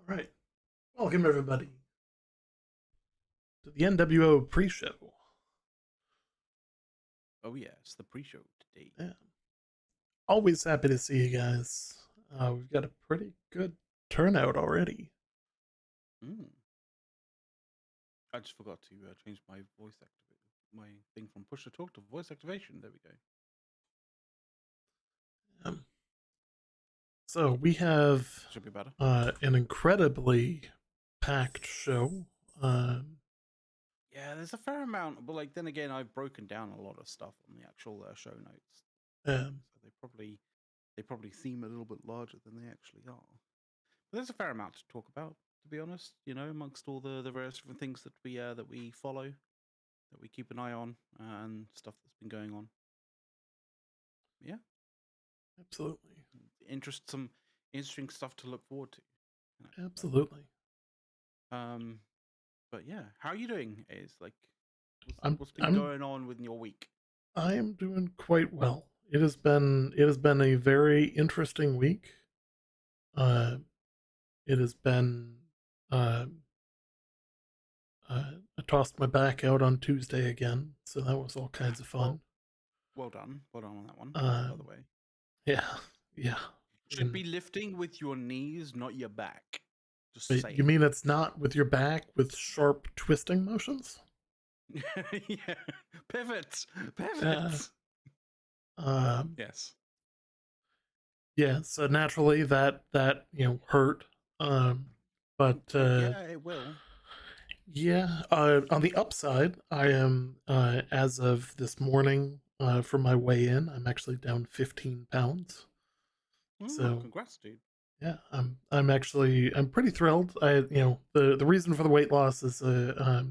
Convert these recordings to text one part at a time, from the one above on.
Right. Welcome, everybody, to the NWO pre show. Oh yeah, it's the pre-show today. Yeah. Always happy to see you guys. We've got a pretty good turnout already. Mm. I just forgot to change my voice my thing from push to talk to voice activation. There we go. Um, so we have Should be better. an incredibly packed show. Yeah, there's a fair amount, but like then again, I've broken down a lot of stuff on the actual show notes, Um, so they probably seem a little bit larger than they actually are. But there's a fair amount to talk about, to be honest. You know, amongst all the various different things that we follow, that we keep an eye on, and stuff that's been going on. Yeah. absolutely. Some interesting stuff to look forward to. Absolutely. Um, but yeah, how are you doing? Is like, I'm what's been I'm going on with your week? I am doing quite well. It has been a very interesting week. Uh, it has been uh, I tossed my back out on Tuesday again, so that was all kinds of fun. Well, well done on that one. Uh, By the way, yeah, yeah. should And be lifting with your knees, not your back. Just but you saying. mean it's not with your back with sharp twisting motions? Yeah, pivot, Uh, pivot. um, Yes. yeah. So naturally, that hurt. But Yeah, it will. yeah. On the upside, I am as of this morning for my weigh in, I'm actually down 15 pounds. Oh, So congrats, dude. yeah, I'm pretty thrilled. The reason for the weight loss is uh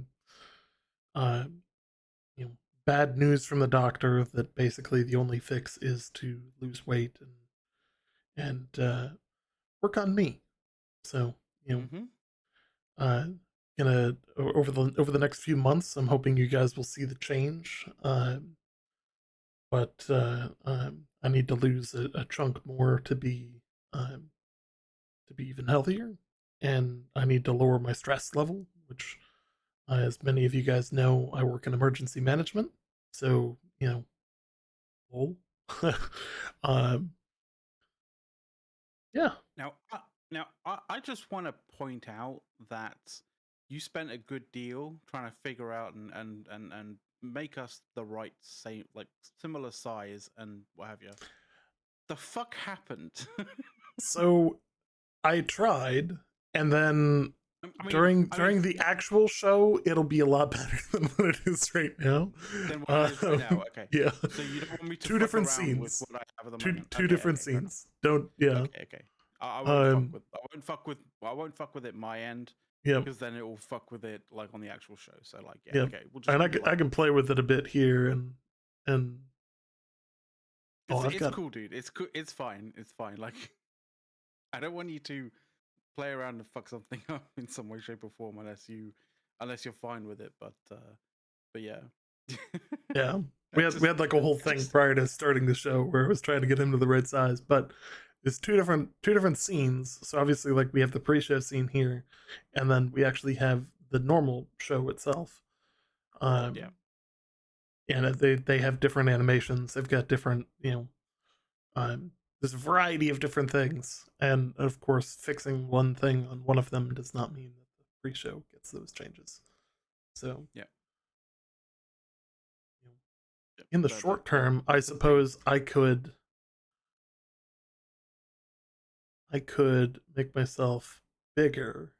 you know bad news from the doctor that basically the only fix is to lose weight and work on me. So you know Mm-hmm. uh gonna over the next few months, I'm hoping you guys will see the change. But I need to lose a chunk more to be even healthier, and I need to lower my stress level, which, as many of you guys know, I work in emergency management. So, lol. um, yeah, Now, I just want to point out that you spent a good deal trying to figure out and make us the right same, like similar size and what have you. The fuck happened? so I tried, and then I mean, during the actual show, it'll be a lot better than what it is right now. than what it is right now. Um, Okay, yeah, so you don't want me to two fuck different around with scenes, what I have at the two moment. two Okay, different okay, fair enough. scenes. Don't yeah. Okay, okay. I won't fuck Um, with. I won't fuck with it my end yeah, because then it will fuck with it like on the actual show. So like, yeah, yeah, okay, we'll just and keep it I like can that. play with it a bit here and oh, I've It's got cool, dude. It's cool. It's fine. It's fine. Like, I don't want you to play around and fuck something up in some way, shape, or form unless you're fine with it. But yeah. yeah. I We just, had like a whole thing just prior to starting the show where I was trying to get him to the right size, but it's two different scenes. So obviously, like we have the pre-show scene here, and then we actually have the normal show itself. yeah. Um, and they have different animations. They've got different there's a variety of different things, and of course, fixing one thing on one of them does not mean that the pre-show gets those changes. So Yeah. you know, Yeah. in the That short term, I that's the thing. suppose I could make myself bigger.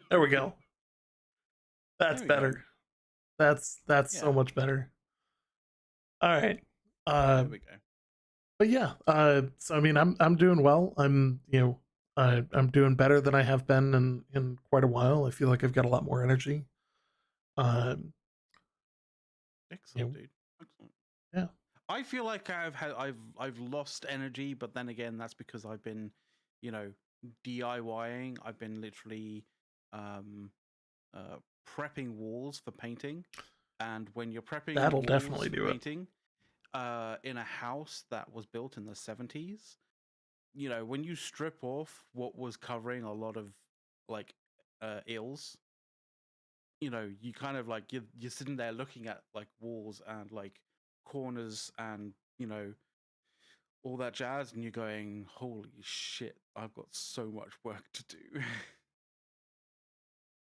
There we go. That's There we go. better. That's so Yeah. much better. All right. There Uh, we go. but yeah. So I mean, I'm doing well. I'm doing better than I have been in quite a while. I feel like I've got a lot more energy. Um, you Excellent, know, dude. Excellent. yeah. I feel like I've lost energy, but then again, that's because I've been, you know, DIYing. I've been literally um, prepping walls for painting, and when you're prepping That'll walls definitely for do it. painting in a house that was built in the 70s, you know, when you strip off what was covering a lot of like ills, you know, you kind of like you're sitting there looking at like walls and like corners and you know all that jazz, and you're going, holy shit, I've got so much work to do.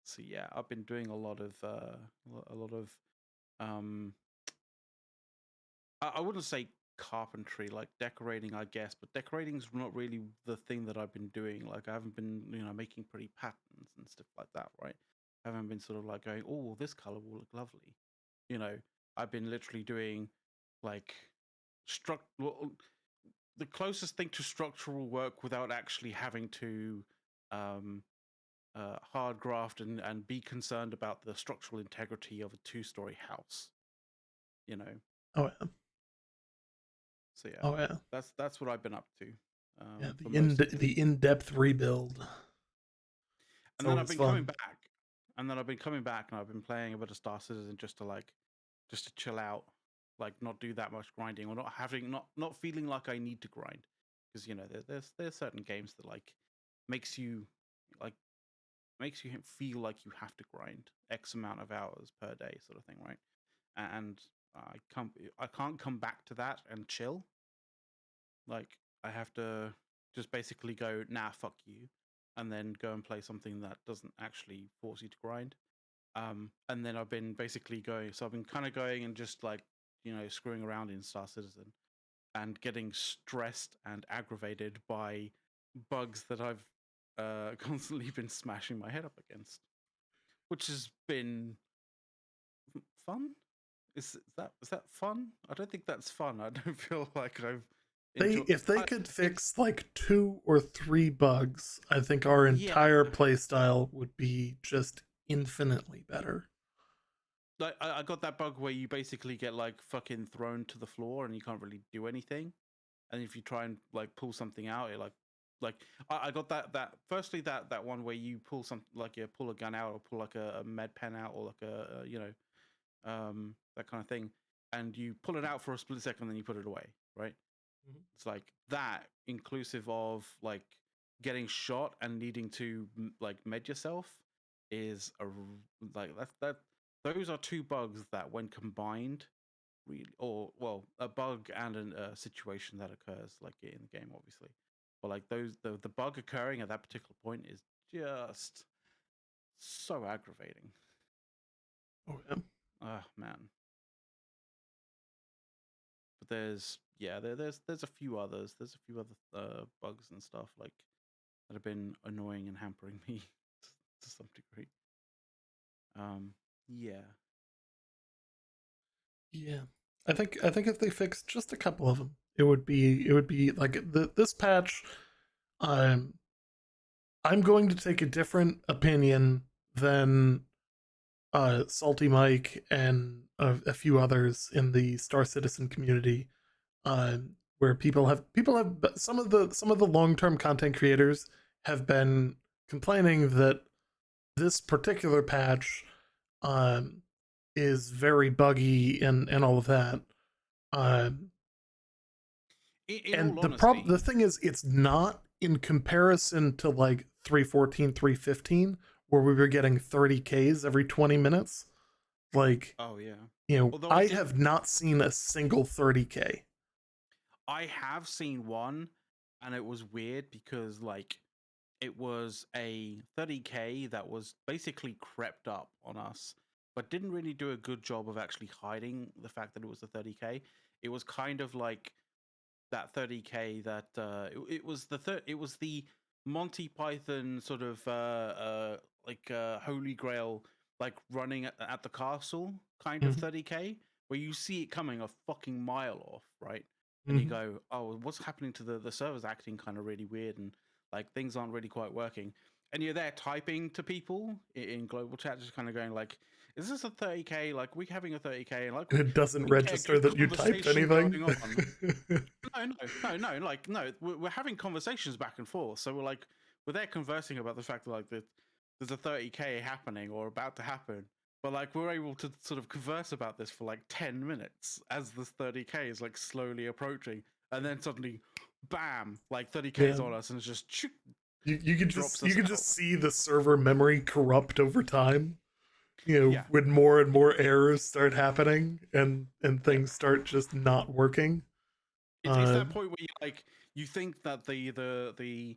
So yeah, I've been doing a lot of um I wouldn't say carpentry, like decorating, I guess, but decorating's not really the thing that I've been doing. Like I haven't been, you know, making pretty patterns and stuff like that, right? I haven't been sort of like going, oh, this color will look lovely. You know, I've been literally doing like struct well, the closest thing to structural work without actually having to um hard graft and be concerned about the structural integrity of a two-story house, you know. Oh yeah. So yeah, Oh yeah. that's what I've been up to Yeah. for most of the week. The in depth rebuild. It's And then I've always been coming fun. back, and then I've been coming back, and I've been playing a bit of Star Citizen just to chill out, like not do that much grinding, or not feeling like I need to grind, because you know there's certain games that like makes you like makes you feel like you have to grind X amount of hours per day, sort of thing, right? And I can't come back to that and chill. Like I have to just basically go, nah, fuck you, and then go and play something that doesn't actually force you to grind. And then I've been basically going, so I've been kind of going and just like you know screwing around in Star Citizen and getting stressed and aggravated by bugs that I've constantly been smashing my head up against, which has been fun. Is that fun? I don't think that's fun. I don't feel like I've They enjoyed. if they could It's fix like 2 or 3 bugs, I think our yeah. entire playstyle would be just infinitely better. Like I got that bug where you basically get like fucking thrown to the floor and you can't really do anything. And if you try and like pull something out, it like I got that firstly that one where you pull some like you pull a gun out or pull like a med pen out or like a you know that kind of thing, and you pull it out for a split second, then you put it away, right? Mhm. It's like that, inclusive of like getting shot and needing to like med yourself, is like that. Those are two bugs that, when combined, really, or well, a bug and a situation that occurs like in the game, obviously. But like the bug occurring at that particular point is just so aggravating. Oh yeah. Oh man. But there's yeah, there's a few others. There's a few other bugs and stuff like that have been annoying and hampering me to some degree. Um, yeah, Yeah. I think if they fixed just a couple of them, it would be like this patch. Um, I'm going to take a different opinion than Salty Mike and a few others in the Star Citizen community, uh, where people have some of the long term content creators have been complaining that this particular patch um, is very buggy and all of that. Um, in and all honesty, the thing is, it's not in comparison to like 314, 315, where we were getting 30Ks every 20 minutes. Like, oh yeah. you know, Although I have not seen a single 30K. I have seen one, and it was weird because like it was a 30K that was basically crept up on us, but didn't really do a good job of actually hiding the fact that it was a 30K. It was kind of like that 30K that it was it was the Monty Python sort of holy grail, like running at the castle kind of Mm-hmm. 30K, where you see it coming a fucking mile off, right? And you Mm-hmm. go, oh, what's happening to the servers acting kind of really weird, and like things aren't really quite working. And you're there typing to people in global chat, just kind of going like, is this a 30K? Like, we having a 30K? And like, It doesn't we get a register good that you typed conversation anything. going on. No. Like, no, we're having conversations back and forth. So we're there conversing about the fact that like there's a 30K happening or about to happen. But like we're able to sort of converse about this for like 10 minutes as this 30K is like slowly approaching, and then suddenly, bam, like 30K's Yeah. on us, and it's just drops You us could out. just see the server memory corrupt over time. You know, Yeah, when more and more errors start happening and yeah. things start just not working. It's Uh, that point where you like you think that the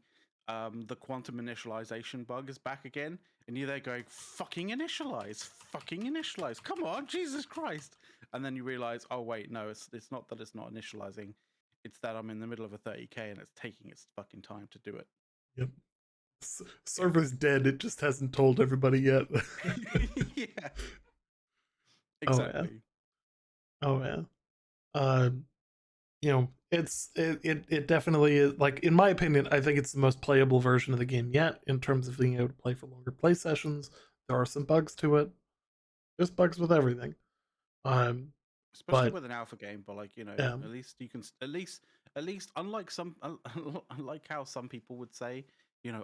quantum initialization bug is back again, and you're there going fucking initialize, come on, Jesus Christ. And then you realize, oh wait, no, it's not that it's not initializing, it's that I'm in the middle of a 30K and it's taking its fucking time to do it. yep. Yeah. Server's dead. It just hasn't told everybody yet. Yeah, Oh yeah. exactly. Oh yeah. Uh, you know, it definitely is, like, in my opinion, I think it's the most playable version of the game yet in terms of being able to play for longer play sessions. There are some bugs to it. There's bugs with everything. Um, Especially but with an alpha game, but like, um, at least you can at least unlike some unlike how some people would say,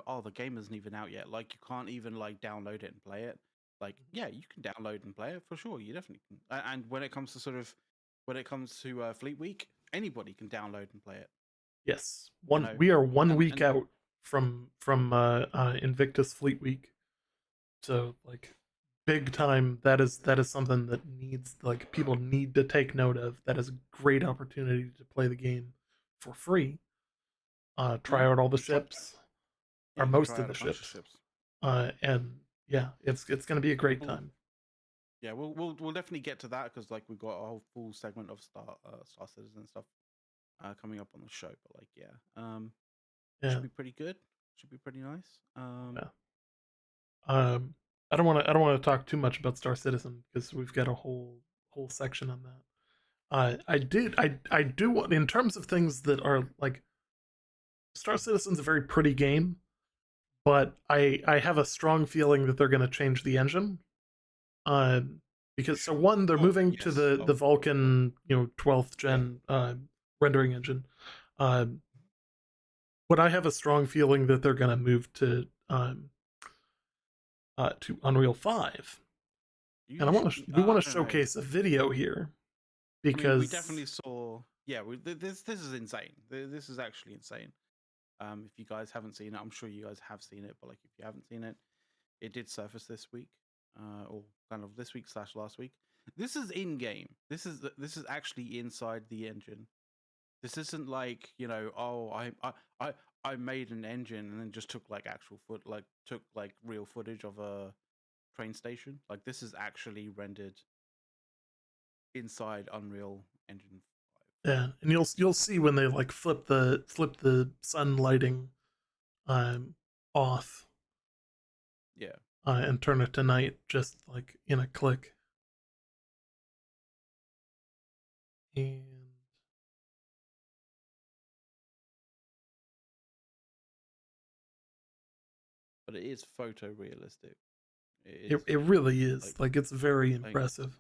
oh, the game isn't even out yet, like you can't even like download it and play it. Like, yeah, you can download and play it for sure, you definitely can. And when it comes to Fleet Week, anybody can download and play it, yes, you one know we are one and week out from Invictus Fleet Week. So like big time, that is something that needs, like, people need to take note of. That is a great opportunity to play the game for free. Try out all the try, ships, yeah, or you can most try of out the a bunch of ships. ships. And yeah, it's gonna be a great We'll time. Yeah, we'll definitely get to that, because like we've got a whole full segment of Star Citizen stuff coming up on the show. But like, yeah, should Yeah. be pretty good. Should be pretty nice. Yeah. Um, I don't want to talk too much about Star Citizen because we've got a whole section on that. I do want, in terms of things that are like, Star Citizen's a very pretty game, but I have a strong feeling that they're going to change the engine. Because, so one, they're Oh moving to yes. the Oh for sure. Vulkan, 12th Yeah. gen rendering engine. Um, but I have a strong feeling that they're going to move to Unreal 5. And You should. we want I to don't know. showcase a video here I mean, we definitely because saw. Yeah, this is insane. This is actually insane. If you guys haven't seen it, I'm sure you guys have seen it. But like, if you haven't seen it, it did surface this week, or kind of this week slash last week. This is in game. This is actually inside the engine. This isn't like, oh, I made an engine and then just took like took like real footage of a train station. Like, this is actually rendered inside Unreal Engine 5. yeah, and you'll see when they like flip the sun lighting um off Yeah, and turn it to night just like in a click. And but it is photorealistic. It it is it really is, like like, it's very like impressive.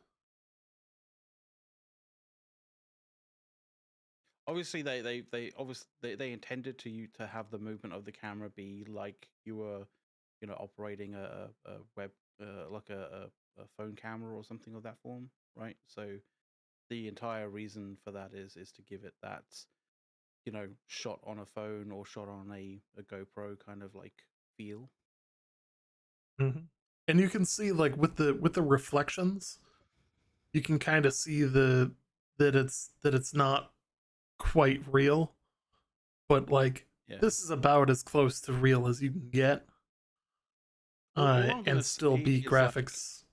obviously they obviously they intended to you to have the movement of the camera be like you were, operating a web, like a phone camera or something of that form, right? So the entire reason for that is to give it that, shot on a phone or shot on a GoPro kind of like feel. Mhm. And you can see, like, with the reflections, you can kind of see that it's not quite real, but like, Yeah. this is about as close to real as you can get, All I'm and gonna still say be is like, graphics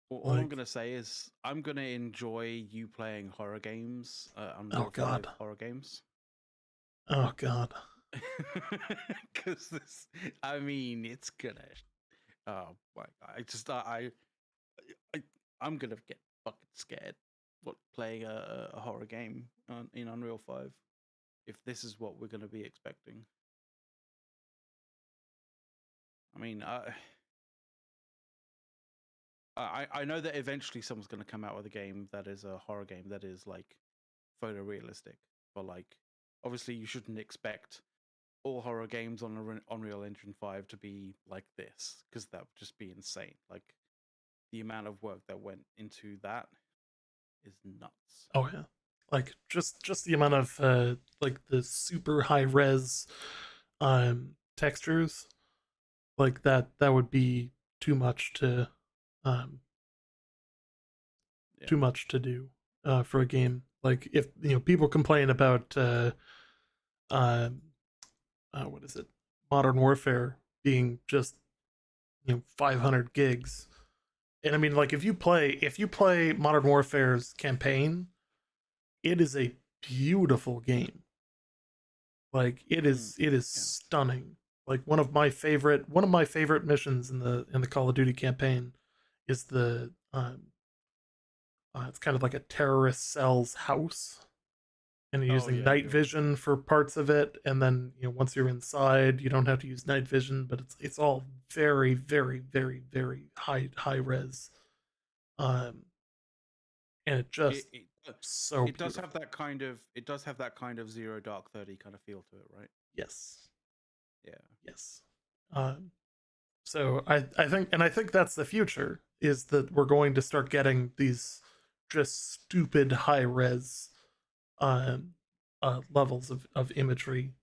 all I'm like, gonna say is I'm gonna enjoy you playing horror games, oh Unreal god, 5 horror games. oh god, Because this, I mean, it's gonna. Oh my! I just, I, I'm gonna get fucking scared. What, playing a horror game in Unreal 5? If this is what we're gonna be expecting, I mean, I know that eventually someone's gonna come out with a game that is a horror game that is like photorealistic, but like, obviously, you shouldn't expect all horror games on Unreal Engine 5 to be like this, because that would just be insane. Like, the amount of work that went into that is nuts. oh yeah. just the amount of like the super high res textures, like that would be too much to um Yeah. too much to do for a game. Like if people complain about uh, what is it, Modern Warfare being just 500 gigs, and I mean like if you play Modern Warfare's campaign, it is a beautiful game. Like Mm. it is Yeah. stunning. Like one of my favorite missions in the Call of Duty campaign is the it's kind of like a terrorist cell's house, and you're Oh using yeah. night Good. vision for parts of it, and then once you're inside you don't have to use night vision, but it's all very very very very high res, um and it It just it so it does have beautiful. that kind of Zero Dark 30 kind of feel to it, right? Yes, Yeah. yes. So I think that's the future, is that we're going to start getting these just stupid high res um levels of imagery.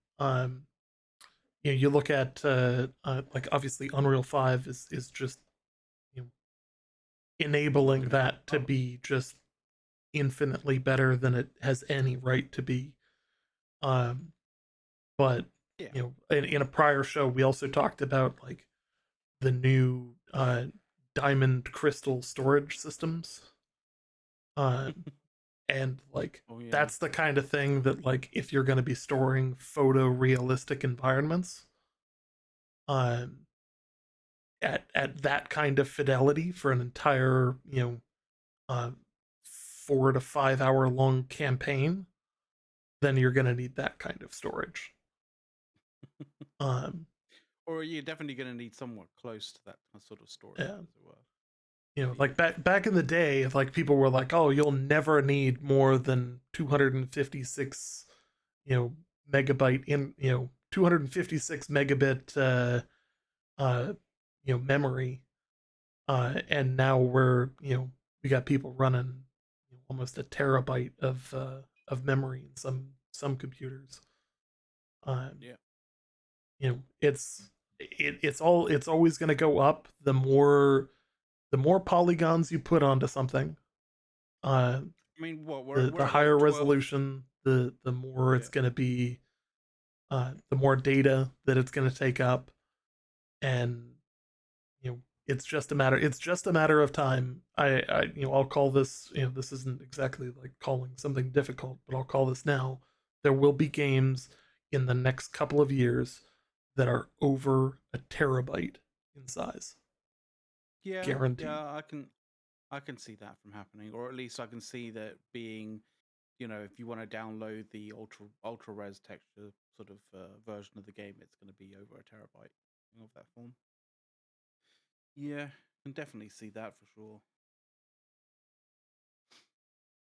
You look at like obviously Unreal 5 is just you know Not enabling going to keep that to up. be just infinitely better than it has any right to be. Um, but Yeah. in a prior show we also talked about like the new diamond crystal storage systems. And like Oh yeah. that's the kind of thing that, like, if you're going to be storing photorealistic environments um at that kind of fidelity for an entire 4 to 5 hour long campaign, then you're going to need that kind of storage. um Or you're definitely going to need somewhat close to that sort of storage, yeah, as it were. Yeah. like back in the day, like people were like, oh, you'll never need more than 256 you know megabyte in 256 megabit uh memory, and now we got people running almost a terabyte of memory in some computers. um Yeah. it's always going to go up. The more polygons you put onto something, uh I mean, what the we're at higher like 12. resolution, the more Yeah. it's going to be, the more data that it's going to take up. And it's just a matter of time. I'll call this, this isn't exactly like calling something difficult, but I'll call this now. There will be games in the next couple of years that are over a terabyte in size, Yeah. guaranteed. Yeah. I can see that from happening, or at least I can see that being, if you want to download the ultra res texture sort of version of the game, it's going to be over a terabyte of that form. Yeah, can definitely see that for sure.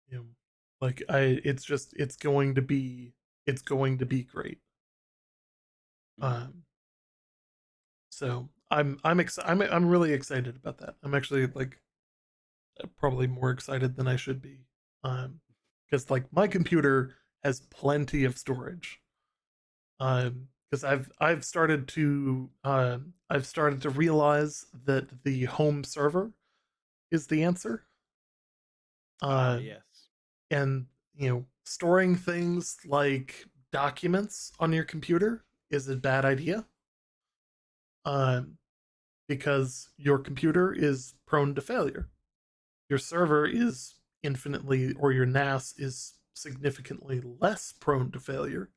you know like it's going to be great. Mm. So I'm really excited about that. I'm actually like probably more excited than I should be. Because like my computer has plenty of storage. Because I've started to realize that the home server is the answer. Ah, Uh, yes. and storing things like documents on your computer is a bad idea. Um, because your computer is prone to failure. Your server is infinitely, or your NAS is significantly less prone to failure,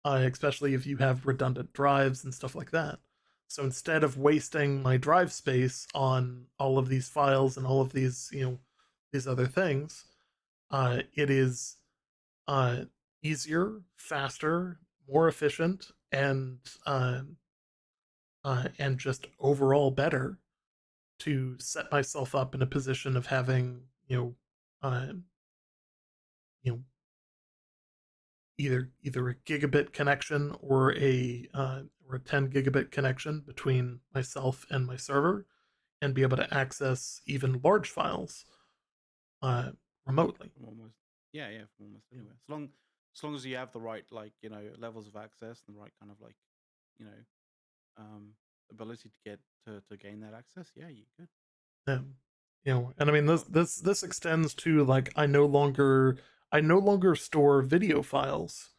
especially if you have redundant drives and stuff like that. So instead of wasting my drive space on all of these files and all of these other things, it is uh, easier, faster, more efficient, and just overall better to set myself up in a position of having uh, you know either a gigabit connection or a 10 gigabit connection between myself and my server, and be able to access even large files uh, remotely. Almost. Yeah, yeah, from almost You anywhere. As long as you have the right, like, levels of access and the right kind of, like, you know um ability to get to gain that access, yeah, you could. know, and I mean this Well, this this extends to like I no longer store video files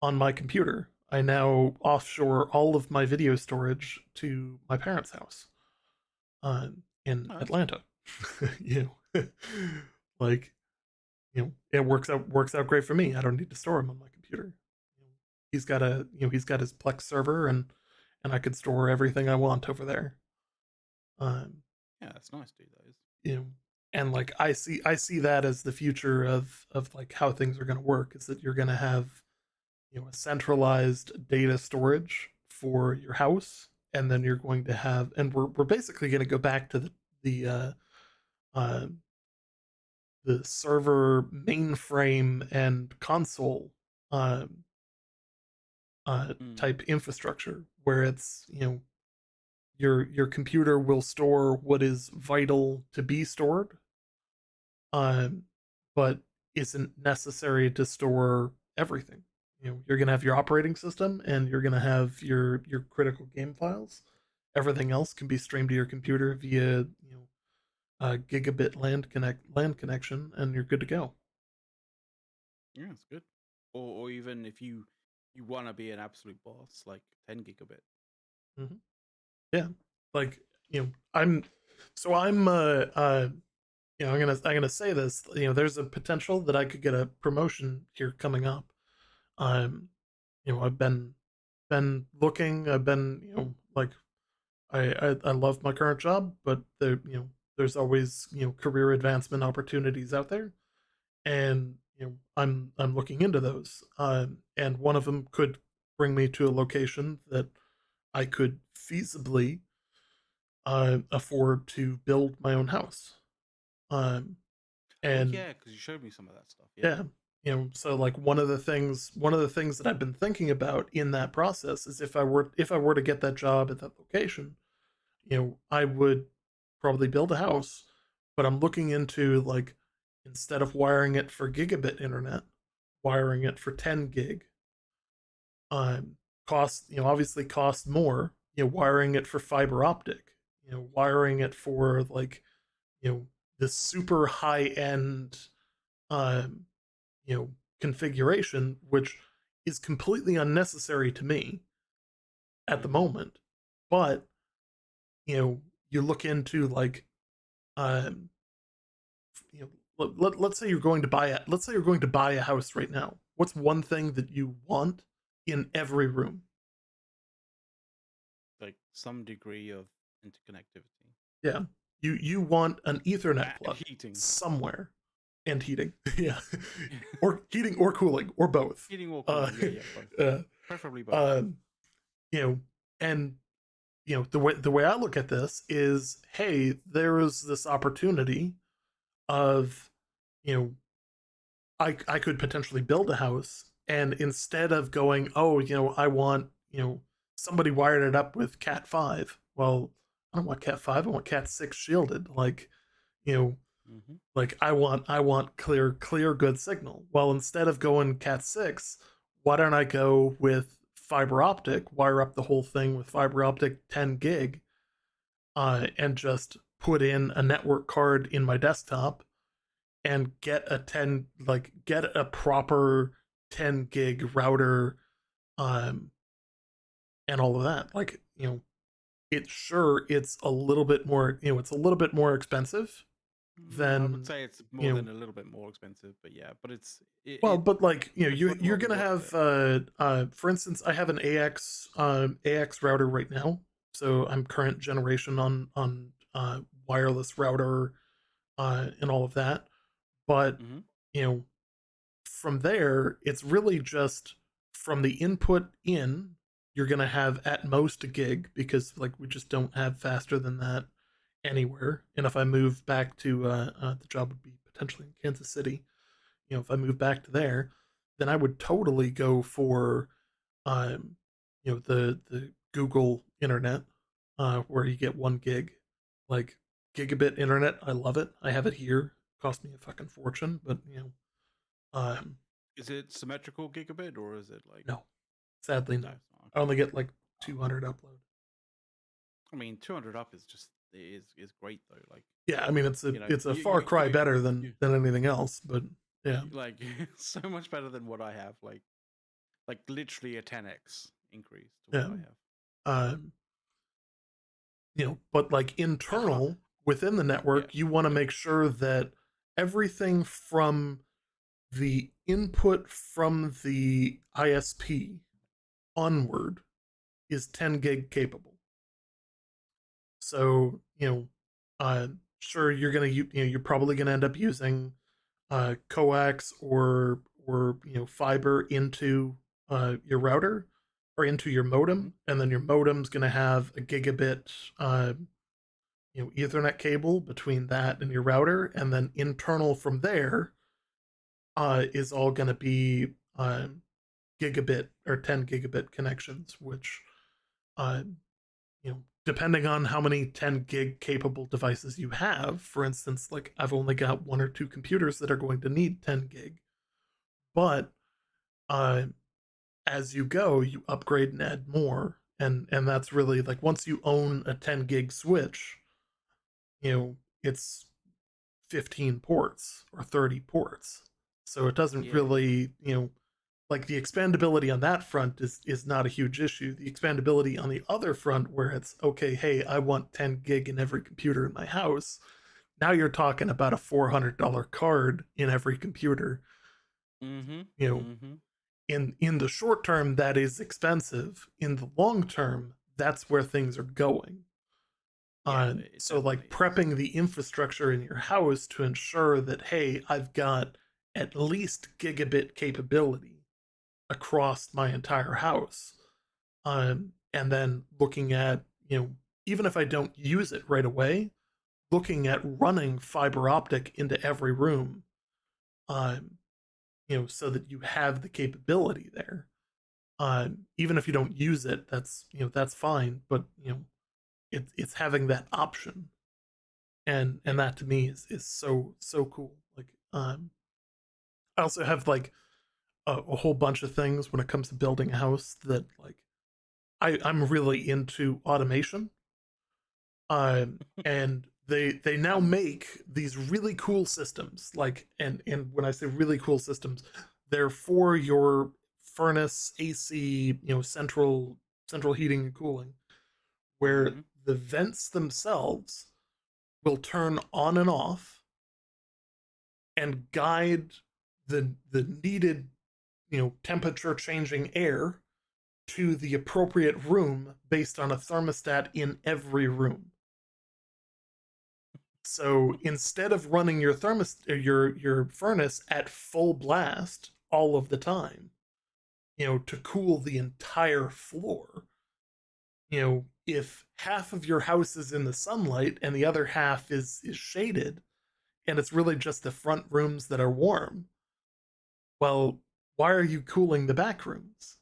on my computer. I now offshore all of my video storage to my parents' house in oh, that's good. Atlanta. you know, like it works out great for me. I don't need to store them on my computer. He's got his Plex server, and I could store everything I want over there. Um, Yeah, that's nice to do those. you know, and like I see that as the future of like how things are going to work. Is that you're going to have a centralized data storage for your house, and then you're going to have, and we're basically going to go back to the uh, the server mainframe and console uh, Mm. type infrastructure where it's your computer will store what is vital to be stored, um, but isn't necessary to store everything. You're gonna have your operating system and you're gonna have your critical game files. Everything else can be streamed to your computer via a gigabit land connection, and you're good to go. Yeah, it's good. Or even if you want to be an absolute boss, like 10 gigabit. Hmm. Yeah, like I'm so I'm gonna say this. There's a potential that I could get a promotion here coming up. I've been looking. I've been like I love my current job, but there's always career advancement opportunities out there, and I'm looking into those. And one of them could bring me to a location that I could feasibly afford to build my own house. Um, Oh and yeah, because you showed me some of that stuff. Yeah. yeah, so like one of the things that I've been thinking about in that process is if I were to get that job at that location, I would probably build a house, but I'm looking into like instead of wiring it for gigabit internet, wiring it for 10 gig. Cost obviously cost more. Wiring it for fiber optic. Wiring it for like the super high end um, configuration, which is completely unnecessary to me at the Mm-hmm. moment. But you look into like um, let's say you're going to buy a house right now. What's one thing that you want in every room? Like some degree of interconnectivity. Yeah, you want an Ethernet And plug heating. somewhere, and heating. Yeah, or heating or cooling or both. Heating or Uh, cooling. Yeah, yeah, both. uh, Preferably both. um, you know, and the way I look at this is, hey, there is this opportunity of, you know, I could potentially build a house, and instead of going, oh, I want, somebody wired it up with Cat 5. Well, I don't want Cat 5. I want Cat 6 shielded. Like, you know, Mm-hmm. like I want clear good signal. Well, instead of going Cat 6, why don't I go with fiber optic, wire up the whole thing with fiber optic 10 gig, and just put in a network card in my desktop and get a proper 10 gig router, um and all of that. Like, it's a little bit more, expensive I would than, say it's more you know than a little bit more expensive, but yeah, but well, but like, it's very you're well be gonna worth have it. for instance, I have an AX router right now. So I'm current generation on wireless router, and all of that. But Mm-hmm. you know from there, it's really just from the input in, you're going to have at most a gig, because like we just don't have faster than that anywhere. And if I move back to the job would be potentially in Kansas City, if I move back to there, then I would totally go for um, the Google internet, where you get 1 gig, like gigabit internet. I love it. I have it here. Cost me a fucking fortune, but Um, Is it symmetrical gigabit or is it like no, sadly no? no. It's not. I Okay. only get like Oh. 200 upload. I mean, 200 up is just is great though. Like Yeah, I mean you know, it's a far cry better you than anything else, but yeah. like so much better than what I have. Like literally a 10x increase to what Yeah. I have. Um, but like I don't know. internal within the Yeah. network, you want to Yep. make sure that everything from the input from the ISP onward is 10 gig capable. So, sure you're gonna you're probably gonna end up using coax or fiber into your router or into your Mm-hmm. modem, and then your modem's gonna have a gigabit uh, Ethernet cable between that and your router, and then internal from there is all gonna be gigabit or 10 gigabit connections, which uh, depending on how many 10 gig capable devices you have, for instance, like I've only got one or two computers that are going to need 10 gig, but uh, as you go, you upgrade and add more. And that's really like once you own a 10 gig switch, it's 15 ports or 30 ports. So it doesn't Yeah. Yeah. really, like the expandability on that front is not a huge issue. The expandability on the other front, where it's okay, hey, I want 10 gig in every computer in my house. Now you're talking about a $400 card in every computer. Mm-hmm. You know, Mm-hmm. in the short term, that is expensive. In the long term, that's where things are going. Yeah. It So like definitely is. prepping the infrastructure in your house to ensure that hey, I've got at least gigabit capability across my entire house. And then looking at, even if I don't use it right away, looking at running fiber optic into every room, um, so that you have the capability there. Even if you don't use it, that's fine. But it's having that option, and Yeah. that to me is so cool. Like, I also have like a whole bunch of things when it comes to building a house that like I'm really into automation. And they now make these really cool systems. Like, and when I say really cool systems, they're for your furnace, AC, central heating and cooling, where Mm-hmm. the vents themselves will turn on and off and guide the needed temperature changing air to the appropriate room based on a thermostat in every room. So instead of running your your furnace at full blast all of the time, to cool the entire floor, if half of your house is in the sunlight and the other half is shaded, and it's really just the front rooms that are warm, well, why are you cooling the back rooms?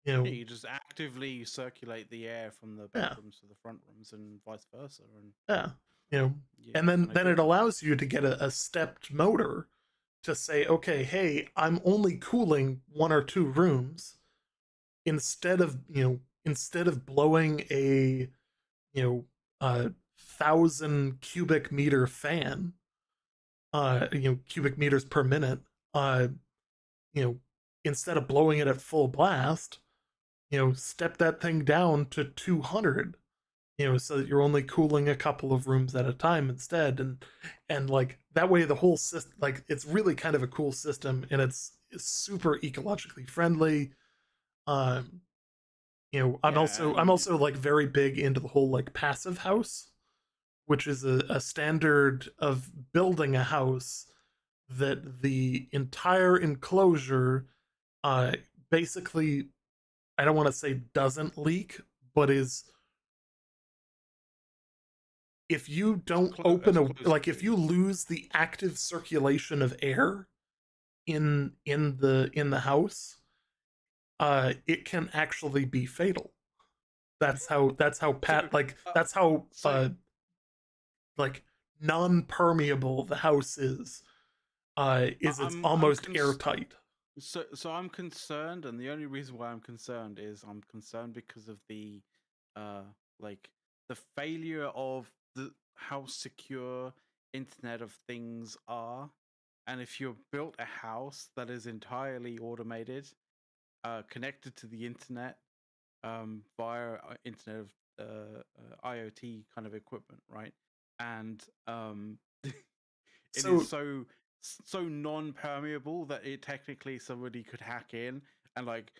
You Yeah, know, you just actively circulate the air from the back yeah, rooms to the front rooms and vice versa. And yeah, you know, yeah, and it's then no then it good. allows you to get a stepped motor to say, okay, hey, I'm only cooling one or two rooms instead of blowing a you know a 1,000 cubic meter fan, cubic meters per minute, uh, you know, instead of blowing it at full blast, step that thing down to 200, so that you're only cooling a couple of rooms at a time instead, and like that way the whole system, like it's really kind of a cool system, and it's super ecologically friendly. Um, Yeah, I'm and also like very big into the whole like passive house, which is a standard of building a house that the entire enclosure uh basically, I don't want to say doesn't leak, but is, if you don't open as a close like, to. if you lose the active circulation of air in the house, it can actually be fatal. That's how So, uh, that's how so like non-permeable the house is. is it's I'm almost airtight. so I'm concerned, and the only reason why I'm concerned is I'm concerned because of the uh like the failure of the how secure Internet of Things are. And if you've built a house that is entirely automated, connected to the internet, via Internet of IoT kind of equipment, right? And it is So so non-permeable that it technically somebody could hack in and like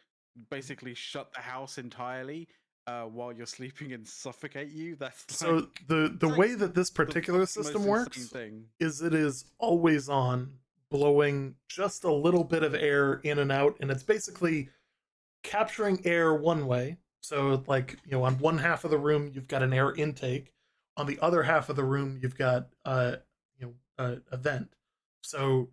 basically shut the house entirely while you're sleeping and suffocate you. That's so like the it's like way that this the particular fucking system most insane works thing. is it is always on, blowing just a little bit of air in and out, and it's basically capturing air one way. So like, on one half of the room you've got an air intake, on the other half of the room you've got a vent. So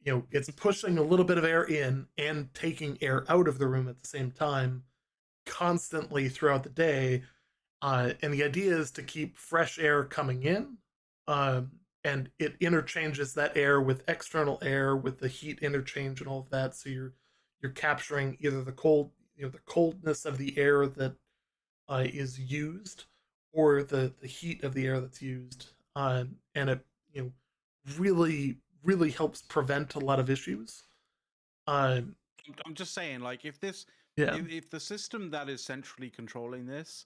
it's pushing a little bit of air in and taking air out of the room at the same time, constantly throughout the day. And the idea is to keep fresh air coming in, and it interchanges that air with external air with the heat interchange and all of that. So you're capturing either the coldness of the air that is used, or the heat of the air that's used, and it really really helps prevent a lot of issues. Um, I'm just saying, like, if this, yeah, if the system that is centrally controlling this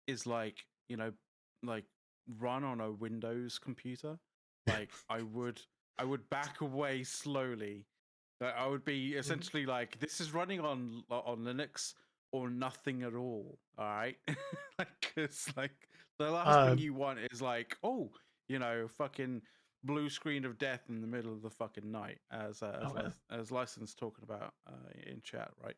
is like, like run on a Windows computer, like I would back away slowly. Like, I would be essentially like, this is running on Linux or nothing at all. All right, like, it's like the last uh, thing you want is like, oh, fucking blue screen of death in the middle of the fucking night, as oh, yeah. License talking about in chat, right?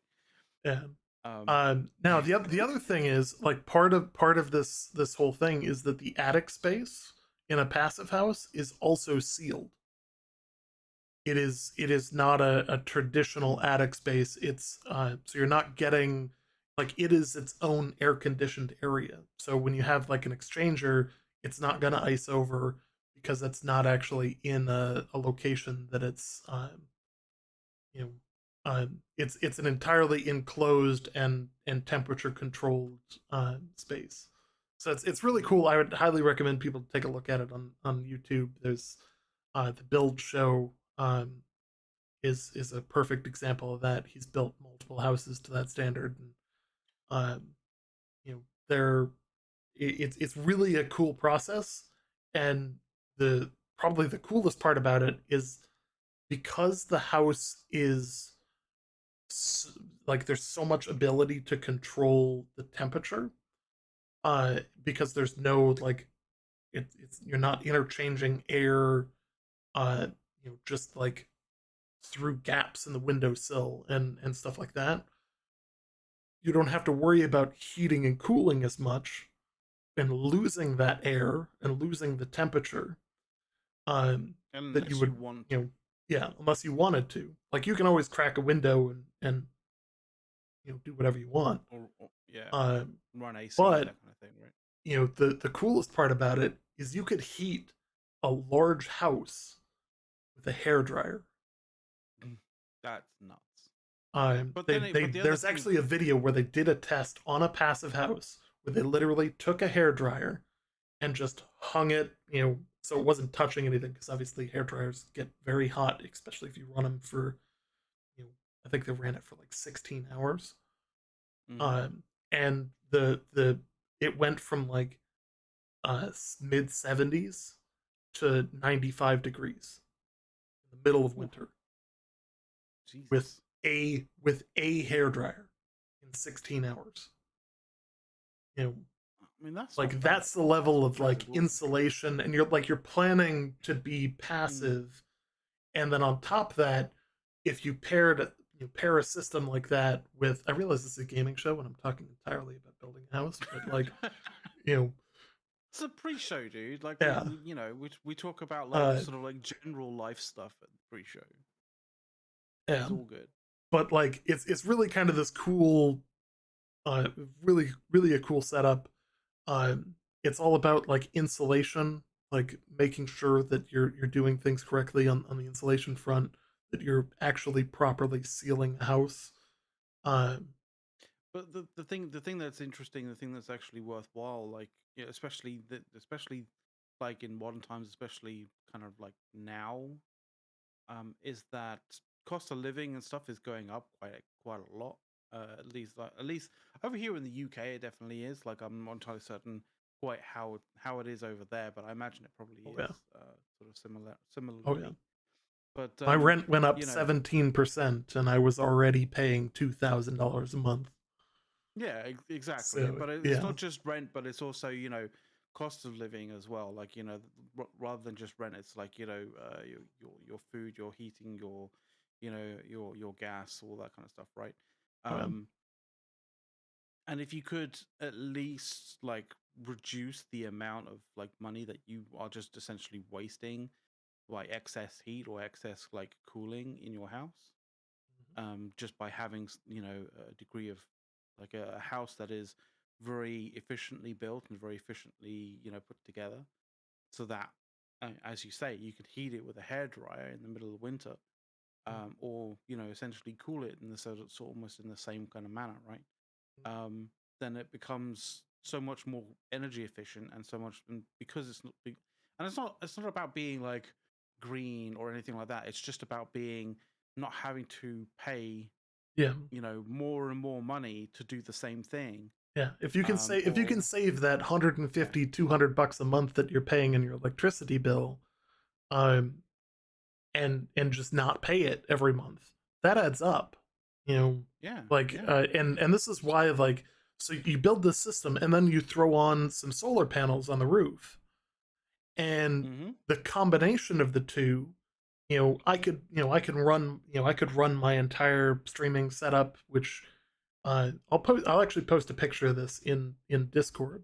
Yeah. Um, Now the other thing is, like, part of this whole thing is that the attic space in a passive house is also sealed. It is not a traditional attic space. It's so you're not getting, like, it is its own air conditioned area. So when you have like an exchanger, it's not gonna ice over because it's not actually in a location that it's you know it's an entirely enclosed and temperature controlled space. So it's really mhm. cool. I would highly recommend people take a look at it on YouTube. There's the build show, is a perfect example of that. He's built multiple houses to that standard, and um, they're it's really a cool process. And the probably the coolest part about it is because the house is like, there's so much ability to control the temperature, because there's no, like, it's you're not interchanging air, uh just like through gaps in the windowsill and stuff like that. You don't have to worry about heating and cooling as much and losing that air and losing the temperature, um that you Unless you would, want you to, know yeah, unless you wanted to. Like, you can always crack a window and do whatever you want. or yeah, um run AC, but that kind of thing, right? the coolest part about it is you could heat a large house with a hair dryer. That's nuts. But They then, they but the other there's thing, actually a video where they did a test on a passive house where they literally took a hair dryer and just hung it, so it wasn't touching anything, because obviously hair dryers get very hot, especially if you run them for, you know, I think they ran it for like 16 hours. mhm. Um, and the it went from like mid 70s to 95 degrees in the middle of Ooh, winter with Jesus. a hair dryer in 16 hours. You know, I mean, that's not like, bad. that's the That's level not of bad like at all. insulation, and you're planning to be Mm. passive. And then on top of that, if you pair a system like that with, I realize this is a gaming show and I'm talking entirely about building a house, but like, you know It's a pre-show, dude. Like yeah, we talk about like uh sort of like general life stuff at the pre-show. yeah, It's all good. but like, it's really kind of this cool, uh really really a cool setup. It's all about like insulation, like making sure that you're doing things correctly on the insulation front, that you're actually properly sealing the house. Um, But the thing that's interesting, the thing that's actually worthwhile, like yeah, especially like in modern times, especially kind of like now, is that cost of living and stuff is going up quite a lot. At least over here in the UK, it definitely is. Like I'm not entirely certain quite how it is over there, but I imagine it probably oh is yeah, sort of oh yeah. similarly. But My rent went up you know, 17%, and I was already paying $2,000 a month. yeah, exactly. So But it's yeah, not just rent, but it's also cost of living as well. Like rather than just rent, it's like your food, your heating, your gas, all that kind of stuff, right? oh yeah, Um, and if you could at least like reduce the amount of like money that you are just essentially wasting by excess heat or excess like cooling in your house, just by having a degree of like a house that is very efficiently built and very efficiently put together, so that as you say, you could heat it with a hairdryer in the middle of winter, or essentially cool it in the so almost in the same kind of manner, right? Then it becomes so much more energy efficient and so much, and because it's not big, and it's not about being like green or anything like that. It's just about being not having to pay yeah, more and more money to do the same thing. yeah. If you can Or save that yeah. 150 $200 a month that you're paying in your electricity bill, um, and just not pay it every month, that adds up. You know, Yeah. like Yeah. and this is why, like, so you build this system and then you throw on some solar panels on the roof, and Mm-hmm. the combination of the two, I could run my entire streaming setup, which I'll actually post a picture of this in Discord.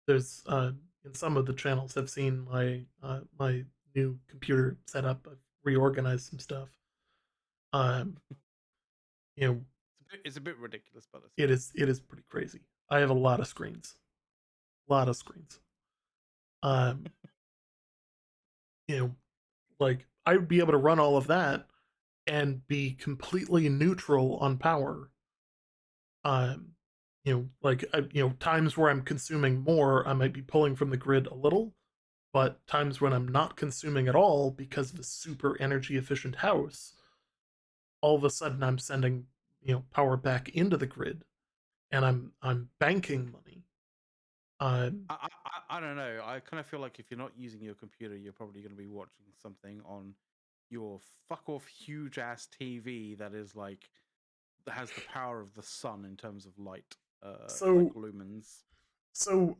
There's in some of the channels have seen my new computer setup. I've reorganized some stuff. Um, you know, It's a bit ridiculous, but it's fine. it is pretty crazy. I have a lot of screens, a lot of screens. Um, like I would be able to run all of that and be completely neutral on power. Um, times where I'm consuming more, I might be pulling from the grid a little, but times when I'm not consuming at all because of a super energy efficient house, all of a sudden I'm sending power back into the grid, and I'm banking money. Um, I don't know. I kind of feel like if you're not using your computer, you're probably going to be watching something on your fuck off huge ass TV that is like that has the power of the sun in terms of light, like so lumens. so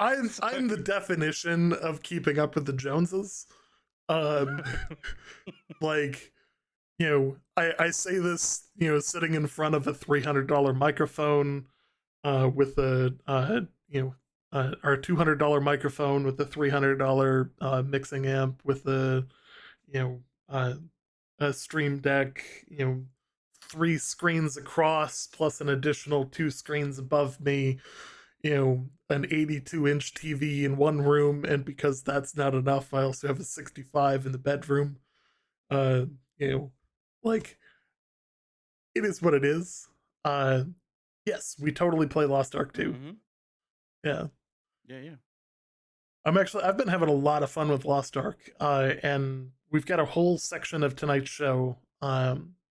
I'm So I'm the definition of keeping up with the Joneses. Um, like I say this sitting in front of a $300 microphone, with a our $200 microphone with a $300 mixing amp with you know uh, a stream deck, three screens across plus an additional two screens above me, an 82-inch TV in one room, and because that's not enough, I also have a 65 in the bedroom. uh you know like, it is what it is. uh yes, we totally play Lost Ark too. hmm Yeah, yeah, yeah. I've been having a lot of fun with Lost Ark, and we've got a whole section of tonight's show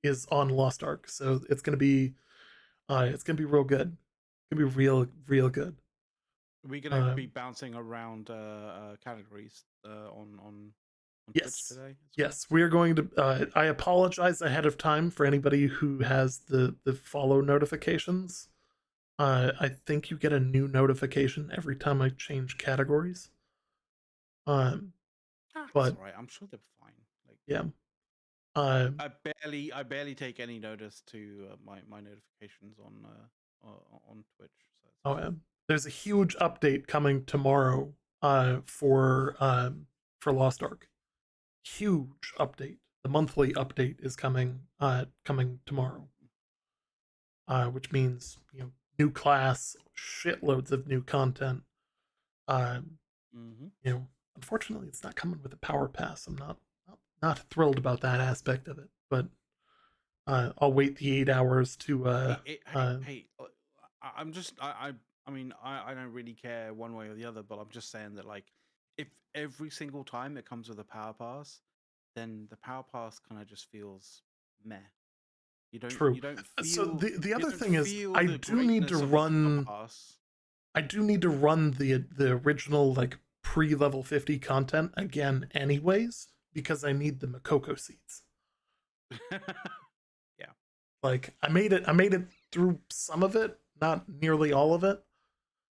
is on Lost Ark, so it's gonna be real good. It's gonna be real good. We're gonna be Um, bouncing around categories on Twitch yes, today as well. yes, we are going to. I apologize ahead of time for anybody who has the follow notifications. I think you get a new notification every time I change categories. Um, That's but all right. I'm sure they're fine. Like yeah. Um, I barely take any notice to my notifications on Twitch, so it's oh fine. yeah. There's a huge update coming tomorrow for Lost Ark. Huge update. The monthly update is coming tomorrow, which means new class, shitloads of new content. Um, Mm-hmm. Unfortunately, it's not coming with a power pass. I'm not thrilled about that aspect of it, but I'll wait the 8 hours to I'm just I mean I don't really care one way or the other, but I'm just saying that like if every single time it comes with a power pass, then the power pass kind of just feels meh. true. You don't So feel the you other don't thing is, feel the I do need to run the original like pre-level 50 content again anyways because I need the Makoko seeds. Yeah. Like I made it through some of it, not nearly all of it.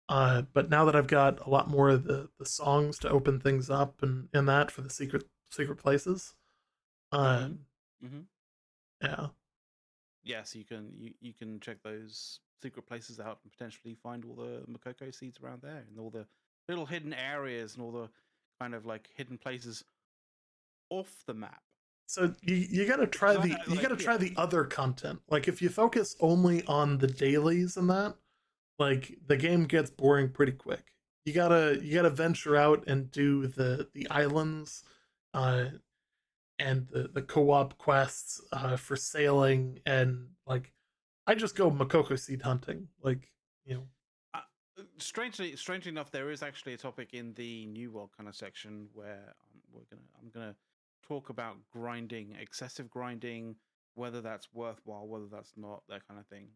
But now that I've got a lot more of the songs to open things up and that for the secret places, Mm-hmm. um, Mm-hmm. yeah. Yeah, so you can check those secret places out and potentially find all the Makoko seeds around there and all the little hidden areas and all the kind of like hidden places off the map. So you gotta try Because you gotta yeah. try the other content. Like if you focus only on the dailies and that, like the game gets boring pretty quick. You gotta venture out and do the islands, uh, and the co-op quests for sailing and like I just go Makoko seed hunting. Like you know, Uh, strangely enough, there is actually a topic in the New World kind of section where I'm gonna talk about grinding, excessive grinding, whether that's worthwhile, whether that's not, that kind of thing.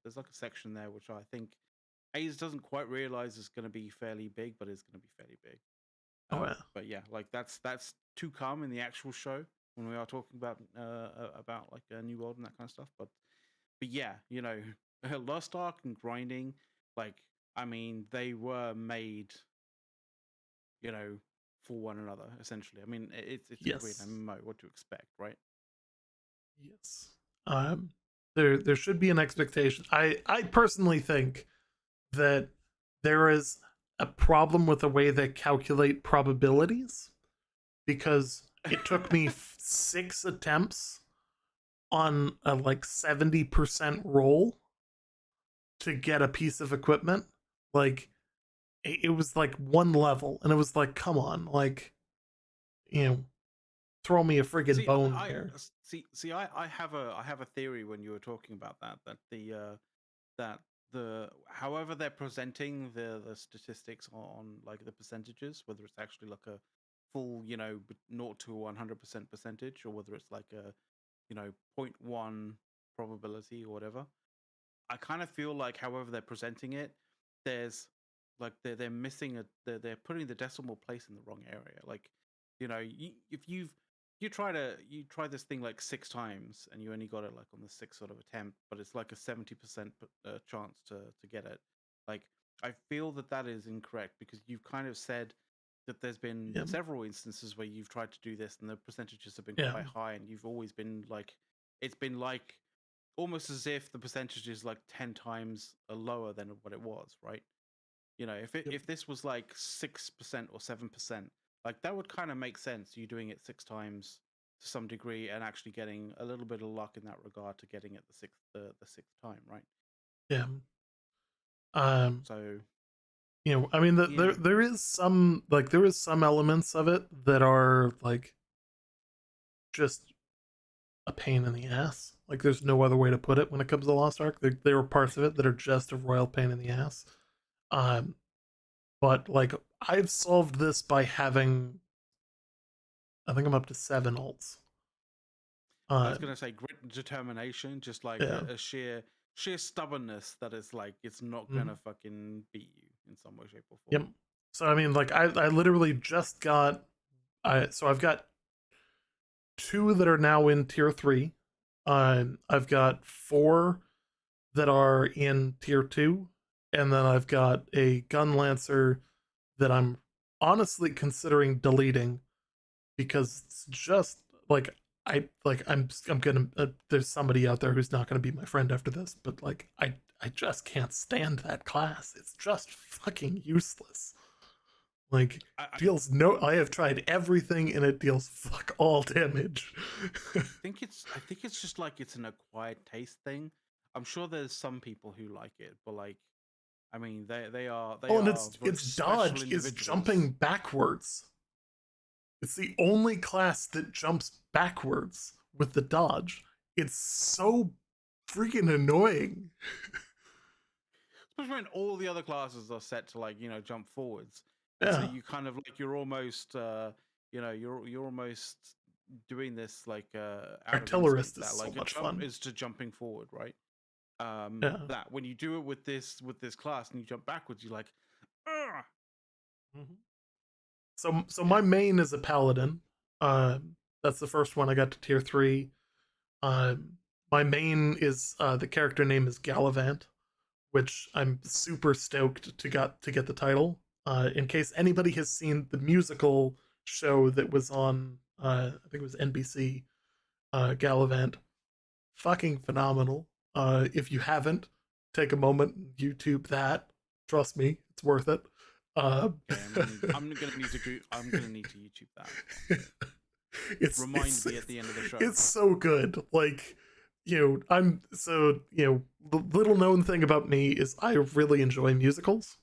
There's like a section there which I think A's doesn't quite realize is going to be fairly big, but it's going to be fairly big. oh yeah, But yeah, like that's to come in the actual show when we are talking about like a New World and that kind of stuff. But yeah, Lost Ark and grinding, like I mean, they were made, you know, for one another essentially. I mean, it's a Korean yes, MMO. What to expect, right? yes. There should be an expectation. I personally think that there is a problem with the way they calculate probabilities because it took me 6 attempts on a like 70% roll to get a piece of equipment. Like it was like one level, and it was like, come on, like you know, throw me a friggin' See, bone here. I have a theory when you were talking about that the however they're presenting the statistics on like the percentages, whether it's actually like a full 0 to 100% percentage, or whether it's like a point 0.1 probability or whatever. I kind of feel like however they're presenting it, there's like they're missing they're putting the decimal place in the wrong area. Like, if you try this thing like 6 times and you only got it like on the sixth sort of attempt, but it's like a 70% chance to get it. Like, I feel that that is incorrect because you've kind of said that there's been Yeah, several instances where you've tried to do this and the percentages have been yeah, quite high, and you've always been like, it's been like almost as if the percentage is like 10 times lower than what it was, right? yep, If this was like 6% or 7%, like that would kind of make sense, you doing it 6 times to some degree and actually getting a little bit of luck in that regard to getting it the sixth time, right? yeah. Um, So I mean, yeah. there is some like there is some elements of it that are like just a pain in the ass. Like there's no other way to put it when it comes to Lost Ark. There are parts of it that are just a royal pain in the ass. Um, but like I've solved this by having, I think I'm up to 7 ults. I was gonna Um, say grit and determination, just like yeah. a sheer stubbornness that is like it's not Mhm. gonna fucking beat you in some way, shape, or Yep. form. So I mean, like I literally just got, so I've got two that are now in tier 3. I've got four that are in tier 2, and then I've got a gun lancer that I'm honestly considering deleting because it's just like I'm gonna there's somebody out there who's not gonna be my friend after this, but like I just can't stand that class. It's just fucking useless. Like I deals no. I have tried everything and it deals fuck all damage. I think it's just like it's an acquired taste thing. I'm sure there's some people who like it, but like I mean, they Oh, and are very its special dodge is individuals. jumping backwards. It's the only class that jumps backwards with the dodge. It's so freaking annoying. Especially when all the other classes are set to like jump forwards, and so Yeah, you kind of like you're almost you're almost doing this like out of artillerist instinct is that so like a much jump fun. is to jumping forward, right? Yeah. That when you do it with this class and you jump backwards, you're like, ugh! Mhm. So Yeah, my main is a paladin. Uh, that's the first one I got to tier 3. Uh, my main is the character name is Gallivant, which I'm super stoked to get the title. In case anybody has seen the musical show that was on, I think it was NBC, Gallivant, fucking phenomenal. If you haven't, take a moment and YouTube that. Trust me, it's worth it. Uh, okay. I'm gonna need to YouTube that as well. it's Remind it's me at the end of the show. it's so good. Like, I'm so the little known thing about me is I really enjoy musicals.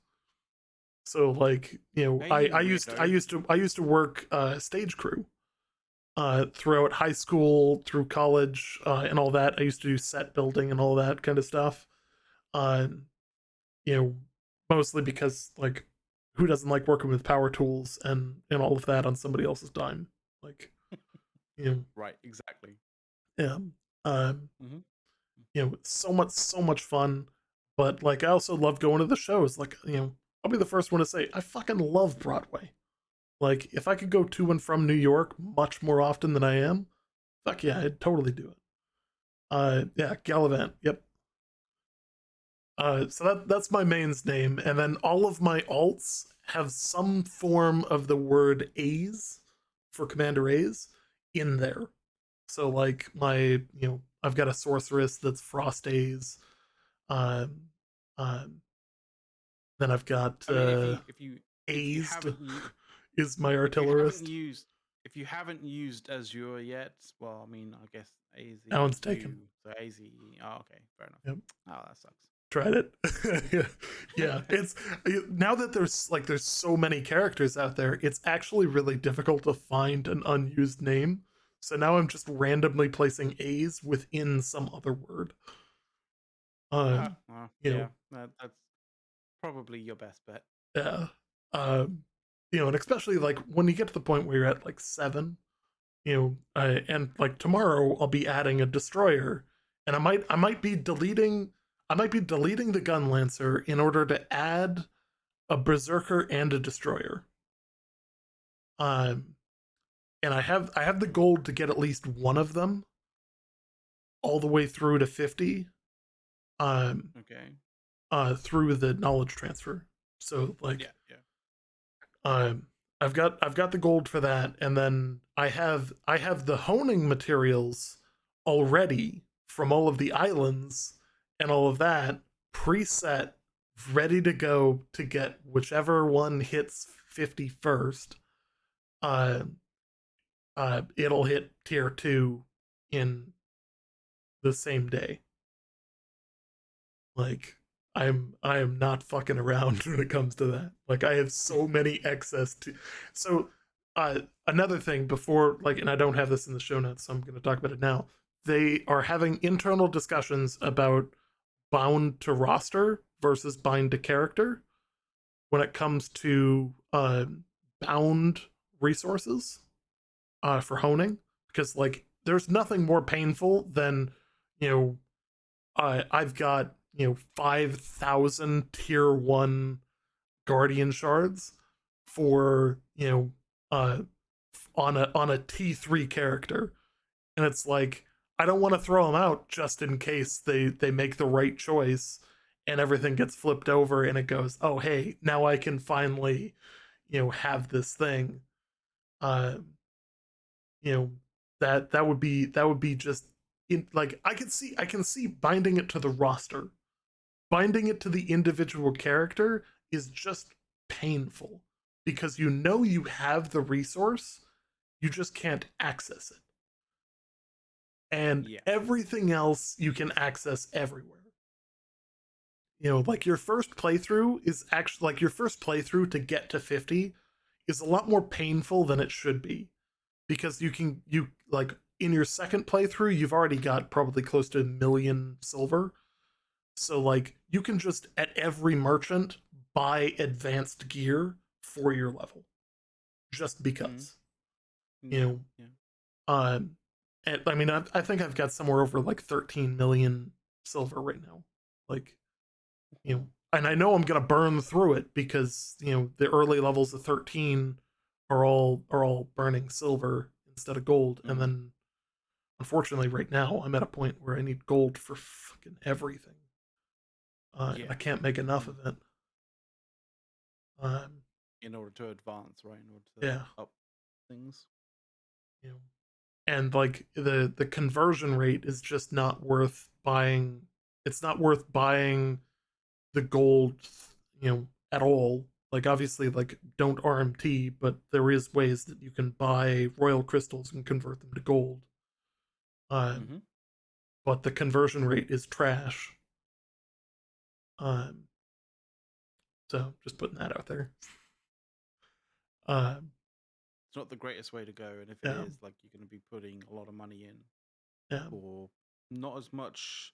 So like, Hey, weirdo. I used to work stage crew throughout high school, through college, and all that. I used to do set building and all that kind of stuff. Uh, you know, mostly because like, who doesn't like working with power tools and all of that on somebody else's dime? Like, you know, Right, exactly. yeah. Um, Hmm. so much fun. But like, I also love going to the shows. Like, I'll be the first one to say I fucking love Broadway. Like, if I could go to and from New York much more often than I am, fuck yeah, I'd totally do it. Yeah, Gallivant. Yep. So that's my main's name, and then all of my alts have some form of the word A's for Commander A's in there. So like I've got a sorceress that's Frost A's. Um, um, then I've got I mean, if you Azed haven't you is my if you haven't artillerist. used if you haven't used Azure yet, well, I mean, I guess That one's taken. AZU, so AZE. Oh, okay, fair enough. Yep. Oh, that sucks. Tried it. Yeah, it's now that there's so many characters out there, it's actually really difficult to find an unused name. So now I'm just randomly placing A's within some other word. Um, you Yeah, know, that's probably your best bet. yeah. Um, and especially like when you get to the point where you're at like 7, and like tomorrow I'll be adding a destroyer, and I might be deleting the gun lancer in order to add a berserker and a destroyer. Um, and I have the goal to get at least one of them all the way through to 50. Um, Okay. through the knowledge transfer. So Yeah, like, yeah. um, I've got the gold for that, and then I have the honing materials already from all of the islands and all of that preset, ready to go to get whichever one hits 50 first. Uh, it'll hit tier 2 in the same day. Like, I am not fucking around when it comes to that. Like, I have so many excess to. So another thing before, like, and I don't have this in the show notes, so I'm going to talk about it now. They are having internal discussions about bound to roster versus bind to character when it comes to bound resources for honing, because like there's nothing more painful than you know I've got 5,000 tier 1 guardian shards for uh on a T3 character, and it's like I don't want to throw them out just in case they make the right choice and everything gets flipped over and it goes, oh hey, now I can finally have this thing. uh you know that would be just like I can see binding it to the roster. Binding it to the individual character is just painful because you have the resource, you just can't access it, and Yeah. everything else you can access everywhere. like your first playthrough is actually like your first playthrough to get to 50 is a lot more painful than it should be because you like in your second playthrough you've already got probably close to 1,000,000 silver. So like you can just at every merchant buy advanced gear for your level just Mm. because. You Yeah, know, yeah. um and I mean I think I've got somewhere over like 13 million silver right now. Like, Mhm. and I know I'm gonna burn through it because the early levels of 13 are all burning silver instead of gold, and Mm. then unfortunately right now I'm at a point where I need gold for fucking everything, and I Yeah. can't make enough Mm. of it. Um, In order to advance, right? In order to yeah, up things. you know, and like the conversion rate is just not worth buying. It's not worth buying the gold, at all. Like obviously, like don't RMT, but there is ways that you can buy royal crystals and convert them to gold. Um, Mm-hmm. but the conversion rate is trash. Um, so just putting that out there. Um, It's not the greatest way to go, and if it yeah, is, like, you're going to be putting a lot of money in yeah, for not as much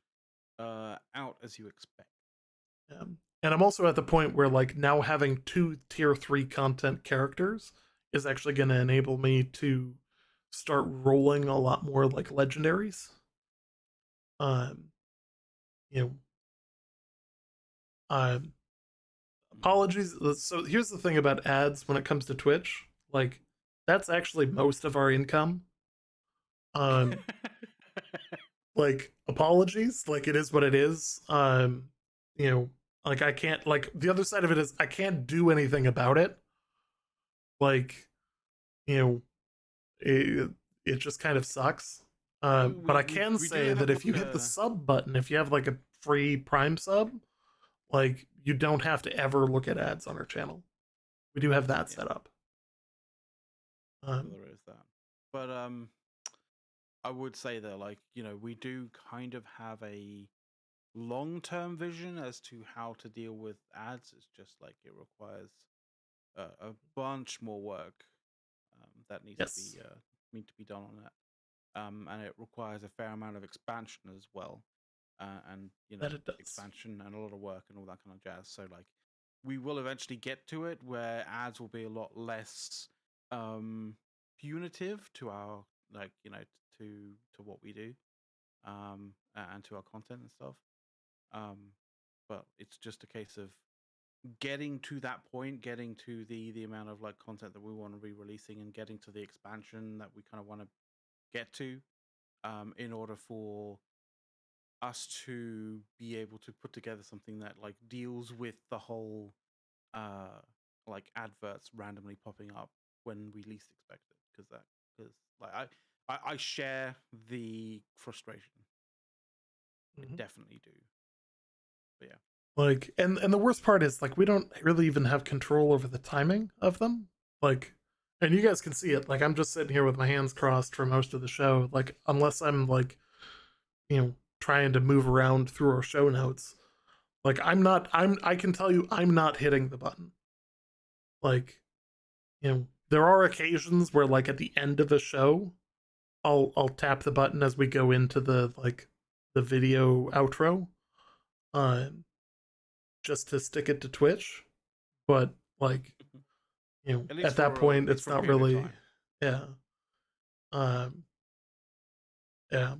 out as you expect. yeah. And I'm also at the point where like now having two tier 3 content characters is actually going to enable me to start rolling a lot more like legendaries. Um, you know, um, Mm. apologies. So here's the thing about ads when it comes to Twitch. Like that's actually most of our income. Um, like apologies. Like it is what it is. You know, like I can't. Like the other side of it is I can't do anything about it. Like you know, it it just kind of sucks. But I can We do say have that if you like hit the a sub button, if you have like a free Prime sub, like you don't have to ever look at ads on our channel. We do have that yeah, set up. so Um, there is that. But I would say that, like, we do kind of have a long-term vision as to how to deal with ads. It's just like it requires a bunch more work that needs to yes, be done on it, and it requires a fair amount of expansion as well, and that it does. expansion and a lot of work and all that kind of jazz. So like, we will eventually get to it where ads will be a lot less um, punitive to our, like, to what we do, and to our content and stuff. Um, but it's just a case of getting to that point, getting to the amount of like content that we want to be releasing, and getting to the expansion that we kind of want to get to, in order for us to be able to put together something that like deals with the whole uh like adverts randomly popping up when we least expect it, because like I share the frustration. I Mhm. definitely do. But yeah. Like, and the worst part is like we don't really even have control over the timing of them. Like, and you guys can see it. Like, I'm just sitting here with my hands crossed for most of the show. Like, unless I'm like, trying to move around through our show notes. Like, I'm not. I can tell you, I'm not hitting the button. Like, there are occasions where, like, at the end of a show, I'll tap the button as we go into the video outro, um, just to stick it to Twitch. But like, At least at that for point, it's a not period of really, time. yeah, um, yeah.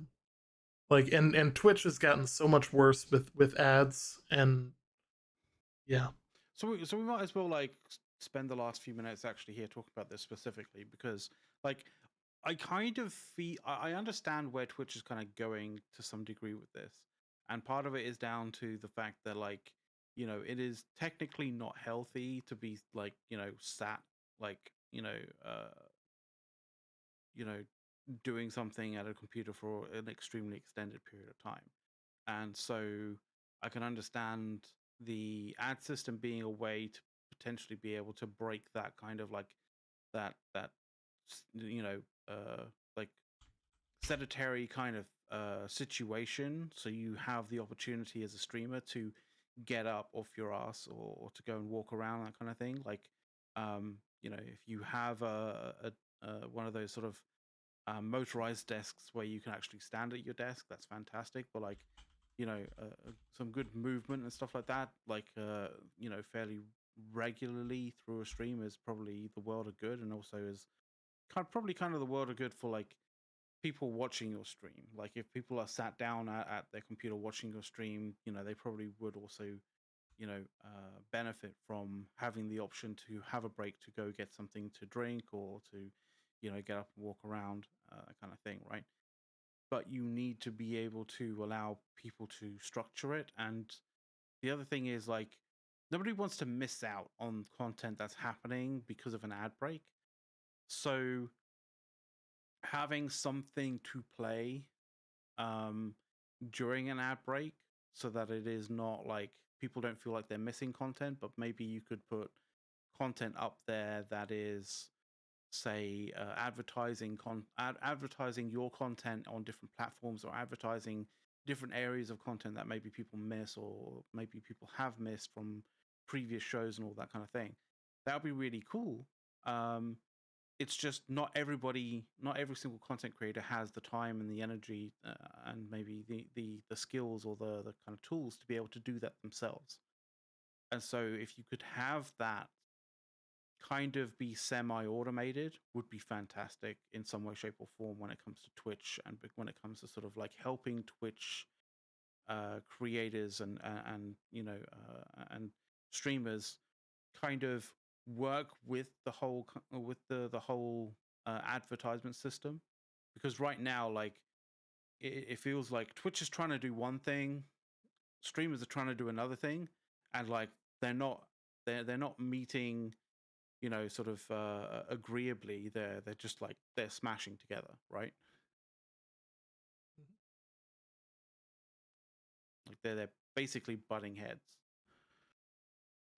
Like, and Twitch has gotten so much worse with ads, and yeah, So we might as well like spend the last few minutes actually here talking about this specifically, because like I kind of feel I understand where Twitch is kind of going to some degree with this, and part of it is down to the fact that, like, it is technically not healthy to be like, sat, like, you know doing something at a computer for an extremely extended period of time. And so I can understand the ad system being a way to potentially be able to break that kind of like that s- you know uh like sedentary kind of situation, so you have the opportunity as a streamer to get up off your ass or to go and walk around, that kind of thing. Like, if you have a one of those sort of motorized desks where you can actually stand at your desk, that's fantastic. But like, some good movement and stuff like that, like fairly regularly through a stream is probably the world of good, and also is probably kind of the world of good for like people watching your stream. Like if people are sat down at their computer watching your stream, they probably would also benefit from having the option to have a break to go get something to drink or to get up and walk around, that kind of thing, right? But you need to be able to allow people to structure it. And the other thing is, like, nobody wants to miss out on content that's happening because of an ad break. So having something to play um, during an ad break, so that it is not like people don't feel like they're missing content, but maybe you could put content up there that is, say, advertising your content on different platforms, or advertising different areas of content that maybe people miss or maybe people have missed from previous shows and all that kind of thing. That would be really cool. It's just not every single content creator has the time and the energy, and maybe the skills or the kind of tools to be able to do that themselves. And so if you could have that kind of be semi-automated, would be fantastic in some way, shape, or form when it comes to Twitch, and when it comes to sort of like helping Twitch creators and streamers kind of work with the whole with the whole advertisement system. Because right now, like, it feels like Twitch is trying to do one thing, streamers are trying to do another thing, and like they're not meeting, sort of agreeably. They're just like they're smashing together, right? Like they're basically butting heads,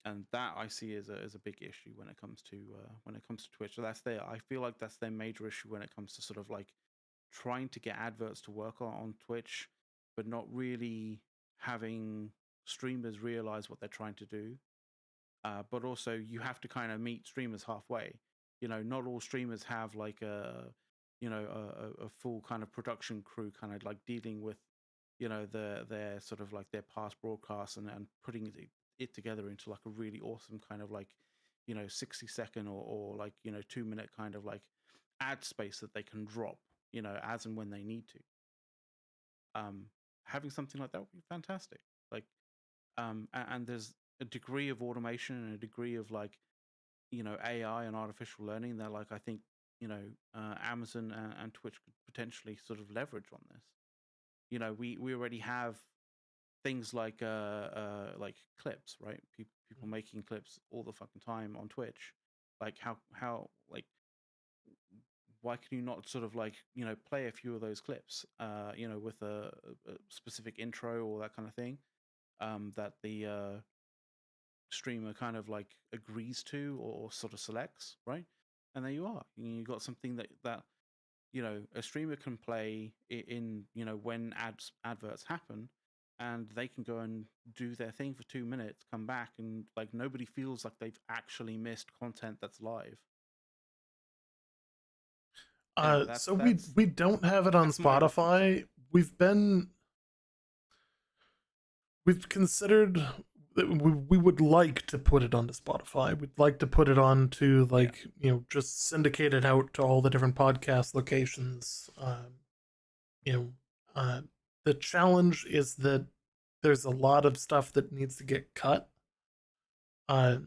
and that I see as a big issue when it comes to Twitch. So I feel like that's their major issue when it comes to sort of like trying to get adverts to work on Twitch, but not really having streamers realize what they're trying to do. But also, you have to kind of meet streamers halfway. Not all streamers have like a full kind of production crew, kind of like dealing with their sort of like their past broadcasts, and putting it together into like a really awesome kind of like 60-second or like 2-minute kind of like ad space that they can drop as and when they need to. um Having something like that would be fantastic. Like, and there's a degree of automation and a degree of like AI and artificial learning that, like, I think Amazon and Twitch could potentially sort of leverage on this. We already have things like clips, right? People making clips all the fucking time on Twitch. Like, how like, why can you not sort of like play a few of those clips with a specific intro or that kind of thing, that the streamer kind of like agrees to, or sort of selects, right? And there you are. You got something that a streamer can play in when adverts happen, and they can go and do their thing for 2 minutes, come back, and like nobody feels like they've actually missed content that's live. So we That's we don't have it on that's my difference. Spotify. We've been we've considered that we would like to put it onto Spotify. We'd like to put it on to, Yeah, like, just syndicate it out to all the different podcast locations. You know, the challenge is that there's a lot of stuff that needs to get cut uh,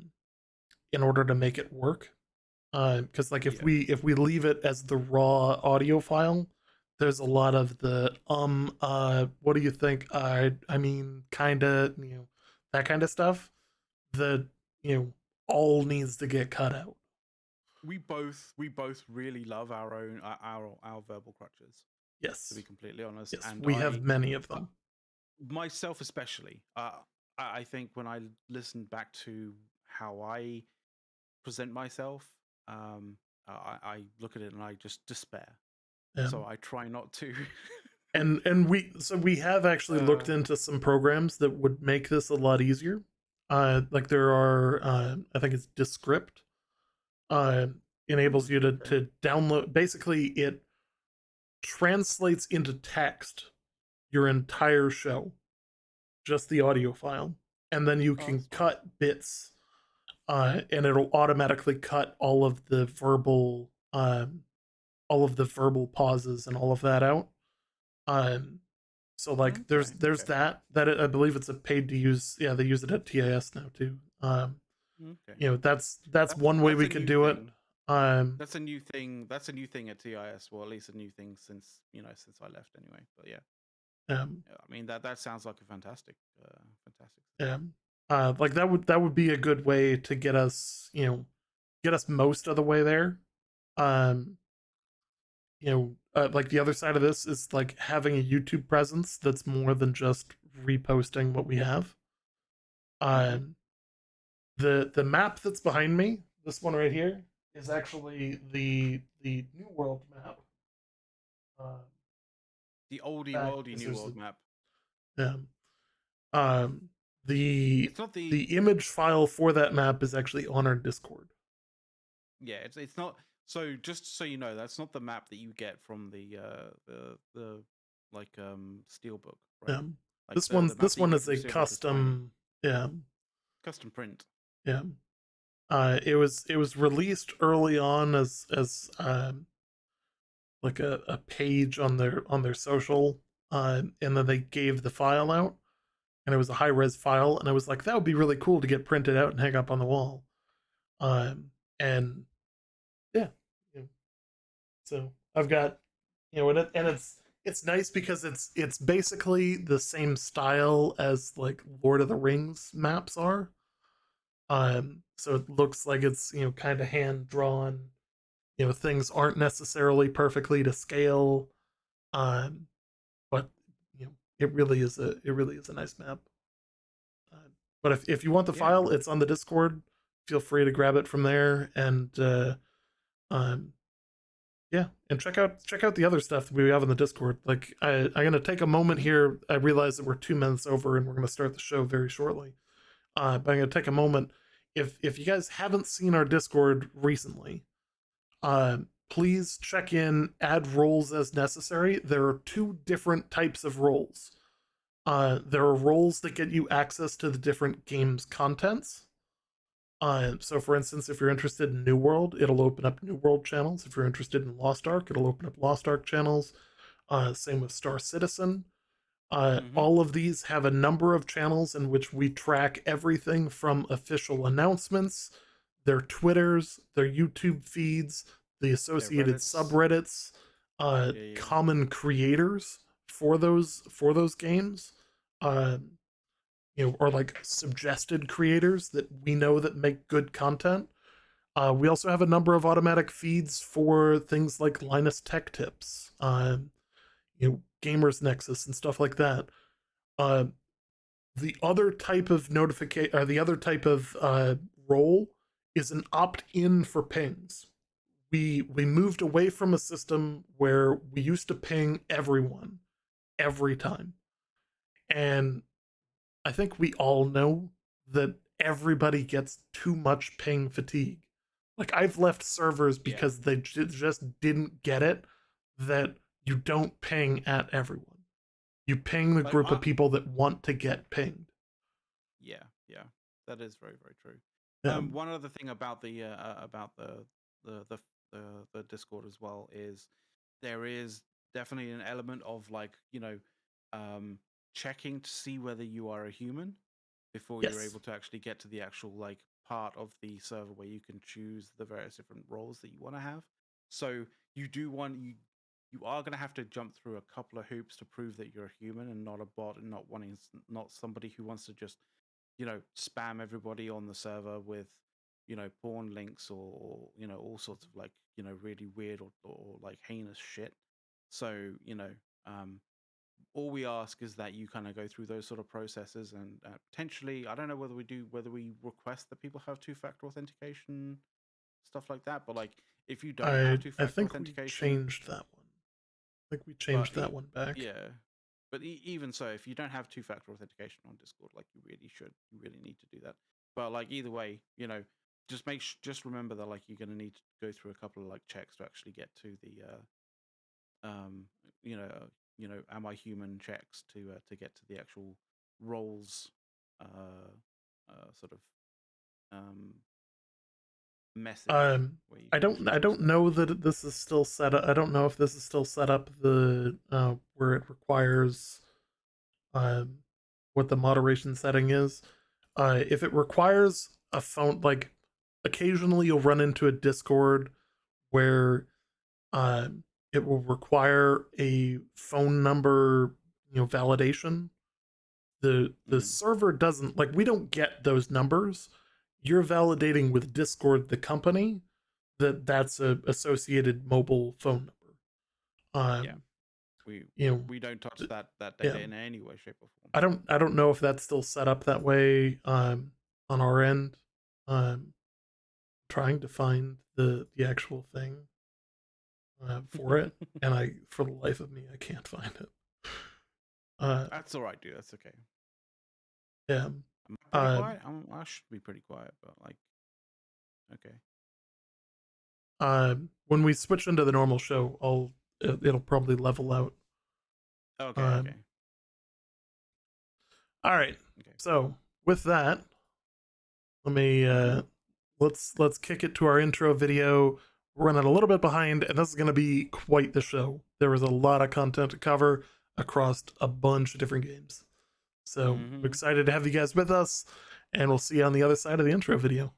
in order to make it work. Because like if yeah. we leave it as the raw audio file, there's a lot of the what do you think? I mean, kind of, that kind of stuff that you know all needs to get cut out. We both really love our own our verbal crutches, to be Yes, completely honest. yes, And we have many of I them. myself especially, I think when I listened back to how I present myself, I look at it and I just despair. So And I try not to. and we have actually looked uh, into some programs that would make this a lot easier. Like there are, I think it's Descript, uh, enables you okay. to download. Basically, it translates into text your entire show, just the audio file, and then you Oh, can that's nice. cut bits, and it'll automatically cut all of the verbal pauses and all of that out. Um, so like Okay, there's okay, I believe it's a paid to use. Yeah, they use it at TIS now too. okay. That's one way That's we a could new do it. thing. Um, That's a new thing. That's a new thing at TIS. Well, at least a new thing since since I left anyway. But yeah, um, yeah. I mean that sounds like a fantastic system. um, like that would be a good way to get us, get us most of the way there. Um, like the other side of this is like having a YouTube presence that's more than just reposting what we have. Mm-hmm. Um, the map that's behind me, this one right here, is actually the New World map. Uh, The oldie back worldy because new there's world map. um, um the It's not the the image file for that map is actually on our Discord. yeah. It's not. So just so you know, that's not the map that you get from the like steelbook, right? Um, Like the map this that you one get is from a steelbook is tiny, custom. Yeah, custom print. yeah. It was released early on as like a page on their social, and then they gave the file out, and it was a high res file, and I was like, that would be really cool to get printed out and hang up on the wall. And yeah, yeah. So I've got, and it's nice because it's basically the same style as like Lord of the Rings maps are. So it looks like it's, kind of hand drawn. Things aren't necessarily perfectly to scale. Um, but it really is a nice map. But if you want the Yeah. file, it's on the Discord. Feel free to grab it from there, and um, yeah, and check out the other stuff that we have in the Discord. Like I'm gonna take a moment Mm-hmm. here. I realize that we're 2 minutes over, and we're gonna start the show very shortly. But I'm gonna take a moment. If you guys haven't seen our Discord recently, please check in. Add roles as necessary. There are two different types of roles. There are roles that get you access to the different game's contents. So, for instance, if you're interested in New World, it'll open up New World channels. If you're interested in Lost Ark, it'll open up Lost Ark channels. Same with Star Citizen. Mm-hmm. All of these have a number of channels in which we track everything from official announcements, their Twitters, their YouTube feeds, the Yeah. associated Reddit's. subreddits, Yeah. Yeah. common creators for those games. Uh, or like suggested creators that we know that make good content. We also have a number of automatic feeds for things like Linus Tech Tips, Gamers Nexus, and stuff like that. Uh, the other type of notification, or the other type of role, is an opt-in for pings. We moved away from a system where we used to ping everyone every time, and I think we all know that everybody gets too much ping fatigue. Like I've left servers Yeah. because they just didn't get it that you don't ping at everyone. You ping the Like group of I. people that want to get pinged. Yeah. Yeah. That is very very true. Um, One other thing about the the the the Discord as well is there is definitely an element of like um checking to see whether you are a human before you're yes, able to actually get to the actual like part of the server where you can choose the various different roles that you want to have. So you are going to have to jump through a couple of hoops to prove that you're a human and not a bot and not somebody who wants to just spam everybody on the server with porn links or all sorts of like really weird or like heinous shit. So um all we ask is that you kind of go through those sort of processes and potentially I don't know whether we request that people have two-factor authentication, stuff like that, but like if you don't have I two-factor think we authentication, changed that one. think we But changed that one back. yeah, but even so, if you don't have two-factor authentication on Discord, like you really should, you really need to do that. But like either way, just just remember that like you're going to need to go through a couple of like checks to actually get to the um you know am I human checks to get to the actual roles uh sort of um message Um, where you I can don't I introduce don't yourself. know that this is still set up. I don't know if this is still set up the where it requires um what the moderation setting is. If it requires a phone, like occasionally you'll run into a Discord where it will require a phone number, validation. The Mm, server doesn't, like, we don't get those numbers. You're validating with Discord, the company, that's a associated mobile phone number. yeah, Um, we you know, we don't touch that yeah. data in any way, shape, or form. I don't know if that's still set up that way on our end. Trying to find the actual thing for it, and for the life of me, I can't find it. Uh, That's all right, dude. That's okay. yeah. Am I pretty Uh, quiet? I should be pretty quiet, but like, okay. when we switch into the normal show, it'll probably level out. Okay, okay, Um, all right. okay. So with that, let me Mm-hmm. let's kick it to our intro video. We're running a little bit behind, and this is going to be quite the show. There was a lot of content to cover across a bunch of different games. So I'm Mm-hmm. excited to have you guys with us, and we'll see you on the other side of the intro video.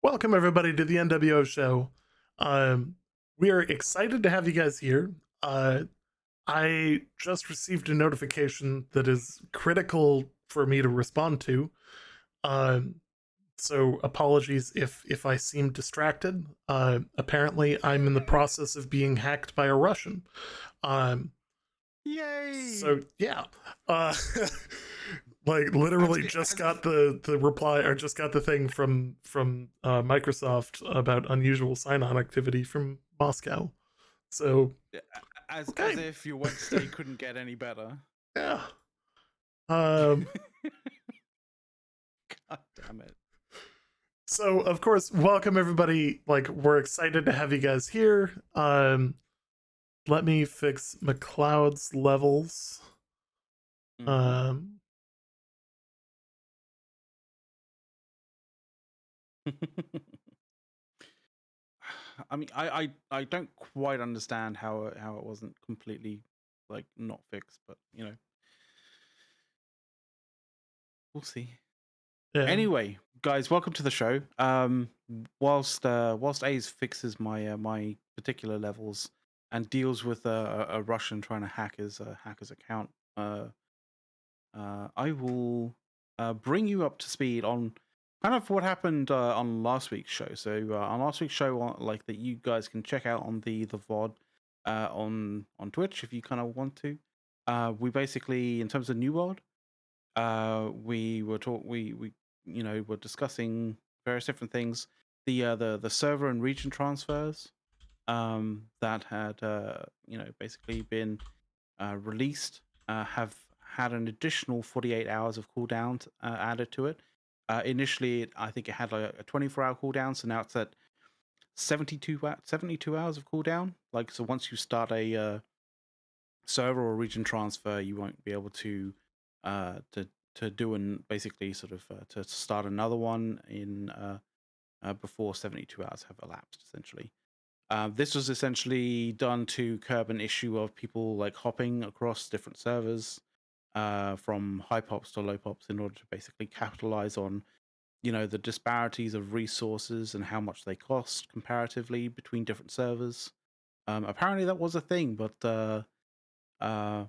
Welcome everybody to the NWO show. Um, we are excited to have you guys here. I just received a notification that is critical for me to respond to. Um, so apologies if I seem distracted. Apparently, I'm in the process of being hacked by a Russian. Um, Yay! so yeah, uh, like literally just got the reply, or just got the thing from Microsoft about unusual sign-on activity from Moscow. So as okay, if your Wednesday couldn't get any better. yeah. Um, God damn it. so of course, welcome everybody. Like, we're excited to have you guys here. Let me fix McLeod's levels. Mm-hmm. Um, I mean, I don't quite understand how it wasn't completely like not fixed, but we'll see. yeah. Anyway, guys, welcome to the show. Whilst Ace fixes my particular levels and deals with a Russian trying to hack his account, I will bring you up to speed on kind of what happened on last week's show. So on last week's show, like that you guys can check out on the VOD on Twitch if you kind of want to. We basically, in terms of New World, we were discussing various different things, the server and region transfers that had basically been released have had an additional 48 hours of cooldown added to it. Initially, I think it had like a 24-hour cooldown, so now it's at 72 hours of cooldown. Like, so once you start a server or region transfer, you won't be able to uh, to do and basically sort of to start another one in before 72 hours have elapsed. Essentially, this was essentially done to curb an issue of people like hopping across different servers from high pops to low pops in order to basically capitalize on the disparities of resources and how much they cost comparatively between different servers. Apparently that was a thing, uh, I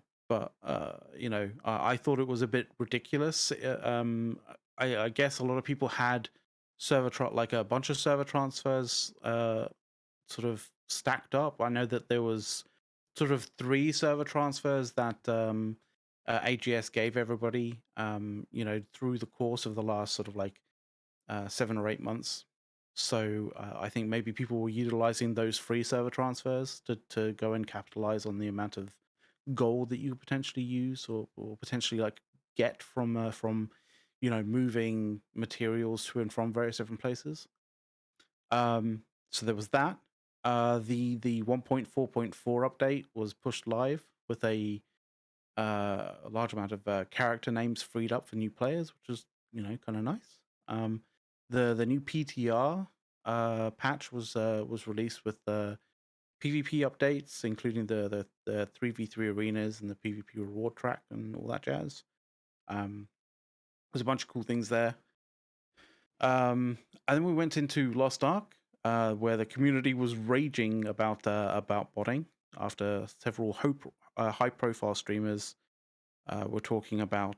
thought it was a bit ridiculous. I guess a lot of people had like a bunch of server transfers sort of stacked up. I know that there was sort of 3 server transfers that AGS gave everybody, through the course of the last sort of like 7 or 8 months. So I think maybe people were utilizing those free server transfers to go and capitalize on the amount of gold that you could potentially use or potentially like get from moving materials to and from various different places. So there was that. The 1.4.4 update was pushed live with a large amount of character names freed up for new players, which was kind of nice. The new PTR patch was released with the PvP updates, including the 3v3 arenas and the PvP reward track and all that jazz. There's a bunch of cool things there. And then we went into Lost Ark, where the community was raging about botting after several high-profile streamers were talking about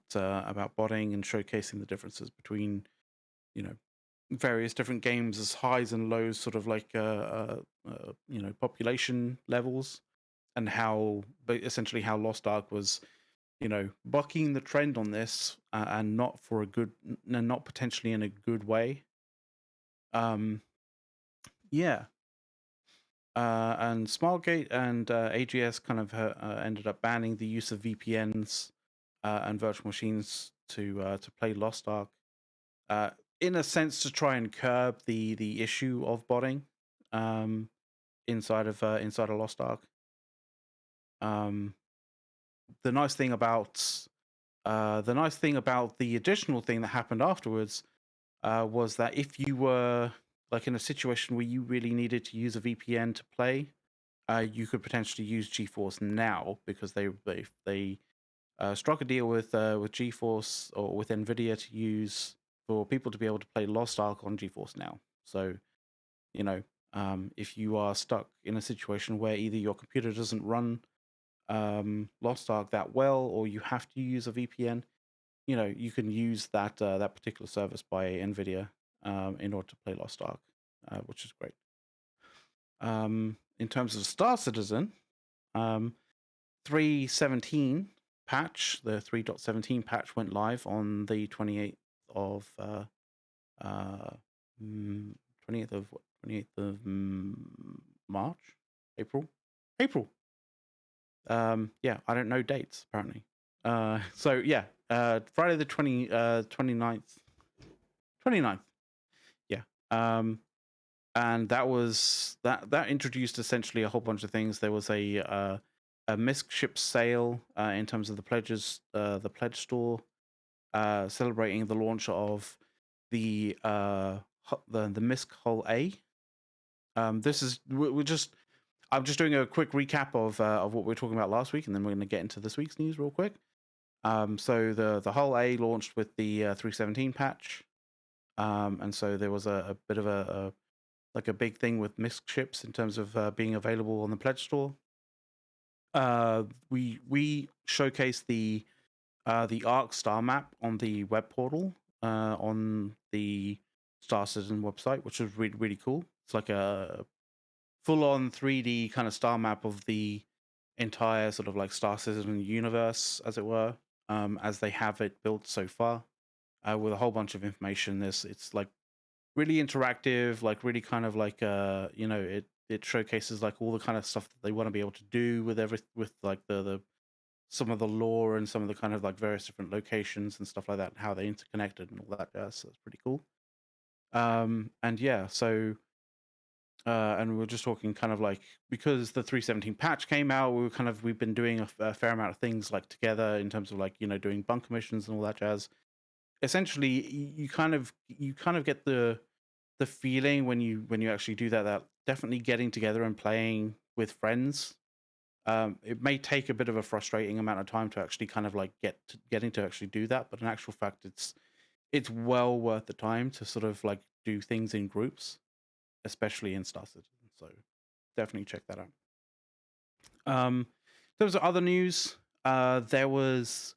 botting and showcasing the differences between various different games as highs and lows, sort of like population levels, and how essentially how Lost Ark was bucking the trend on this and not for a good and not potentially in a good way. Yeah. And Smilegate and AGS kind of ended up banning the use of VPNs and virtual machines to play Lost Ark, in a sense to try and curb the issue of botting inside of Lost Ark. Um, the nice thing about the additional thing that happened afterwards was that if you were like in a situation where you really needed to use a VPN to play, you could potentially use GeForce Now, because they struck a deal with GeForce or with NVIDIA to use for people to be able to play Lost Ark on GeForce Now. So, if you are stuck in a situation where either your computer doesn't run Lost Ark that well, or you have to use a VPN, you can use that particular service by NVIDIA in order to play Lost Ark, which is great. In terms of Star Citizen, 3.17 patch, the 3.17 patch went live on the 28th of 28th of March, April. Yeah, I don't know dates apparently. So yeah, Friday the 29th. Yeah. And that introduced essentially a whole bunch of things. There was a misc ship sale in terms of the pledges, the pledge store, celebrating the launch of the misc hull A. This is I'm just doing a quick recap of what we were talking about last week, and then we're going to get into this week's news real quick. So the hull A launched with the 3.17 patch, and so there was a bit of a big thing with misc ships in terms of being available on the pledge store. We showcased the Arc star map on the web portal on the Star Citizen website, which was really, really cool. It's like a full-on 3D kind of star map of the entire sort of like Star Citizen universe, as it were, as they have it built so far, with a whole bunch of information. It's like really interactive, like really kind of like you know, it showcases like all the kind of stuff that they want to be able to do with with like the some of the lore and some of the kind of like various different locations and stuff like that, and how they interconnected and all that jazz. So it's pretty cool. And yeah, so and we were just talking kind of like, because the 317 patch came out, we've been doing a fair amount of things like together in terms of like, you know, doing bunker missions and all that jazz. Essentially, you kind of get the feeling when you actually do that definitely getting together and playing with friends. It may take a bit of a frustrating amount of time to actually kind of like getting to actually do that, but in actual fact, it's well worth the time to sort of like do things in groups, especially in Star Citizen. So definitely check that out. There was other news. There was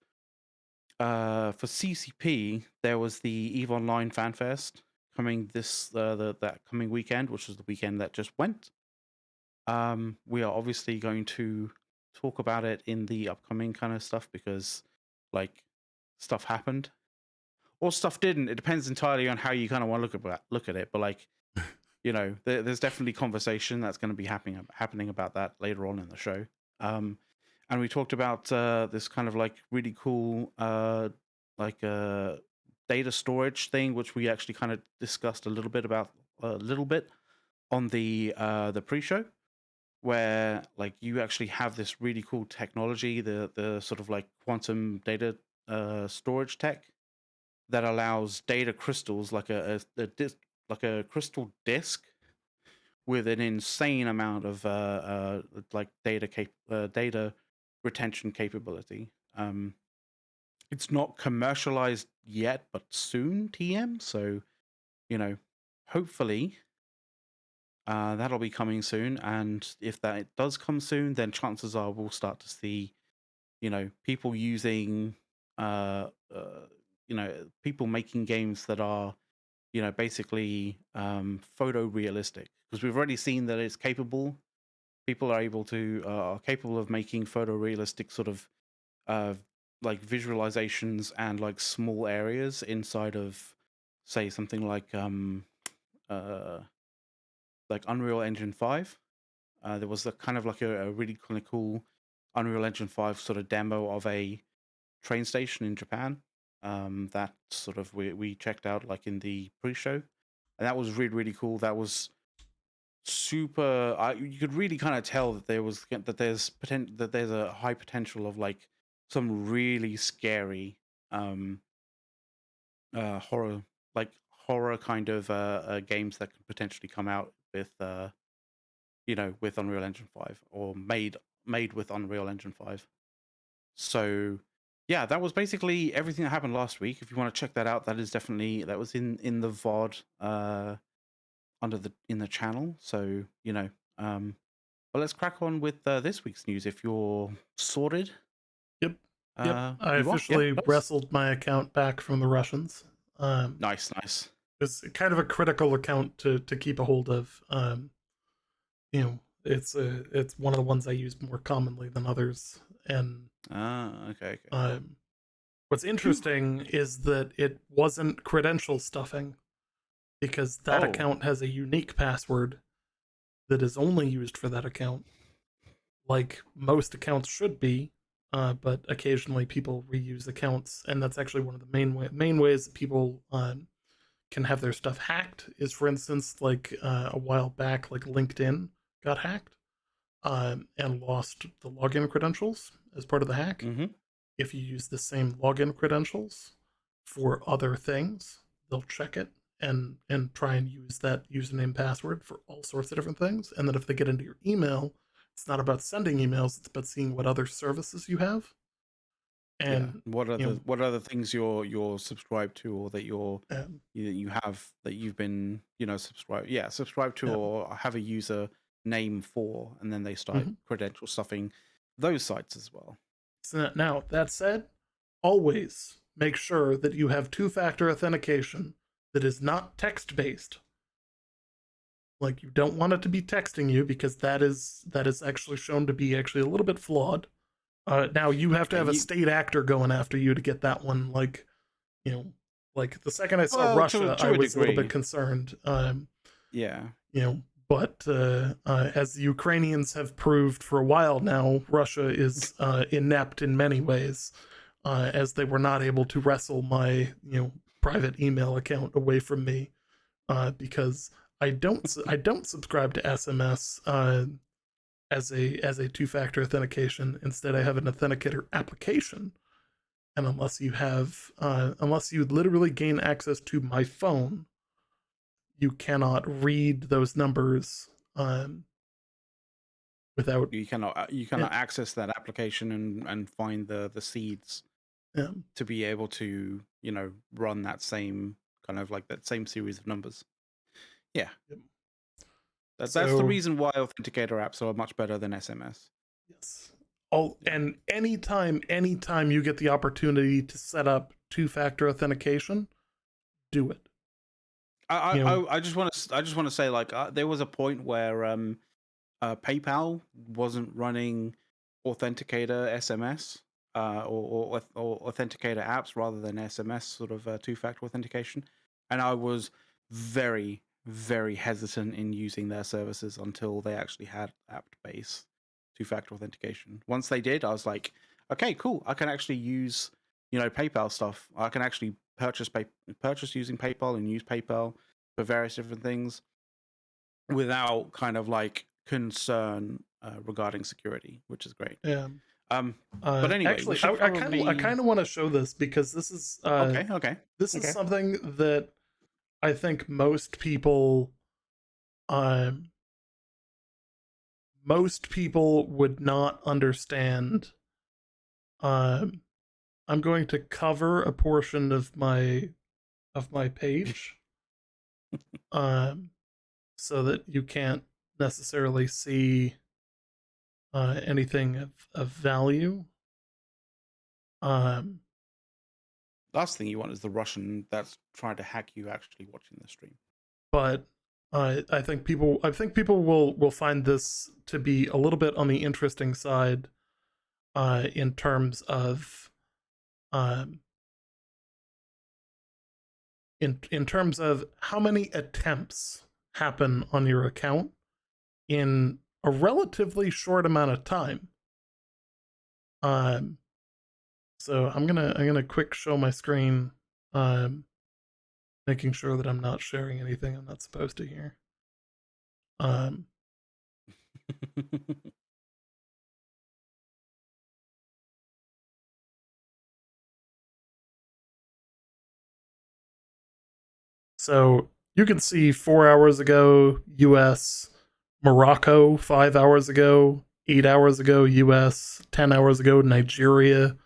for CCP, there was the EVE Online Fan Fest coming that coming weekend, which was the weekend that just went. We are obviously going to talk about it in the upcoming kind of stuff, because like stuff happened or stuff didn't. It depends entirely on how you kind of want to look at it. But like, you know, there's definitely conversation that's going to be happening about that later on in the show. And we talked about this kind of like really cool like data storage thing, which we actually kind of discussed a little bit on the pre-show, where like you actually have this really cool technology, the sort of like quantum data storage tech that allows data crystals, like like a crystal disk with an insane amount of like data retention capability. It's not commercialized yet, but soon, TM. So, you know, hopefully that'll be coming soon. And if that does come soon, then chances are we'll start to see, you know, people using, you know, people making games that are, you know, basically photorealistic, because we've already seen that it's capable. People are capable of making photorealistic sort of uh, like visualizations and like small areas inside of, say, something uh, like Unreal Engine 5. There was a kind of like a really kind of cool Unreal Engine 5 sort of demo of a train station in Japan, that sort of we checked out like in the pre-show, and that was really cool. That was super. You could really kind of tell that there's a high potential of like some really scary horror, like horror kind of games that could potentially come out with you know, with Unreal Engine 5, or made with Unreal Engine 5. So yeah, that was basically everything that happened last week. If you want to check that out, that was in the VOD in the channel. So, you know, well, let's crack on with this week's news. If you're sorted, Yep. Yep. I you are. Yeah, officially nice, wrestled my account back from the Russians. nice. It's kind of a critical account to keep a hold of. You know, it's one of the ones I use more commonly than others. And Okay. what's Phew. interesting is that it wasn't credential stuffing, because that Oh, account has a unique password that is only used for that account, like most accounts should be. But occasionally people reuse accounts, and that's actually one of the main ways that people can have their stuff hacked. Is, for instance, like a while back, like LinkedIn got hacked and lost the login credentials as part of the hack. mm-hmm. If you use the same login credentials for other things, they'll check it and try and use that username password for all sorts of different things. And then if they get into your email, it's not about sending emails, it's about seeing what other services you have. Yeah. And What are the things you're subscribed to, or that um, you have, that you've been, you know, subscribed to, um, or have a user name for, and then they start mhm. credential stuffing those sites as well. So now, that said, always make sure that you have two-factor authentication that is not text-based. Like, you don't want it to be texting you, because that is actually shown to be actually a little bit flawed. Now you have to Okay, have a you state actor going after you to get that one, like, you know, Like the second I saw Well, Russia, I to a was a little bit degree, concerned. yeah. But as the Ukrainians have proved for a while now, Russia is inept in many ways, as they were not able to wrestle my private email account away from me, because I don't subscribe to SMS as a two-factor authentication. Instead, I have an authenticator application, and unless you literally gain access to my phone, you cannot read those numbers without. You Yeah, cannot access that application and find the seeds yeah. to be able to run that same kind of like that same series of numbers. Yeah, that's the So reason why authenticator apps are much better than SMS. yes. Oh, Yeah. and anytime you get the opportunity to set up two-factor authentication, do it. You know, I just want to say like there was a point where PayPal wasn't running authenticator SMS or authenticator apps rather than SMS sort of two-factor authentication, and I was very very hesitant in using their services until they actually had app-based two-factor authentication. Once they did, I was like, okay, cool. I can actually use PayPal stuff. I can actually purchase using PayPal and use PayPal for various different things without kind of like concern regarding security, which is great. yeah. Um, but anyway, we Actually, should I probably. kind of want to show this because Okay, okay, this is okay. something that I think um most people would not understand. Um, I'm going to cover a portion of my page, um, so that you can't necessarily see anything of value. Um, Last thing you want is the Russian that's trying to hack you actually watching the stream. but I think people will find this to be a little bit on the interesting side, in terms of um, in terms of how many attempts happen on your account in a relatively short amount of time. Um, so I'm gonna quick show my screen, um, making sure that I'm not sharing anything I'm not supposed to here. Um, so you can see 4 hours ago U.S., Morocco 5 hours ago, 8 hours ago U.S., 10 hours ago Nigeria,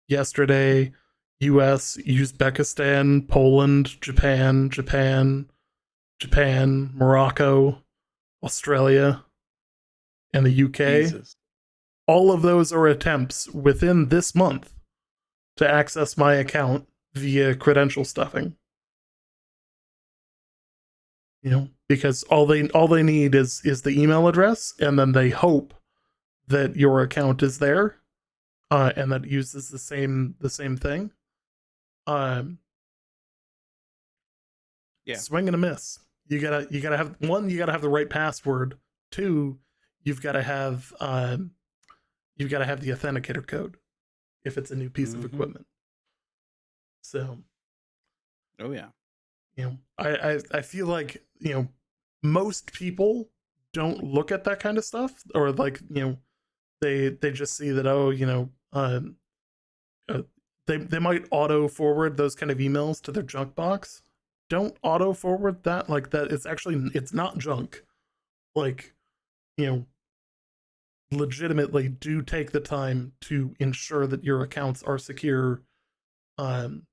yesterday U.S., Uzbekistan, Poland, Japan, Morocco, Australia, and the UK. Jesus. All of those are attempts within this month to access my account via credential stuffing. Because all they need is the email address, and then they hope that your account is there, and that uses the same thing. Um, Yeah. Swing and a miss. You gotta have one. You gotta have the right password. Two, you've got to have you've got to have the authenticator code if it's a new piece of Mm-hmm. equipment. So Oh yeah. I feel like most people don't look at that kind of stuff, or like they just see that, oh, uh, they might auto forward those kind of emails to their junk box. Don't auto forward that like that. It's not junk. Like, you know legitimately do take the time to ensure that your accounts are secure, um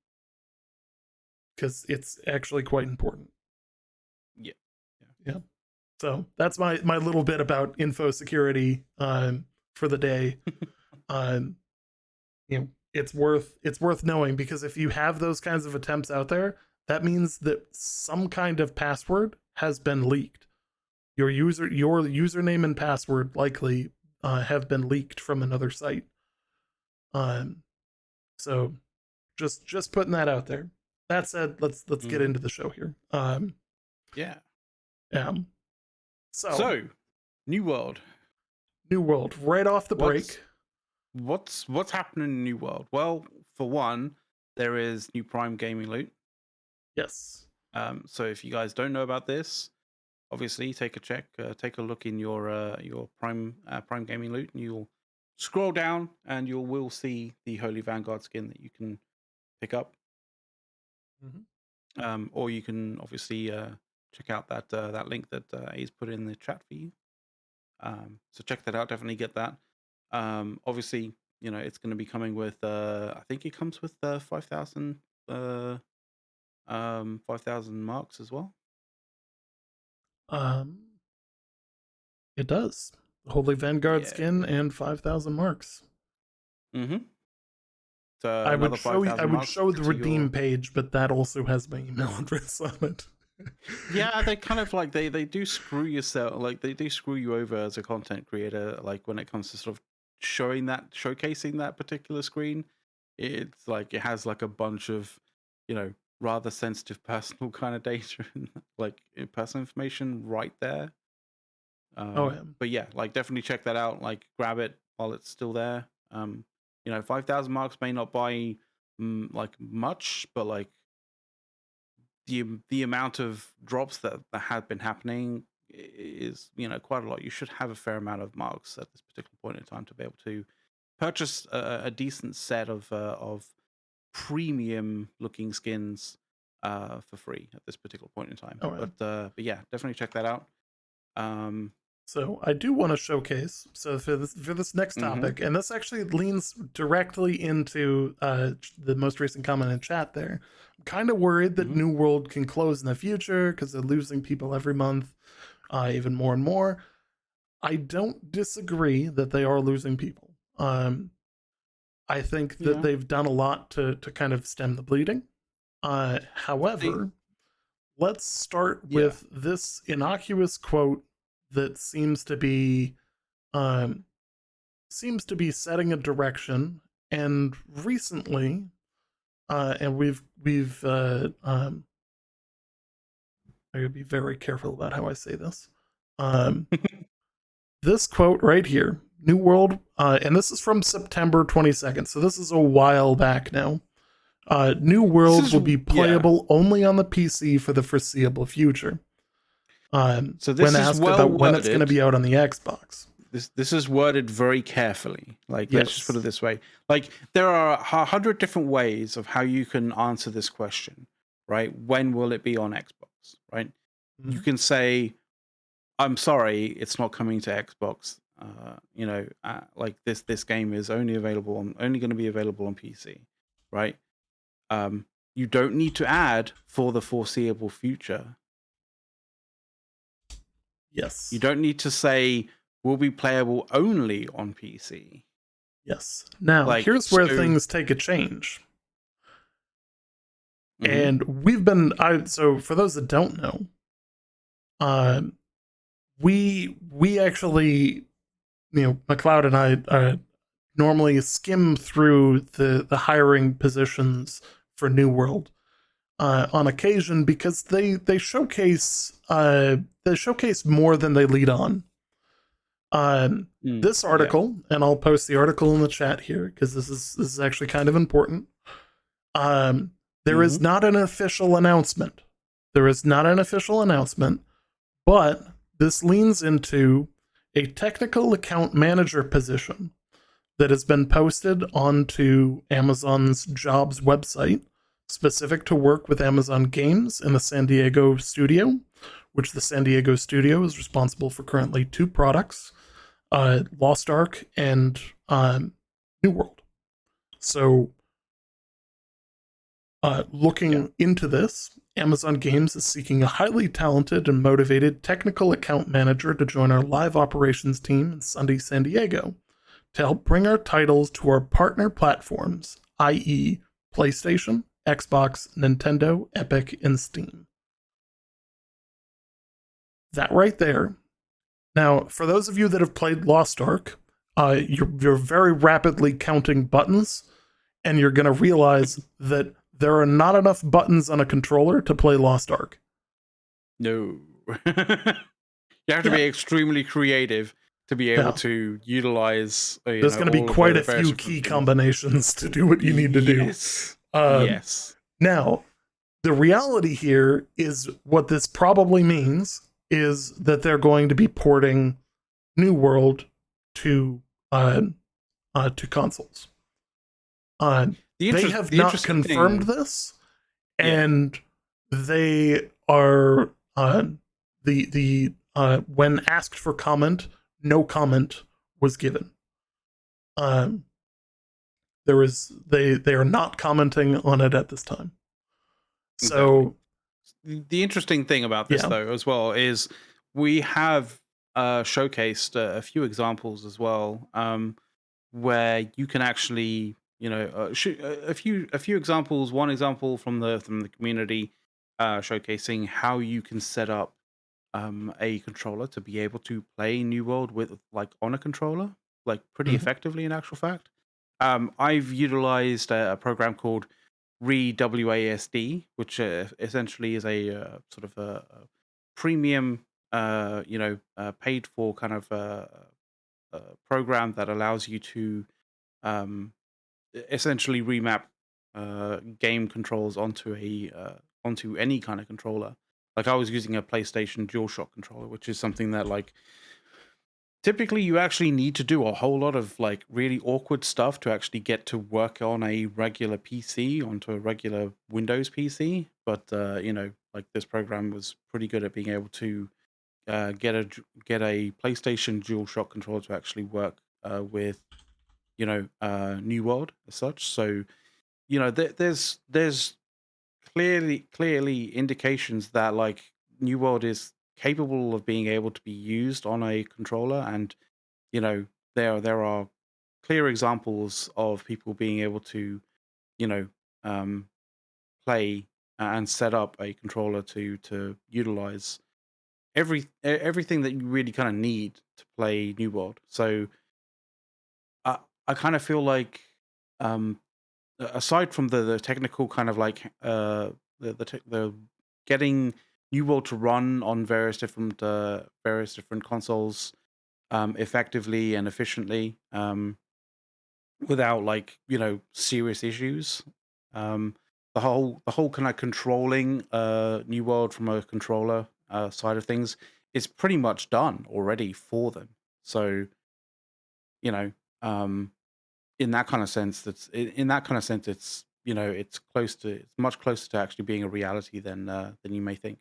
because it's actually quite important. Yeah. Yeah. So that's my little bit about info security, for the day. um it's worth knowing, because if you have those kinds of attempts out there, that means that some kind of password has been leaked. Your username and password likely have been leaked from another site. um so just putting that out there. that said, let's get Hmm. into the show here. Yeah. Um, so So, New World. New World, right off the What's break. what's happening in New World? Well, for one, there is new Prime gaming loot. Yes. So if you guys don't know about this, obviously take a look in your Prime gaming loot, and you'll scroll down and you will see the Holy Vanguard skin that you can pick up. Mhm. Or you can obviously check out that link that A's put in the chat for you. So check that out. Definitely get that. Obviously, it's going to be coming with. I think it comes with 5,000 5,000 marks as well. Um, it does. Holy Vanguard Yeah. skin and 5,000 marks. Mm-hmm. So I would another show you. I 5,000 would marks show the to redeem your. page, but that also has my email address on it. Yeah, they kind of like they do screw yourself, like they do screw you over as a content creator, like when it comes to sort of showcasing that particular screen. It's like it has like a bunch of, rather sensitive personal kind of data and like personal information right there. Oh, yeah. But yeah, like definitely check that out. Like grab it while it's still there. 5,000 marks may not buy like much, but like the amount of drops that have been happening is quite a lot. You should have a fair amount of marks at this particular point in time to be able to purchase a decent set of premium looking skins for free at this particular point in time. Oh, yeah. But yeah, definitely check that out. Um, So I do want to showcase. So for this next mm-hmm, topic, and this actually leans directly into the most recent comment in chat. There, I'm kind of worried that mm-hmm. New World can close in the future because they're losing people every month, even more and more. I don't disagree that they are losing people. I think that Yeah. they've done a lot to kind of stem the bleeding. See, However, let's start yeah. with this innocuous quote that um, seems to be setting a direction. And recently, and we've I gotta be very careful about how I say this. Um, this quote right here, New World, and this is from September 22nd, so this is a while back now. New This World is will be yeah. playable only on the PC for the foreseeable future. So When this is asked well about when it's going to worded. be out on the Xbox. This is worded very carefully. Like, let's just put it Yes. this way. Like, there are 100 different ways of how you can answer this question, right? When will it be on Xbox, right? You Mhm. can say, I'm sorry, it's not coming to Xbox. Like this game is only going to be available on PC, right? You don't need to add for the foreseeable future. You Yes. don't need to say will be playable only on PC. Yes. Now, Like, here's where so. things take a change. Mhm. And so for those that don't know, uh, we actually, McLeod and I normally skim through the hiring positions for New World on occasion because they showcase more than they lead on. This Yeah. article, and I'll post the article in the chat here because this is actually kind of important. There is Mhm. not an official announcement. There is not an official announcement, but this leans into a technical account manager position that has been posted onto Amazon's jobs website, specific to work with Amazon Games in the San Diego studio, which the San Diego studio is responsible for currently two products, Lost Ark and New World. So, Yeah. looking into this, Amazon Games is seeking a highly talented and motivated technical account manager to join our live operations team in Sunday, San Diego, to help bring our titles to our partner platforms, i.e., PlayStation, Xbox, Nintendo, Epic, and Steam. That right there. Now, for those of you that have played Lost Ark, you're very rapidly counting buttons, and you're going to realize that there are not enough buttons on a controller to play Lost Ark. No. You have to Yeah, be extremely creative to be able yeah. to utilize, There's going to be all of quite the a various few different key things. combinations to do what you need to do. Yes. Um, Yes. Now, the reality here is what this probably means is that they're going to be porting New World to to consoles. Uh, they have The not interesting confirmed thing, this, yeah. and they are when asked for comment, no comment was given. Um, they are not commenting on it at this time. Exactly. So The interesting thing about this, yeah, though, as well, is we have showcased a few examples as well, where you can actually, a few examples. One example from the community, showcasing how you can set up a controller to be able to play New World with, like, on a controller, like, pretty mhm, effectively. In actual fact, I've utilized a program called ReWASD, which essentially is a sort of a premium, paid for kind of program that allows you to um, essentially remap game controls onto any kind of controller. Like, I was using a PlayStation DualShock controller, which is something that, like, typically you actually need to do a whole lot of, like, really awkward stuff to actually get to work on a regular PC onto a regular Windows PC. But like, this program was pretty good at being able to get a PlayStation DualShock controller to actually work with New World as such. So there's clearly indications that, like, New World is capable of being able to be used on a controller. And there are clear examples of people being able to you know um, play and set up a controller to utilize everything that you really kind of need to play New World. So I I kind of feel like, um, aside from the technical kind of, like, the getting New World to run on various different consoles effectively and efficiently, without, like, serious issues. Um, the whole kind of controlling New World from a controller side of things is pretty much done already for them. So you know, um, in that kind of sense, it's it's much closer to actually being a reality than you may think.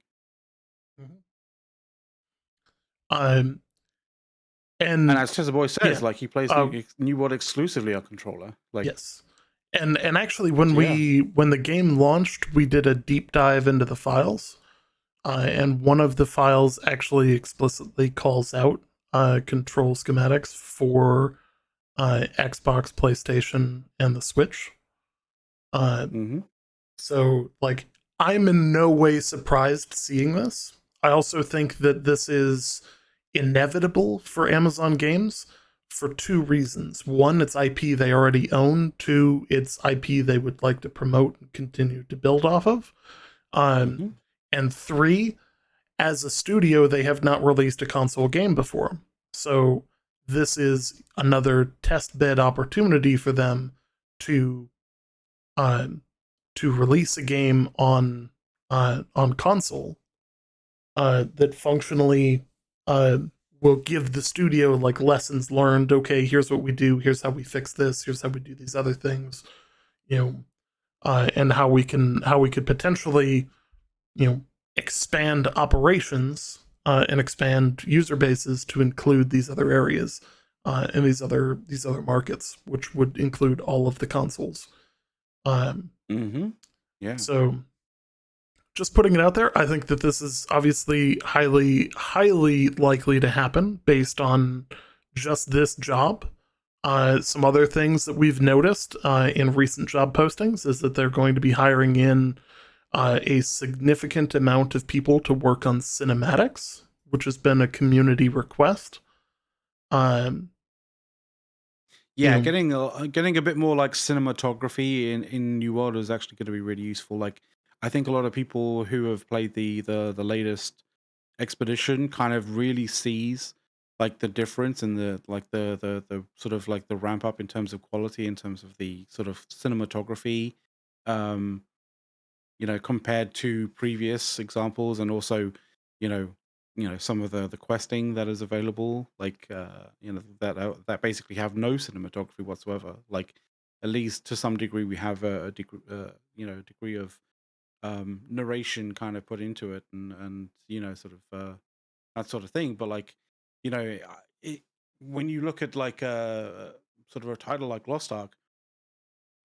mhm. Um, And and as Chester Boy yeah, says, like, he plays uh, New World exclusively on controller. Like, yes, and actually, so yeah. when the game launched, we did a deep dive into the files, and one of the files actually explicitly calls out control schematics for Xbox, PlayStation, and the Switch. Uh, Hmm. so, like, I'm in no way surprised seeing this. I also think that this is inevitable for Amazon games for two reasons. One, it's IP they already own. Two, it's IP they would like to promote and continue to build off of. Um, Hmm. and three, as a studio, they have not released a console game before. So this is another test bed opportunity for them to uh, release a game on console that functionally uh, will give the studio like lessons learned. Okay, here's what we do. Here's how we fix this. Here's how we do these other things. You know, and how we could potentially expand operations and expand user bases to include these other areas and these other markets, which would include all of the consoles. Um, Hmm. Yeah. so just putting it out there, I think that this is obviously highly likely to happen based on just this job. Some other things that we've noticed in recent job postings is that they're going to be hiring in a significant amount of people to work on cinematics, which has been a community request. Um, You Yeah, know, getting a bit more like cinematography in New World is actually going to be really useful. Like, I think a lot of people who have played the latest expedition kind of really sees like the difference in the like the sort of like the ramp up in terms of quality, in terms of the sort of cinematography, um compared to previous examples, and also, you know, some of the questing that is available, like that basically have no cinematography whatsoever. Like, at least to some degree, we have a degree, degree of narration kind of put into it, and sort of that sort of thing. But like, when you look at like sort of a title like Lost Ark,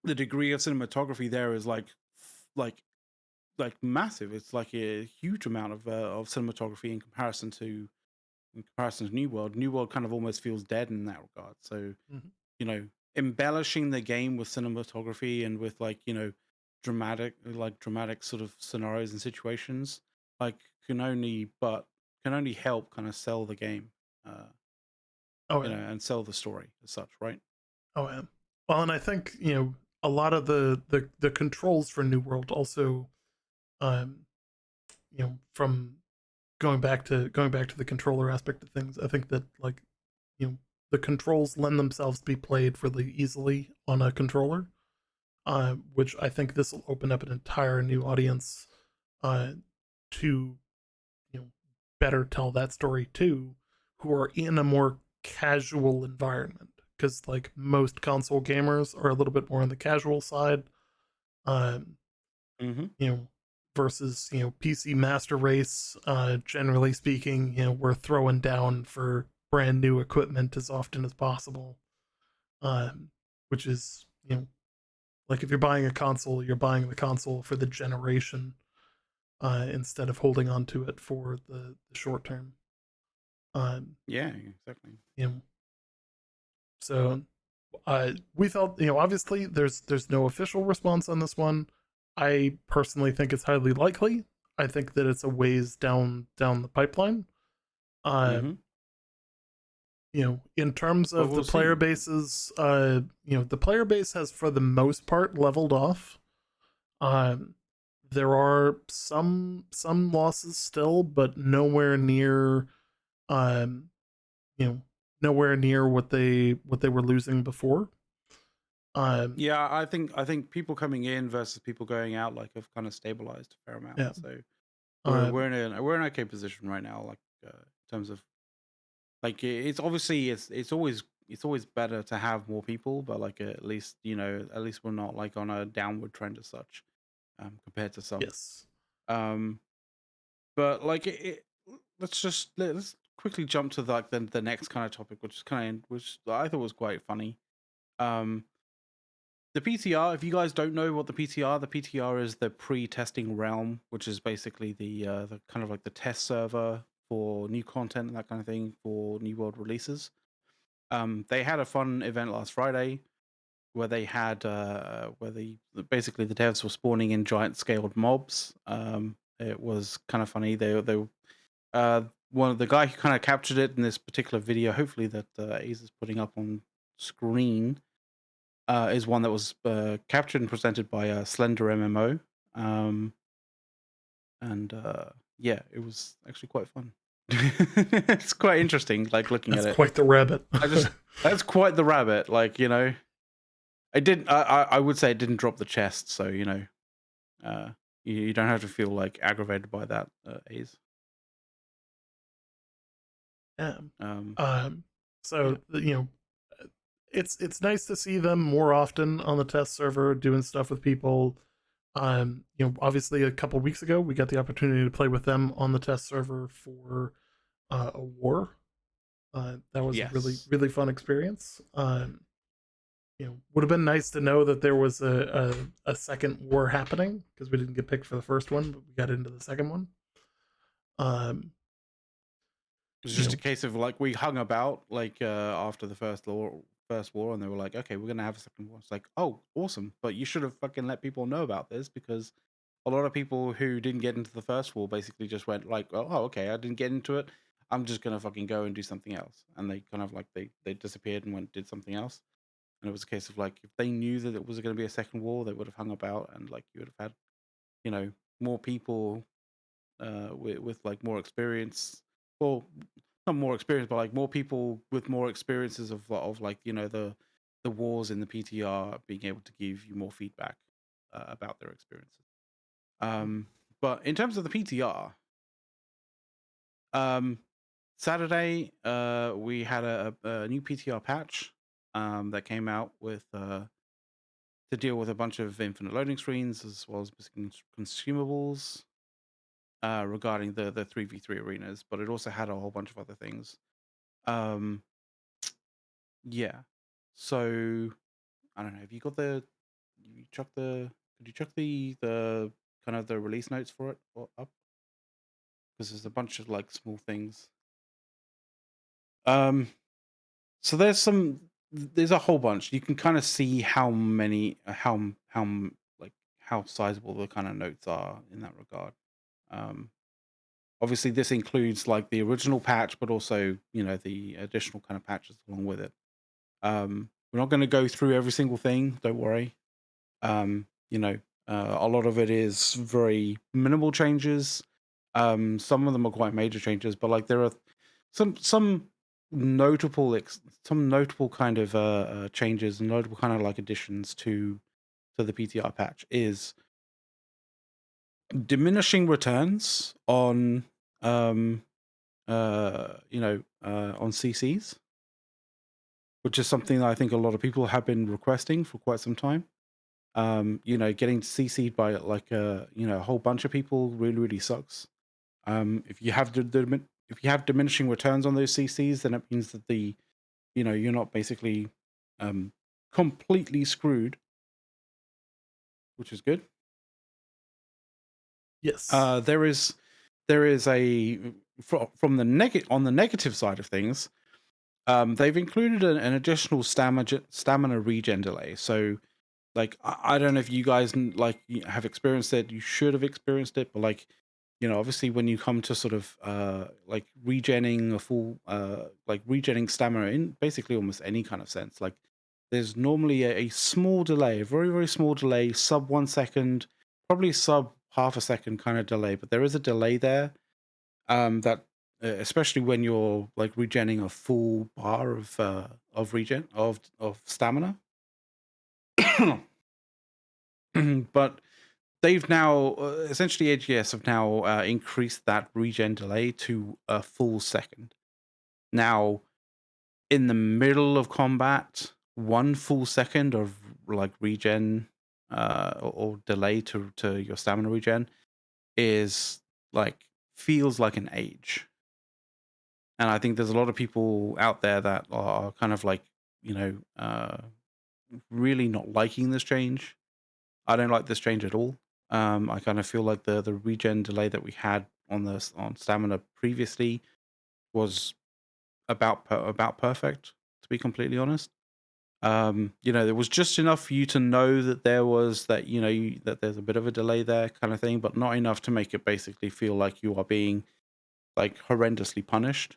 the degree of cinematography there is like like massive. It's like a huge amount of cinematography in comparison to New World. New World kind of almost feels dead in that regard. So, mhm. you know, embellishing the game with cinematography and with like, dramatic sort of scenarios and situations, like can only help kind of sell the game, uh, Oh yeah, and sell the story as such, right? oh yeah. Well, and I think a lot of the controls for New World also, um, from going back to the controller aspect of things. I think that like you know the controls lend themselves to be played really easily on a controller, which I think this will open up an entire new audience uh, to you know better tell that story too, who are in a more casual environment, because like most console gamers are a little bit more on the casual side, um, Mm-hmm. you know, versus PC Master Race. Generally speaking, we're throwing down for brand new equipment as often as possible, which is like if you're buying a console, you're buying the console for the generation, instead of holding on to it for the short term. Um, Yeah, exactly. you know, so we felt obviously there's no official response on this one. I personally think it's highly likely. I think that it's a ways down the pipeline. Mm-hmm. In terms But of the we'll player see. bases, the player base has for the most part leveled off. Um, there are some losses still, but um, you know, nowhere near what they were losing before. Um, Yeah, I think people coming in versus people going out like have kind of stabilized a fair amount. yeah. So we're Um, we're in an okay position right now. Like, in terms of like, it's obviously it's always better to have more people, but like, at least at least we're not like on a downward trend as such, compared to some. yes. Um, but like let's quickly jump to like the next kind of topic, which I thought was quite funny. Um, The PTR, if you guys don't know what the PTR is the pre-testing realm, which is basically the kind of like the test server for new content and that kind of thing for new world releases. They had a fun event last Friday where they had where basically the devs were spawning in giant scaled mobs. It was kind of funny. They uh one of the guy who kind of captured it in this particular video, hopefully that Ace is putting up on screen, is one that was captured and presented by Slender MMO, and yeah, it was actually quite fun. It's quite interesting, like looking at That's it. quite the rabbit. I just That's quite the rabbit. Like, I didn't. I would say it didn't drop the chest, so uh, you don't have to feel like aggravated by that, A's. Yeah. Um, Um, yeah. so it's nice to see them more often on the test server doing stuff with people. Obviously a couple weeks ago we got the opportunity to play with them on the test server for a war. That was a really Yes. really fun experience. Would have been nice to know that there was a second war happening, because we didn't get picked for the first one, but we got into the second one. Um, It was you just a know, case of like we hung about like after the first war, and they were like, okay, we're gonna have a second war. It's like, oh, awesome, but you should have fucking let people know about this, because a lot of people who didn't get into the first war basically just went like, oh, okay, I didn't get into it. I'm just gonna fucking go and do something else, and they kind of like they disappeared and went did something else. And it was a case of like if they knew that it was going to be a second war, they would have hung about, and like you would have had, you know, more people with like more experience, well, not more experience, but like more people with more experiences of like the wars in the PTR being able to give you more feedback about their experiences. Um, but in terms of the PTR, um, Saturday we had a new PTR patch that came out with to deal with a bunch of infinite loading screens as well as missing consumables regarding the 3v3 arenas, but it also had a whole bunch of other things. Um, yeah. So I don't know. Have you got you chuck the could you chuck the kind of the release notes for it up? Because there's a bunch of like small things. Um, so there's a whole bunch. You can kind of see how many like how sizable the kind of notes are in that regard. Um, Obviously, this includes like the original patch, but also the additional kind of patches along with it. We're not going to go through every single thing. Don't worry. Um, you know, a lot of it is very minimal changes. Some of them are quite major changes, but like there are some notable some notable kind of changes and notable kind of like additions to the PTR patch is diminishing returns on on CCs, which is something that I think a lot of people have been requesting for quite some time. Getting CC'd by like a whole bunch of people really really sucks. If you have if you have diminishing returns on those CCs, then it means that you're not basically completely screwed, which is good. Yes. There is a from the on the negative side of things. They've included an additional stamina regen delay. So, like, I don't know if you guys have experienced it. You should have experienced it, but like, obviously, when you come to sort of like regenning a full like regenning stamina in basically almost any kind of sense, like, there's normally a small delay, a very very small delay, sub 1 second, probably sub half a second kind of delay, but there is a delay there that especially when you're like regenning a full bar of regen of stamina. But they've now essentially AGS have now increased that regen delay to a full second. Now, in the middle of combat, 1 full second of like regen or delay to your stamina regen is like feels like an age. And I think there's a lot of people out there that are kind of like, really not liking this change. I don't like this change at all. I kind of feel like the regen delay that we had on stamina previously was about perfect, to be completely honest. There was just enough for you to know that there was that that there's a bit of a delay there, kind of thing, but not enough to make it basically feel like you are being like horrendously punished.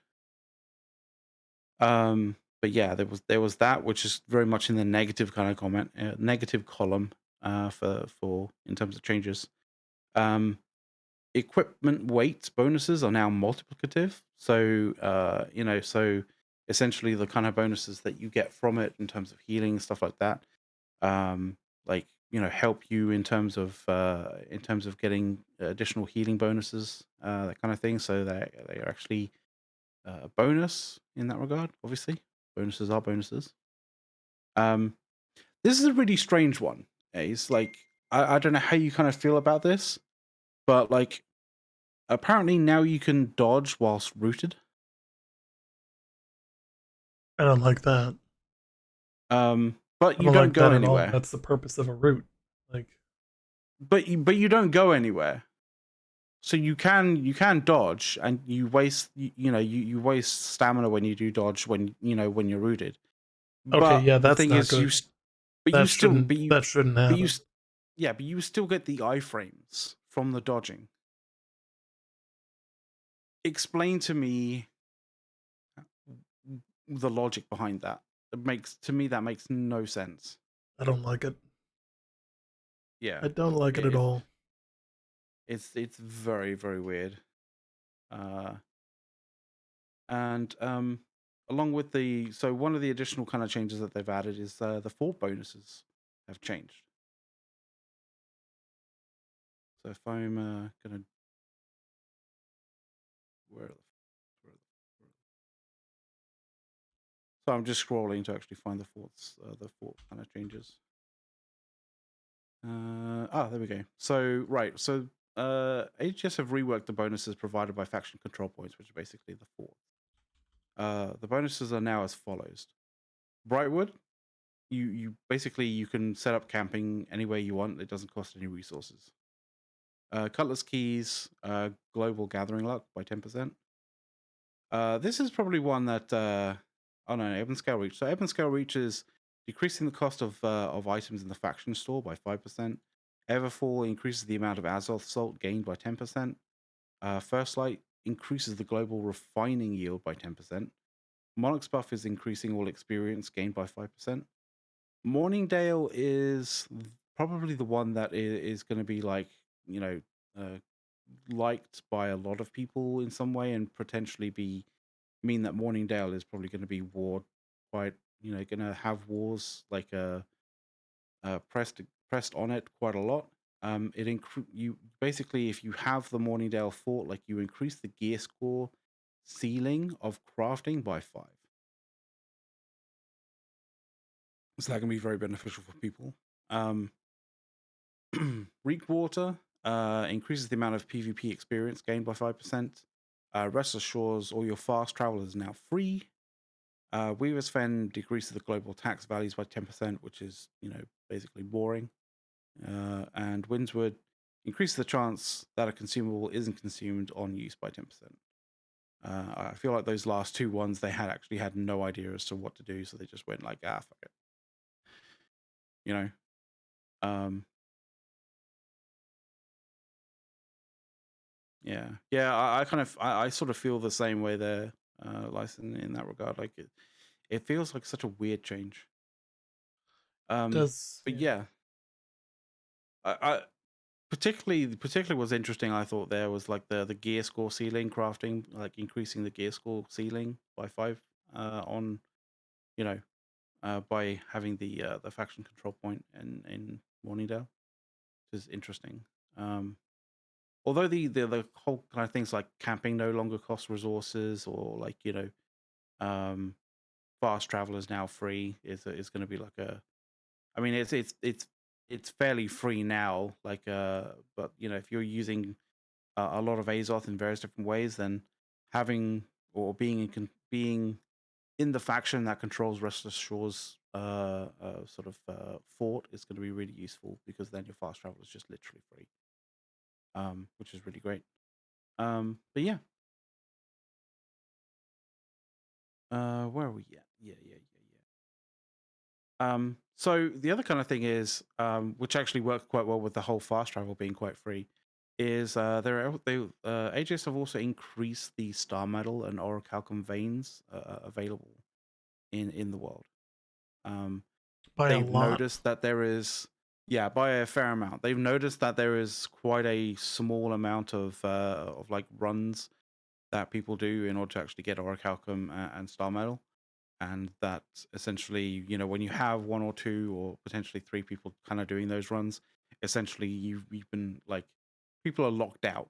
But yeah, there was that, which is very much in the negative kind of negative column for in terms of changes. Um, Equipment weight bonuses are now multiplicative, so so essentially the kind of bonuses that you get from it in terms of healing stuff like that, um, like help you in terms of getting additional healing bonuses, that kind of thing. So they are actually a bonus in that regard. Obviously, bonuses are bonuses. Um, this is a really strange one. It's like I don't know how you kind of feel about this, but like apparently now you can dodge whilst rooted. I don't like that. But I you don't don't like go that at all. anywhere. That's the purpose of a route. Like, But you don't go anywhere. So you can dodge and you waste you waste stamina when you do dodge when you're rooted. okay, But yeah, the that's thing not is good. but you still That shouldn't but you happen. yeah, but you still get the iframes from the dodging. Explain to me the logic behind that. that makes no sense. I don't like it. Yeah, I don't like it at it's all. it's very very weird. Uh, and along with one of the additional kind of changes that they've added is the fort bonuses have changed. So if I'm gonna where, the, where, the, so I'm just scrolling to actually find the fort kind of changes. There we go. So right, so HGS have reworked the bonuses provided by faction control points, which are basically the fort. The bonuses are now as follows: Brightwood, you basically you can set up camping anywhere you want. It doesn't cost any resources. Cutlass keys, global gathering luck by 10%. This is probably one that oh no, Ebon Scale Reach. So Ebon Scale Reach is decreasing the cost of items in the faction store by 5%. Everfall increases the amount of Azoth salt gained by 10%. First Light increases the global refining yield by 10%. Monarch's buff is increasing all experience gained by 5%. Morningdale is probably the one that is going to be like, you know, uh, liked by a lot of people in some way and potentially mean that Morningdale is probably going to be war quite, going to have wars like pressed on it quite a lot. You basically, if you have the Morningdale fort, like you increase the gear score ceiling of crafting by 5. So that can be very beneficial for people. Reek Water increases the amount of PvP experience gained by 5%. Restless Shores, all your fast travel is now free. Weaver's Fen decreases the global tax values by 10%, which is, basically boring. And Windswood increases the chance that a consumable isn't consumed on use by 10%. I feel like those last two ones, they actually had no idea as to what to do, so they just went like, fuck it. You know? Yeah. I sort of feel the same way there, Lyson, in that regard. Like it feels like such a weird change. Does But yeah. yeah, I particularly what's interesting I thought there was like the gear score ceiling crafting, like increasing the gear score ceiling by 5 on by having the faction control point in Morningdale, which is interesting. Although the whole kind of things like camping no longer cost resources, or like fast travel is now free, is going to be like a, I mean it's fairly free now, like but if you're using a lot of Azoth in various different ways, then having or being in the faction that controls Restless Shores sort of fort is going to be really useful, because then your fast travel is just literally free, which is really great. But yeah, where are we at? Yeah. So the other kind of thing is, which actually worked quite well with the whole fast travel being quite free, is AGS have also increased the star metal and orichalcum veins available in the world. by a They've lot. noticed that there is, yeah, by a fair amount. They've noticed that there is quite a small amount of like runs that people do in order to actually get orichalcum and star metal, and that essentially, when you have one or two or potentially three people kind of doing those runs, essentially you've been like, people are locked out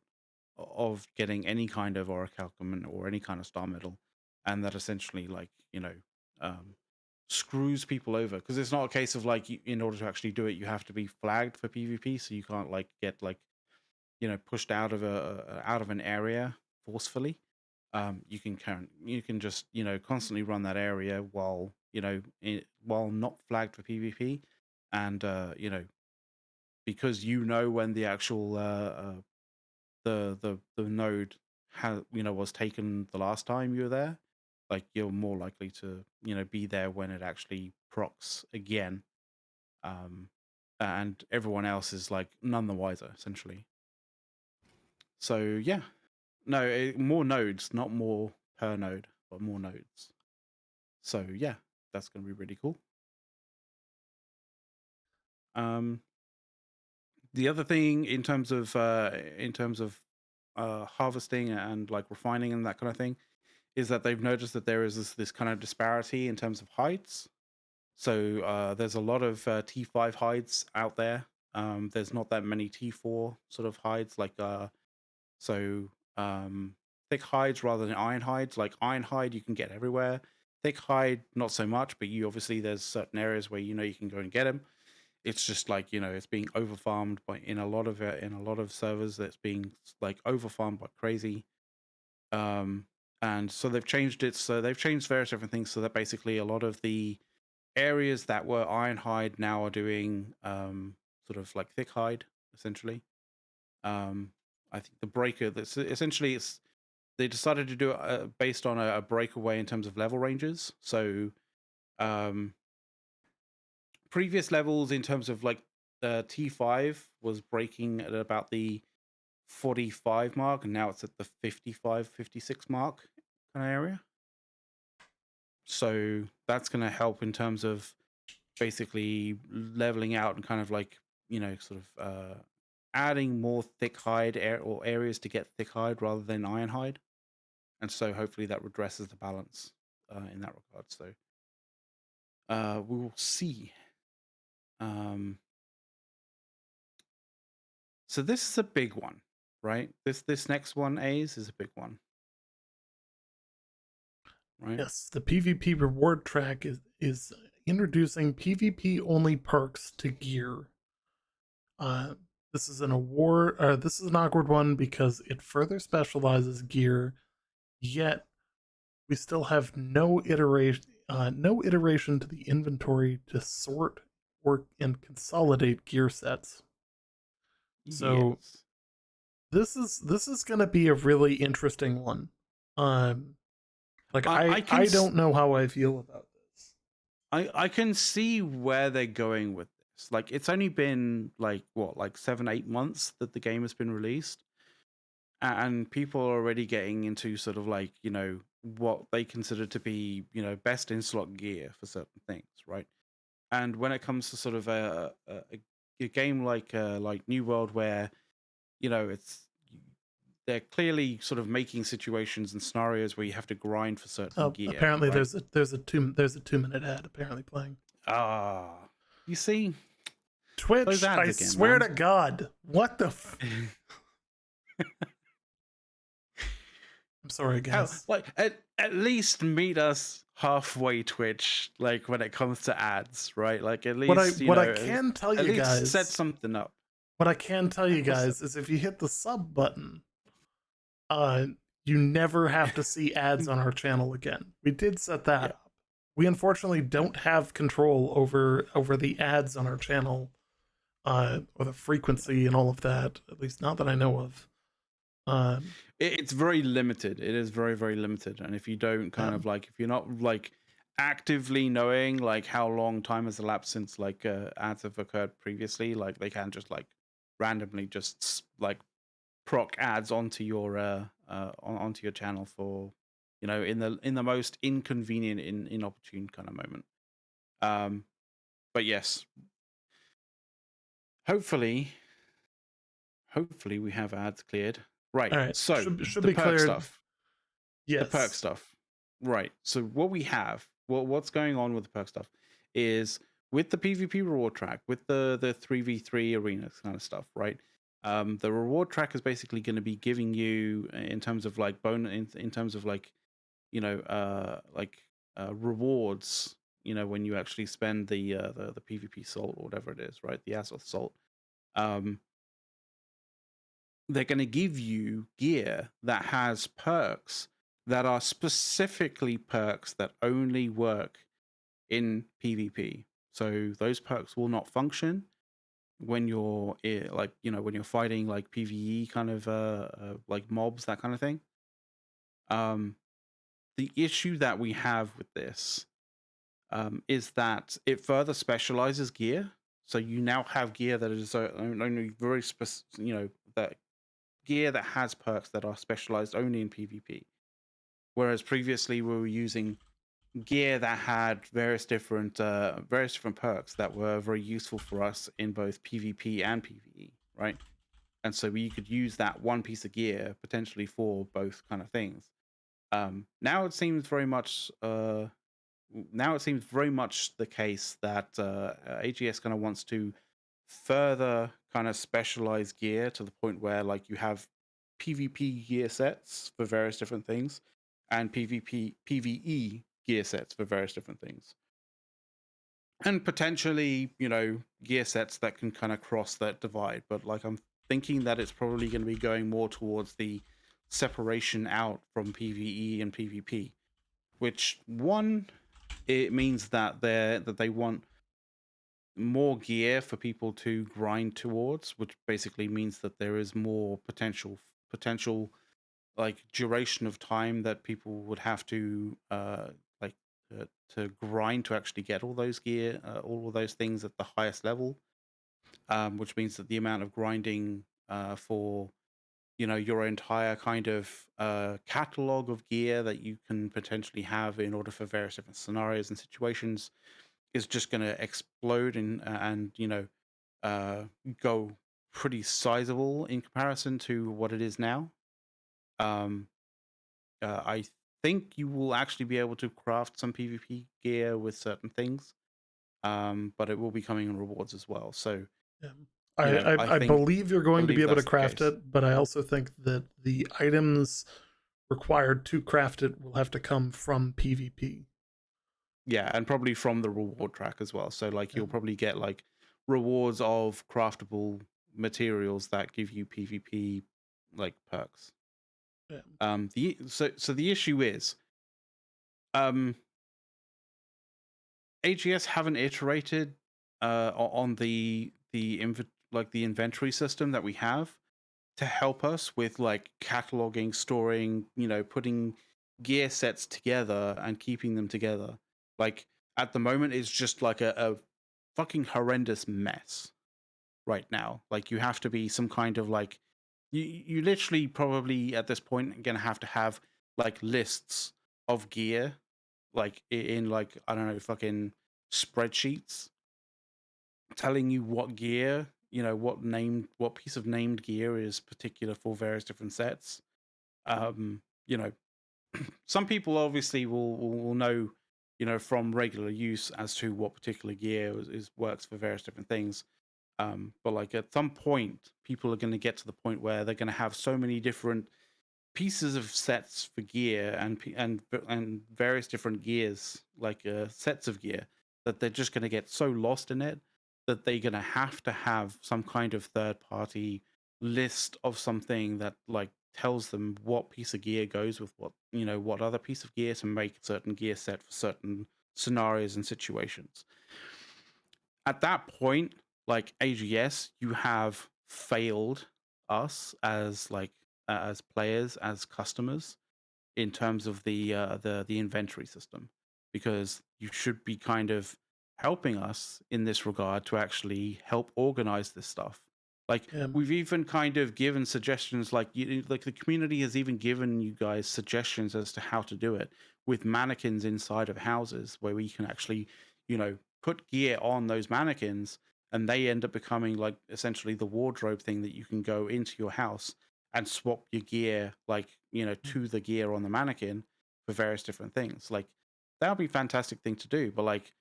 of getting any kind of orichalcum or any kind of star metal, and that essentially, like, um, screws people over, because it's not a case of like in order to actually do it you have to be flagged for PvP, so you can't like get like pushed out of out of an area forcefully. You can just constantly run that area while while not flagged for PvP, and because when the actual the node was taken the last time you were there, like you're more likely to be there when it actually procs again, um, and everyone else is like none the wiser essentially. So yeah, no, more nodes, not more per node, but more nodes. So yeah, that's going to be really cool. Um, the other thing in terms of harvesting and like refining and that kind of thing is that they've noticed that there is this kind of disparity in terms of hides. So there's a lot of T5 hides out there. There's not that many T4 sort of hides, like so thick hides rather than iron hides. Like iron hide, you can get everywhere. Thick hide, not so much. But you obviously there's certain areas where you know you can go and get them. It's just like it's being overfarmed by in a lot of servers. That's being like overfarmed by crazy. And so they've changed it. So they've changed various different things. So that basically a lot of the areas that were ironhide now are doing sort of like thick hide essentially. I think the breaker that's essentially it's they decided to do it based on a breakaway in terms of level ranges. So um, previous levels in terms of like T5 was breaking at about the 45 mark, and now it's at the 55, 56 mark kind of area. So that's going to help in terms of basically leveling out and kind of like sort of adding more thick hide or areas to get thick hide rather than iron hide, and so hopefully that redresses the balance in that regard. So we will see. So this is a big one, right? This next one, A's, is a big one, right? Yes, the PvP reward track is introducing PvP only perks to gear. Uh, this is an award. This is an awkward one because it further specializes gear, yet we still have no iteration to the inventory to sort or and consolidate gear sets. So Yes. this is going to be a really interesting one. Um, like I can I don't know how I feel about this. I can see where they're going with this. Like it's only been like what, like 7-8 months that the game has been released, and people are already getting into sort of like what they consider to be best in slot gear for certain things, right? And when it comes to sort of a game like New World, where it's they're clearly sort of making situations and scenarios where you have to grind for certain Oh, gear, apparently right? there's a 2 minute ad apparently playing. Ah, you see those Twitch, ads I again, swear man. to God, what the? I'm sorry, How, guys. like at least meet us halfway, Twitch, like when it comes to ads, right? Like at What I least what I can tell at you least set guys, something up. what I can tell you What's up? guys is if you hit the sub button, uh, you never have to see ads on our channel again. We did set that Yeah. up. We unfortunately don't have control over the ads on our channel, or the frequency and all of that. At least not that I know of. Um, It's very limited. It is very, very limited. And if you don't kind of like, if you're not like actively knowing like how long time has elapsed since like ads have occurred previously, like they can just like randomly just like proc ads onto your onto your channel for in the most inconvenient inopportune kind of moment. But yes, hopefully we have ads cleared. Right. all right, So should the be perk cleared. stuff. The perk Yes. stuff. Right. So what we have, what's going on with the perk stuff is with the PvP reward track, with the 3v3 arenas kind of stuff, right? The reward track is basically going to be giving you in terms of like in terms of like rewards, when you actually spend the PvP salt or whatever it is, right? The Azoth salt. They're going to give you gear that has perks that are specifically perks that only work in PvP. So those perks will not function when you're when you're fighting like PvE kind of like mobs, that kind of thing. The issue that we have with this is that it further specializes gear. So you now have gear that is only very that gear that has perks that are specialized only in PvP. Whereas previously we were using gear that had various different perks that were very useful for us in both PvP and PvE, right? And so you could use that one piece of gear potentially for both kind of things. Now it seems very much the case that AGS kind of wants to further kind of specialize gear to the point where like you have PvP gear sets for various different things and PvE gear sets for various different things. And potentially, gear sets that can kind of cross that divide. But like I'm thinking that it's probably going to be going more towards the separation out from PvE and PvP, which one, it means that they want more gear for people to grind towards, which basically means that there is more potential like duration of time that people would have to like to grind to actually get all those gear, all of those things at the highest level, which means that the amount of grinding for your entire kind of catalog of gear that you can potentially have in order for various different scenarios and situations is just going to explode and uh, go pretty sizable in comparison to what it is now. Um, I think you will actually be able to craft some PvP gear with certain things, but it will be coming in rewards as well. So, Yeah. I, I I think believe you're going to be believe able to that's the craft case. it, but I also think that the items required to craft it will have to come from PvP. Yeah, and probably from the reward track as well. So, like, Yeah. you'll probably get like rewards of craftable materials that give you PvP like perks. Yeah. The issue is, um, AGS haven't iterated on the inventory system that we have to help us with like cataloging, storing, putting gear sets together and keeping them together. Like at the moment, it's just like a fucking horrendous mess right now. Like you have to be some kind of like you literally probably at this point are gonna have to have like lists of gear like in like I don't know fucking spreadsheets telling you what gear what piece of named gear is particular for various different sets. um you know some people obviously will know from regular use as to what particular gear works for various different things. But like at some point people are going to get to the point where they're going to have so many different pieces of sets for gear and various different gears like sets of gear that they're just going to get so lost in it that they're going to have some kind of third party list of something that like tells them what piece of gear goes with what other piece of gear to make a certain gear set for certain scenarios and situations. At that point, like AGS, you have failed us as as players, as customers, in terms of the inventory system, because you should be kind of helping us in this regard to actually help organize this stuff. Like Um, we've even kind of given suggestions, like the community has even given you guys suggestions as to how to do it with mannequins inside of houses where we can actually, put gear on those mannequins and they end up becoming like essentially the wardrobe thing that you can go into your house and swap your gear like to the gear on the mannequin for various different things. Like that would be a fantastic thing to do, but like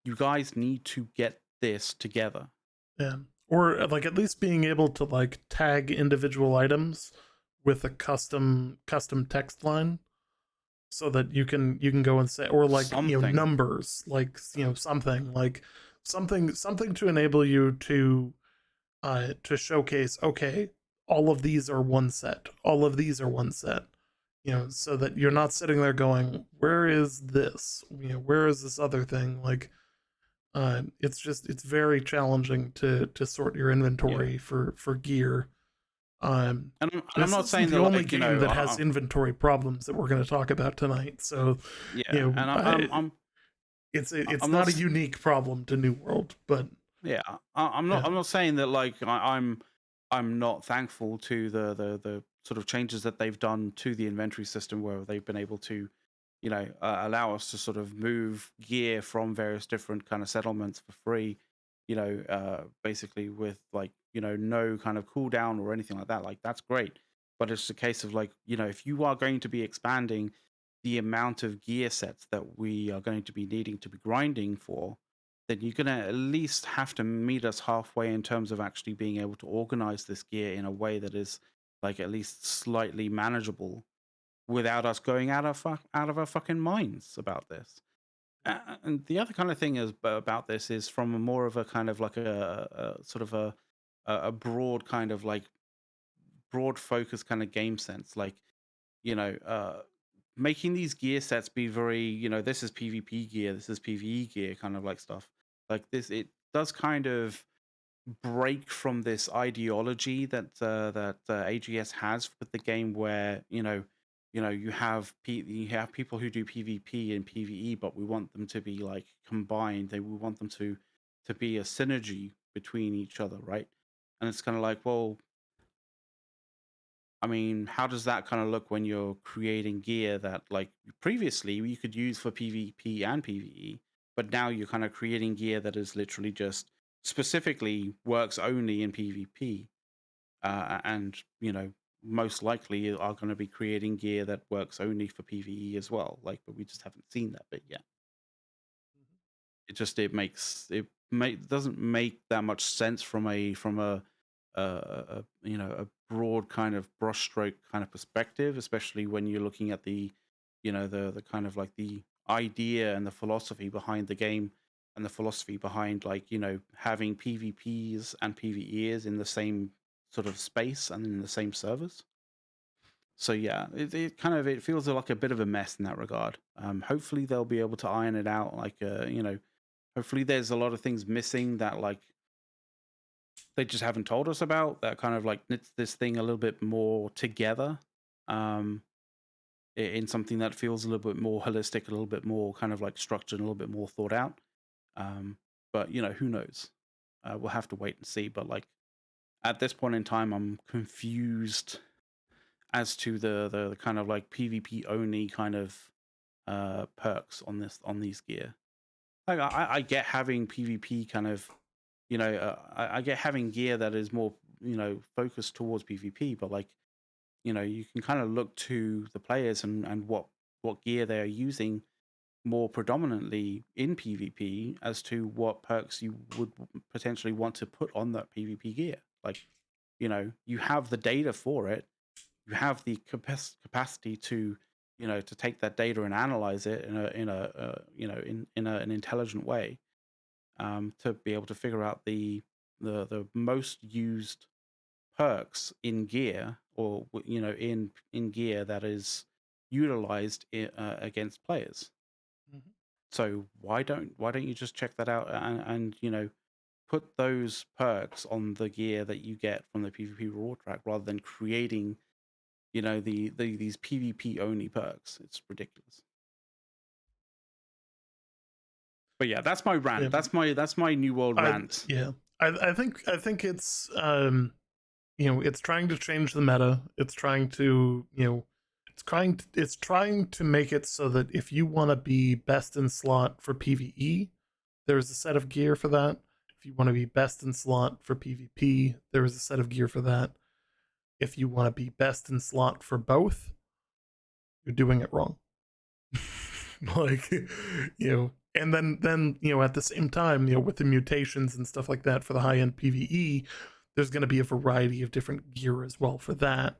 you guys need to get this together. yeah. Or like at least being able to like tag individual items with a custom text line so that you can go and say, or like Something. numbers, like something to enable you to showcase, okay, all of these are one set, all of these are one set, so that you're not sitting there going, where is this, where is this other thing, like it's very challenging to sort your Yeah. inventory for gear. And I'm This not isn't saying the that only like, game that has inventory problems that we're going to talk about tonight, so you yeah. know And I, it's I'm not not a unique problem to New World, but yeah, I'm not yeah, I'm not saying that like I'm not thankful to the sort of changes that they've done to the inventory system where they've been able to allow us to sort of move gear from various different kind of settlements for free, basically with like, no kind of cooldown or anything like that. Like that's great. But it's a case of like, if you are going to be expanding the amount of gear sets that we are going to be needing to be grinding for, then you're going to at least have to meet us halfway in terms of actually being able to organize this gear in a way that is like at least slightly manageable without us going out of our fucking minds about this. And the other kind of thing is about this is from a more of a kind of like a sort of a broad kind of like broad focus kind of game sense, like you know uh making these gear sets be very, this is PvP gear, this is PvE gear kind of like stuff like this. It does kind of break from this ideology that AGS has with the game, where you have people who do PvP and PvE, but we want them to be like combined. We want them to be a synergy between each other, right? And it's kind of like, well, I mean, how does that kind of look when you're creating gear that like previously you could use for PvP and PvE, but now you're kind of creating gear that is literally just specifically works only in PvP, and most likely are going to be creating gear that works only for PvE as well. Like, but we just haven't seen that bit yet. Doesn't make that much sense from a broad kind of brushstroke kind of perspective, especially when you're looking at the kind of like the idea and the philosophy behind the game, and the philosophy behind like having PvPs and PvEs in the same sort of space and in the same servers. So yeah, it feels like a bit of a mess in that regard. Hopefully they'll be able to iron it out. Like hopefully there's a lot of things missing that like they just haven't told us about, that kind of like knits this thing a little bit more together, um, in something that feels a little bit more holistic, a little bit more kind of like structured, a little bit more thought out. Um, but who knows? We'll have to wait and see. But like at this point in time, I'm confused as to the kind of like PvP only kind of perks on these gear. Like I get having PvP kind of, I get having gear that is more focused towards PvP, but like you can kind of look to the players and what gear they are using more predominantly in PvP as to what perks you would potentially want to put on that PvP gear. Like you have the data for it, you have the capacity to to take that data and analyze it in an intelligent way, to be able to figure out the most used perks in gear, or in gear that is utilized against players. Mhm. So why don't you just check that out and put those perks on the gear that you get from the PvP reward track, rather than creating these PvP only perks. It's ridiculous. But yeah, that's my Yeah, rant. That's my New World I rant. yeah, I think it's it's trying to change the meta. It's trying to it's trying to make it so that if you want to be best in slot for PvE, there's a set of gear for that. If you want to be best in slot for PvP, there is a set of gear for that. If you want to be best in slot for both, you're doing it wrong. like and then at the same time, with the mutations and stuff like that for the high end PvE, there's going to be a variety of different gear as well for that.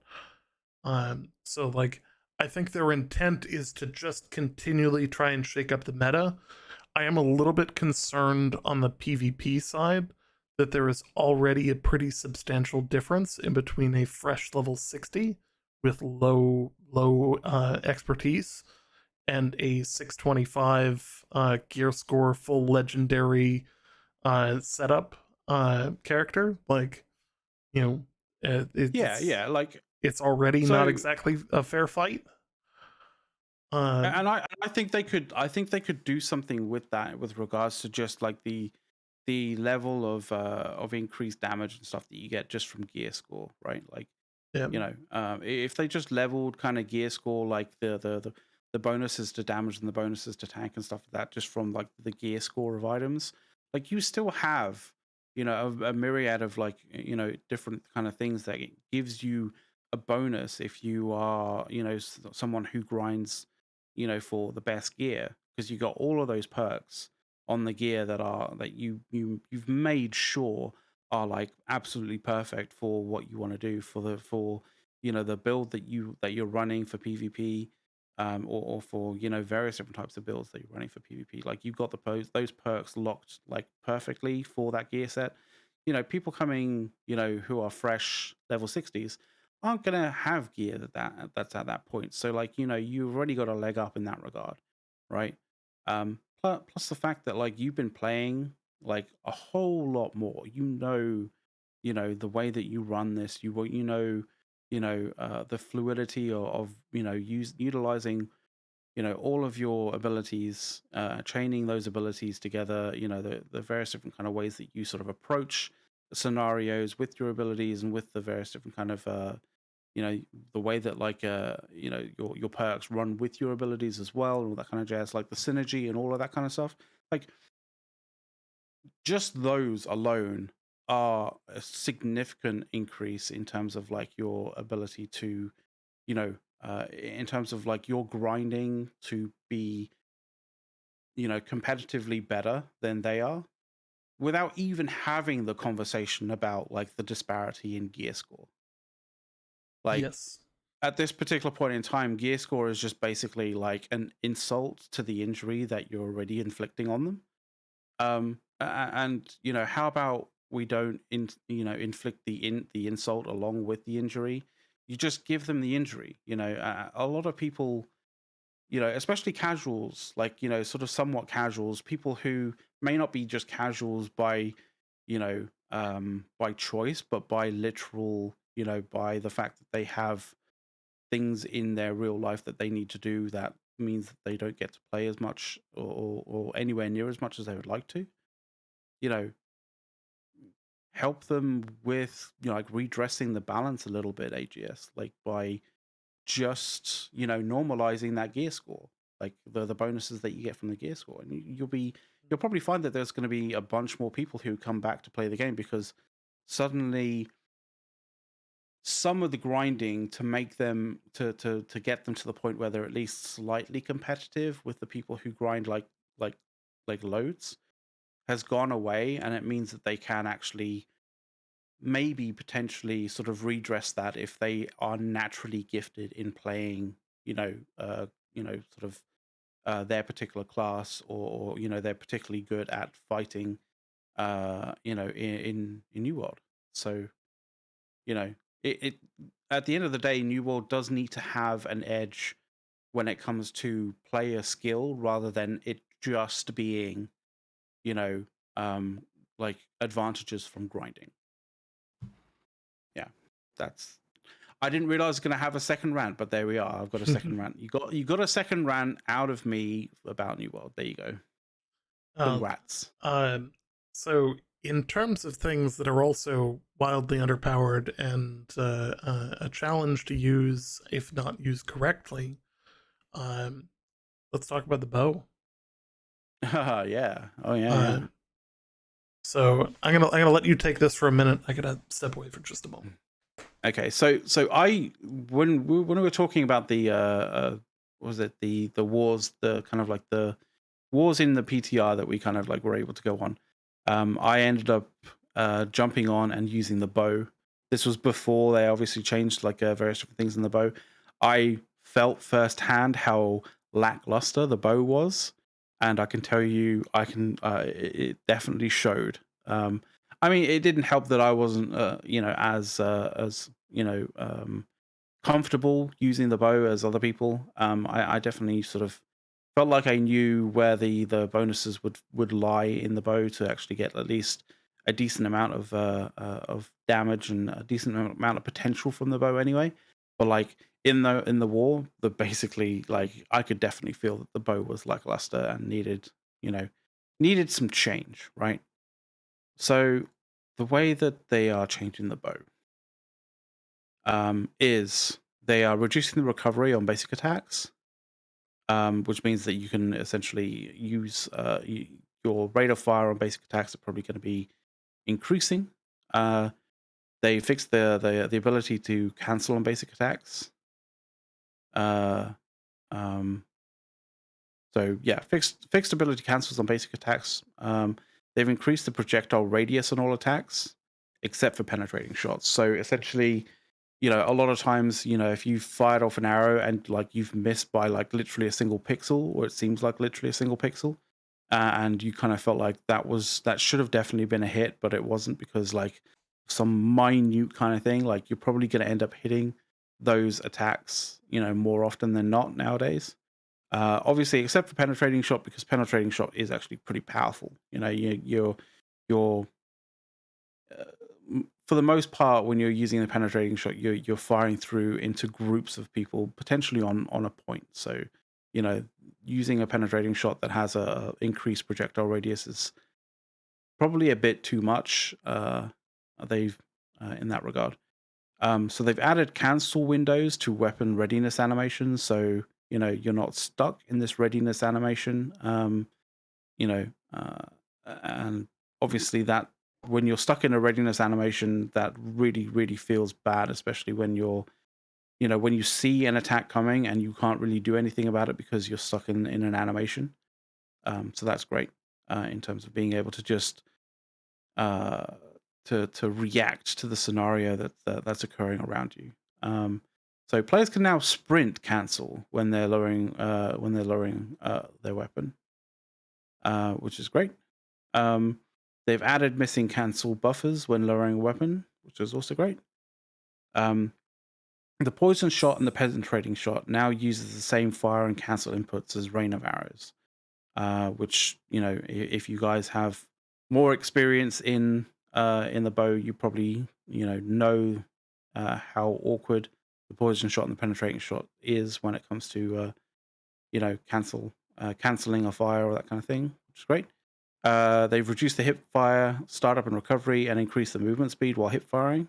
So like I think their intent is to just continually try and shake up the meta. I am a little bit concerned on the PvP side that there is already a pretty substantial difference in between a fresh level 60 with low expertise and a 625 gear score full legendary setup character. Like, you know, Yeah, it's yeah. Like it's already not so, exactly a fair fight. and I think they could do something with that, with regards to just like the level of increased damage and stuff that you get just from gear score, right? Like Yeah, if they just leveled kind of gear score, like the bonuses to damage and the bonuses to tank and stuff like that, just from like the gear score of items, like you still have, a myriad of like, different kind of things that it gives you a bonus if you are, someone who grinds, for the best gear, because you got all of those perks on the gear that you've made sure are like absolutely perfect for what you want to do for the build that you're running for PvP, or for various different types of builds that you're running for PvP. Like you've got those perks locked like perfectly for that gear set. People coming who are fresh level 60s aren't gonna have gear that's at that point. So like you've already got a leg up in that regard, right? Plus the fact that like you've been playing like a whole lot more. The way that you run this. The fluidity of utilizing all of your abilities, chaining those abilities together. The various different kind of ways that you sort of approach scenarios with your abilities and with the various different kind of the way that like your perks run with your abilities as well, and all that kind of jazz, like the synergy and all of that kind of stuff. Like just those alone are a significant increase in terms of like your ability to, in terms of like your grinding to be, competitively better than they are, without even having the conversation about like the disparity in gear score. Like Yes. at this particular point in time, gear score is just basically like an insult to the injury that you're already inflicting on them. And how about we don't inflict the insult along with the injury? You just give them the injury. A lot of people, especially casuals, like sort of somewhat casuals, people who may not be just casuals by choice, but by literal, by the fact that they have things in their real life that they need to do that means that they don't get to play as much or anywhere near as much as they would like to. you know Help them with like redressing the balance a little bit, AGS, like by just normalizing that gear score, like the bonuses that you get from the gear score. And you'll probably find that there's going to be a bunch more people who come back to play the game, because suddenly some of the grinding to make them to get them to the point where they're at least slightly competitive with the people who grind like loads has gone away, and it means that they can actually maybe potentially sort of redress that if they are naturally gifted in playing sort of their particular class, or they're particularly good at fighting in New World. So you know it at the end of the day, New World does need to have an edge when it comes to player skill, rather than it just being you know like advantages from grinding. Yeah, that's I didn't realize I was going to have a second rant, but there we are. I've got a second rant. You got a second rant out of me about New World. There you go. um, Congrats. um, so in terms of things that are also wildly underpowered and a challenge to use if not used correctly, um, let's talk about the bow. Yeah. Oh yeah, yeah. Uh, so I'm gonna let you take this for a minute. I gotta step away for just a moment. Okay. So I when we were talking about the what was it, the wars, the kind of like the wars in the PTR that we kind of like were able to go on, I ended up jumping on and using the bow. This was before they obviously changed like various different things in the bow. I felt firsthand how lackluster the bow was, and I can tell you, it definitely showed. I mean, it didn't help that I wasn't, as comfortable using the bow as other people. I definitely sort of felt like I knew where the bonuses would lie in the bow to actually get at least a decent amount of damage and a decent amount of potential from the bow anyway. But like in the war, the basically like I could definitely feel that the bow was lackluster and needed some change, right? So the way that they are changing the bow is they are reducing the recovery on basic attacks. which means that you can essentially use your rate of fire on basic attacks are probably going to be increasing. Uh, they fixed the ability to cancel on basic attacks. Uh, um, so yeah, fixed ability cancels on basic attacks. They've increased the projectile radius on all attacks, except for penetrating shots. So essentially, a lot of times, if you fired off an arrow and like you've missed by like literally a single pixel, or it seems like literally a single pixel, and you kind of felt like that should have definitely been a hit, but it wasn't because like some minute kind of thing, like you're probably going to end up hitting those attacks, more often than not nowadays. Obviously, except for penetrating shot, because penetrating shot is actually pretty powerful. You're uh, for the most part, when you're using the penetrating shot, you're firing through into groups of people, potentially on a point. So, you know, using a penetrating shot that has a increased projectile radius is probably a bit too much. They've in that regard. So they've added cancel windows to weapon readiness animations. So you're not stuck in this readiness animation. You know, uh, and obviously that when you're stuck in a readiness animation, that really, really feels bad, especially when when you see an attack coming and you can't really do anything about it because you're stuck in an animation. So that's great in terms of being able to just uh, to react to the scenario that's occurring around you. Um, so players can now sprint cancel when they're lowering their weapon, which is great. Um, they've added missing cancel buffers when lowering a weapon, which is also great. Um, the poison shot and the penetrating shot now uses the same fire and cancel inputs as rain of arrows, which if you guys have more experience in the bow, you probably know how awkward the poison shot and the penetrating shot is when it comes to canceling a fire or that kind of thing, which is great. They've reduced the hip fire, startup and recovery, and increased the movement speed while hip firing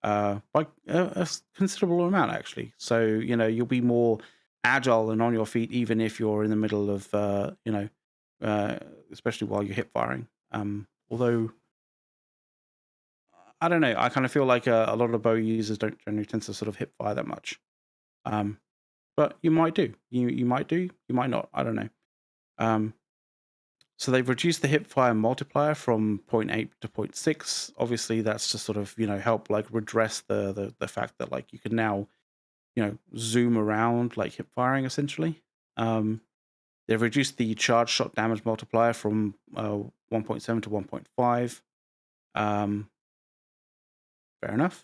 by a considerable amount, actually. So, you'll be more agile and on your feet, even if you're in the middle of, uh, especially while you're hip firing. Although, I don't know, I kind of feel like a lot of bow users don't generally tend to sort of hip fire that much. Um, but you might do. You might do. You might not. I don't know. Um, So they've reduced the hip fire multiplier from zero point 0.8 to zero point 0.6. Obviously, that's to sort of help like redress the fact that like you can now zoom around like hip firing essentially. Um, they've reduced the charge shot damage multiplier from 1.7 to 1.5. Um, fair enough.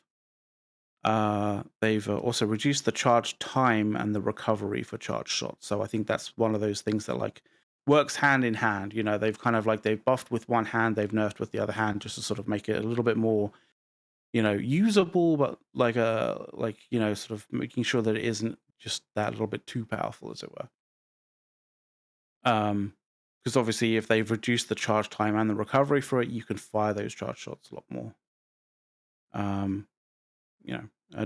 They've also reduced the charge time and the recovery for charge shots. So I think that's one of those things that like works hand in hand. They've kind of like they've buffed with one hand, they've nerfed with the other hand, just to sort of make it a little bit more, usable, but like sort of making sure that it isn't just that little bit too powerful, as it were. Because obviously, if they've reduced the charge time and the recovery for it, you can fire those charge shots a lot more. Um,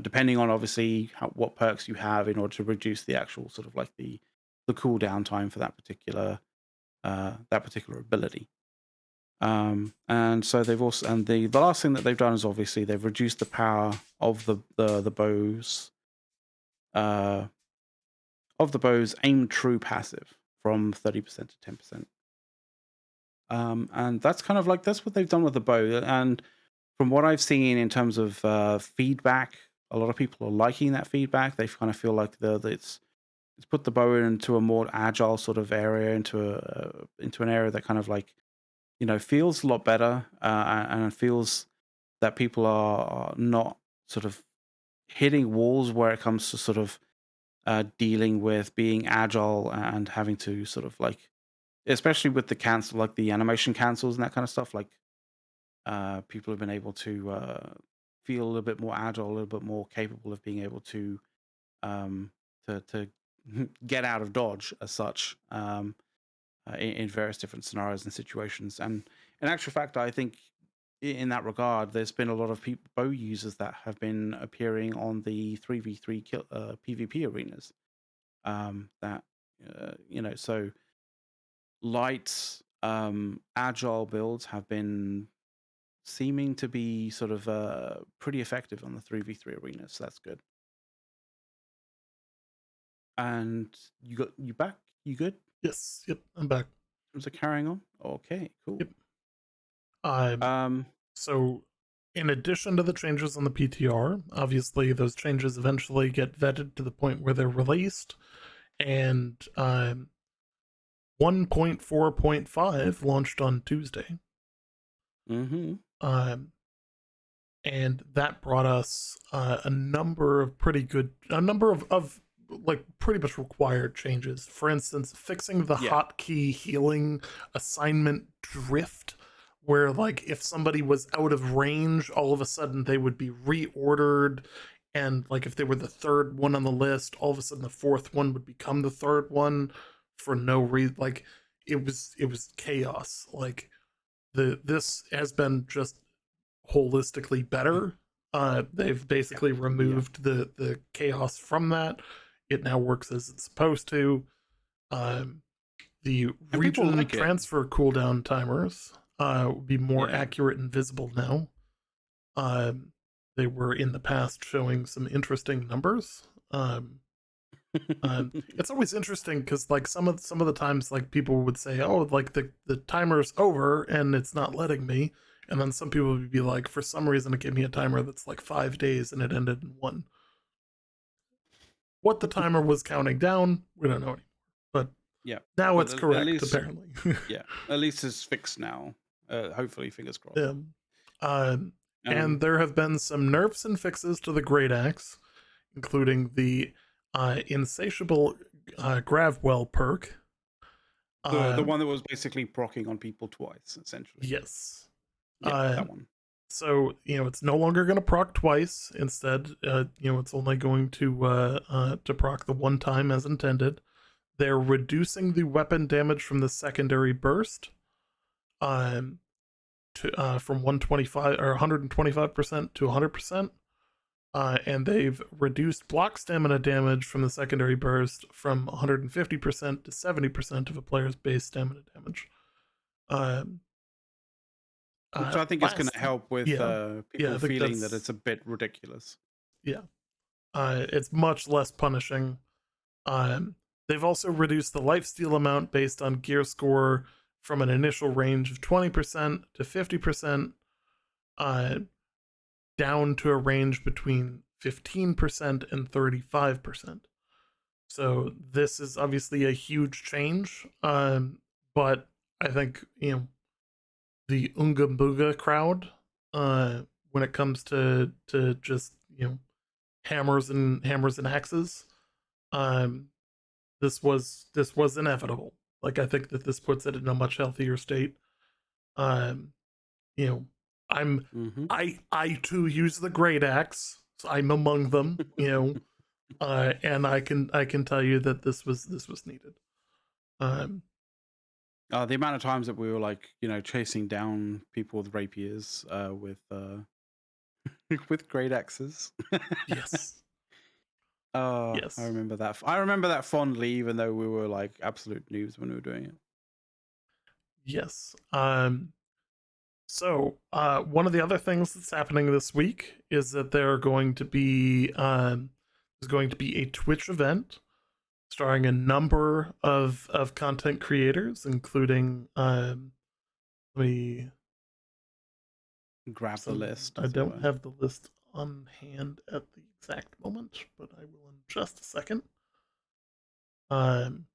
depending on obviously what perks you have in order to reduce the actual sort of like the cooldown time for that particular ability. And so they've also and the last thing that they've done is obviously they've reduced the power of the bows uh, aim true passive from 30% to 10%. And that's kind of like that's what they've done with the bow. And from what I've seen in terms of feedback, a lot of people are liking that feedback. They kind of feel like it's put the bow into a more agile sort of area, into an area that kind of like feels a lot better, and feels that people are not sort of hitting walls where it comes to sort of dealing with being agile and having to sort of like, especially with the cancel, like the animation cancels and that kind of stuff. Like people have been able to feel a little bit more agile, a little bit more capable of being able um, to get out of dodge as such, in various different scenarios and situations. And in actual fact, I think in that regard, there's been a lot of bow users that have been appearing on the 3v3 PvP arenas. That So light, agile builds have been seeming to be sort of pretty effective on the 3v3 arena, so that's good. And you back? You good? Yes, yep, I'm back. In terms of carrying on? Okay, cool. Yep. Um, So, in addition to the changes on the PTR, obviously those changes eventually get vetted to the point where they're released, and 1.4.5 launched on Tuesday. mm-hmm. And that brought us a number of like pretty much required changes. For instance, fixing the Yeah. hotkey healing assignment drift, where like if somebody was out of range, all of a sudden they would be reordered, and like if they were the third one on the list, all of a sudden the fourth one would become the third one for no reason. Like it was chaos. Like this has been just holistically better. They've basically removed the chaos from that. It now works as it's supposed to. Um, the And people region like it. transfer cooldown timers will be more Yeah. accurate and visible now. They were in the past showing some interesting numbers. It's always interesting because like some of the times like people would say, oh, like the timer's over and it's not letting me, and then some people would be like, for some reason it gave me a timer that's like 5 days and it ended in one. What the timer was counting down, we don't know anymore, but Yeah. now But it's at correct least, apparently. yeah, at least it's fixed now. Hopefully, fingers crossed. um, uh, Um, and there have been some nerfs and fixes to the Great Axe, including the insatiable Gravwell perk. the one that was basically procking on people twice, essentially. Yes. Yeah, that one. So it's no longer going to proc twice. Instead, it's only going to proc the one time as intended. They're reducing the weapon damage from the secondary burst, um, from 125 or 125% to 100%. And they've reduced block stamina damage from the secondary burst from 150% to 70% of a player's base stamina damage. Um, Which I think is going to lastly, help with yeah, people I think feeling that that's it's a bit ridiculous. yeah. It's much less punishing. Um, they've also reduced the lifesteal amount based on gear score from an initial range of 20% to 50%, uh, down to a range between 15% and 35%. So this is obviously a huge change, but I think the Unga Booga crowd, when it comes to just hammers and axes, um, this was inevitable. Like I think that this puts it in a much healthier state. Um, you know, I'm Mm-hmm. I too use the great axe. So I'm among them. And I can tell you that this was needed. Um, The amount of times that we were like, chasing down people with rapiers, with with great axes. yes, I yes, remember that. I remember that fondly, even though we were like absolute noobs when we were doing it. yes. So one of the other things that's happening this week is that there's going to be a Twitch event starring a number of content creators, including let me Grab the list, I as it don't were. have the list on hand at the exact moment, but I will in just a second. Um,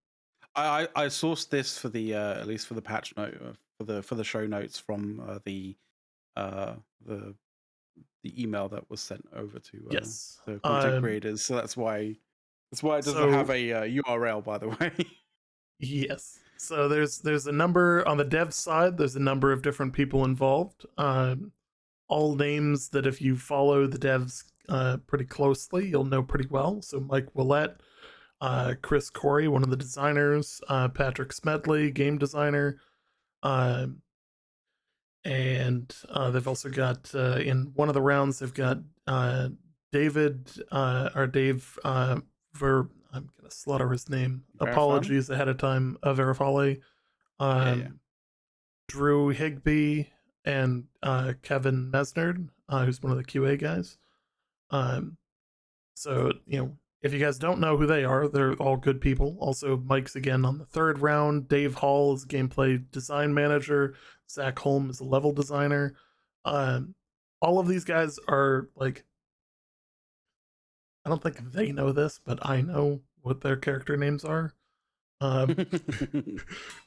I sourced this for the at least for the patch note for the show notes from uh, the email that was sent over to yes. the content creators. So that's why it doesn't have So a URL, by the way. yes. So there's a number on the dev side. There's a number of different people involved. All names that if you follow the devs pretty closely, you'll know pretty well. So Mike Willett, Chris Corey, one of the designers, Patrick Smedley, game designer, uh, and they've also got in one of the rounds they've got David or Dave I'm gonna slaughter his name. Verifala? Apologies ahead of time, Verifale. Yeah, yeah. Um, Drew Higby and Kevin Mesnard, who's one of the QA guys. Um, so if you guys don't know who they are, they're all good people. Also, Mike's again on the third round. Dave Hall is gameplay design manager. Zach Holm is a level designer. Um, all of these guys are like, I don't think they know this, but I know what their character names are. Um,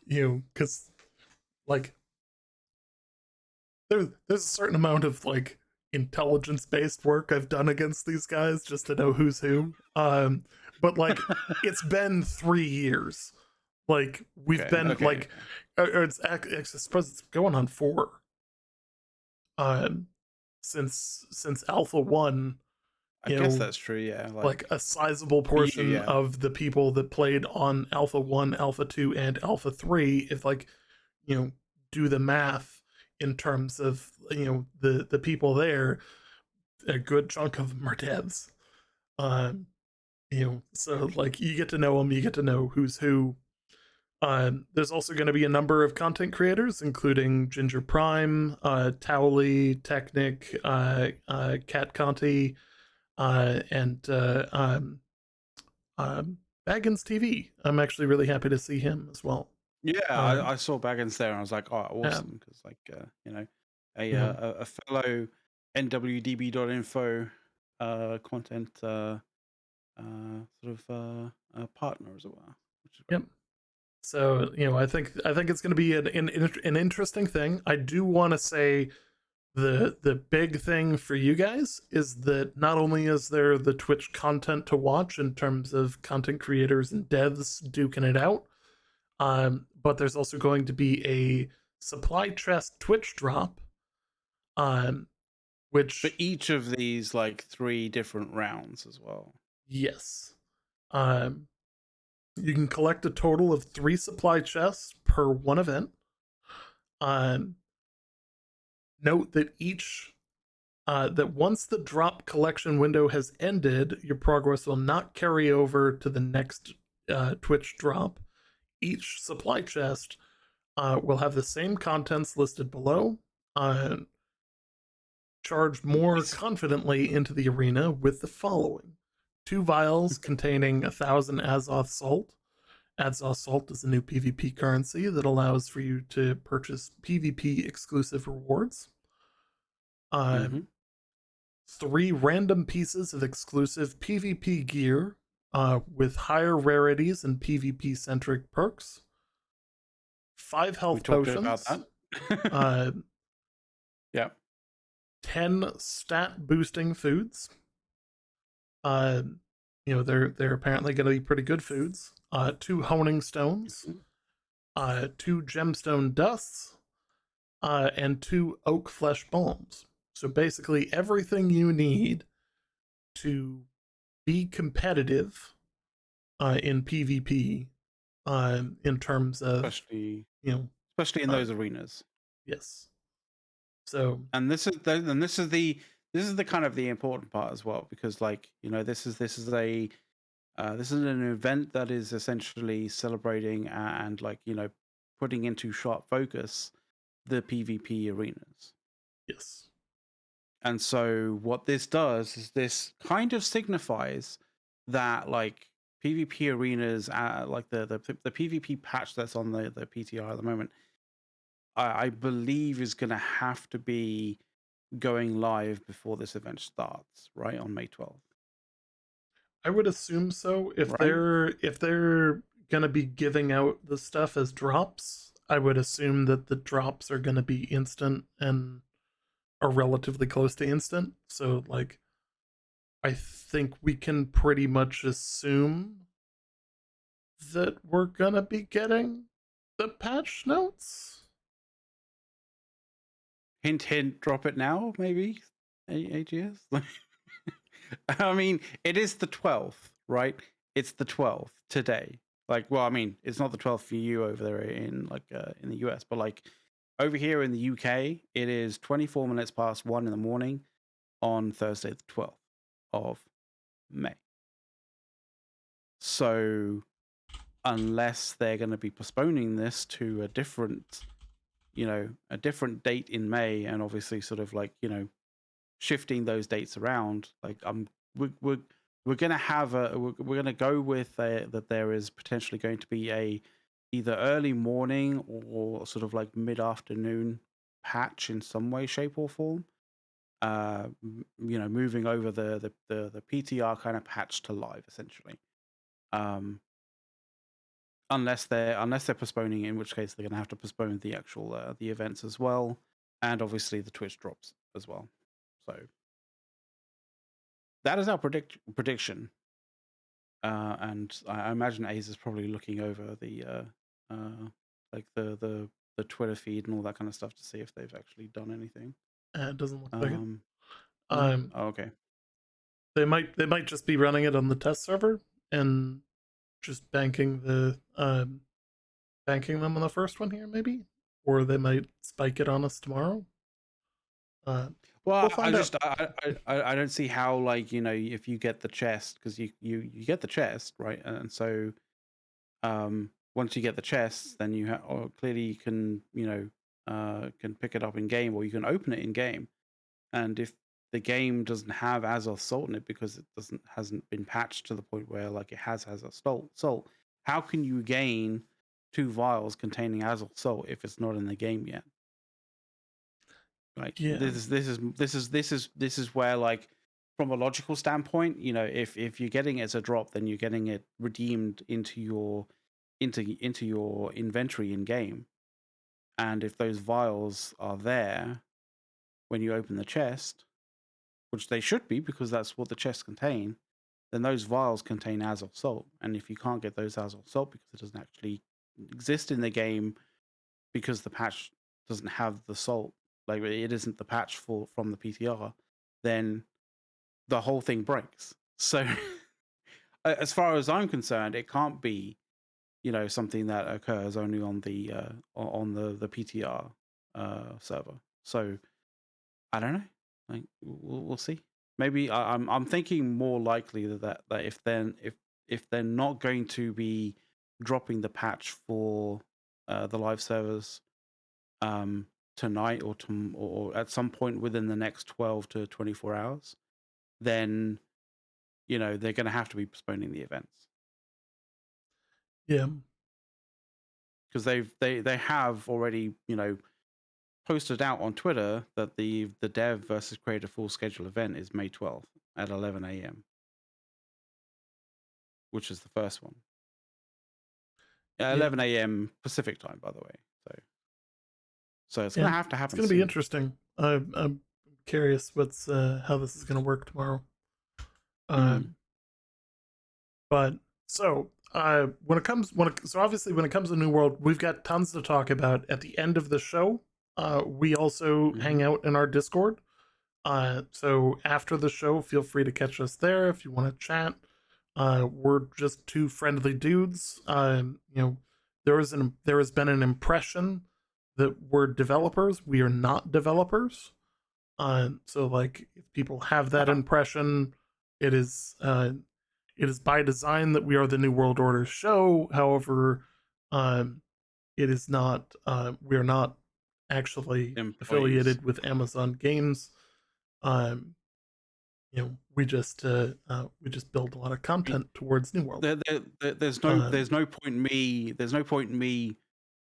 because like there's a certain amount of like intelligence based work I've done against these guys just to know who's who. But like it's been 3 years. Like we've Okay, been okay, like, okay. I suppose it's going on 4. Um, since Alpha One, I you guess know, that's true. Yeah, like like a sizable for you, portion yeah. of the people that played on Alpha 1, Alpha 2, and Alpha 3, if like, do the math in terms of, the people there, a good chunk of them are devs. Um, so like you get to know them, you get to know who's who. There's also going to be a number of content creators, including Ginger Prime, Towley, Technic, Cat Conti, and Baggins TV. I'm actually really happy to see him as well. Yeah, Um, I saw Baggins there and I was like, oh, yeah, awesome. Because, like, a, you know, a fellow NWDB.info content sort of partner as well, which is yep. great. So I think it's going to be an interesting thing. I do want to say the big thing for you guys is that not only is there the Twitch content to watch in terms of content creators and devs duking it out, but there's also going to be a supply chest Twitch drop, um, For which each of these, like, 3 different rounds as well. yes, um, you can collect a total of 3 supply chests per one event. Um, Note that that once the drop collection window has ended, your progress will not carry over to the next Twitch drop. Each supply chest will have the same contents listed below. Charge more Nice. confidently into the arena with the following: 2 vials containing 1,000 Azoth salt. Azoth salt is a new PvP currency that allows for you to purchase PvP exclusive rewards. Mm-hmm. 3 random pieces of exclusive PvP gear with higher rarities and PvP centric perks. 5 We health talked about potions. that. Uh, Yeah. 10 stat boosting foods. Uh, they're apparently going to be pretty good foods. 2 honing stones. Mhm. 2 gemstone dusts. And 2 oak flesh bombs. So basically, everything you need to be competitive in PvP, in terms of, Especially you know, especially in uh, those arenas. yes. So, And this is the kind of the important part as well, because, like, this is an event that is essentially celebrating and, like, putting into sharp focus the PvP arenas. yes. And so what this does is this kind of signifies that, like, PvP arenas, like the PvP patch that's on the PTR at the moment, I believe is going to have to be going live before this event starts, right, on May 12th, I would assume so. If right? they're gonna be giving out the stuff as drops, I would assume that the drops are gonna be instant and are relatively close to instant. So like I think we can pretty much assume that we're gonna be getting the patch notes. Hint, hint, drop it now, maybe. AGS. I mean, it is the 12th, right? It's the 12th today. Like, well, I mean, it's not the 12th for you over there in, like, in the US, but, like, over here in the UK, it is 24 minutes past 1 in the morning on Thursday, the 12th of May. So unless they're going to be postponing this to a different, a different date in May, and obviously sort of like, shifting those dates around, like we're going to have we're going to go with that there is potentially going to be a either early morning or sort of like mid-afternoon patch in some way, shape, or form. Moving over the PTR kind of patch to live essentially. Unless they're postponing, in which case they're going to have to postpone the actual the events as well, and obviously the Twitch drops as well. So that is our prediction, and I imagine Ace is probably looking over the like the Twitter feed and all that kind of stuff to see if they've actually done anything. It doesn't look like it. No? Oh, okay. They might just be running it on the test server and just banking them on the first one here, maybe, or they might spike it on us tomorrow. We'll Well, I find out. just I don't see how, like, if you get the chest, because you get the chest, right, and so once you get the chest, then clearly you can can pick it up in game, or you can open it in game. And if the game doesn't have Azoth Salt in it because it hasn't been patched to the point where like it has Azoth Salt, how can you gain 2 vials containing Azoth Salt if it's not in the game yet? Like Yeah, this is where, like, from a logical standpoint, if you're getting it as a drop, then you're getting it redeemed into your inventory in game. And if those vials are there when you open the chest, which they should be because that's what the chests contain, then those vials contain Azoth Salt. And if you can't get those Azoth Salt because it doesn't actually exist in the game because the patch doesn't have the salt, like it isn't the patch from the PTR, then the whole thing breaks. So as far as I'm concerned, it can't be, something that occurs only on the PTR server. So I don't know. Like we'll see. Maybe I'm thinking more likely that if they're not going to be dropping the patch for the live servers tonight or at some point within the next 12 to 24 hours, then they're going to have to be postponing the events. yeah, Because they have already posted out on Twitter that the dev versus creator full schedule event is May 12th at 11 a.m., which is the first one. 11 a.m. Pacific time, by the way. So it's going to have to it's happen going to be soon. interesting. I'm curious how this is going to work tomorrow. But so obviously when it comes to New World, we've got tons to talk about at the end of the show. We also hang out in our Discord. So after the show, feel free to catch us there if you want to chat. We're just two friendly dudes. There has been an impression that we're developers. We are not developers. So like if people have that impression, it is by design that we are the New World Order show. However, it is not. We are not actually Employees. affiliated with Amazon Games. We just build a lot of content towards New World. There's no point in me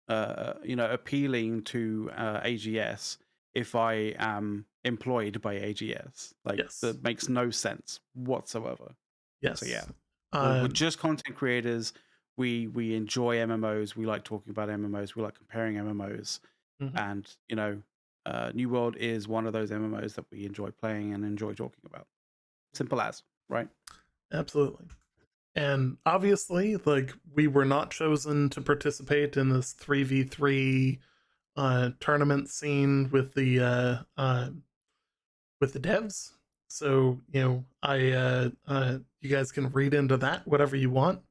appealing to AGS if I am employed by AGS. Like, yes. That makes no sense whatsoever. Yes. So yeah, we're just content creators. We enjoy MMOs. We like talking about MMOs. We like comparing MMOs. And New World is one of those MMOs that we enjoy playing and enjoy talking about. Simple as, right? Absolutely. And obviously, like, we were not chosen to participate in this 3v3 tournament scene with the devs. So, you guys can read into that whatever you want.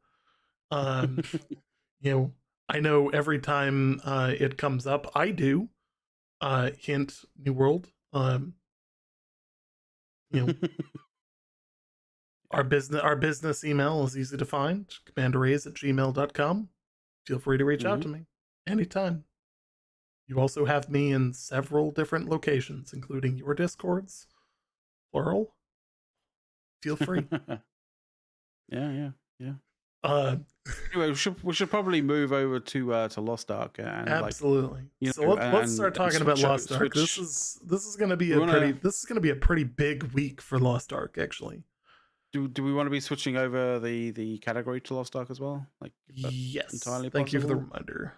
I know every time it comes up, I do. Hint, New World. Our business email is easy to find, commanderrays@gmail.com. Feel free to reach out Mm-hmm. to me anytime. You also have me in several different locations, including your discords, plural. Feel free. Yeah, yeah. Uh, Anyway, we should probably move over to Lost Ark and like Absolutely. you So know let's start and talking about Lost Ark. This switch. is going to be We wanna a pretty big week for Lost Ark, actually. do we want to be switching over the category to Lost Ark as well? Like if that's Yes. entirely Thank you for the possible. reminder.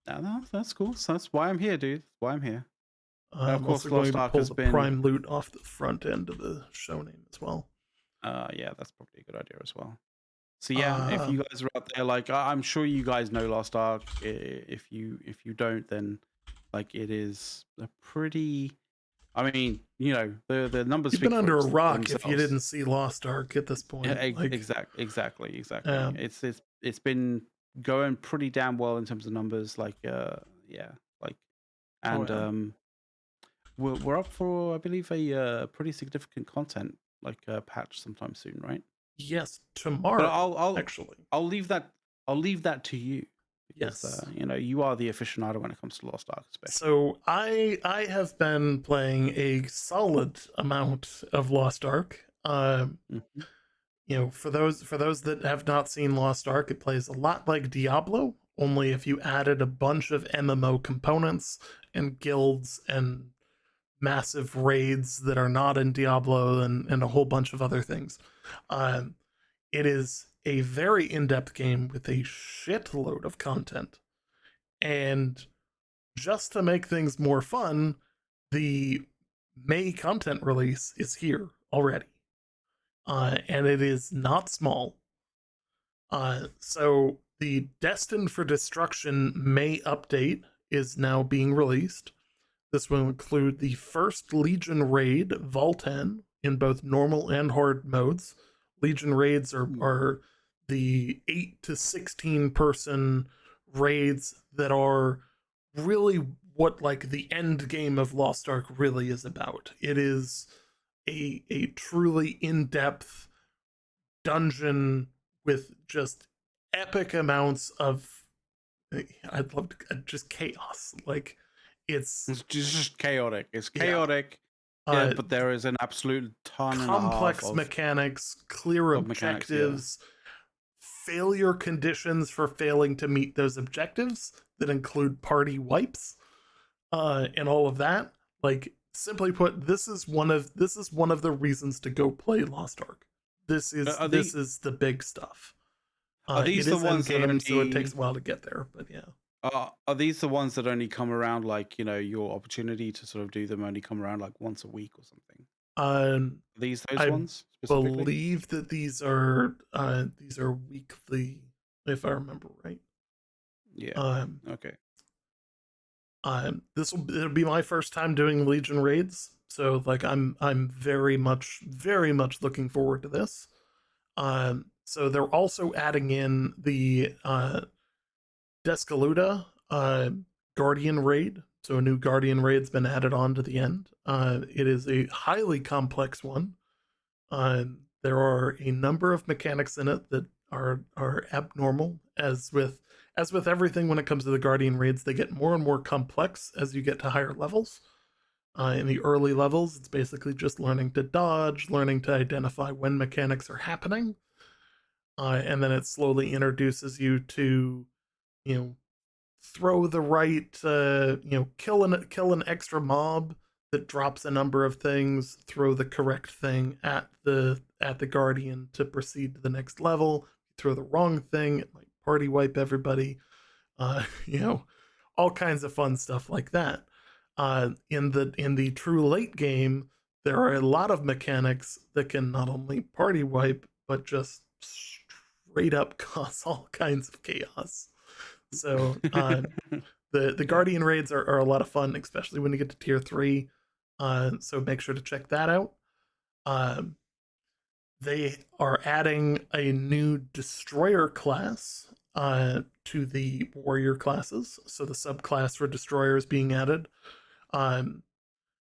No, that's cool. So that's why I'm here, dude. That's why I'm here. And of I'm also course, going Lost to Ark pull has the been. prime loot off the front end of the show name as well. Yeah, that's probably a good idea as well. So yeah, if Uh, you guys are out there, like I'm sure you guys know Lost Ark. If you don't, then like it is a pretty. I mean, the numbers you've speak been for under a rock if you themselves. didn't see Lost Ark at this point. Like, Exactly. um, It's been going pretty damn well in terms of numbers. Like yeah, like oh and yeah. we're up for I believe a pretty significant content like patch sometime soon, right? Yes, But tomorrow, I'll actually. I'll leave that I'll leave that to you because Yes. you are the aficionado when it comes to Lost Ark, especially. So I have been playing a solid amount of Lost Ark. Mhm. For those that have not seen Lost Ark, it plays a lot like Diablo, only if you added a bunch of MMO components and guilds and massive raids that are not in Diablo and a whole bunch of other things. Um, it is a very in-depth game with a shitload of content. And just to make things more fun, the May content release is here already. And it is not small. So the Destined for Destruction May update is now being released. This will include the first Legion raid, Volten, in both normal and hard modes. Legion raids are the 8 to 16 person raids that are really what like the end game of Lost Ark really is about. It is a truly in-depth dungeon with just epic amounts of I'd love to just chaos. Like it's It's just chaotic. It's yeah, chaotic. Yeah, uh, but there is an absolute ton and a half complex mechanics, clear of mechanics. Yeah. objectives, failure conditions for failing to meet those objectives that include party wipes, and all of that. Like simply put, this is one of the reasons to go play Lost Ark. This Are is are this these is the big stuff. are It these the is end ones that game, so it takes only a while to get there. But yeah, are these the ones that only come around like your opportunity to sort of do them only come around like once a week or something? um, Are these those I ones specifically? believe that these are weekly, if I remember right. Yeah. Um, Okay. it'll be my first time doing Legion raids, so like I'm very much looking forward to this. So they're also adding in the Descaluda Guardian raid. So a new Guardian raid's been added on to the end. It is a highly complex one. There are a number of mechanics in it that are abnormal, as with everything when it comes to the Guardian raids. They get more and more complex as you get to higher levels. In the early levels, it's basically just learning to dodge, learning to identify when mechanics are happening, and then it slowly introduces you to, you know, throw the right, kill an extra mob that drops a number of things, throw the correct thing at the guardian to proceed to the next level. Throw the wrong thing, it might party wipe everybody. uh you know all kinds of fun stuff like that. In the true late game, there are a lot of mechanics that can not only party wipe but just straight up cause all kinds of chaos. So the Yeah. Guardian raids are a lot of fun, especially when you get to tier 3. So make sure to check that out. Um, they are adding a new destroyer class to the warrior classes. So the subclass for destroyer is being added. Um,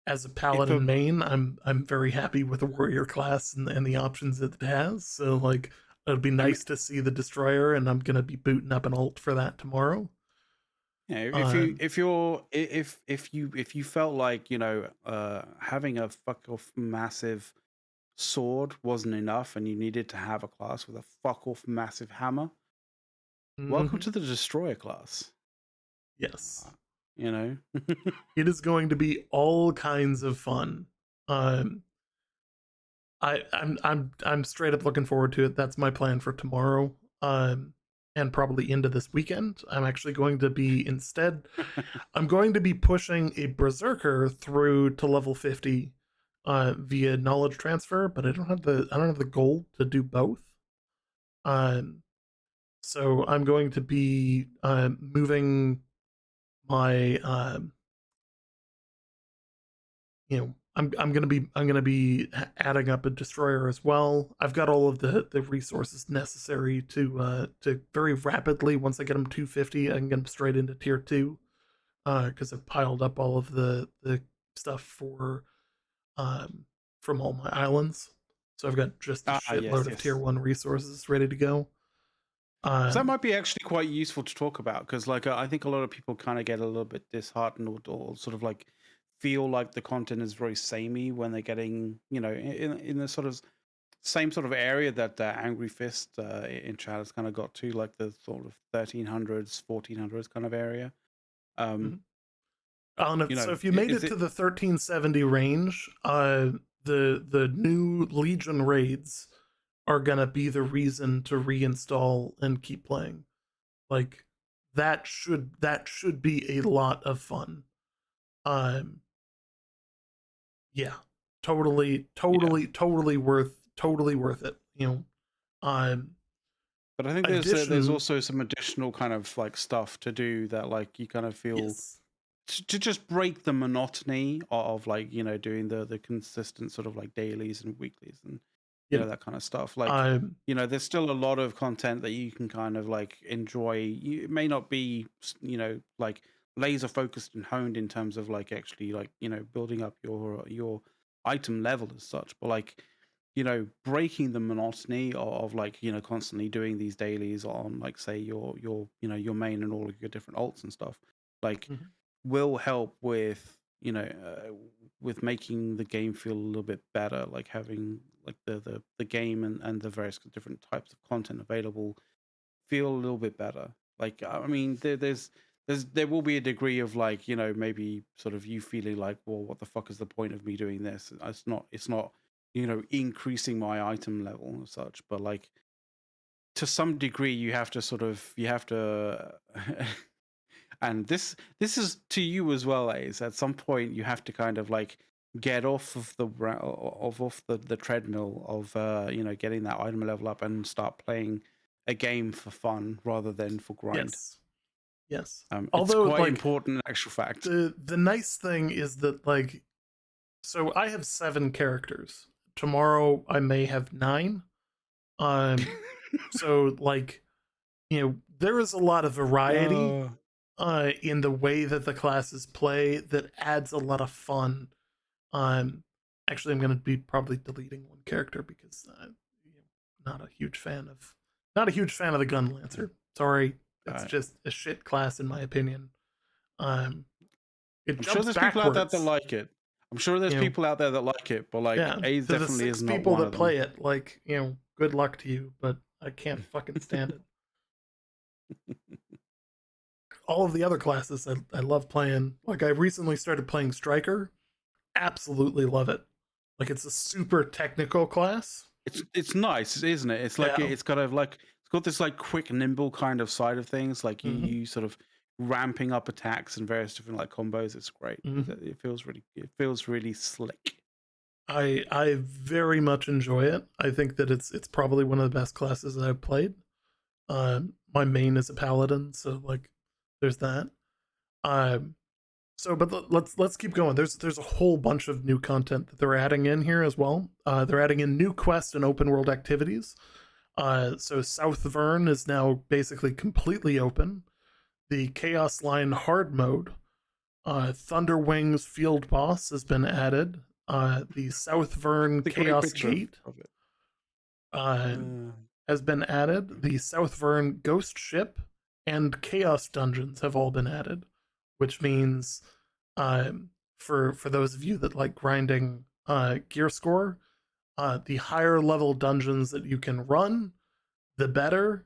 as a If paladin a main, I'm very happy with the warrior class and the options that it has. So like it'd be I mean, nice to see the destroyer, and I'm gonna be booting up an ult for that tomorrow. yeah, Um, if you felt like, having a fuck off massive sword wasn't enough and you needed to have a class with a fuck off massive hammer, welcome mhm. to the destroyer class. Yes, You know. it is going to be all kinds of fun. Um, I'm straight up looking forward to it. That's my plan for tomorrow. And probably into this weekend. I'm actually going to be instead. I'm going to be pushing a berserker through to level 50 via knowledge transfer, but I don't have the gold to do both. Um, so I'm going to be moving my I'm gonna be adding up a destroyer as well. I've got all of the resources necessary to very rapidly, once I get them 250, I can get them straight into tier 2 because I've piled up all of the stuff for um from all my islands. So I've got just a Ah, shitload yes, of tier yes. 1 resources ready to go. So that Um might be actually quite useful to talk about because, like, I think a lot of people kind of get a little bit disheartened or sort of like feel like the content is very samey when they're getting, in the sort of same sort of area that Angry Fist in chat has kind of got to, like the sort of 1300s, 1400s kind of area. Um, mhm. So if you made is it it? to the 1370 range, the new Legion raids are gonna be the reason to reinstall and keep playing. Like that should be a lot of fun. Um, yeah, Yeah, totally worth it. Um, but I think there's addition, also some additional kind of like stuff to do that like you kind of feel yes, to just break the monotony of like doing the consistent sort of like dailies and weeklies and you know, that kind of stuff. Like um, there's still a lot of content that you can kind of like enjoy. It may not be like laser focused and honed in terms of like actually like building up your item level as such, but like breaking the monotony of like constantly doing these dailies on like say your your main and all of your different alts and stuff like mhm, will help with with making the game feel a little bit better, like having like the game and the various different types of content available feel a little bit better. Like I mean there will be a degree of like maybe sort of you feeling like, well, what the fuck is the point of me doing this? It's not increasing my item level and such, but like to some degree you have to and this is to you as well, Ace. At some point you have to kind of like get off of the treadmill of getting that item level up and start playing a game for fun rather than for grind. yes, yes. It's Although quite like important in actual fact. the nice thing is that like so I have 7 characters. Tomorrow I may have 9. Um, so like there is a lot of variety uh, in the way that the classes play that adds a lot of fun. Um, Actually, I'm going to be probably deleting one character because not a huge fan of the gun lancer. Sorry, it's uh, just a shit class in my opinion. Um, it I'm sure jumps there's people out there that backwards. like it. I'm sure there's You know, people out there that like it, but like yeah. A's To the definitely six is not people one that of them. play it, like good luck to you, but I can't fucking stand it. All of the other classes I love playing. Like I recently started playing Striker. Absolutely love it. Like it's a super technical class. It's nice, isn't it? It's like Yeah. it's kind of like it's got this like quick, nimble kind of side of things. Like Hmm. you sort of ramping up attacks and various different like combos. It's great. Hmm. It feels really slick. I very much enjoy it. I think that it's probably one of the best classes that I've played. My main is a paladin, so like there's that. Um, but let's keep going. There's a whole bunch of new content that they're adding in here as well. They're adding in new quests and open world activities. So South Vern is now basically completely open. The Chaos Line hard mode Thunderwing's Field Boss has been added. The Southvern The great Chaos picture Gate of it. uh, has been added. The Southvern Ghost Ship and Chaos Dungeons have all been added, which means for those of you that like grinding gear score, the higher level dungeons that you can run, the better,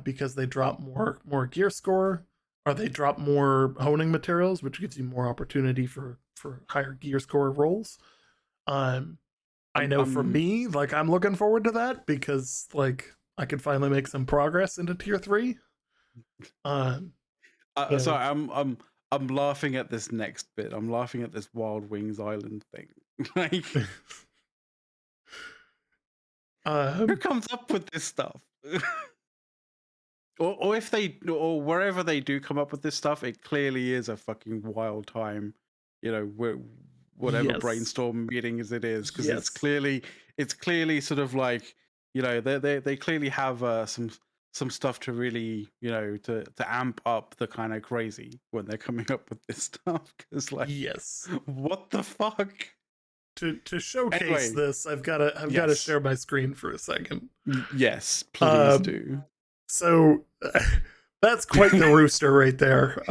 because they drop more gear score, or they drop more honing materials, which gives you more opportunity for higher gear score rolls. Um, I know for I'm me, like I'm looking forward to that because like I could finally make some progress into tier 3. Um, you know, sorry. I'm laughing at this next bit. I'm laughing at this Wild Wings Island thing. Like, who um, comes up with this stuff? Or if they, or wherever they do come up with this stuff, it clearly is a fucking wild time, you know, whatever yes, brainstorm meeting as it is, because yes, it's clearly sort of like, you know, they clearly have some stuff to really, you know, to amp up the kind of crazy when they're coming up with this stuff, because like, yes. what the fuck? To showcase Anyway, this, I've got to yes, share my screen for a second. yes, please Um, do. so that's quite the rooster right there.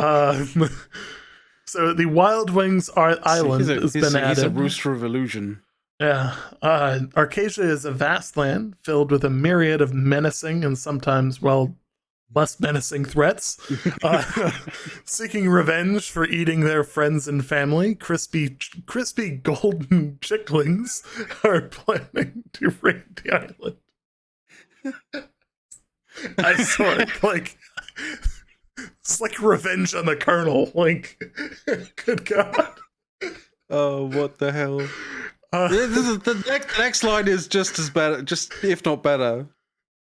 So the Wild Wings Island has been He's a added. rooster of illusion. Yeah, Arcasia is a vast land filled with a myriad of menacing and sometimes, well, less menacing threats. Uh, seeking revenge for eating their friends and family, crispy golden chicklings are planning to raid the island. I swear, like it's like Revenge on the Colonel. Like, good God. Oh, what the hell? This is the next line is just as bad, just if not better.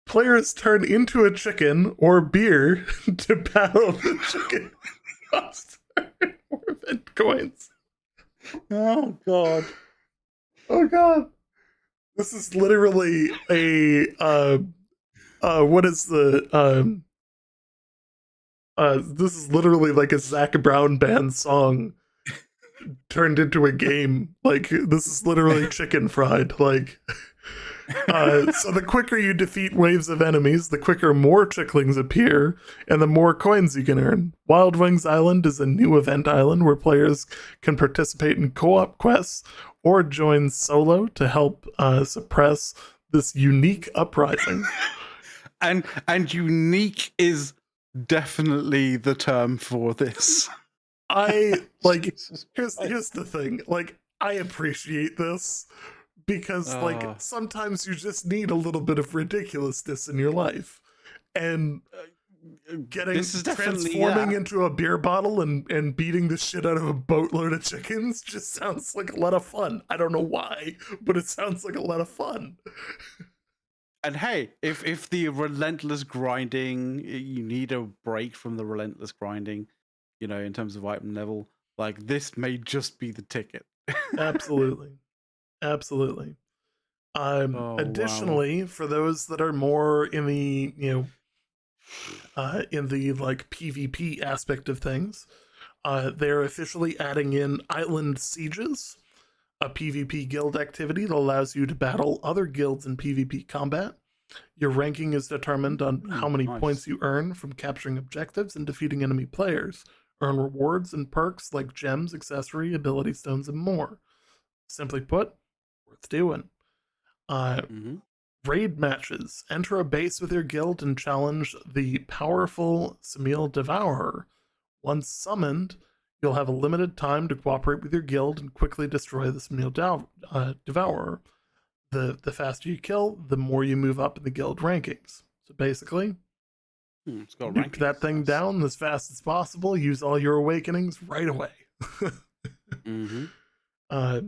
Players turn into a chicken or beer to battle the chicken monster for event coins. Oh God. Oh God. This is literally a what is the this is literally like a Zach Brown band song turned into a game. Like this is literally chicken fried. Like so the quicker you defeat waves of enemies, the quicker more chicklings appear, and the more coins you can earn. Wild Wings Island is a new event island where players can participate in co-op quests or join solo to help suppress this unique uprising. And unique is definitely the term for this. I like Jesus here's Christ. the thing. Like I appreciate this because like Uh, sometimes you just need a little bit of ridiculousness in your life. And this getting is definitely transforming into a beer bottle and beating the shit out of a boatload of chickens just sounds like a lot of fun. I don't know why, but it sounds like a lot of fun. And hey, if the relentless grinding, you need a break from the relentless grinding, you know, in terms of item level, like this may just be the ticket. Absolutely. Absolutely. Oh wow. Additionally, for those that are more in the, in the like PvP aspect of things, they're officially adding in island sieges, a PvP guild activity that allows you to battle other guilds in PvP combat. Your ranking is determined on how many Nice. points you earn from capturing objectives and defeating enemy players. Earn rewards and perks like gems, accessory, ability stones, and more. Simply put, worth doing. Uh, Mm-hmm. Raid matches. Enter a base with your guild and challenge the powerful Samil Devourer. Once summoned, you'll have a limited time to cooperate with your guild and quickly destroy the Samil Devourer. The faster you kill, the more you move up in the guild rankings. So basically, It's got nuke that rankings. thing Nice. down as fast as possible. Use all your awakenings right away. Mm-hmm. uh,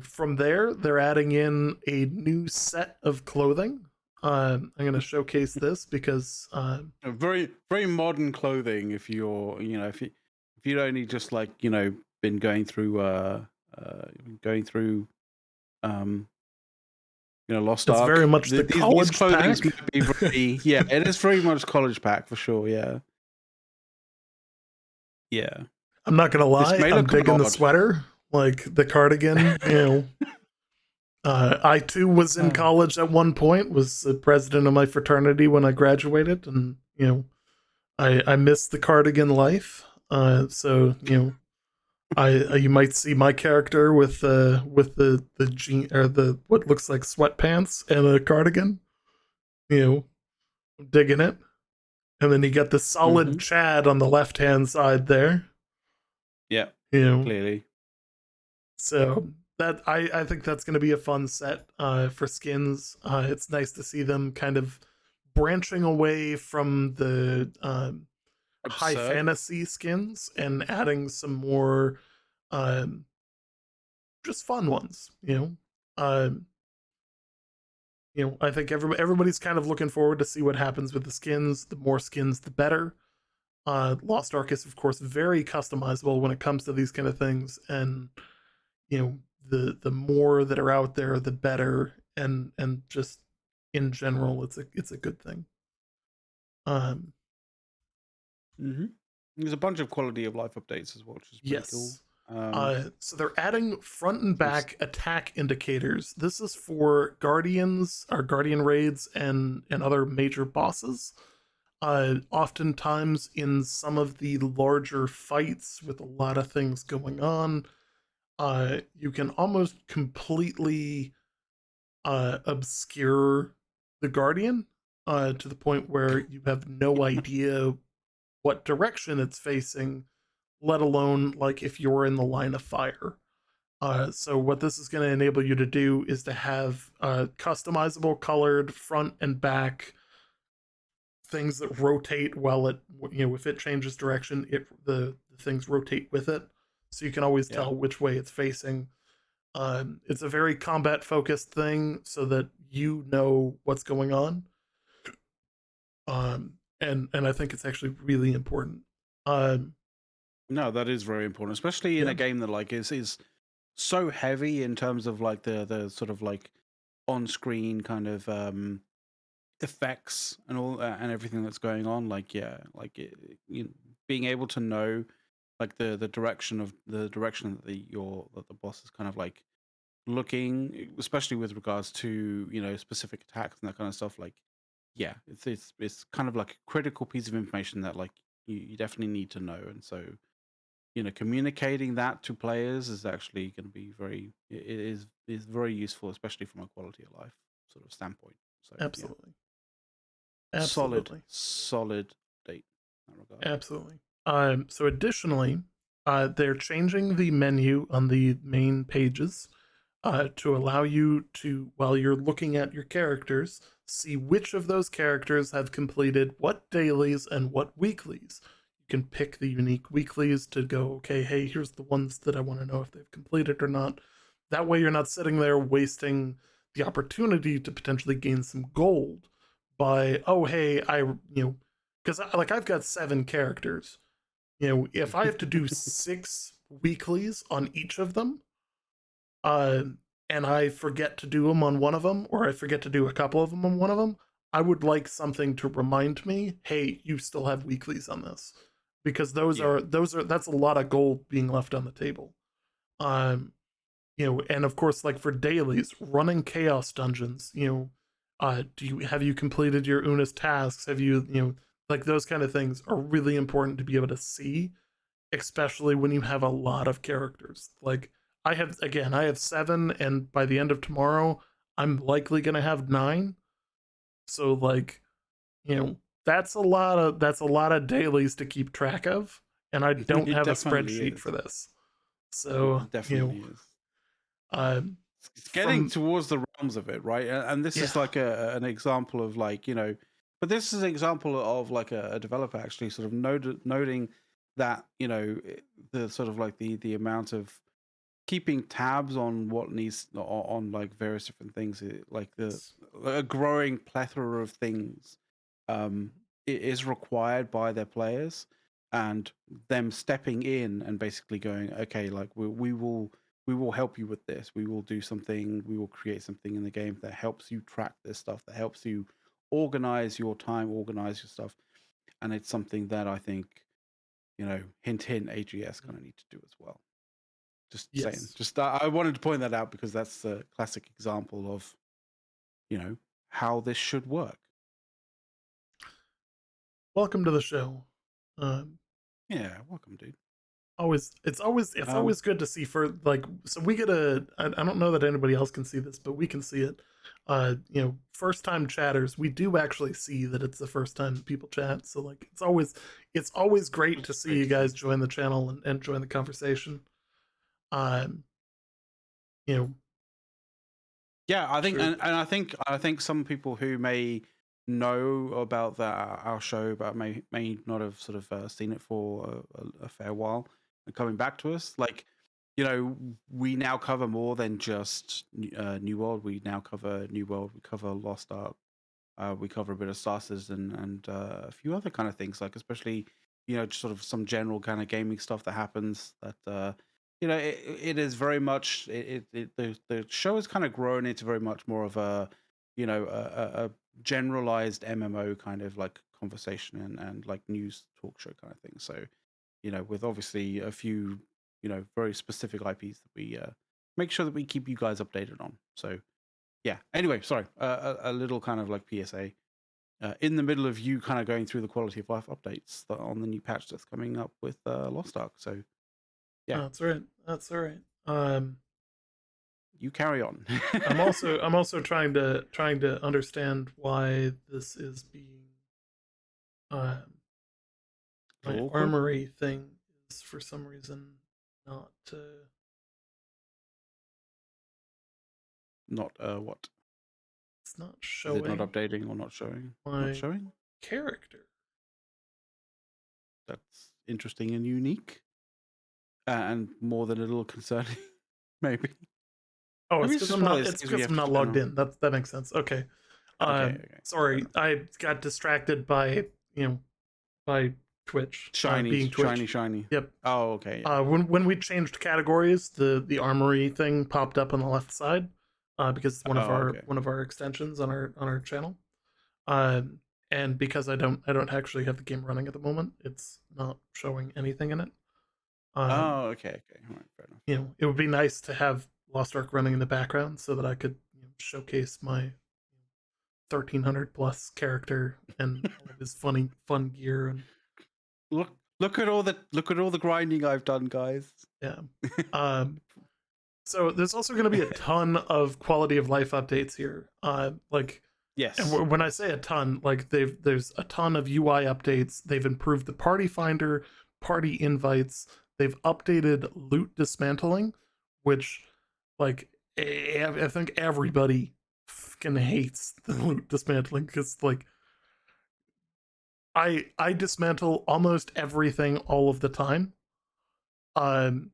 from there, they're adding in a new set of clothing. I'm going to showcase this because Very very modern clothing. If you're, you know, if you'd only just like, you know, been going through um you know, Lost it's very Ark. much the These college clothings pack. might be very, yeah, it is very much college pack for sure. Yeah, Yeah. I'm not gonna This lie, may I'm look digging the odd. sweater, like the cardigan. I too was in Uh, college at one point, was the president of my fraternity when I graduated, and I missed the cardigan life. So you might see my character with the jean or the what looks like sweatpants and a cardigan. You know, I'm digging it. And then you got the solid mm-hmm. Chad on the left hand side there. Yeah, You know, clearly. so that I think that's going to be a fun set for skins. It's nice to see them kind of branching away from the high Absurd. fantasy skins and adding some more um, just fun ones. Um, I think everybody's kind of looking forward to see what happens with the skins. The more skins, the better. Lost Ark is, of course, very customizable when it comes to these kind of things, and the more that are out there, the better, and just in general, it's a good thing. Um, Mm-hmm. There's a bunch of quality of life updates as well, which is pretty cool. yes. Um, So they're adding front and some s- back attack indicators. This is for guardians, or guardian raids, and other major bosses. Oftentimes in some of the larger fights with a lot of things going on, you can almost completely obscure the Guardian to the point where you have no idea what direction it's facing, let alone like if you're in the line of fire. So what this is going to enable you to do is to have customizable colored front and back things that rotate while it if it changes direction, the things rotate with it, so you can always yeah. tell which way it's facing. It's a very combat focused thing, so that you know what's going on. And I think it's actually really important. Um, No, that is very important, especially in yeah, a game that like is so heavy in terms of like the sort of like on screen kind of effects and all and everything that's going on. Like yeah, like being able to know like the direction that that the boss is kind of like looking, especially with regards to specific attacks and that kind of stuff. Like yeah, it's kind of like a critical piece of information that like you definitely need to know. And so communicating that to players is actually going to be is very useful, especially from a quality of life sort of standpoint. So yeah, absolutely, solid absolutely, solid date in that regard. absolutely. So additionally, they're changing the menu on the main pages to allow you to, while you're looking at your characters, see which of those characters have completed what dailies and what weeklies. You can pick the unique weeklies to go, okay, hey, here's the ones that I want to know if they've completed or not. That way, you're not sitting there wasting the opportunity to potentially gain some gold by, oh, hey, because like I've got 7 characters. If I have to do 6 weeklies on each of them, uh, and I forget to do them on one of them, or I forget to do a couple of them on one of them, I would like something to remind me, hey, you still have weeklies on this, because Yeah, that's a lot of gold being left on the table. Um, and of course, like for dailies, running chaos dungeons, have you completed your Una's tasks? Have like those kind of things are really important to be able to see, especially when you have a lot of characters. Like I have 7, and by the end of tomorrow, I'm likely gonna have 9. So like, you know, that's a lot of dailies to keep track of, and I don't it have a definitely spreadsheet is. for this. So It definitely is. uh, It's getting from towards the realms of it, right? And this yeah, is like an example of like but this is an example of like a developer actually sort of noting that the sort of like the amount of keeping tabs on what needs on like various different things, like the yes, a growing plethora of things um is required by their players, and them stepping in and basically going, okay, like we will help you with this, we will do something, we will create something in the game that helps you track this stuff, that helps you organize your time, organize your stuff. And it's something that I think hint, hint, AGS kind of need to do as well. Just saying. Yes. Just I wanted to point that out because that's a classic example of, how this should work. Welcome to the show. Um, Yeah, welcome, dude. it's always good to see for like, so we get I don't know that anybody else can see this, but we can see it. First time chatters, we do actually see that it's the first time people chat. So like it's always great to see you guys join the channel and join the conversation. Um, you know, Yeah, I think, sure. and I think some people who may know about our show, but may not have sort of seen it for a fair while, and coming back to us, like, we now cover more than just New World. We now cover New World. We cover Lost Ark. We cover a bit of Star Citizen and a few other kind of things, like especially just sort of some general kind of gaming stuff that happens. That it is very much the show has kind of grown into very much more of a a generalized MMO kind of like conversation and like news talk show kind of thing. So with obviously a few very specific IPs that we make sure that we keep you guys updated on. So yeah. Anyway, sorry. A little kind of like PSA in the middle of you kind of going through the quality of life updates on the new patch that's coming up with Lost Ark. So yeah, That's right. That's all right. you carry on. I'm also trying to understand why this is being my awkward. armory thing is for some reason not not what? It's not showing. Is it not updating or not showing? Not showing character. That's interesting and unique, and more than a little concerning, maybe. Oh, it's because I'm not logged in. That makes sense. Okay. Okay. Sorry, I got distracted by by Twitch. Being Twitch. Shiny. Yep. Oh, okay. Yeah. When we changed categories, the armory thing popped up on the left side, because it's one of our extensions on our channel. And because I don't actually have the game running at the moment, it's not showing anything in it. Okay. All right, fair enough. It would be nice to have Lost Ark running in the background so that I could showcase my 1300 plus character and all of his fun gear. And look at all the grinding I've done, guys. Yeah. So there's also going to be a ton of quality of life updates here. Yes. And when I say a ton, like there's a ton of UI updates. They've improved the party finder, party invites. They've updated loot dismantling, which like I think everybody fucking hates the loot dismantling because like I dismantle almost everything all of the time. And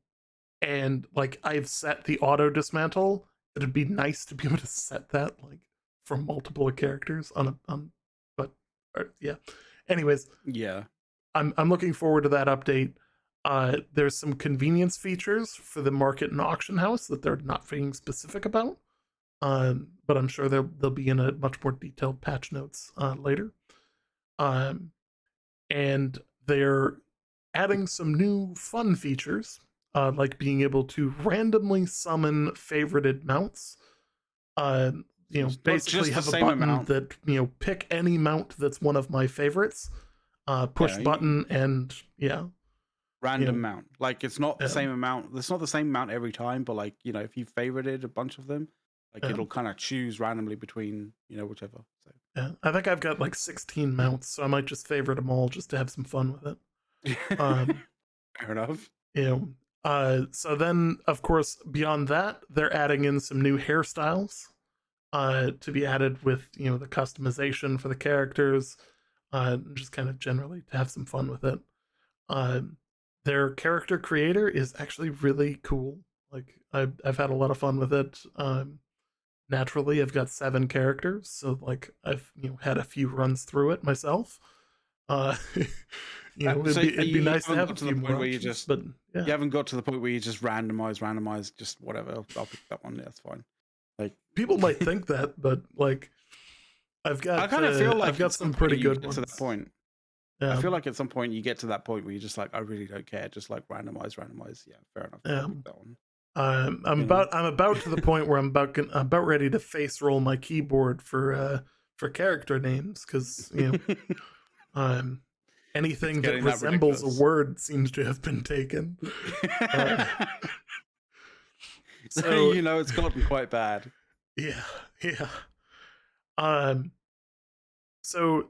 like I've set the auto dismantle. It'd be nice to be able to set that like for multiple characters but yeah. Anyways, yeah. I'm looking forward to that update. There's some convenience features for the market and auction house that they're not being specific about. But I'm sure they'll be in a much more detailed patch notes later. And they're adding some new fun features, like being able to randomly summon favorited mounts. Basically have a button that pick any mount that's one of my favorites. Push button and random mount. Like it's not the same amount. It's not the same amount every time, but like if you favorited a bunch of them, like it'll kind of choose randomly between whichever. So yeah, I think I've got like 16 mounts, so I might just favorite them all just to have some fun with it. Fair enough. So then, of course, beyond that, they're adding in some new hairstyles to be added with the customization for the characters, just kind of generally to have some fun with it. Their character creator is actually really cool. Like I've had a lot of fun with it. Naturally, I've got 7 characters, so like I've had a few runs through it myself. It'd be nice to have a few more options, but yeah. You haven't got to the point where you just randomize, just whatever. I'll pick that one. Yeah, that's fine. Like people might think that, but like I kind of feel like I've got some pretty good ones to that point. I feel like at some point you get to that point where you're just like, I really don't care. Just like randomize. Yeah, fair enough. I'll pick that one. I'm about to the point where I'm about ready to face roll my keyboard for character names, because anything that that resembles a ridiculous. word seems to have been taken. So it's gotten quite bad. Yeah. So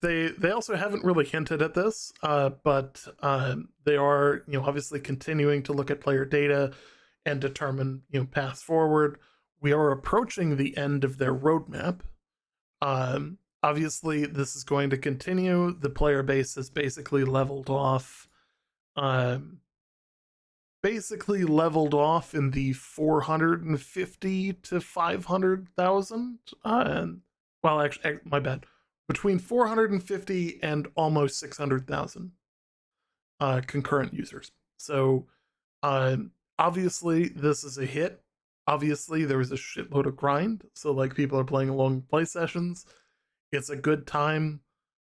they also haven't really hinted at this, but they are obviously continuing to look at player data and determine paths forward. We are approaching the end of their roadmap. Obviously, this is going to continue. The player base has basically leveled off. In the 450 to 500,000. Well, actually, my bad. Between 450 and almost 600,000 concurrent users. So, obviously, this is a hit. Obviously, there was a shitload of grind. So, like, people are playing long play sessions. It's a good time.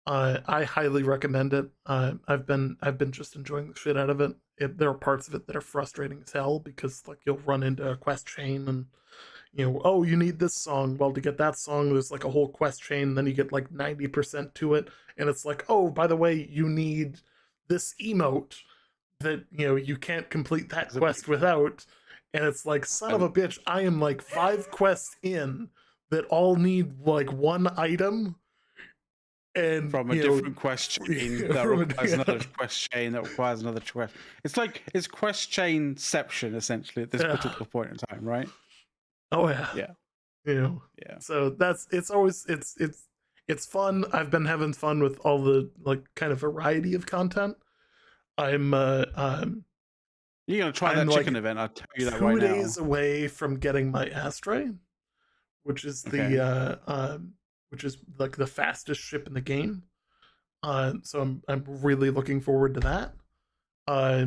I highly recommend it. I've been just enjoying the shit out of it. There are parts of it that are frustrating as hell, because like you'll run into a quest chain and oh, you need this song. Well, to get that song, there's like a whole quest chain. Then you get like 90% to it, and it's like, oh, by the way, you need this emote that you can't complete that quest without. And it's like, son of a bitch, I am like 5 quests in that all need like one item. And from a different quest chain that requires another quest chain that requires another quest. It's quest chainception essentially at this particular point in time, right? Oh yeah. Yeah. So it's fun. I've been having fun with all the like kind of variety of content. You're gonna try that chicken event. I'll tell you that right now. 2 days away from getting my Astray, which is which is like the fastest ship in the game. So I'm really looking forward to that. I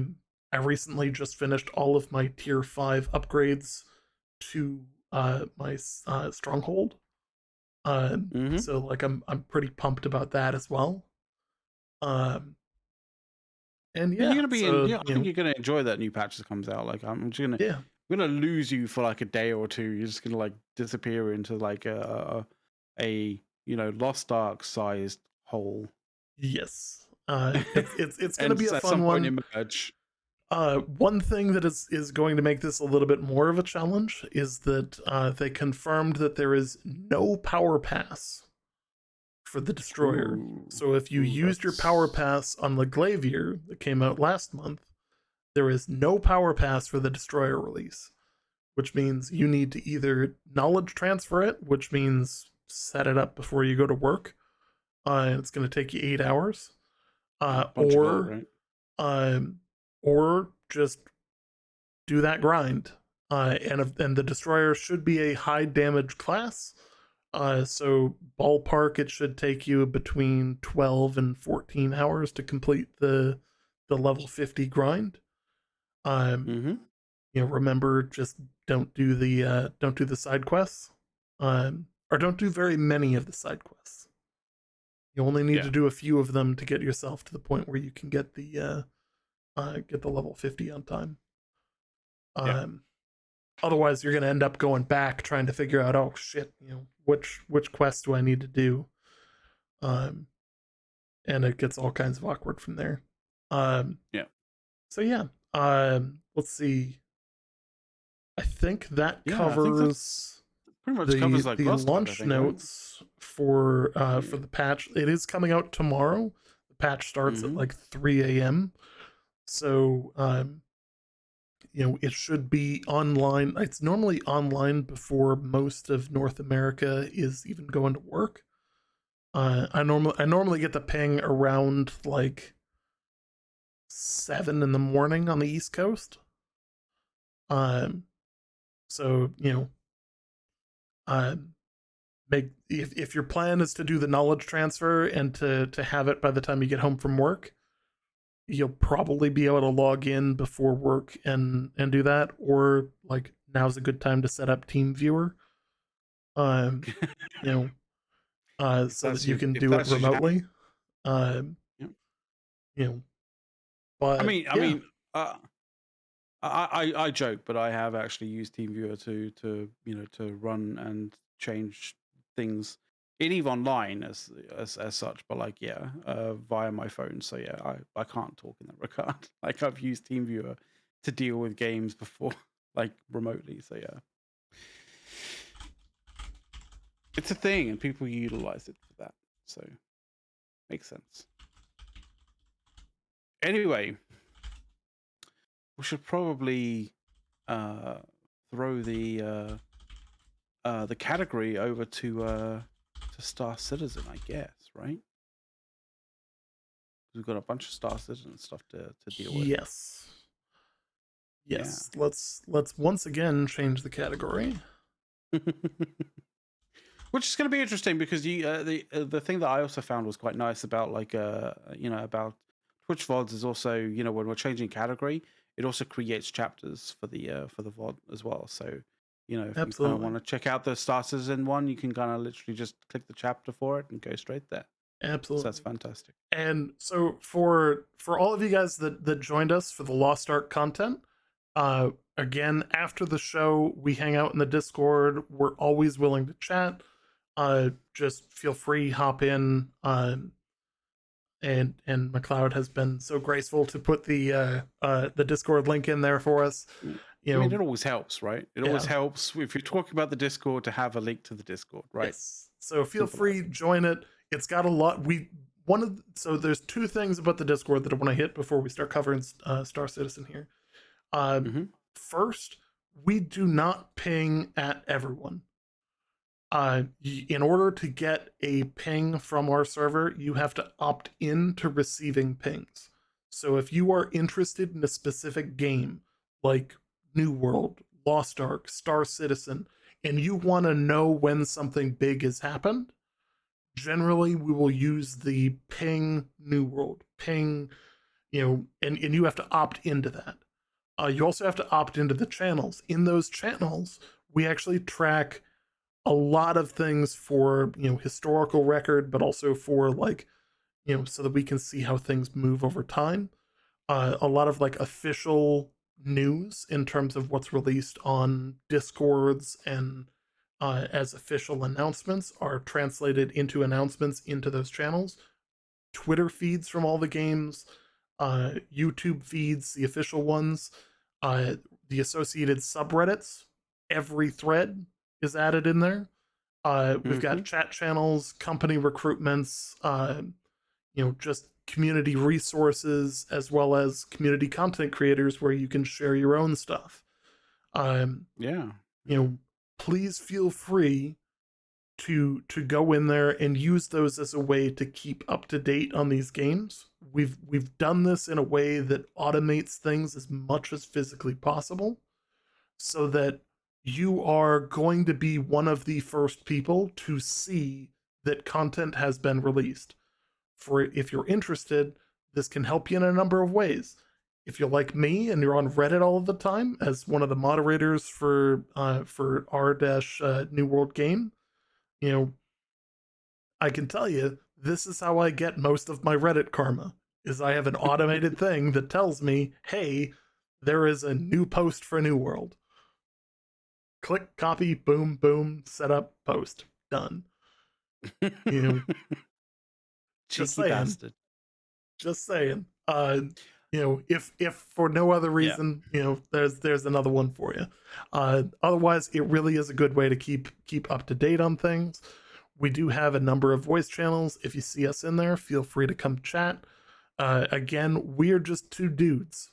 recently just finished all of my tier 5 upgrades to my stronghold. So like I'm pretty pumped about that as well. And yeah, you're gonna be I think you're gonna enjoy that new patch that comes out. Like I'm just gonna I'm gonna lose you for like a day or two. You're just gonna like disappear into like a Lost Ark sized hole. Yes. It's gonna be a fun one. Emerge. One thing that is going to make this a little bit more of a challenge is that they confirmed that there is no power pass for the destroyer. So if you used your power pass on the Glavier that came out last month, there is no power pass for the destroyer release, which means you need to either knowledge transfer it, which means set it up before you go to work. And it's going to take you 8 hours, or just do that grind. And the destroyer should be a high damage class. So ballpark, it should take you between 12 and 14 hours to complete the level 50 grind. Remember, just don't do the side quests, or don't do very many of the side quests. You only need to do a few of them to get yourself to the point where you can get the level 50 on time. Otherwise, you're going to end up going back trying to figure out, oh shit, which quest do I need to do? And it gets all kinds of awkward from there. So yeah, let's see. I think that covers pretty much covers like the launch notes for the patch. It is coming out tomorrow. The patch starts at like 3 a.m. So it should be online. It's normally online before most of North America is even going to work. I normally get the ping around like 7 in the morning on the East Coast. So if your plan is to do the knowledge transfer and to have it by the time you get home from work, you'll probably be able to log in before work and do that, or like now's a good time to set up TeamViewer. So that you can do it remotely. Um, Yeah. you know, I but mean, I yeah, mean, uh, I joke, but I have actually used TeamViewer to run and change things in Eve Online as such. But like via my phone. So yeah, I can't talk in that regard. Like I've used TeamViewer to deal with games before, like remotely. So yeah, it's a thing, and people utilize it for that. So makes sense. Anyway, we should probably uh, throw the category over to Star Citizen, I guess, right? We've got a bunch of Star Citizen stuff to deal with. yes, Yeah. yes. Let's once again change the category. Which is going to be interesting because the thing that I also found was quite nice about about Twitch VODs is also when we're changing category, it also creates chapters for the VOD as well. So if you kind of Absolutely, want to check out the Star Citizen one, you can kind of literally just click the chapter for it and go straight there. So that's absolutely. fantastic. And so for all of you guys that joined us for the Lost Ark content, again after the show we hang out in the Discord. We're always willing to chat. Just feel free, hop in. And McLeod has been so graceful to put the Discord link in there for us. You I mean, know, it always helps, right? It always yeah, helps if you're talking about the Discord to have a link to the Discord, right? yes. So feel Simple as. free, join it. It's got a lot. So there's two things about the Discord that I want to hit before we start covering Star Citizen here. Uh, Mm-hmm. First, we do not ping at everyone. In order to get a ping from our server, you have to opt in to receiving pings. So if you are interested in a specific game, like New World, Lost Ark, Star Citizen, and you want to know when something big has happened, generally we will use the ping New World, ping, and you have to opt into that. You also have to opt into the channels. In those channels, we actually track a lot of things for historical record, but also for like so that we can see how things move over time. A lot of like official news in terms of what's released on discords and as official announcements are translated into announcements into those channels. Twitter feeds from all the games, YouTube feeds, the official ones, uh, the associated subreddits. Every thread is added in there. We've Mm-hmm. got chat channels, company recruitments, just community resources, as well as community content creators where you can share your own stuff. Um, Yeah. you Yeah. know, Please feel free to go in there and use those as a way to keep up to date on these games. We've done this in a way that automates things as much as physically possible, so that you are going to be one of the first people to see that content has been released. For if you're interested, this can help you in a number of ways. If you're like me and you're on Reddit all of the time, as one of the moderators for r New World Game, you know, I can tell you this is how I get most of my Reddit karma. Is I have an automated thing that tells me, hey, there is a new post for New World. Click, copy, boom, boom, set up, post, done. You know, just Cheeky saying, bastard. just saying. If for no other Yeah. reason, there's another one for you. Otherwise, it really is a good way to keep up to date on things. We do have a number of voice channels. If you see us in there, feel free to come chat. Again, we're just two dudes.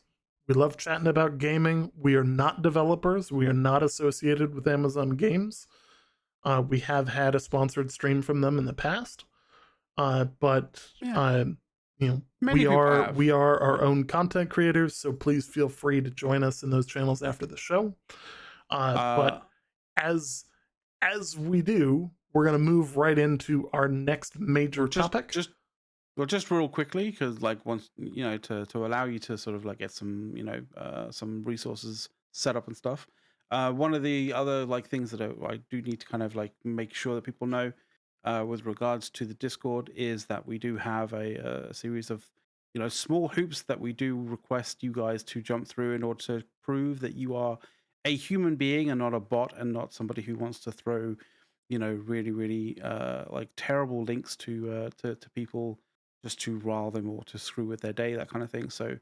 We love chatting about gaming. We are not developers. We are not associated with Amazon Games. We have had a sponsored stream from them in the past, but Yeah. we Many people are have. we are our Yeah. own content creators. So please feel free to join us in those channels after the show. Uh, But as we do, we're gonna move right into our next major well, topic. just real quickly, because like once to allow you to sort of like get some some resources set up and stuff. One of the other like things that I do need to kind of like make sure that people know. with regards to the Discord is that we do have a series of small hoops that we do request you guys to jump through in order to prove that you are a human being and not a bot and not somebody who wants to throw really really like terrible links to people just to rile them or to screw with their day, that kind of thing. So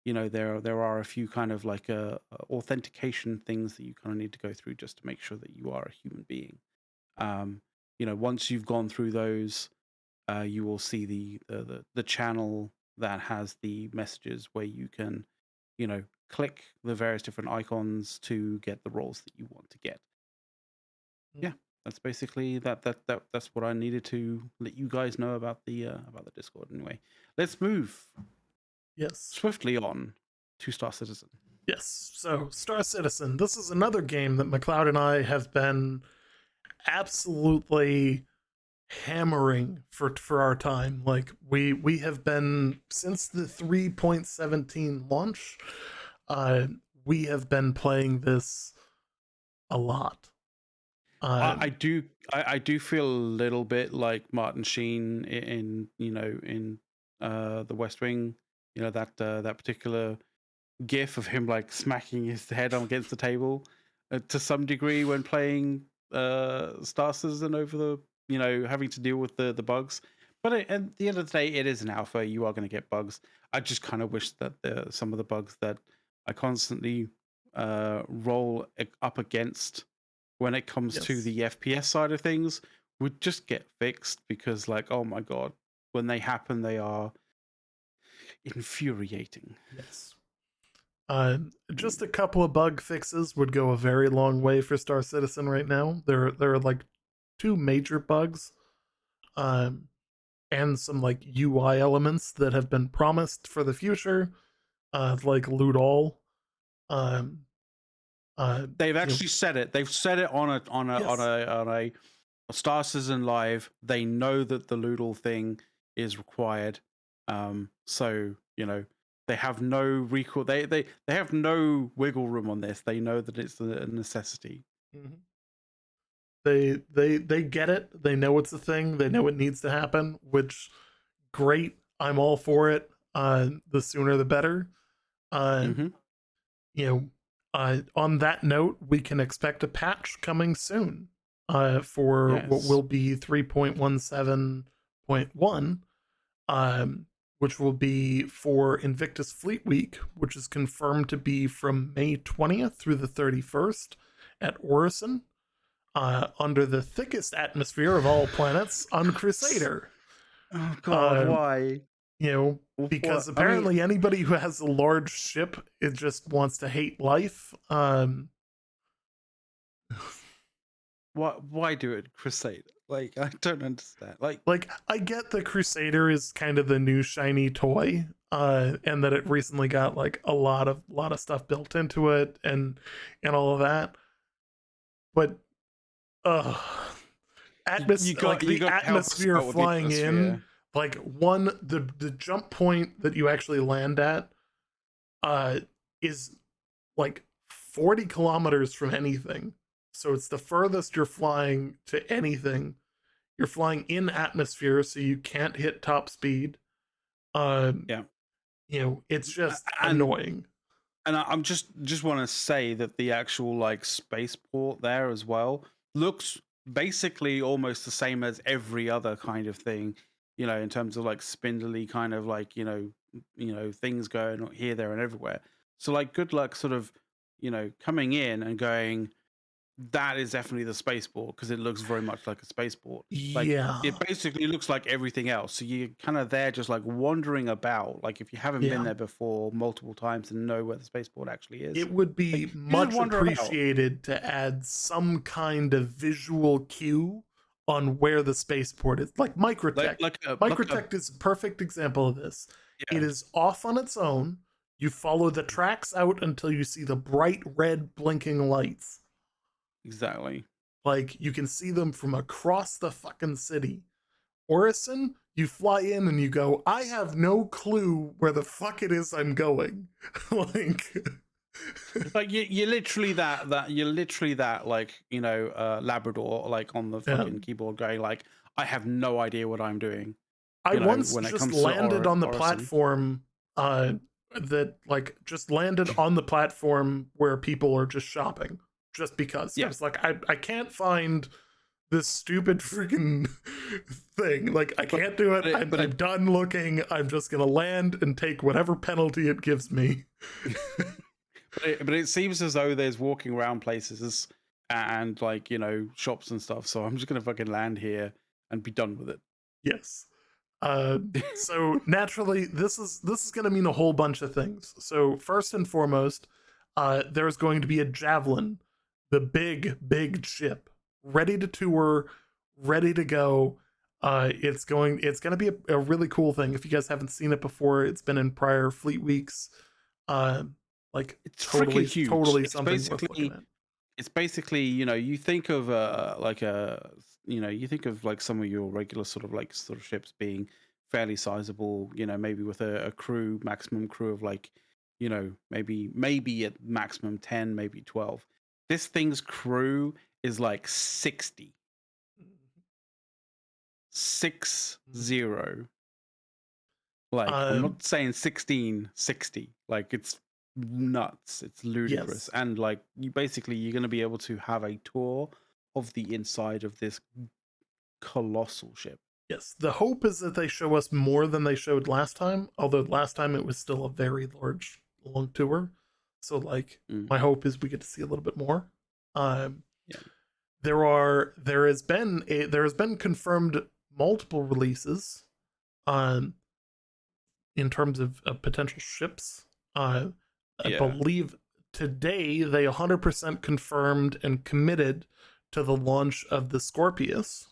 there are a few kind of like authentication things that you kind of need to go through just to make sure that you are a human being. um Once you've gone through those, you will see the channel that has the messages where you can click the various different icons to get the roles that you want to get. Yeah, that's basically that's what I needed to let you guys know about the Discord. Anyway, let's move Yes. swiftly on to Star Citizen. Yes. So Star Citizen. This is another game that McLeod and I have been absolutely hammering for our time. Like we have been since the 3.17 launch. We have been playing this a lot. I do feel a little bit like Martin Sheen in the West Wing. That particular gif of him like smacking his head on against the table to some degree when playing Star Citizen over the having to deal with the bugs. But at the end of the day, it is an alpha. You are going to get bugs. I just kind of wish that some of the bugs that I constantly roll up against when it comes to the FPS side of things would just get fixed, because like, oh my god, when they happen, they are infuriating. Yes. Just a couple of bug fixes would go a very long way for Star Citizen right now. There are like 2 major bugs, and some like UI elements that have been promised for the future, like loot all. They've actually said it. They've said it on a Star Citizen Live. They know that the loot all thing is required. So they have no recall. They have no wiggle room on this. They know that it's a necessity. Mm-hmm. They get it. They know it's a thing. They know it needs to happen. Which, great. I'm all for it. The sooner the better. On that note, we can expect a patch coming soon. For what will be 3.17.1. Which will be for Invictus Fleet Week, which is confirmed to be from May 20th through the 31st at Orison, under the thickest atmosphere of all planets on Crusader. Oh god, why? Because apparently anybody who has a large ship, it just wants to hate life. Why do it Crusader? Like, I don't understand. Like I get the Crusader is kind of the new shiny toy, and that it recently got like a lot of stuff built into it and all of that. But the atmosphere flying in, like the jump point that you actually land at is like 40 kilometers from anything. So it's the furthest you're flying to anything. You're flying in atmosphere, so you can't hit top speed. It's just annoying. And I'm just want to say that the actual like spaceport there as well looks basically almost the same as every other kind of thing, in terms of like spindly kind of like things going here, there, and everywhere. So like, good luck sort of coming in and going, that is definitely the spaceport, because it looks very much like a spaceport. Like, it basically looks like everything else. So you're kind of there just like wandering about. Like, if you haven't been there before multiple times and know where the spaceport actually is, it would be much appreciated to add some kind of visual cue on where the spaceport is. Like Microtech. Microtech is a perfect example of this. Yeah. It is off on its own. You follow the tracks out until you see the bright red blinking lights. Exactly. Like, you can see them from across the fucking city. Orison, you fly in and you go, I have no clue where the fuck it is I'm going. Like, Like you're literally you're literally that like Labrador like on the Yeah. fucking keyboard going like I have no idea what I'm doing. I once When it just comes to landed on the Orison. platform that like just landed on the platform where people are just shopping just because I Yeah, was like I can't find this stupid freaking thing. Like I but can't do it. but it, I'm, but I'm it done looking. I'm just gonna land and take whatever penalty it gives me. but it seems as though there's walking around places and like shops and stuff. So I'm just gonna fucking land here and be done with it. Yes. Uh, so naturally, this is going to mean a whole bunch of things. So first and foremost, there's going to be a javelin, the big ship, ready to tour, ready to go. It's going to be a really cool thing. If you guys haven't seen it before, it's been in prior fleet weeks. Uh, like It's freaking huge. totally something worth looking at. It's basically you think of like a you think of like some of your regular sort of ships being fairly sizable, maybe with a crew, maximum crew of like maybe at maximum 10, maybe 12. This thing's crew is like 60, 60. Like I'm Um, not saying 16, 60. Like it's nuts. It's ludicrous. yes, And like you're going to be able to have a tour of the inside of this colossal ship. yes. The hope is that they show us more than they showed last time, although last time it was still a very long tour. So like Mm, my hope is we get to see a little bit more. Um yeah. there has been confirmed multiple releases in terms of potential ships. I Yeah. believe today they 100% confirmed and committed to the launch of the Scorpius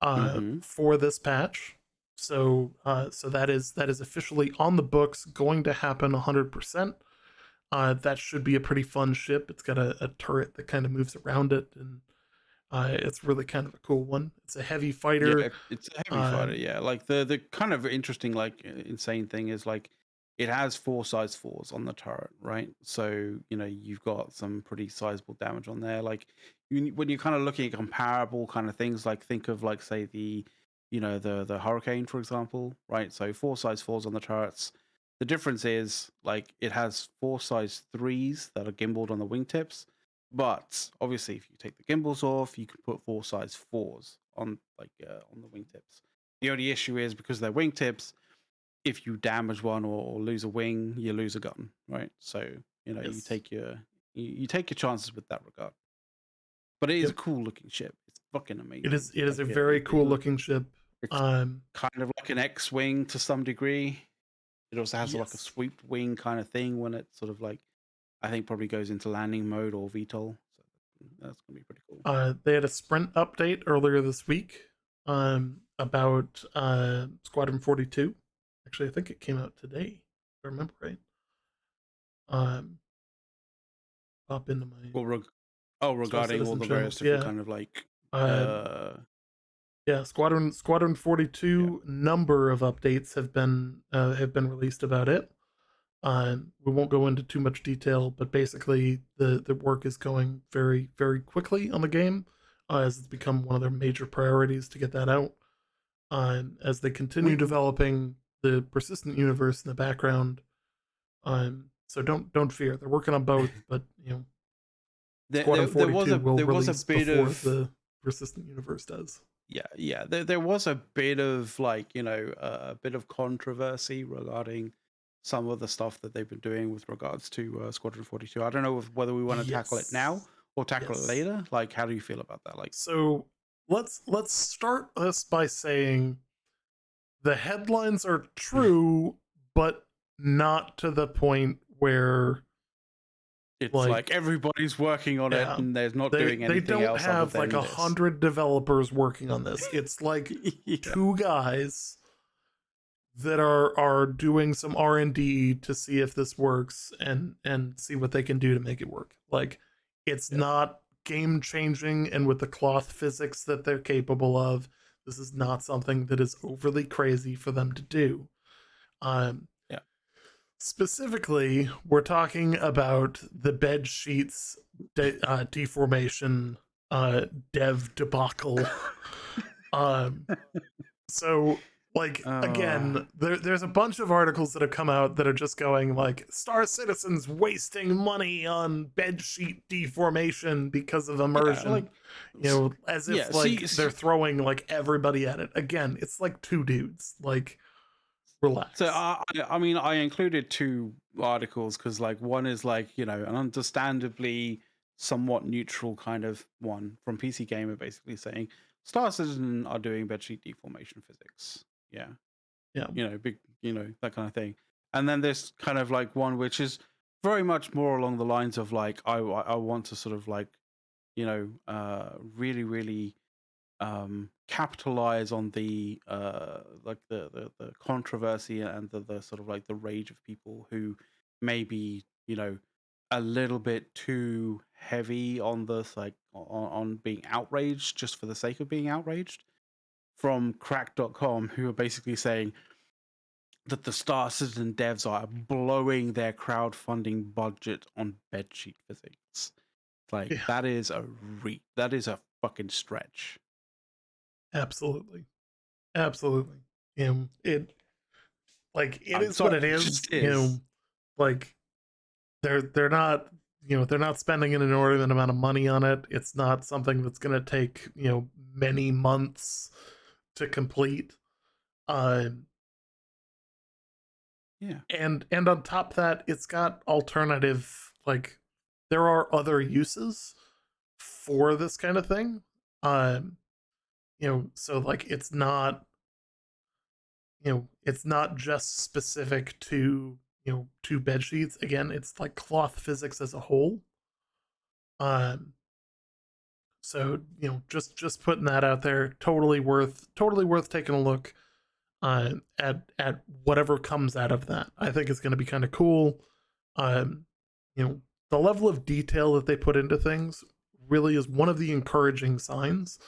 Mm-hmm. for this patch. So that is officially on the books, going to happen 100%. That should be a pretty fun ship. It's got a turret that kind of moves around it, and it's really kind of a cool one. It's a heavy fighter. It's a heavy Uh, fighter. Yeah, like the kind of interesting, like insane thing is like it has 4 size 4s on the turret, right? So you've got some pretty sizable damage on there. Like when you're kind of looking at comparable kind of things, like think of like say the Hurricane for example, right? So 4 size 4s on the turrets. The difference is like it has 4 size 3s that are gimbaled on the wingtips, but obviously, if you take the gimbals off, you can put 4 size 4s on on the wingtips. The only issue is because they're wingtips, if you damage one or lose a wing, you lose a gun, right? So you yes. take you take your chances with that regard. But it is a Yep. cool looking ship. It's fucking It amazing. is. It is Like a very cool looking ship. it's Um. kind of like an X-wing to some degree. It also has like a Yes. sweep wing kind of thing when it sort of like I think probably goes into landing mode or VTOL. So that's gonna be pretty cool. They had a sprint update earlier this week. About Squadron 42. Actually, I think it came out today. If I remember right. Um. Pop into my Well, Star regarding all Citizen the various channels. different Yeah. kind of like, Uh. uh, Yeah. Squadron yeah, 42 number of updates have been released about it. We won't go into too much detail, but basically the work is going very quickly on the game, as it's become one of their major priorities to get that out. As they continue we developing the persistent universe in the background. So don't fear, they're working on both, but Squadron there was 42 will there was a release bit before of the persistent universe does. there was a bit of like a bit of controversy regarding some of the stuff that they've been doing with regards to Squadron 42. I don't know whether we want to tackle it now Yes, or tackle it yes. later. Like, how do you feel about that? Like, So let's start this by saying the headlines are true, but not to the point where it's like like everybody's working on it yeah, and there's not they doing they anything don't else other have like than this. 100 developers working on this. It's like Yeah, two guys that are doing some R&D to see if this works and see what they can do to make it work. Like it's yeah, not game changing, and with the cloth physics that they're capable of, this is not something that is overly crazy for them to do. Um yeah. Specifically, we're talking about the bed sheets deformation dev debacle. um, so, like, Oh, again, there's a bunch of articles that have come out that are just going like Star Citizen's wasting money on bed sheet deformation because of yeah, like, immersion. As yeah. if See, like they're throwing like everybody at it. Again, it's like two dudes. Like, so relax. I mean, I included two articles because, like, one is like, an understandably somewhat neutral kind of one from PC Gamer, basically saying Star Citizen are doing bedsheet deformation physics. Yeah, Yeah. big, that kind of thing. And then there's kind of like one which is very much more along the lines of like I want to sort of like really really capitalize on the like the controversy and the sort of like the rage of people who may be a little bit too heavy on this like on being outraged just for the sake of being outraged, from crack.com, who are basically saying that the Star Citizen devs are blowing their crowdfunding budget on bedsheet physics. Like, Yeah. that is a fucking stretch. Absolutely. Absolutely. It I'm is what sorry, it it is. just is. Like they're not they're not spending an inordinate amount of money on it. It's not something that's going to take many months to complete. Uh, Yeah. and on top of that, it's got alternative, like there are other uses for this kind of thing. Um, so like it's not just specific to to bed sheets. Again, it's like cloth physics as a whole. Um, so just putting that out there, totally worth taking a look at whatever comes out of that. I think it's going to be kind of cool. Um, the level of detail that they put into things really is one of the encouraging signs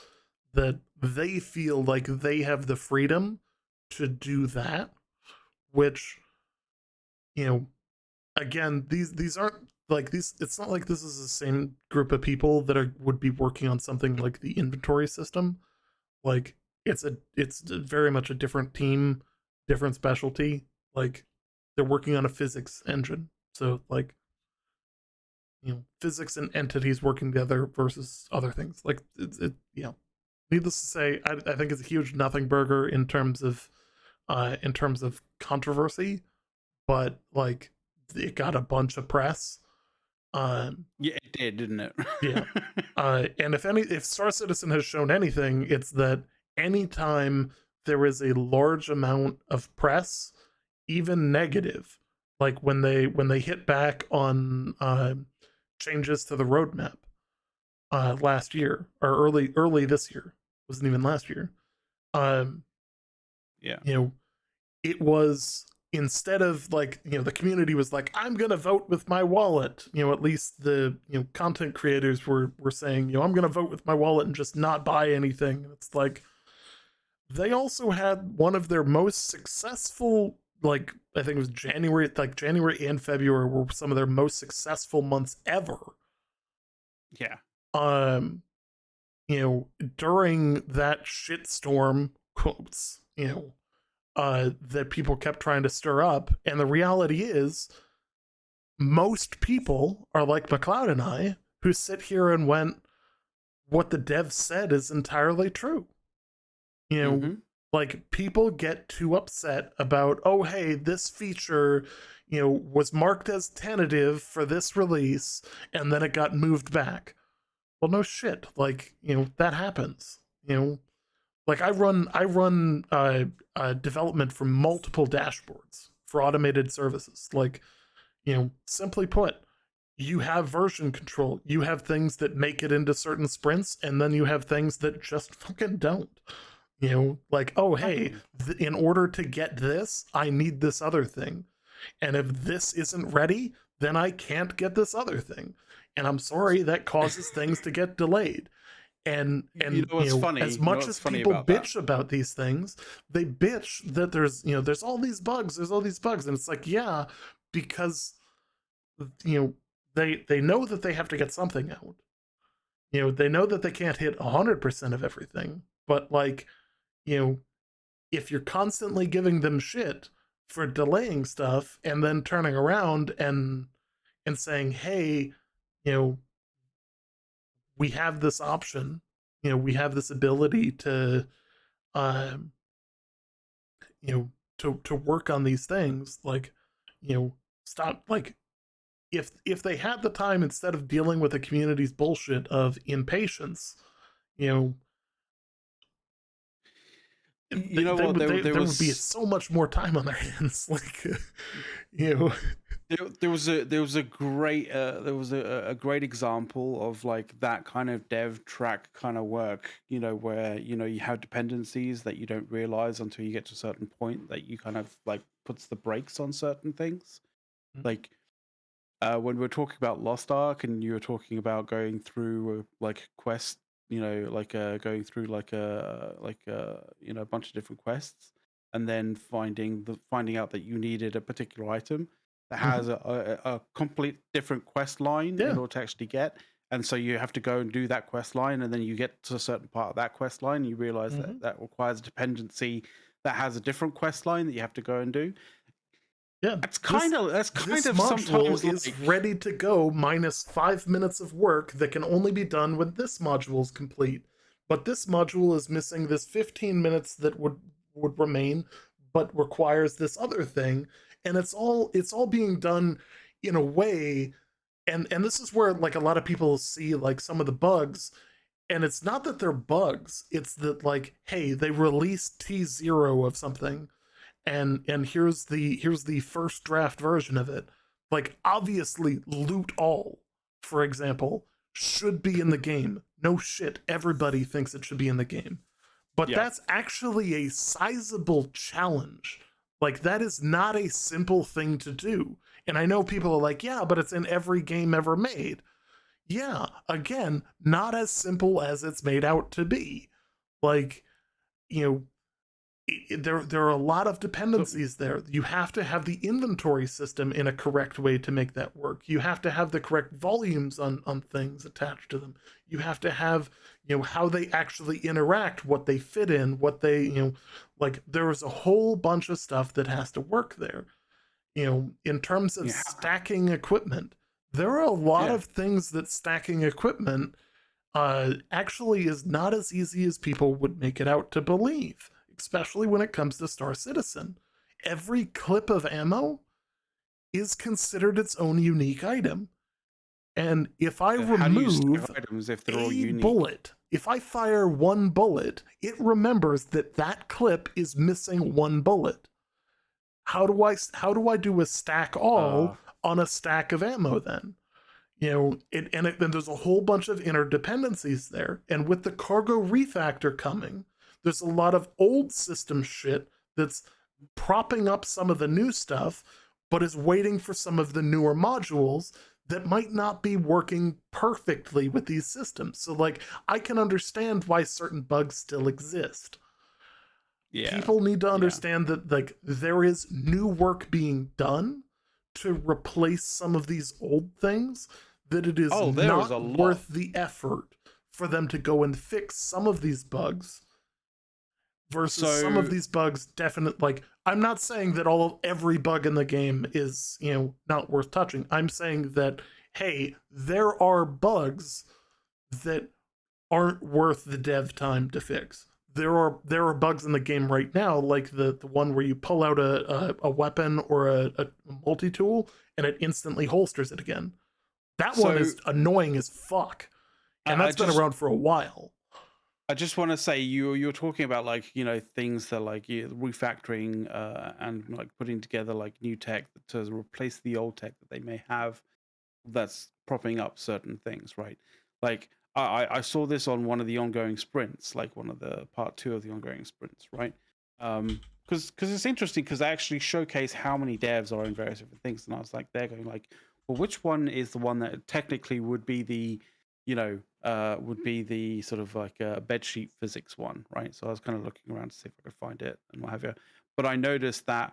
that they feel like they have the freedom to do that, which you know again, these aren't like these it's not like this is the same group of people that would be working on something like the inventory system. Like it's very much a different team, different specialty. Like they're working on a physics engine, so like physics and entities working together versus other things. Like needless to say, I think it's a huge nothing burger in terms of controversy, but like it got a bunch of press. Yeah, it did, didn't it? Yeah. And if Star Citizen has shown anything, it's that anytime there is a large amount of press, even negative, like when they hit back on changes to the roadmap last year or early this year, wasn't even last year. Um, Yeah. you know, it was, instead of like the community was like, I'm gonna vote with my wallet, at least the content creators were saying, I'm gonna vote with my wallet and just not buy anything. It's like they also had one of their most successful, like I think it was January and February were some of their most successful months ever. Yeah. um During that shitstorm, quotes, that people kept trying to stir up. And the reality is, most people are like McLeod and I, who sit here and went, what the dev said is entirely true. You know, Mm-hmm. like people get too upset about, oh, hey, this feature, was marked as tentative for this release and then it got moved back. Well, no shit. Like, that happens. Like I run development from multiple dashboards for automated services. Like, simply put, you have version control. You have things that make it into certain sprints, and then you have things that just fucking don't. Like, oh, hey, Exactly. in order to get this, I need this other thing. And if this isn't ready, then I can't get this other thing. And I'm sorry, that causes things to get delayed. You And know what's as funny? You know much what's as funny people about that? bitch about these things, they bitch that there's all these bugs, and it's like, yeah, because you know they know that they have to get something out. They know that they can't hit 100% of everything, but like, you know, if you're constantly giving them shit for delaying stuff and then turning around and saying, "Hey, you know, we have this option. We have this ability to um, to work on these things." Like, stop, like, if they had the time, instead of dealing with the community's bullshit of impatience, you know, You know what? There there would be was so much more time on their hands. Like, you know, there was a great a great example of like that kind of dev track kind of work. Where you have dependencies that you don't realize until you get to a certain point that you kind of like puts the brakes on certain things. Like when we're talking about Lost Ark, and you were talking about going through like quest, like going through like a bunch of different quests, and then finding out that you needed a particular item that has a complete different quest line in yeah, order to actually get. And so you have to go and do that quest line, and then you get to a certain part of that quest line, and you realize that mm-hmm. that requires a dependency that has a different quest line that you have to go and do. Yeah, That's kind this of module sometimes is like, ready to go minus 5 minutes of work that can only be done when this module is complete. But this module is missing this 15 minutes that would remain, but requires this other thing, and it's all being done in a way, and this is where like a lot of people see like some of the bugs, and it's not that they're bugs, it's that like, hey, they released T0 of something, and here's the first draft version of it. Like, obviously, loot all, for example, should be in the game. No shit, everybody thinks it should be in the game, but yeah. that's actually a sizable challenge. Like, that is not a simple thing to do. And I know people are like, yeah, but it's in every game ever made. Yeah, again, not as simple as it's made out to be. Like, you know, there are a lot of So dependencies there. You have to have the inventory system in a correct way to make that work. You have to have the correct volumes on things attached to them. You have to have, how they actually interact, what they fit in, what they, like, there's a whole bunch of stuff that has to work there. In terms of yeah, stacking equipment, there are a lot yeah. of things that stacking equipment actually is not as easy as people would make it out to believe, especially when it comes to Star Citizen. Every clip of ammo is considered its own unique item. And if I How do you stack remove items if they're all a unique? bullet, if I fire one bullet, it remembers that that clip is missing one bullet. How do I do a stack all Uh, on a stack of ammo then? Then there's a whole bunch of interdependencies there. And with the cargo refactor coming, there's a lot of old system shit that's propping up some of the new stuff, but is waiting for some of the newer modules that might not be working perfectly with these systems. So, like, I can understand why certain bugs still exist. yeah, People need to yeah. understand that, like, there is new work being done to replace some of these old things, that it is Oh, there is a not lot. worth the effort for them to go and fix some of these bugs versus some of So these bugs. Definite, like, I'm not saying that every bug in the game is, not worth touching. I'm saying that, hey, there are bugs that aren't worth the dev time to fix. There are bugs in the game right now, like the one where you pull out a weapon or a multi tool and it instantly holsters it again. That one so is annoying as fuck, and I that's been around for a while. I just want to say you're talking about like things that like refactoring and like putting together like new tech to replace the old tech that they may have that's propping up certain things, right? Like I saw this on one of the ongoing sprints, like one of the part two of the ongoing sprints, right? Because it's interesting because they actually showcase how many devs are in various different things, and I was like, they're going like, well, which one is the one that technically would be the, would be the sort of like bedsheet physics one, right? So I was kind of looking around to see if I could find it and what have you, but I noticed that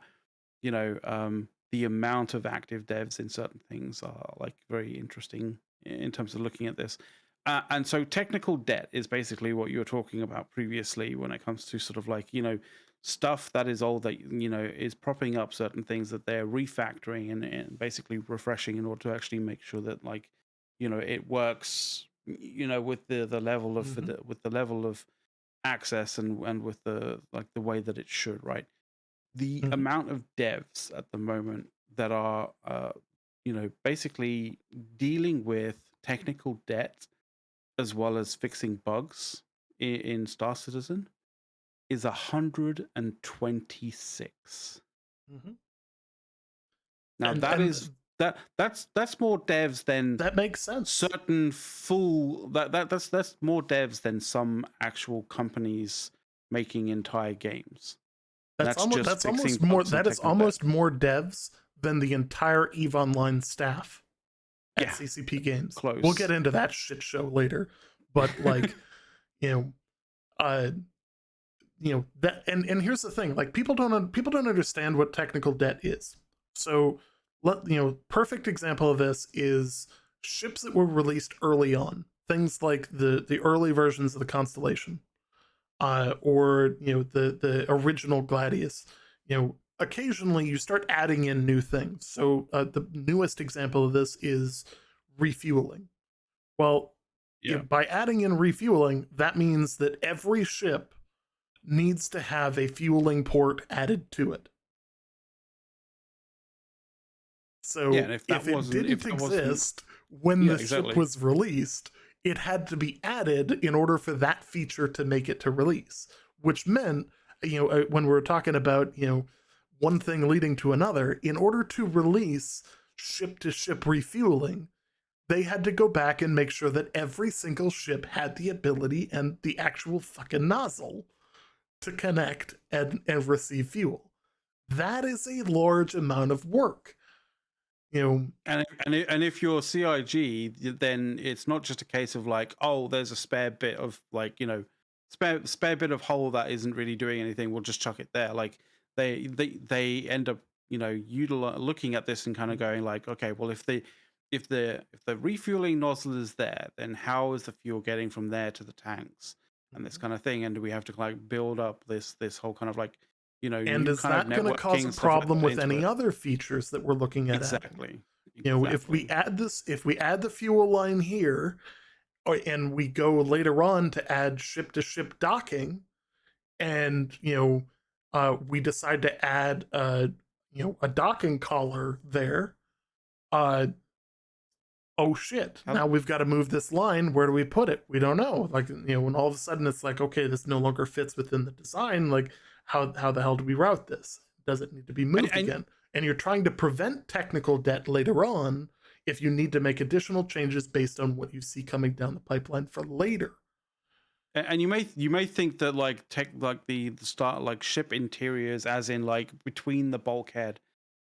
the amount of active devs in certain things are like very interesting in terms of looking at this. And so technical debt is basically what you were talking about previously when it comes to sort of like, stuff that is old that, is propping up certain things that they're refactoring and basically refreshing in order to actually make sure that like, it works, with the level of Mm-hmm. with the level of access and with the like the way that it should, right? The Mm-hmm. amount of devs at the moment that are basically dealing with technical debt as well as fixing bugs in Star Citizen is 126. Mm-hmm. Now And that's more devs than that makes sense. certain full that's more devs than some actual companies making entire games. That's just That's fixing almost more, bugs and that is technical debt. almost more devs than the entire EVE Online staff at Yeah, CCP Games. We'll get close. into that shit show later, but like, you know, uh, that, and here's the thing: like, people don't understand what technical debt is. So, perfect example of this is ships that were released early on, things like the early versions of the Constellation, or the original Gladius. Occasionally you start adding in new things. So the newest example of this is refueling. Well, Yeah. by adding in refueling, that means that every ship needs to have a fueling port added to it. Yeah, So and if if it didn't that wasn't exist when yeah, the ship exactly. was released, it had to be added in order for that feature to make it to release, which meant, when we're talking about, one thing leading to another, in order to release ship to ship refueling, they had to go back and make sure that every single ship had the ability and the actual fucking nozzle to connect and receive fuel. That is a large amount of work. You know, And if you're CIG, then it's not just a case of like, oh, there's a spare bit of like, spare bit of hull that isn't really doing anything. We'll just chuck it there. Like they end up, looking at this and kind of going like, okay, well, if the refueling nozzle is there, then how is the fuel getting from there to the tanks and this kind of thing? And do we have to like build up this whole kind of like, and new is kind of that going to networking cause a and stuff like problem that with into any it? other features that we're looking at adding? Exactly. If we Exactly. add this, if we add the fuel line here, and we go later on to add ship to ship docking, and we decide to add a docking collar there, uh, oh shit, How, now we've got to move this line. Where do we put it? We don't know. Like, when all of a sudden it's like, okay, this no longer fits within the design. Like, how the hell do we route this? Does it need to be moved and again? And you're trying to prevent technical debt later on if you need to make additional changes based on what you see coming down the pipeline for later. and you may think that like tech like the start like ship interiors as in like between the bulkhead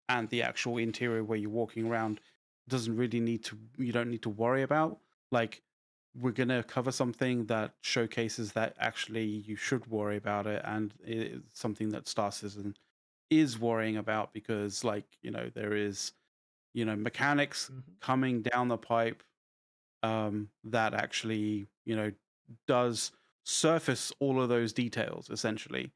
and the actual interior where you're walking around doesn't really need to you don't need to worry about. Like we're gonna cover something that showcases that actually you should worry about it, and it's something that Star Citizen is worrying about because like there is mechanics Mm-hmm. coming down the pipe that actually does surface all of those details essentially.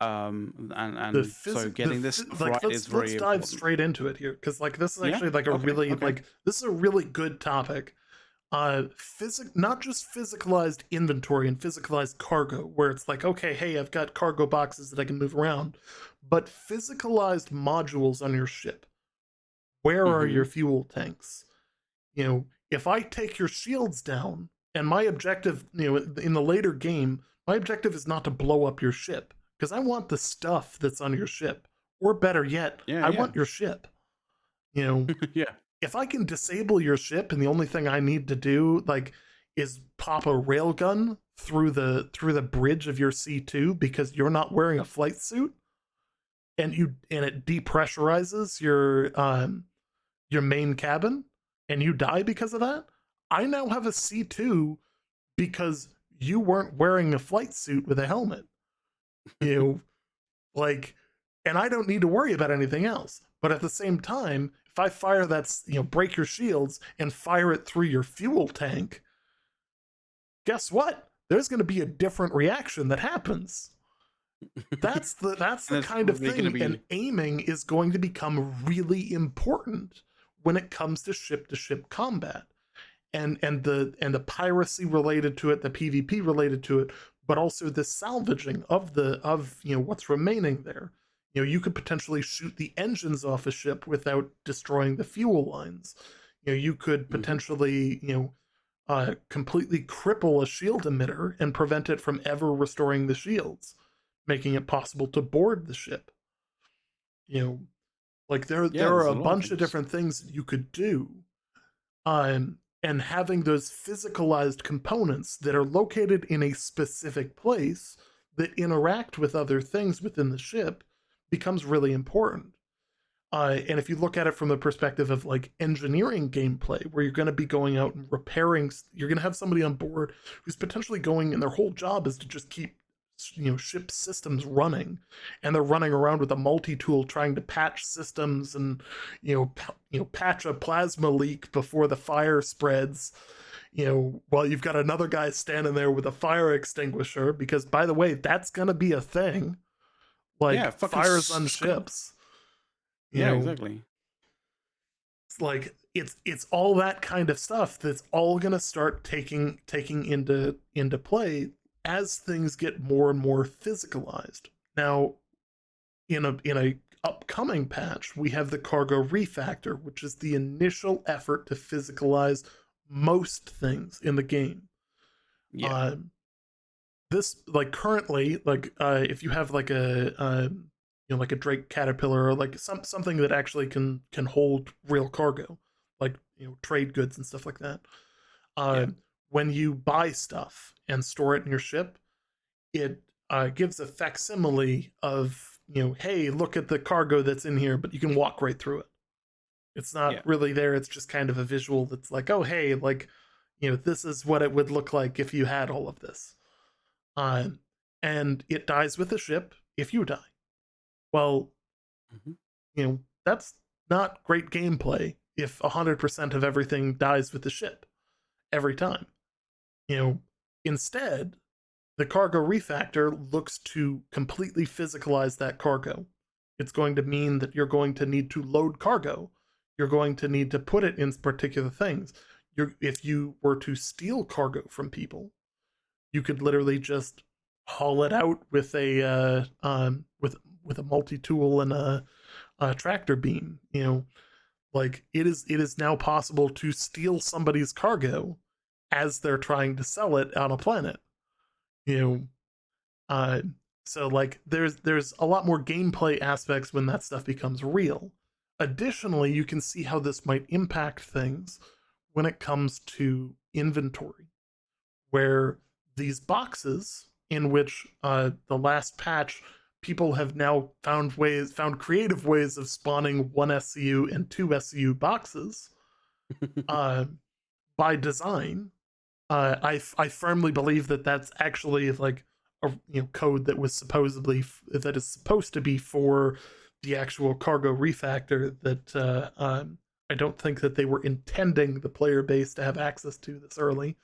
Mm-hmm. The And so physic the getting this stuff like, right is let's very dive important. straight into it here, because like this is Yeah. actually like a Okay. really, Okay. like, this is a really good topic. Not just physicalized inventory and physicalized cargo, where it's like, okay, hey, I've got cargo boxes that I can move around, but physicalized modules on your ship. Where are Mm-hmm. your fuel tanks? If I take your shields down, and my objective, in the later game, my objective is not to blow up your ship, because I want the stuff that's on your ship, or better yet, Yeah. I Yeah. want your ship. You know, Yeah. if I can disable your ship and the only thing I need to do, like, is pop a railgun through the bridge of your C2 because you're not wearing a flight suit, and it depressurizes your main cabin, and you die because of that, I now have a C2 because you weren't wearing a flight suit with a helmet. You know, like, and I don't need to worry about anything else. But at the same time, if I fire that, break your shields and fire it through your fuel tank, guess what? There's going to be a different reaction that happens. That's the that's And the there's kind of probably going to thing, and be aiming is going to become really important when it comes to ship combat, and the piracy related to it, the PvP related to it, but also the salvaging of what's remaining there. You could potentially shoot the engines off a ship without destroying the fuel lines. You could Mhm. potentially completely cripple a shield emitter and prevent it from ever restoring the shields, making it possible to board the ship. You know, like Yeah, there are there's a a lot of bunch of things. different things you could do, and having those physicalized components that are located in a specific place that interact with other things within the ship becomes really important. And if you look at it from the perspective of like engineering gameplay, where you're going to be going out and repairing, you're going to have somebody on board who's potentially going, and their whole job is to just keep ship systems running, and they're running around with a multi-tool trying to patch systems, and patch a plasma leak before the fire spreads, while you've got another guy standing there with a fire extinguisher, because by the way, that's going to be a thing, Yeah, like fucking fires on ships. you yeah, know exactly. it's like it's all that kind of stuff that's all going to start taking into play as things get more and more physicalized. Now, in a upcoming patch, we have the cargo refactor, which is the initial effort to physicalize most things in the game. Yeah, um this, like, currently, like, if you have like like a Drake caterpillar, or like something that actually can hold real cargo, like trade goods and stuff like that. yeah, uh when you buy stuff and store it in your ship, it gives a facsimile of, hey, look at the cargo that's in here, but you can walk right through it. It's not yeah, really there, it's just kind of a visual that's like, oh hey, like, this is what it would look like if you had all of this. uh, and it dies with the ship if you die. Well, hmm that's not great gameplay if 100% of everything dies with the ship every time. You know, Instead, the cargo refactor looks to completely physicalize that cargo. It's going to mean that you're going to need to load cargo. You're going to need to put it in particular things. If you were to steal cargo from people, you could literally just haul it out with a multi tool and a tractor beam. Like, it is now possible to steal somebody's cargo as they're trying to sell it on a planet. You know, uh, so like there's a lot more gameplay aspects when that stuff becomes real. Additionally, you can see how this might impact things when it comes to inventory, where these boxes, in which the last patch, people have now found creative ways of spawning one SCU and two SCU boxes, uh, by design. I firmly believe that that's actually like a code that was that is supposed to be for the actual cargo refactor, that I don't think that they were intending the player base to have access to this early.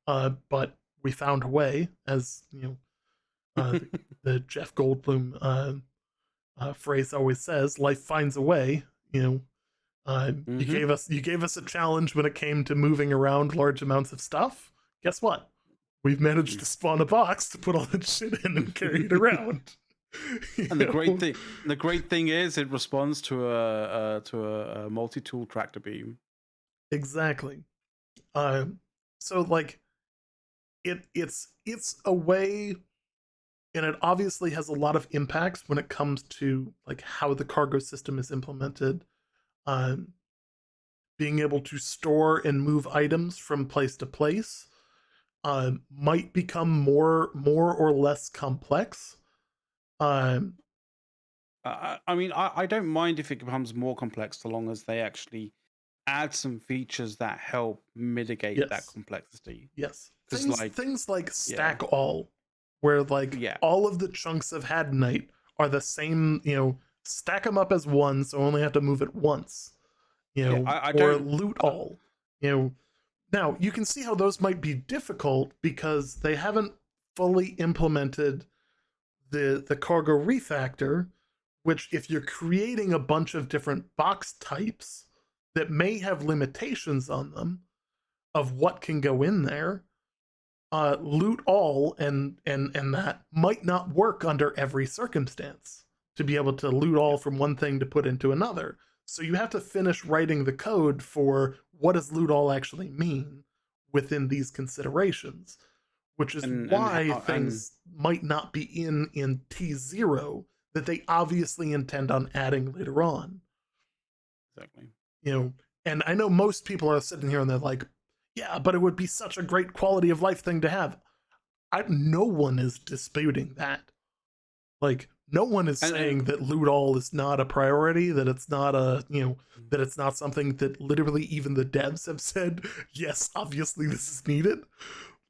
But we found a way, as the Jeff Goldblum phrase always says, life finds a way. hmm You gave us a challenge when it came to moving around large amounts of stuff. Guess what? We've managed to spawn a box to put all that shit in and carry it around. you And know? the great thing is, it responds to a multi-tool tractor beam. Exactly. So like it's a way, and it obviously has a lot of impacts when it comes to like how the cargo system is implemented. Um, Being able to store and move items from place to place might become more or less complex. Um, I mean, I don't mind if it becomes more complex, so long as they actually add some features that help mitigate that yes, complexity. yes. Because, like, Things like yeah, stack all, where like yeah, all of the chunks of Hadanite are the same. stack them up as one, so only have to move it once, Yeah, I or don't. loot all. Now you can see how those might be difficult because they haven't fully implemented the cargo refactor, which if you're creating a bunch of different box types that may have limitations on them of what can go in there, loot all and that might not work under every circumstance to be able to loot all from one thing to put into another. So you have to finish writing the code for what does loot all actually mean within these considerations, which is and why how and things might not be in T0 that they obviously intend on adding later on. exactly. you know and I know most people are sitting here and they're like, yeah, but it would be such a great quality of life thing to have. No one is disputing that. Like, no one is And saying that loot all is not a priority, that it's not that it's not something that literally even the devs have said, yes, obviously this is needed.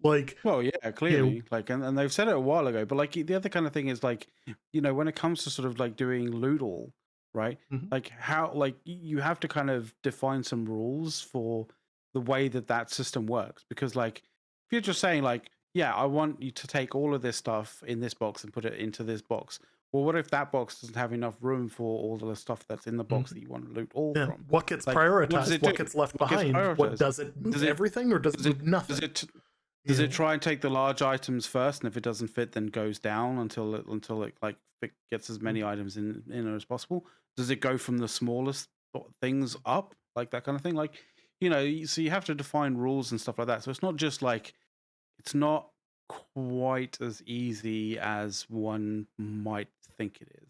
Like, well, yeah, you know, clearly, like, and they've said it a while ago. But like the other kind of thing is like, when it comes to sort of like doing loot all, right? mhm, Like how like you have to kind of define some rules for the way that that system works. Because like if you're just saying like, yeah, I want you to take all of this stuff in this box and put it into this box. Well, what if that box doesn't have enough room for all the stuff that's in the box mhm. that you want to loot all Yeah, from? what gets Like, what does prioritized, it what do? gets left What gets behind, what prioritized? does it move Does it everything or does it does it move does nothing? it you does it know try and take the large items first, and if it doesn't fit, then goes down until it like gets as mm, many items in as possible? Does it go from the smallest things up, like that kind of thing? Like, so you have to define rules and stuff like that. So it's not just like it's not quite as easy as one might think it is,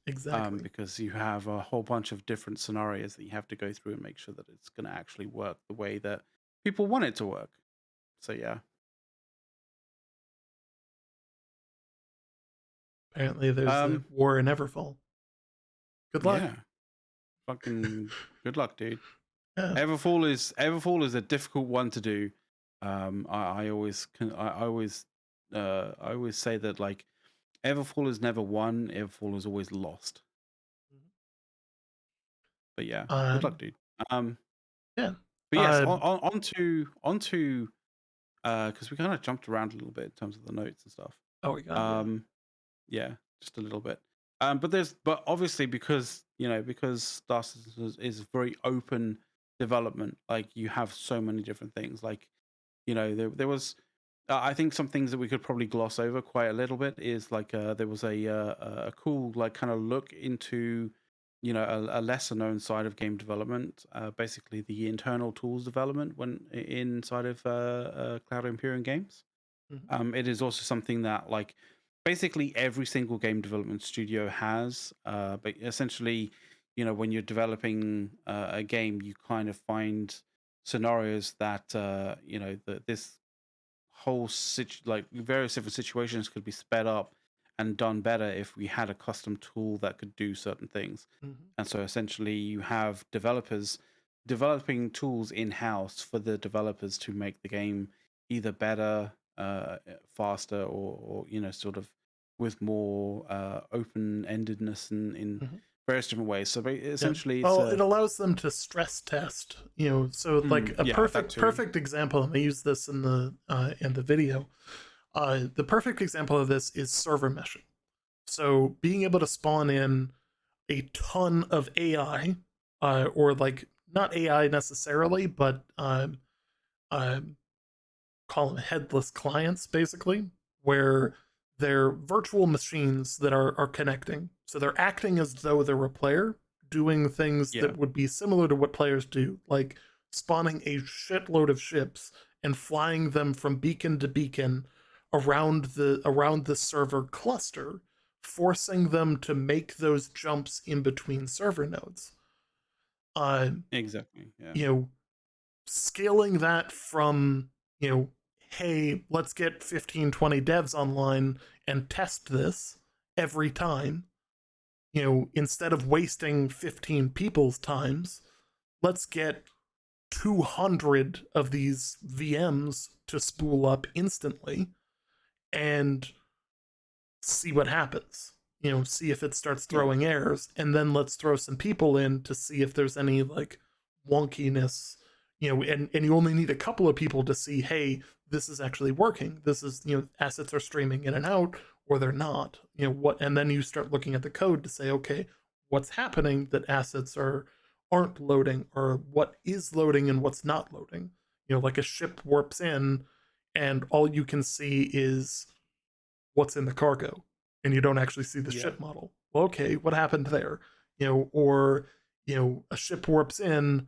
exactly. because you have a whole bunch of different scenarios that you have to go through and make sure that it's going to actually work the way that people want it to work. So yeah. Apparently there's a Um, war in Everfall. Good luck. yeah. Fucking good luck, dude. Yeah. Everfall is a difficult one to do. I always say that like Everfall is never won. Everfall is always lost. But yeah, good luck, um dude. Um, yeah. but yes, uh on to because we kind of jumped around a little bit in terms of the notes and stuff. oh my god, yeah. Um, yeah, just a little bit. But obviously because Star Citizen is very open development, like you have so many different things. Like there was I think some things that we could probably gloss over quite a little bit is like there was a cool like kind of look into a lesser known side of game development, basically the internal tools development when inside of Cloud Imperium games. Mhm. It is also something that like basically every single game development studio has. But essentially, when you're developing a game, you kind of find scenarios that that this whole like various different situations could be sped up and done better if we had a custom tool that could do certain things. Mhm. And so essentially, you have developers developing tools in house for the developers to make the game either better, faster, or sort of with more open endedness in Mhm. various different ways. So Yeah. essentially, it's Well, a it allows them to stress test, so like a yeah, that too. perfect example, and I use this in the video. The perfect example of this is server meshing. So being able to spawn in a ton of AI, or like not AI necessarily, but um, call them headless clients, basically, where they're virtual machines that are connecting. So they're acting as though they're a player, doing things Yeah, that would be similar to what players do, like spawning a shitload of ships and flying them from beacon to beacon around the server cluster, forcing them to make those jumps in between server nodes. Uh, exactly. Yeah, you know, Scaling that from, hey, let's get 15, 20 devs online and test this every time, instead of wasting 15 people's times, let's get 200 of these VMs to spool up instantly and see what happens. see if it starts Yeah. throwing errors, and then let's throw some people in to see if there's any like wonkiness, and you only need a couple of people to see, hey, this is actually working. This is, assets are streaming in and out, or they're not. And then you start looking at the code to say, okay, what's happening that assets aren't loading, or what is loading and what's not loading. Like a ship warps in and all you can see is what's in the cargo and you don't actually see the Yeah. ship model. Well, okay, what happened there? Or a ship warps in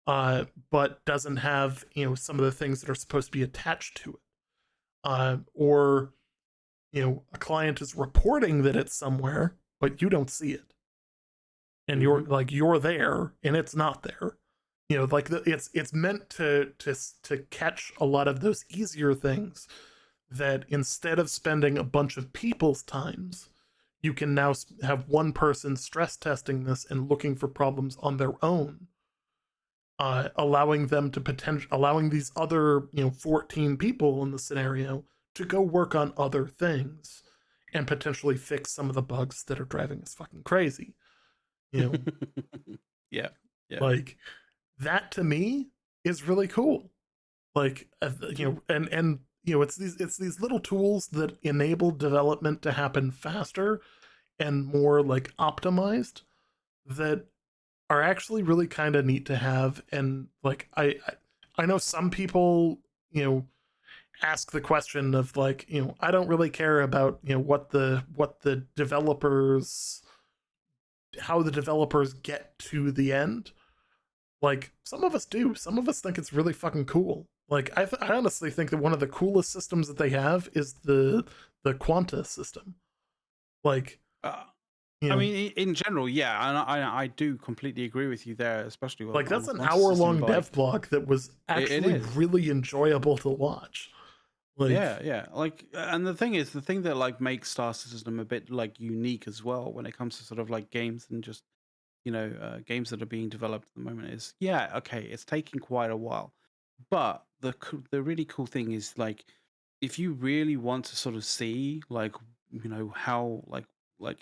but doesn't have some of the things that are supposed to be attached to it. Or a client is reporting that it's somewhere but you don't see it, and Mm-hmm. you're there and it's not there. Like it's meant to catch a lot of those easier things that instead of spending a bunch of people's times, you can now have one person stress testing this and looking for problems on their own, allowing them to allowing these other 14 people in the scenario to go work on other things and potentially fix some of the bugs that are driving us fucking crazy. you know Yeah. Yeah. like that to me is really cool. Like it's these little tools that enable development to happen faster and more like optimized, that are actually really kind of neat to have. And like I know some people ask the question of like, I don't really care about what the developers, how the developers get to the end. Like some of us do. Some of us think it's really fucking cool. Like I honestly think that one of the coolest systems that they have is the Quanta system. Like Uh, you I know, mean, in general, yeah, and I do completely agree with you there, especially like on that's the an quantity hour system. long Like, dev blog that was it actually is. really enjoyable to watch. Like Yeah, yeah. Like, and the thing is, the thing that like makes Star System a bit like unique as well when it comes to sort of like games and just games that are being developed at the moment is, yeah, okay, it's taking quite a while, but the really cool thing is like if you really want to sort of see like how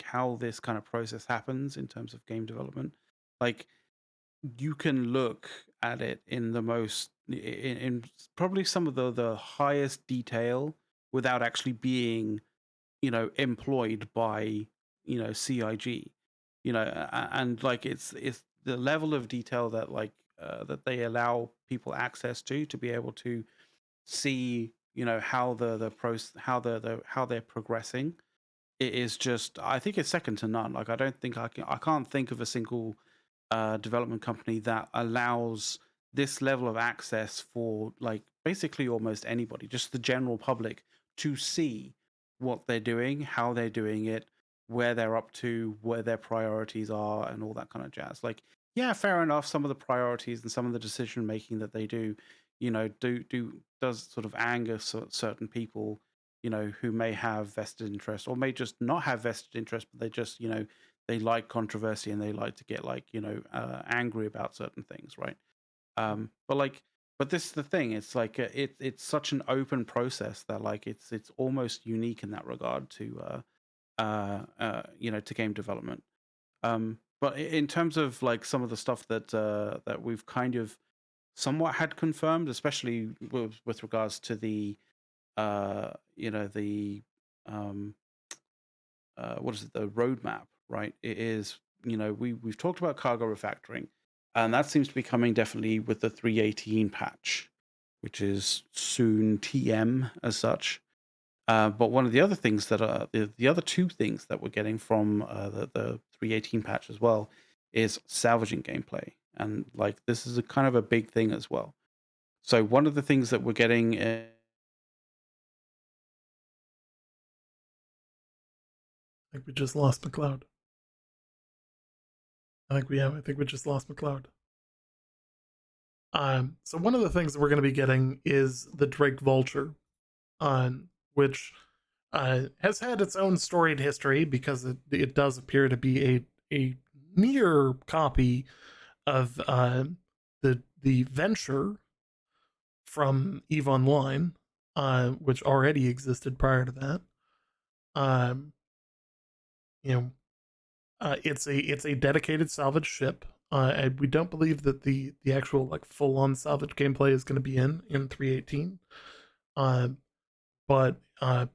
how this kind of process happens in terms of game development, like you can look at it in the most in probably some of the highest detail without actually being employed by CIG, and like it's the level of detail that like that they allow people access to be able to see how the process how they're progressing. It is just, I think it's second to none. Like I can't think of a single development company that allows this level of access for like basically almost anybody, just the general public, to see what they're doing, how they're doing it, where they're up to, where their priorities are, and all that kind of jazz. Like, yeah, fair enough. Some of the priorities and some of the decision making that they do, does sort of anger certain people, who may have vested interest or may just not have vested interest, but they just, they like controversy and they like to get like angry about certain things, right? But like, but this is the thing. It's like it's such an open process that like it's almost unique in that regard to game development. But in terms of like some of the stuff that we've kind of somewhat had confirmed, especially with regards to the the um what is it, the roadmap, right? It is, we've talked about cargo refactoring, and that seems to be coming definitely with the 318 patch, which is soon TM as such. But one of the other things that are the other two things that we're getting from the 318 patch as well is salvaging gameplay, and like this is a kind of a big thing as well. So one of the things that we're getting I think we just lost McLeod. I think we just lost McLeod. So one of the things that we're going to be getting is the Drake Vulture, which has had its own storied history because it does appear to be a near copy of the Venture from Eve Online, which already existed prior to that. Um, you know, it's a dedicated salvage ship. And we don't believe that the actual like full on salvage gameplay is going to be in 318. Uh, but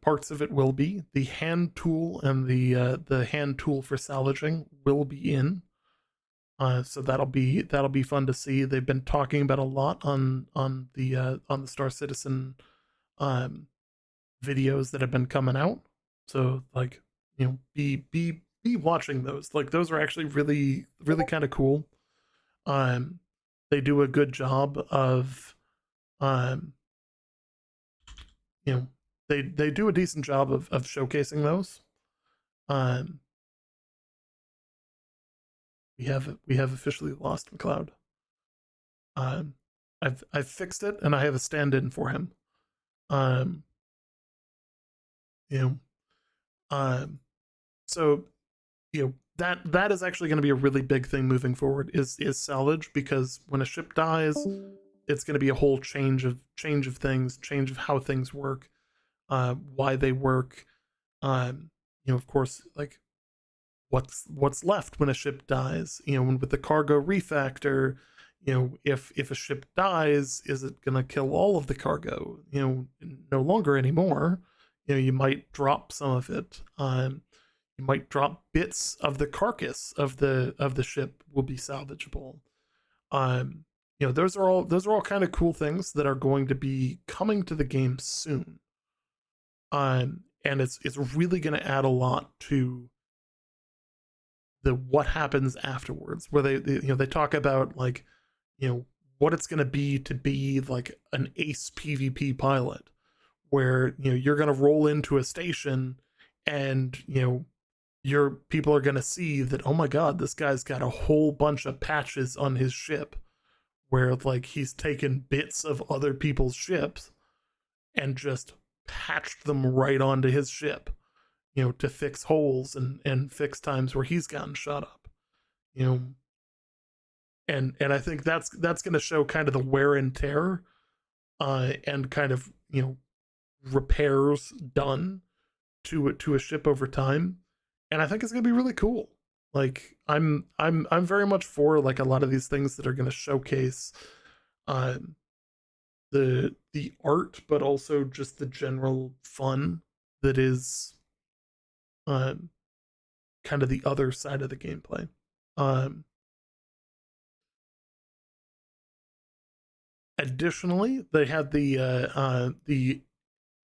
parts of it will be. The hand tool and the hand tool for salvaging will be in. So that'll be fun to see. They've been talking about a lot on the Star Citizen um, videos that have been coming out. So like be watching those. Like those are actually really kind of cool. Um, they do a good job of um, you know they do a decent job of showcasing those. Um, we have officially lost McLeod. Um, I've fixed it and I have a stand-in for him. Um, you know, um, so that is actually going to be a really big thing moving forward is salvage, because when a ship dies, it's going to be a whole change of things, change of how things work, why they work. Of course, like what's left when a ship dies. When with the cargo refactor, if a ship dies, is it gonna kill all of the cargo? No longer anymore. You might drop some of it. You might drop bits of the carcass of the ship will be salvageable. Um, those are all kind of cool things that are going to be coming to the game soon. And it's really going to add a lot to the what happens afterwards, where they talk about like what it's going to be like an ace PvP pilot, where you're going to roll into a station and your people are going to see that, oh my god, this guy's got a whole bunch of patches on his ship, where like he's taken bits of other people's ships and just patched them right onto his ship, to fix holes and fix times where he's gotten shot up. you know and I think that's going to show kind of the wear and tear, and kind of repairs done to a ship over time. And I think it's going to be really cool. Like I'm very much for like a lot of these things that are going to showcase uh the art, but also just the general fun that is uh, kind of the other side of the gameplay. um Additionally, they had the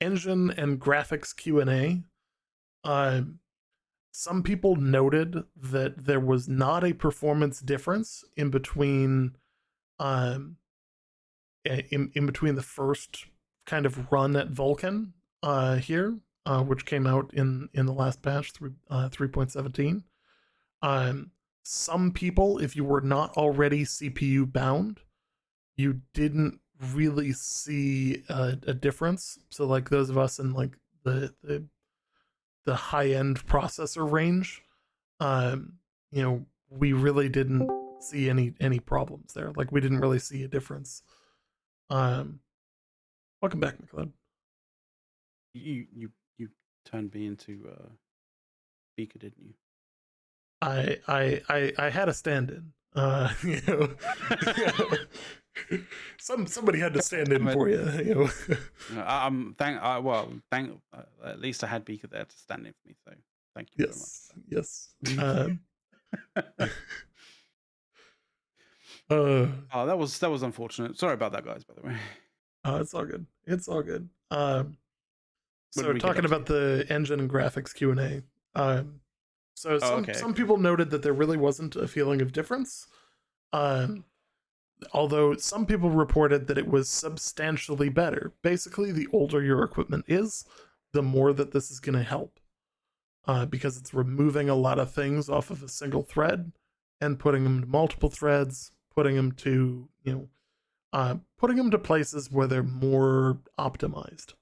engine and graphics Q&A. Some people noted that there was not a performance difference in between um, in between the first kind of run at Vulcan here, which came out in the last patch, 3.17. Some people, if you were not already CPU bound, you didn't really see a difference. So like those of us in like the high end processor range, we really didn't see any problems there. Like we didn't really see a difference. Um, Welcome back, McLeod. You turned me into speaker, didn't you? I had a stand-in. Somebody had to stand in for you. Thank. At least I had Beaker there to stand in for me. So thank you very much. Yes. That was unfortunate. Sorry about that, guys. By the way. It's all good. It's all good. So we talking about the engine and graphics Q&A. So some people noted that there really wasn't a feeling of difference. Although some people reported that it was substantially better. Basically, the older your equipment is, the more that this is going to help. Because it's removing a lot of things off of a single thread and putting them to multiple threads, putting them to, putting them to places where they're more optimized.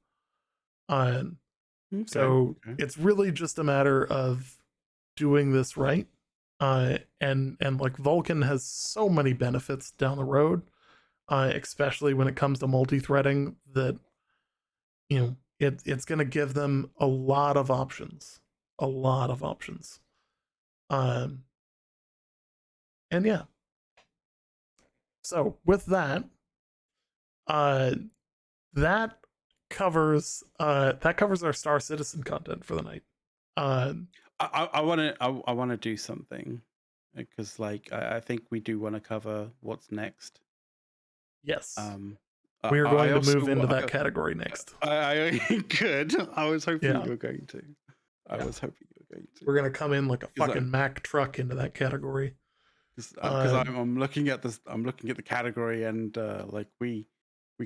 So it's really just a matter of doing this right. And like Vulcan has so many benefits down the road, especially when it comes to multi-threading, that it's going to give them a lot of options. Um, and yeah, so with that, uh, that that covers our Star Citizen content for the night. I want to do something because like I think we do want to cover what's next. Yes, Um, we are I going to move also into that category next. I good. I was hoping Yeah, you were going to. I yeah, was hoping you were going to. we're gonna come in like a Because fucking Mack truck into that category. because I'm looking at this, I'm looking at the category, and like we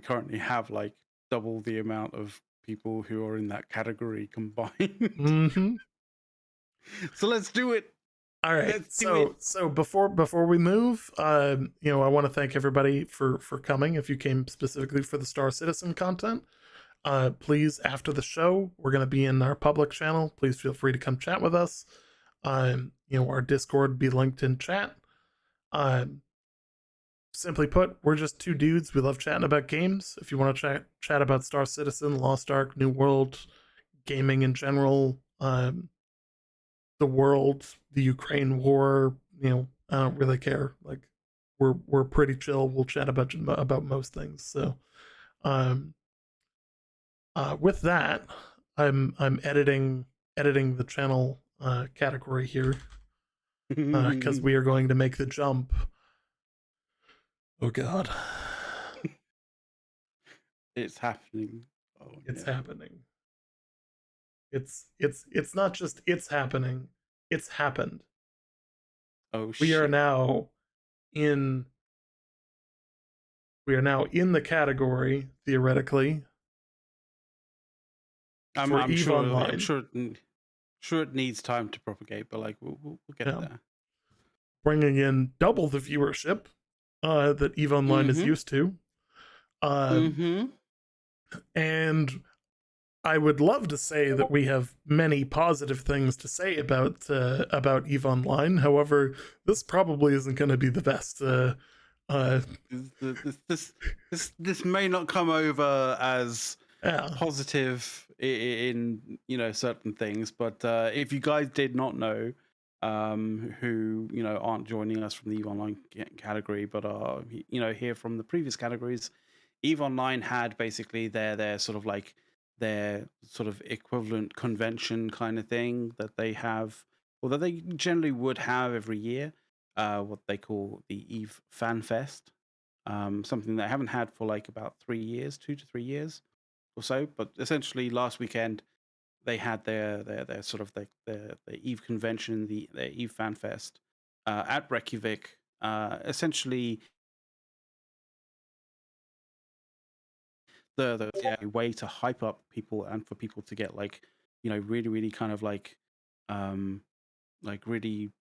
currently have like double the amount of people who are in that category combined. Mm-hmm. So let's do it. All right. Let's do it. So before we move, I want to thank everybody for coming. If you came specifically for the Star Citizen content, please after the show, we're gonna be in our public channel. Please feel free to come chat with us. Our Discord be linked in chat. Um, Simply put, we're just two dudes. We love chatting about games. If you want to chat about Star Citizen, Lost Ark, New World, gaming in general, the world, the Ukraine war, I don't really care. Like we're pretty chill. We'll chat about most things. So um with that, I'm editing the channel category here because we are going to make the jump. Oh god. It's happening. Oh It's no. happening. It's not just it's happening, it's happened. Oh We are shit. now in the category theoretically for I'm Eve sure. I'm Online. sure. Sure, it needs time to propagate, but like we'll get Yeah, there. bringing in double the viewership that Eve Online is Mm-hmm. used to. Um, Mm-hmm. and I would love to say that we have many positive things to say about Eve Online. However, this probably isn't going to be the best. Uh, This may not come over as yeah, positive in certain things, but if you guys did not know, who aren't joining us from the Eve Online category, but are here from the previous categories, Eve Online had basically their sort of like their sort of equivalent convention kind of thing that they have, or that they generally would have every year, what they call the Eve Fan Fest, something that I haven't had for like about 3 years, 2 to 3 years or so. But essentially, last weekend they had their sort of their Eve convention, their Eve Fan Fest at Reykjavik. Essentially, the way to hype up people and for people to get like really kind of um really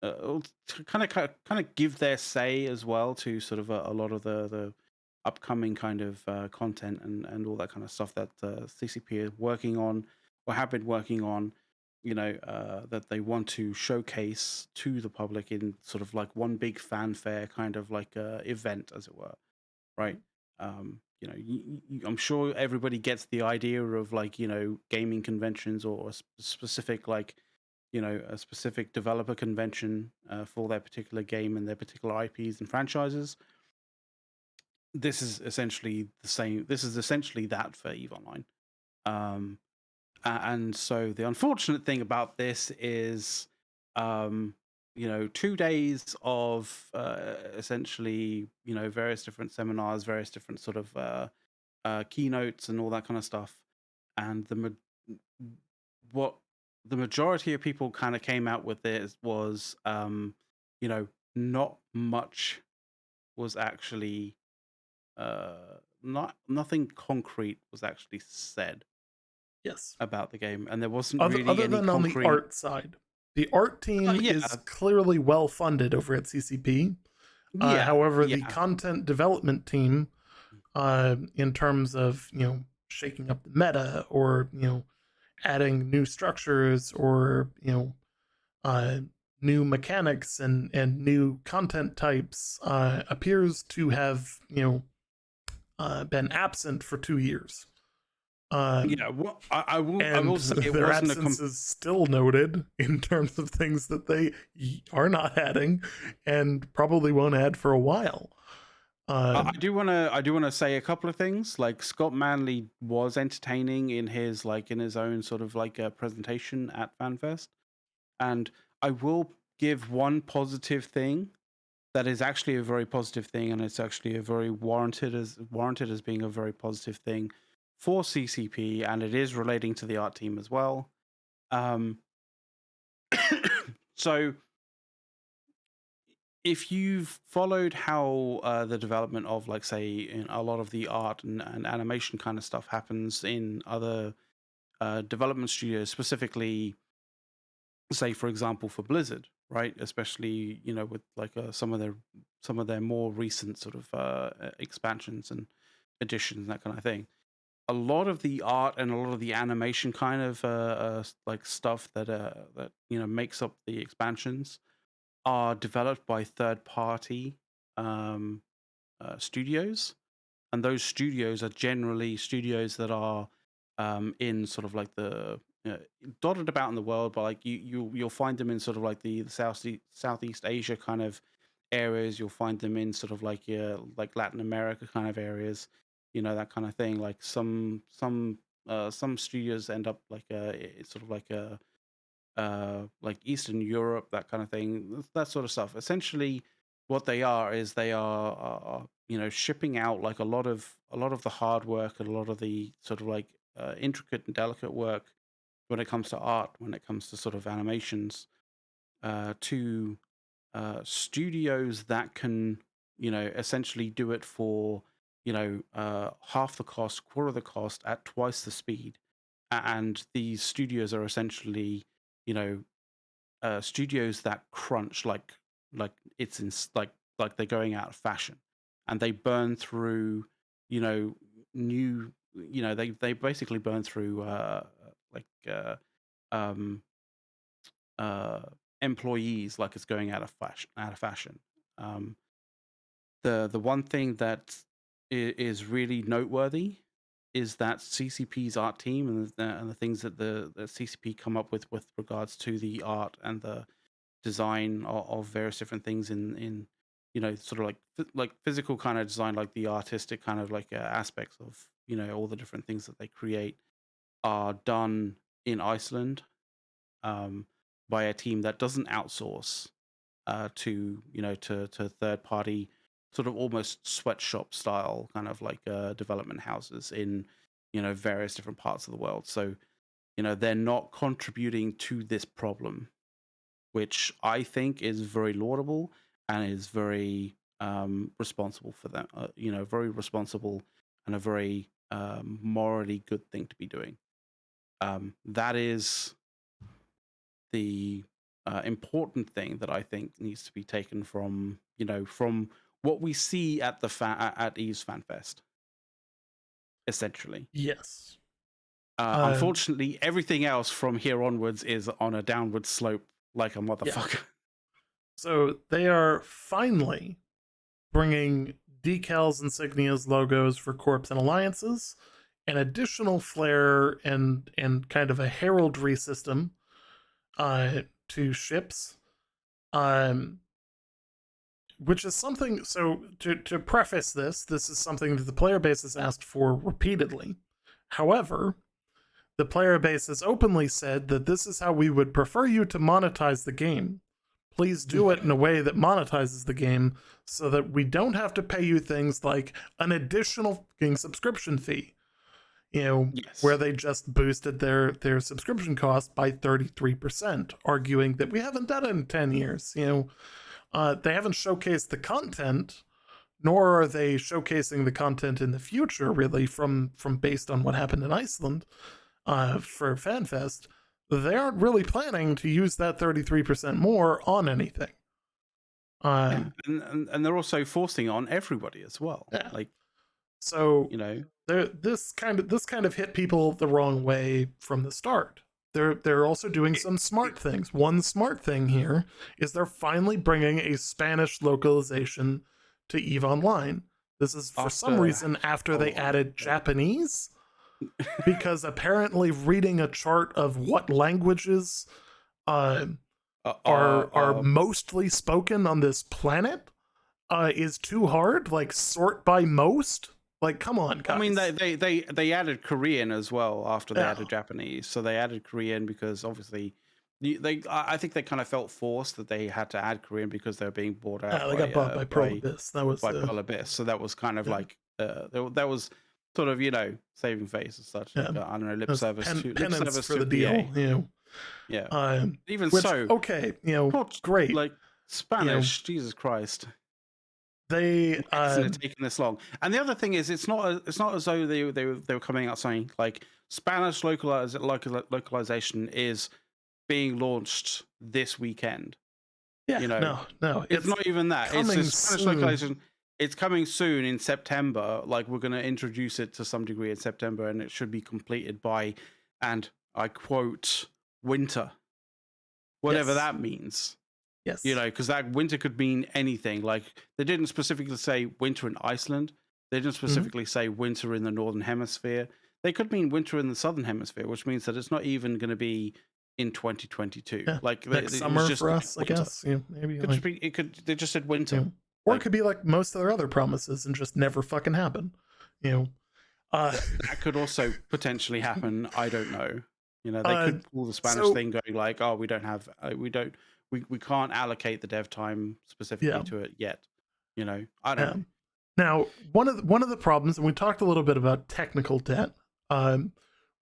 to kind of give their say as well to sort of a lot of the upcoming kind of content and all that kind of stuff that CCP is working on or have been working on, that they want to showcase to the public in sort of like one big fanfare kind of like event, as it were, right? I'm sure everybody gets the idea of like gaming conventions or a specific like a specific developer convention for their particular game and their particular IPs and franchises. This is essentially the same. This is essentially that for Eve Online. Um, and so the unfortunate thing about this is, 2 days of essentially, various different seminars, various different sort of keynotes and all that kind of stuff. And what the majority of people kind of came out with this was, not much was actually, nothing concrete was actually said yes. about the game, and there wasn't really Other any than on the concrete. art side, the art team Yeah, is clearly well funded over at CCP. yeah, However, the yeah. content development team, in terms of shaking up the meta or adding new structures or uh, new mechanics and new content types, appears to have been absent for 2 years. Um, Yeah, well, I and will say it their wasn't a absence is still noted in terms of things that they are not adding and probably won't add for a while. I Um, do want to say a couple of things. Like Scott Manley was entertaining in his own sort of like a presentation at FanFest, and I will give one positive thing that is actually a very positive thing, and it's actually a very warranted as being a very positive thing for CCP, and it is relating to the art team as well. Um, so if you've followed how the development of, like, say, in a lot of the art and animation kind of stuff happens in other development studios, specifically, say, for example, for Blizzard, right? Especially, with like some of their more recent sort of expansions and additions and that kind of thing. A lot of the art and a lot of the animation kind of like stuff that makes up the expansions are developed by third party um, studios, and those studios are generally studios that are in sort of like the dotted about in the world, but like you'll find them in sort of like the Southeast Asia kind of areas. You'll find them in sort of like Latin America kind of areas, that kind of thing. Like some studios end up like it's sort of like Eastern Europe, that kind of thing, that sort of stuff. Essentially, what they are is they are shipping out like a lot of the hard work and a lot of the sort of like intricate and delicate work when it comes to art, when it comes to sort of animations, to studios that can essentially do it for half the cost, quarter of the cost, at twice the speed. And these studios are essentially you know studios that crunch like it's in like they're going out of fashion, and they burn through you know new they basically burn through like um uh employees like it's going out of fashion. The one thing that is really noteworthy is that CCP's art team and the things that the CCP come up with regards to the art and the design of various different things in sort of like physical kind of design, like the artistic kind of like aspects of all the different things that they create are done in Iceland, um, by a team that doesn't outsource to third party sort of almost sweatshop style kind of like development houses in various different parts of the world. So they're not contributing to this problem, which I think is very laudable and is very responsible for them. Very responsible and a very morally good thing to be doing. That is the important thing that I think needs to be taken from what we see at at Eve's FanFest, essentially. yes. Unfortunately, everything else from here onwards is on a downward slope like a Yeah. motherfucker. So they are finally bringing decals, insignias, logos for corps and alliances, an additional flair and kind of a heraldry system to ships, um, which is something. So to preface this is something that the player base has asked for repeatedly. However, the player base has openly said that this is how we would prefer you to monetize the game. Please do it in a way that monetizes the game so that we don't have to pay you things like an additional subscription fee. Where Yes. they just boosted their subscription cost by 33%, arguing that we haven't done it in 10 years. They haven't showcased the content, nor are they showcasing the content in the future, really, from based on what happened in Iceland for FanFest. They aren't really planning to use that 33% more on anything. Yeah, and they're also forcing it on everybody as well. Yeah. Like, So this kind of hit people the wrong way from the start. They're also doing some smart things. One smart thing here is they're finally bringing a Spanish localization to EVE Online. This is for some after reason after how they long? added Yeah. Japanese. because apparently reading a chart of what languages uh, uh, are uh, are uh, mostly spoken on this planet is too hard. Like sort by most. Like, come on, I mean, guys. they added Korean as well after they Yeah, added Japanese. So they added Korean because obviously, I think they kind of felt forced that they had to add Korean because they were being bought yeah, out they got bought by Pearl by Abyss. That was Pearl Abyss. So that was kind of yeah, like that was sort of saving face as such. yeah. Like I don't know, That's lip penance service for to the deal, PA. you know. Yeah. Um, Even which so, okay, you know, Port great. like You know, Spanish. Jesus Christ. they Why isn't it taking this long? And the other thing is, it's not as though they were coming out saying like Spanish localization is being launched this weekend. yeah, You know, no, it's it's not even that. It's a coming Spanish soon. localization. It's coming soon in September. Like we're going to introduce it to some degree in September, and it should be completed by, and I quote, winter, whatever Yes, that means. yes. Because that winter could mean anything. Like they didn't specifically say winter in Iceland. They didn't Mhm. specifically say winter in the northern hemisphere. They could mean winter in the southern hemisphere, which means that it's not even going to be in 2022. Yeah, Like next it was summer just for us, I winter. guess. You know, maybe Could like just be. It could. They just said you winter. know, or it Like could be like most of their other promises and just never fucking happen. You know, uh, that could also potentially happen. I don't know. They uh, could pull the Spanish so thing, going like, "Oh, we don't have, we don't, we can't allocate the dev time specifically yeah, to it yet." I don't yeah. know. Now, one of the problems, and we talked a little bit about technical debt, um,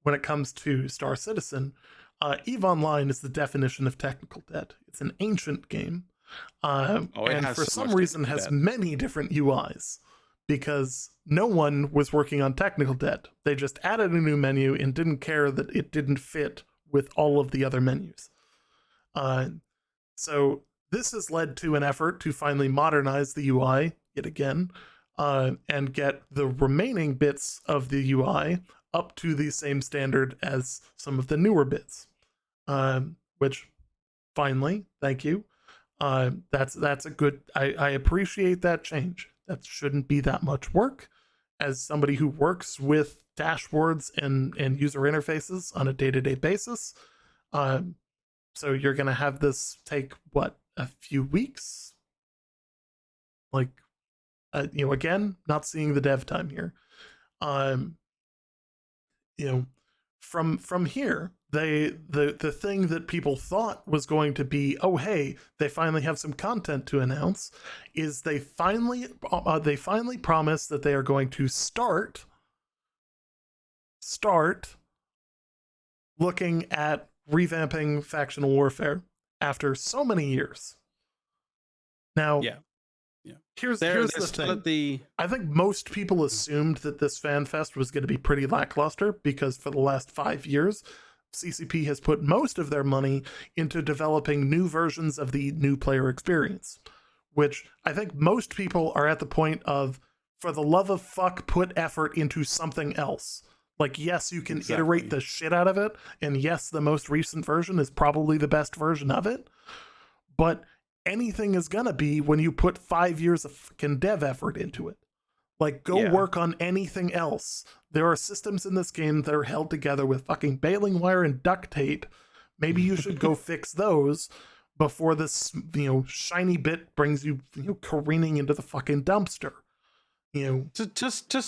when it comes to Star Citizen, Eve Online is the definition of technical debt. It's an ancient game, Oh, it and has for so some much reason technical has debt. many different UIs because no one was working on technical debt. They just added a new menu and didn't care that it didn't fit with all of the other menus. Uh, so this has led to an effort to finally modernize the UI yet again, and get the remaining bits of the UI up to the same standard as some of the newer bits. Which finally, thank you. That's a good. I appreciate that change. That shouldn't be that much work. As somebody who works with dashboards and user interfaces on a day to day basis, um, so you're gonna have this take what a few weeks, like again, not seeing the dev time here. Um, you know, from here, the thing that people thought was going to be, oh hey, they finally have some content to announce, is they finally promised that they are going to start looking at revamping factional warfare after so many years. Now, Yeah, yeah. They're here's the still at thing. the. I think most people assumed that this fan fest was going to be pretty lackluster because for the last 5 years, CCP has put most of their money into developing new versions of the new player experience, which I think most people are at the point of, for the love of fuck, put effort into something else. Like, yes, you can iterate Exactly. the shit out of it, and yes, the most recent version is probably the best version of it, but anything is gonna be when you put 5 years of fucking dev effort into it. Like, go Yeah. work on anything else. There are systems in this game that are held together with fucking baling wire and duct tape. Maybe you should go fix those before this, shiny bit brings you, careening into the fucking dumpster. To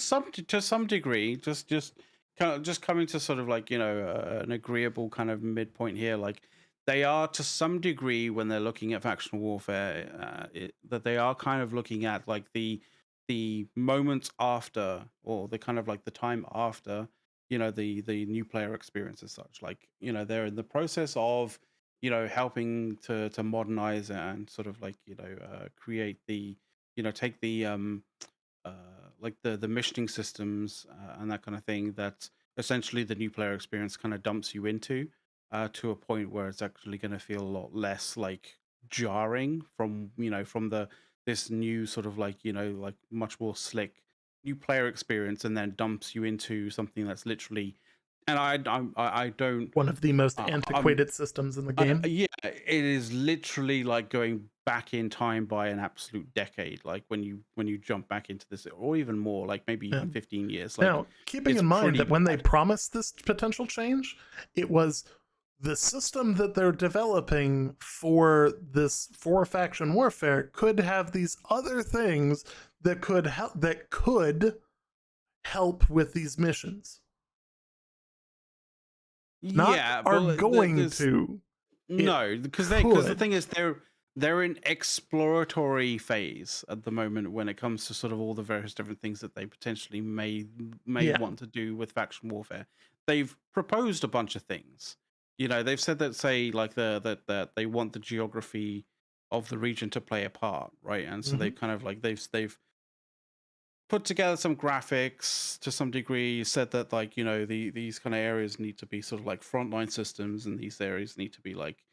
some degree, just coming to sort of like an agreeable kind of midpoint here. Like they are to some degree when they're looking at factional warfare, that they are kind of looking at like the moments after, or the kind of like the time after, the new player experience as such. Like they're in the process of helping to modernize and sort of like create the take the uh, like the missioning systems and that kind of thing that essentially the new player experience kind of dumps you into, to a point where it's actually going to feel a lot less like jarring from from the this new sort of like like much more slick new player experience, and then dumps you into something that's literally And I don't. One of the most I'm antiquated systems in the game. yeah, it is literally like going back in time by an absolute decade. Like when you jump back into this, or even more, like maybe even Um, 15 years. Like Now, keeping it's in mind pretty that when they bad. promised this potential change, it was the system that they're developing for this four faction warfare could have these other things that could help with these missions. Not Yeah, are but going there's to. It no, because the could. thing is they're in exploratory phase at the moment when it comes to sort of all the various different things that they potentially may Yeah. want to do with faction warfare. They've proposed a bunch of things. You know, they've said that say like that they want the geography of the region to play a part, right? And so Hmm. they've kind of like they've put together some graphics to some degree, said that like these kind of areas need to be sort of like frontline systems, and these areas need to be like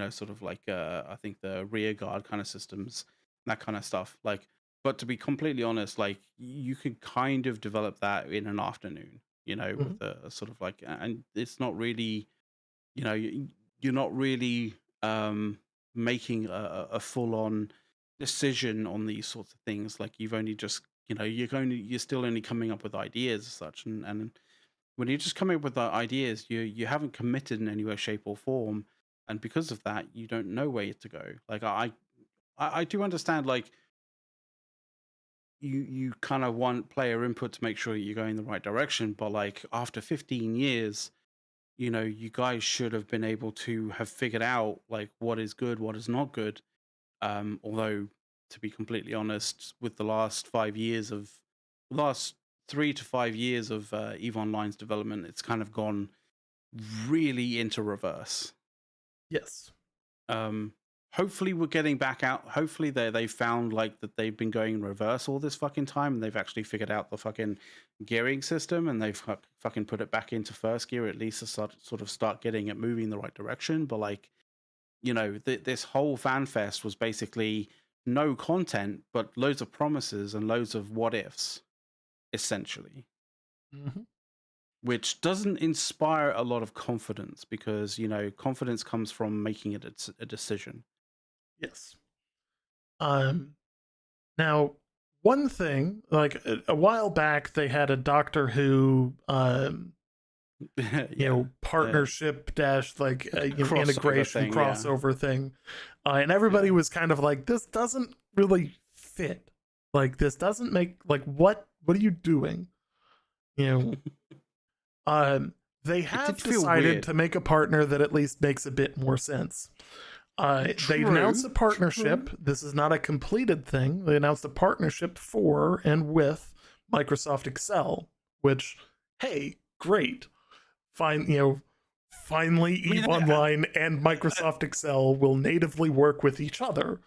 sort of like I think the rear guard kind of systems, that kind of stuff. Like, but to be completely honest, like you can kind of develop that in an afternoon, Hmm. with a sort of like, and it's not really, you're not really making a full on decision on these sorts of things. Like you've only just you're still only coming up with ideas as such, and when you're just coming up with the ideas, you haven't committed in any way, shape, or form, and because of that, you don't know where to go. Like I do understand, like you kind of want player input to make sure you're going the right direction, but like after 15 years, you guys should have been able to have figured out like what is good, what is not good. Although, to be completely honest, with the last 3 to 5 years of Eve Online's development, it's kind of gone really into reverse. Yes. Um, Hopefully, we're getting back out. Hopefully, they found like that they've been going in reverse all this fucking time, and they've actually figured out the fucking gearing system, and they've fucking put it back into first gear at least to sort of start getting it moving in the right direction. But like this whole fan fest was basically no content, but loads of promises and loads of what ifs, essentially, Hmm. which doesn't inspire a lot of confidence because confidence comes from making it a decision. Yes. Um, Now, one thing, like a while back, they had a Doctor Who, Yeah, the partnership dash like crossover integration thing. Yeah. crossover thing, and everybody Yeah. was kind of like, "This doesn't really fit. Like, this doesn't make like what are you doing?" You know, they It did have feel decided weird. to make a partner that at least makes a bit more sense. They announced True. a True. partnership. This is not a completed thing. They announced a partnership for and with Microsoft Excel, which, hey, great. Fine, finally I mean, Eve Online and Microsoft Excel will natively work with each other.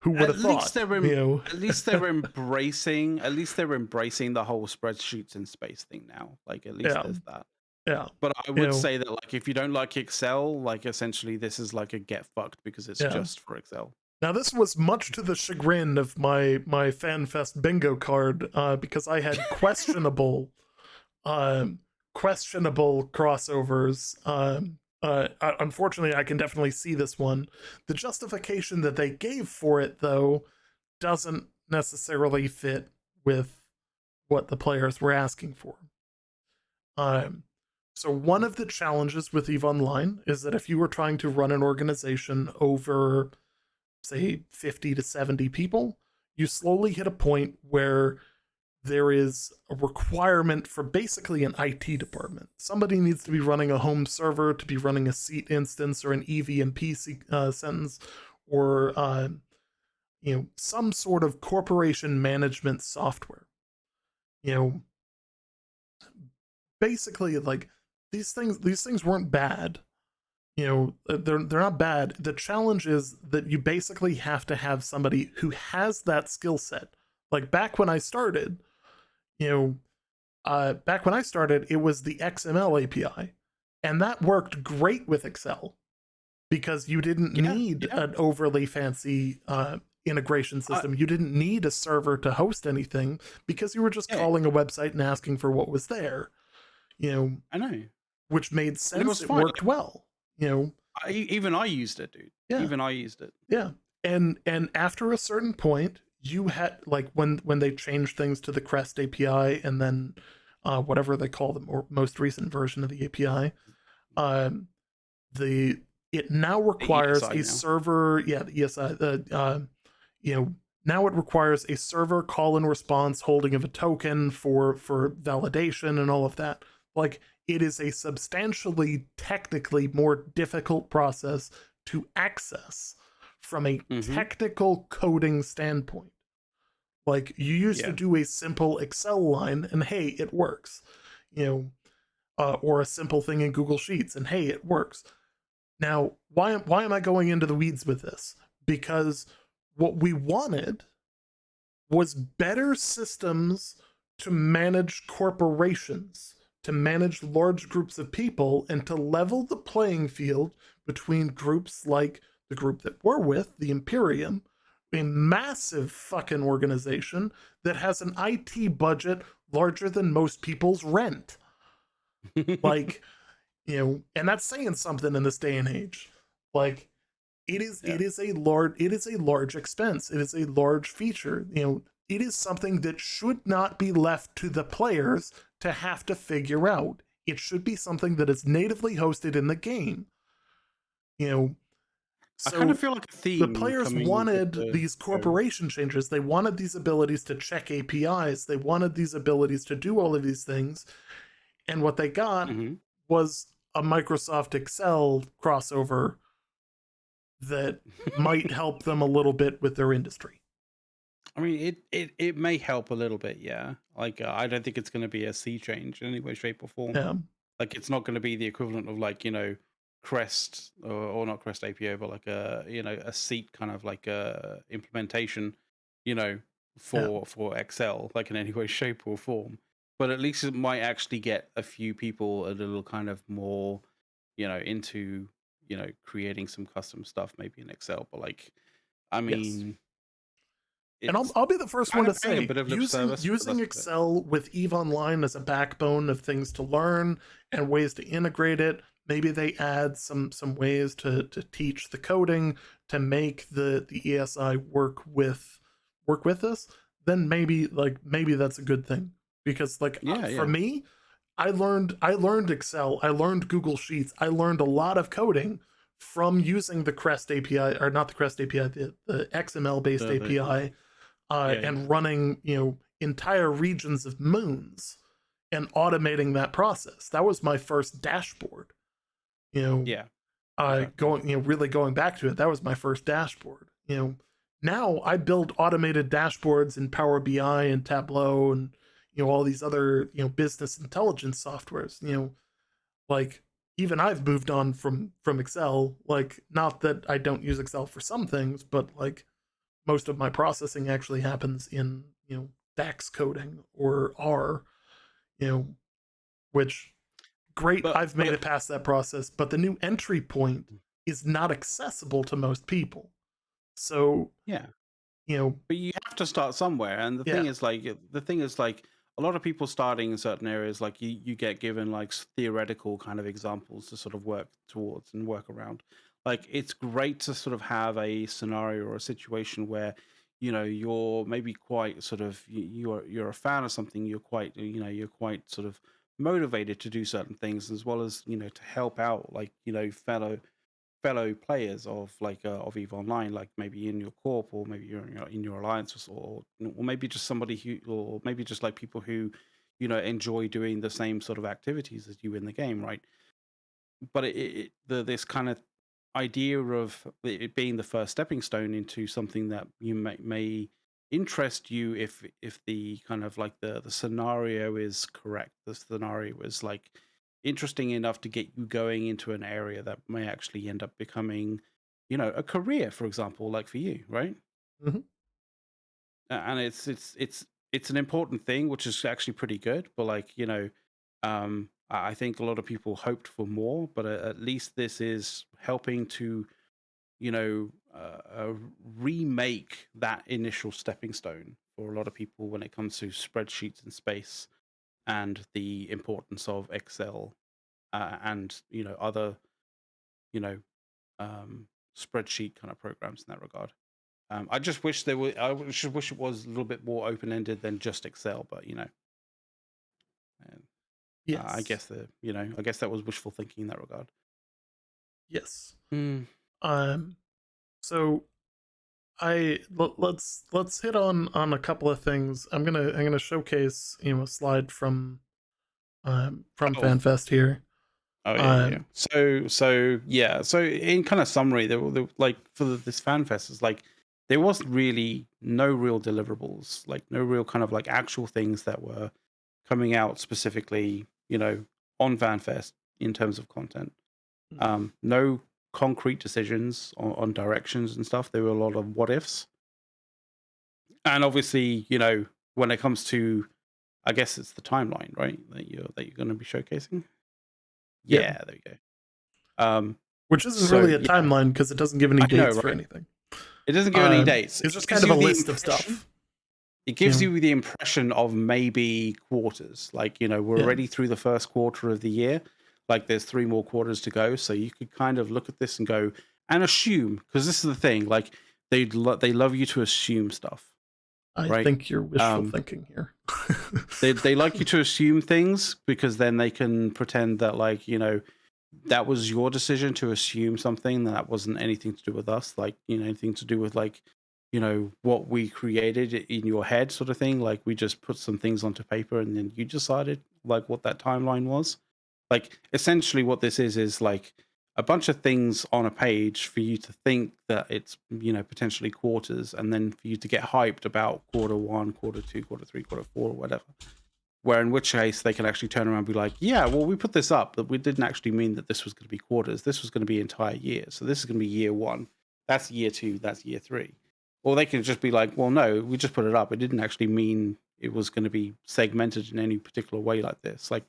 Who would at have least thought? they're at least they're embracing the whole spreadsheets in space thing now. Like at least Yeah, there's that. yeah, But I you would know, say that like if you don't like Excel, like essentially this is like a get fucked because it's yeah. just for Excel. Now this was much to the chagrin of my FanFest bingo card, because I had um, questionable crossovers. Unfortunately, I can definitely see this one. The justification that they gave for it, though, doesn't necessarily fit with what the players were asking for. Um, so, one of the challenges with EVE Online is that if you were trying to run an organization over, say, 50 to 70 people, you slowly hit a point where there is a requirement for basically an IT department. Somebody needs to be running a home server, to be running a seat instance or an EVMP sentence, or some sort of corporation management software. You know, basically, like these things weren't bad. They're not bad. The challenge is that you basically have to have somebody who has that skill set. Like back when I started, it was the XML API, and that worked great with Excel because you didn't Yeah, need yeah. an overly fancy integration I, system. You didn't need a server to host anything because you were just yeah, calling a website and asking for what was there. You know, I know. which made And it sense. was It fine. worked well, you know. Even I used it, dude. Yeah, Even I used it. yeah. And after a certain point, you had like when they changed things to the Crest API and then whatever they call the most recent version of the API, um, the it now The requires ESI a now. server. Yeah, the ESI. You know, now it requires a server call and response holding of a token for validation and all of that. Like it is a substantially technically more difficult process to access from a Mm-hmm. technical coding standpoint. Like you used to Yeah. do a simple Excel line and hey, it works. You know, or a simple thing in Google Sheets and hey, it works. Now, why am I going into the weeds with this? Because what we wanted was better systems to manage corporations, to manage large groups of people, and to level the playing field between groups like the group that we're with, the Imperium, a massive fucking organization that has an IT budget larger than most people's rent. Like, and that's saying something in this day and age. Like, it is Yeah. it is a large expense. It is a large feature. It is something that should not be left to the players to have to figure out. It should be something that is natively hosted in the game. You know, I kind of so feel like a the theme players coming with wanted the these show. corporation changes. They wanted these abilities to check APIs. They wanted these abilities to do all of these things. And what they got Mm-hmm. was a Microsoft Excel crossover that might help them a little bit with their industry. I mean, it may help a little bit, yeah. Like, I don't think it's going to be a sea change in any way, shape, or form. Yeah, Like, it's not going to be the equivalent of like Crest or not Crest APO, but like a seat kind of like implementation, you know, yeah, for Excel, like in any way, shape, or form. But at least it might actually get a few people a little kind of more, into creating some custom stuff, maybe in Excel. But like, I yes. mean, And I'll, it's I'll be the first one kind to of paying a say bit of lip using service, but using that's about it. Excel with Eve Online as a backbone of things to learn and ways to integrate it. Maybe they add some ways to teach the coding to make the ESI work with this. Then maybe that's a good thing because like Yeah, for yeah. me, I learned Excel, I learned Google Sheets, I learned a lot of coding from using the Crest API or not the Crest API, the XML based The API, yeah, yeah, and running entire regions of moons and automating that process. That was my first dashboard. You know, yeah. Exactly. really going back to it, that was my first dashboard. Now I build automated dashboards in Power BI and Tableau and all these other business intelligence softwares. Like even I've moved on from Excel. Like not that I don't use Excel for some things, but like most of my processing actually happens in DAX coding or R. You know, which great, I've made But it past that process, but the new entry point is not accessible to most people. So, yeah, you know, but you have to start somewhere, and yeah, the thing is like a lot of people starting in certain areas, like you get given like theoretical kind of examples to sort of work towards and work around. Like it's great to sort of have a scenario or a situation where you're maybe quite sort of you're a fan of something, you're quite sort of motivated to do certain things as well as to help out like fellow players of like of Eve Online, like maybe in your corp or maybe you're in your alliance or maybe just somebody who or maybe just like people who enjoy doing the same sort of activities as you in the game, right? But this kind of idea of it being the first stepping stone into something that you may interest you if the kind of like the scenario is correct, the scenario is like interesting enough to get you going into an area that may actually end up becoming a career, for example, like for you, right? mhm, And it's an important thing, which is actually pretty good. But like I think a lot of people hoped for more, but at least this is helping to you know remake that initial stepping stone for a lot of people when it comes to spreadsheets and space and the importance of Excel and other you know spreadsheet kind of programs in that regard. I just wish there were. I just wish it was a little bit more open ended than just Excel. But and, I Yes. guess I guess that was wishful thinking in that regard. Yes. Mm. So let's hit on a couple of things. I'm gonna showcase a slide from Oh, FanFest here. oh yeah, yeah. Um, So yeah. So in kind of summary, there like for this fan fest, is like there was really no real deliverables, like no real kind of like actual things that were coming out specifically, on FanFest in terms of content. No concrete decisions on directions and stuff. There were a lot of what ifs, and obviously, when it comes to, I guess it's the timeline, right? That you're going to be showcasing. yeah, Yeah, there you go. which isn't So really a yeah, timeline because it doesn't give any I know, dates for right? anything. It doesn't give any dates. It's It just gives kind of you a the list of impression. stuff. It gives Yeah. you the impression of maybe quarters. Like, we're Yeah. already through the first quarter of the year. Like, there's 3 more quarters to go. So you could kind of look at this and go and assume, because this is the thing. Like, they love you to assume stuff, I right? think you're wishful thinking here. They like you to assume things because then they can pretend that, like, that was your decision to assume something that wasn't anything to do with us, like, anything to do with, like, what we created in your head, sort of thing. Like, we just put some things onto paper and then you decided like what that timeline was. Like, essentially what this is like a bunch of things on a page for you to think that it's, potentially quarters, and then for you to get hyped about quarter 1, quarter 2, quarter 3, quarter 4, or whatever. Where in which case they can actually turn around and be like, yeah, well, we put this up, but we didn't actually mean that this was going to be quarters. This was going to be entire year. So this is going to be year 1. That's year 2. That's year 3. Or they can just be like, well, no, we just put it up. It didn't actually mean it was going to be segmented in any particular way like this. Like,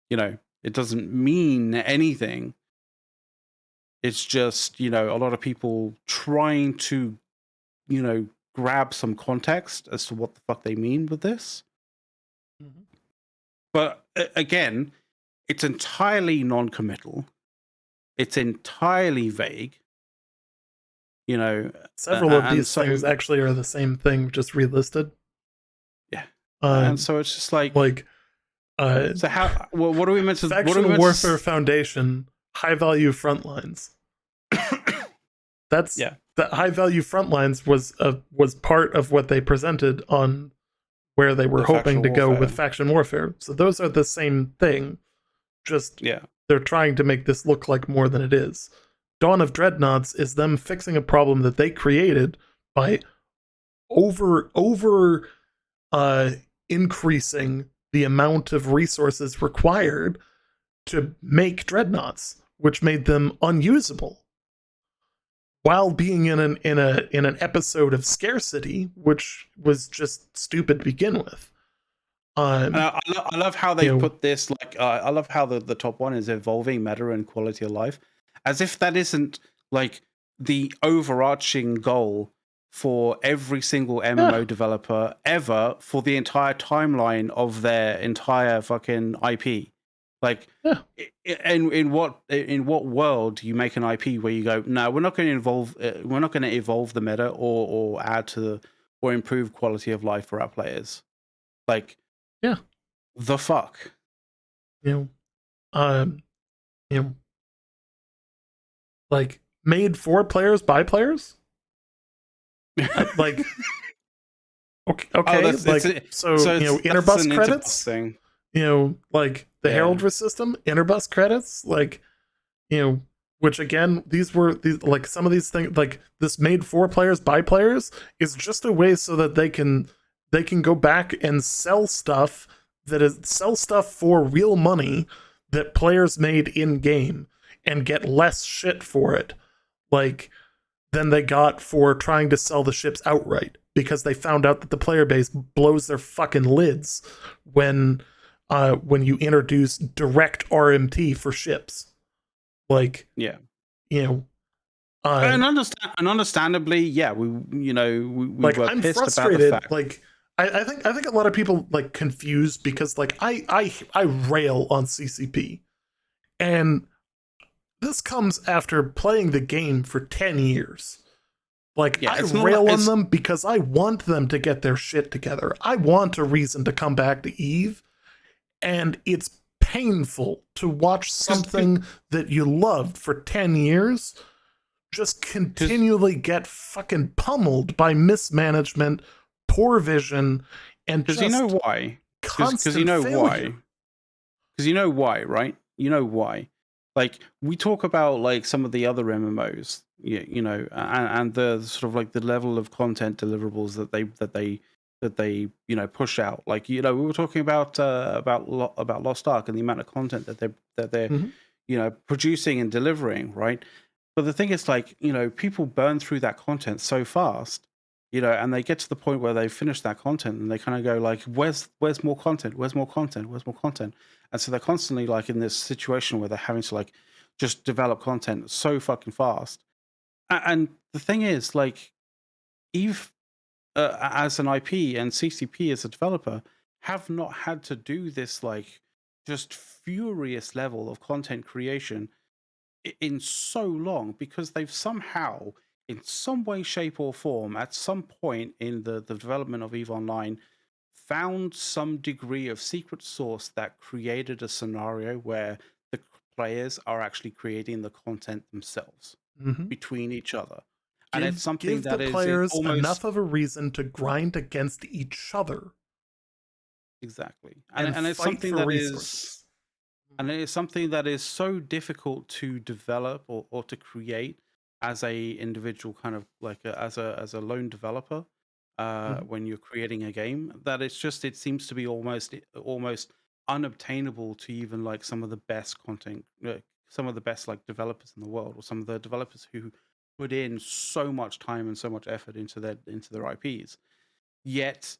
it doesn't mean anything. It's just, a lot of people trying to, grab some context as to what the fuck they mean with this. Mhm. But again, it's entirely non-committal. It's entirely vague. Several of And these things actually are the same thing, just relisted. Yeah. And so it's just like so how? Well, what are we meant to? Faction Warfare Foundation, high value frontlines. That's the high value frontlines was part of what they presented on where they were hoping to go with Faction Warfare. So those are the same thing. Just they're trying to make this look like more than it is. Dawn of Dreadnoughts is them fixing a problem that they created by increasing the amount of resources required to make dreadnoughts, which made them unusable, while being in an episode of scarcity, which was just stupid to begin with. I love how they put this. Like, I love how the top one is evolving meta and quality of life, as if that isn't like the overarching goal for every single MMO developer ever for the entire timeline of their entire fucking IP. Like, in what world do you make an IP where you go, no, we're not going to evolve the meta or add to or improve quality of life for our players? Like, the fuck, like made for players by players. Like, okay, so Interbus credits. Thing. Like the Heraldry system, Interbus credits, like which again, these like some of these things, like this made for players by players is just a way so that they can go back and sell stuff for real money that players made in game and get less shit for it, like than they got for trying to sell the ships outright, because they found out that the player base blows their fucking lids when you introduce direct RMT for ships. Like, and understandably, we like, were I'm pissed frustrated about the fact. like I think a lot of people like confused, because like I rail on CCP, And this comes after playing the game for 10 years. Like, Yeah, I it's not. rail on It's them because I want them to get their shit together. I want a reason to come back to Eve, and it's painful to watch something that you loved for 10 years just continually get fucking pummeled by mismanagement, poor vision, and you know just why? Because you constant know failure. why? Because you know why, right? You know why. Like we talk about like some of the other MMOs, and the sort of like the level of content deliverables that they push out. Like we were talking about about Lost Ark and the amount of content that they're Mm-hmm. producing and delivering, right? But the thing is, like people burn through that content so fast, and they get to the point where they finish that content and they kind of go like, "Where's more content? Where's more content? Where's more content?" And so they're constantly like in this situation where they're having to like just develop content so fucking fast. And the thing is, like, Eve as an IP and CCP as a developer have not had to do this like just furious level of content creation in so long because they've somehow, in some way, shape, or form, at some point in the development of Eve Online, found some degree of secret source that created a scenario where the players are actually creating the content themselves Mm-hmm. between each other. And it's something Give the that is it players almost enough of a reason to grind against each other exactly. And and and it's fight something for that is resources. and it is something that is so difficult to develop or to create as a individual kind of like as a lone developer Mm-hmm. when you're creating a game that it seems to be almost unobtainable to even like some of the best content some of the best like developers in the world or some of the developers who put in so much time and so much effort into their IPs, yet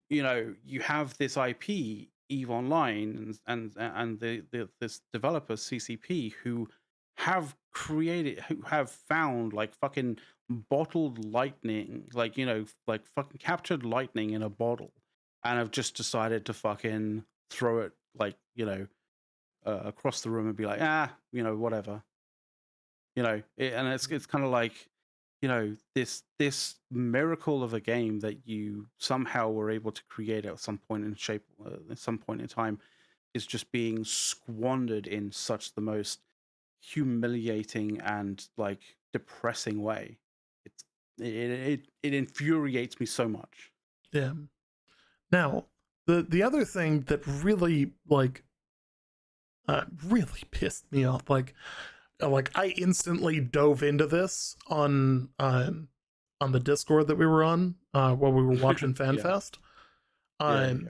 you have this IP, Eve Online, and this developer CCP who have found like fucking bottled lightning, like like fucking captured lightning in a bottle, and have just decided to fucking throw it like across the room and be like whatever, and it's kind of like this miracle of a game that you somehow were able to create at some point in shape at some point in time is just being squandered in such the most humiliating and like depressing way. It infuriates me so much. Yeah. Now, the other thing that really really pissed me off, like I instantly dove into this on the Discord that we were on while we were watching Yeah, FanFest. yeah, Um, yeah.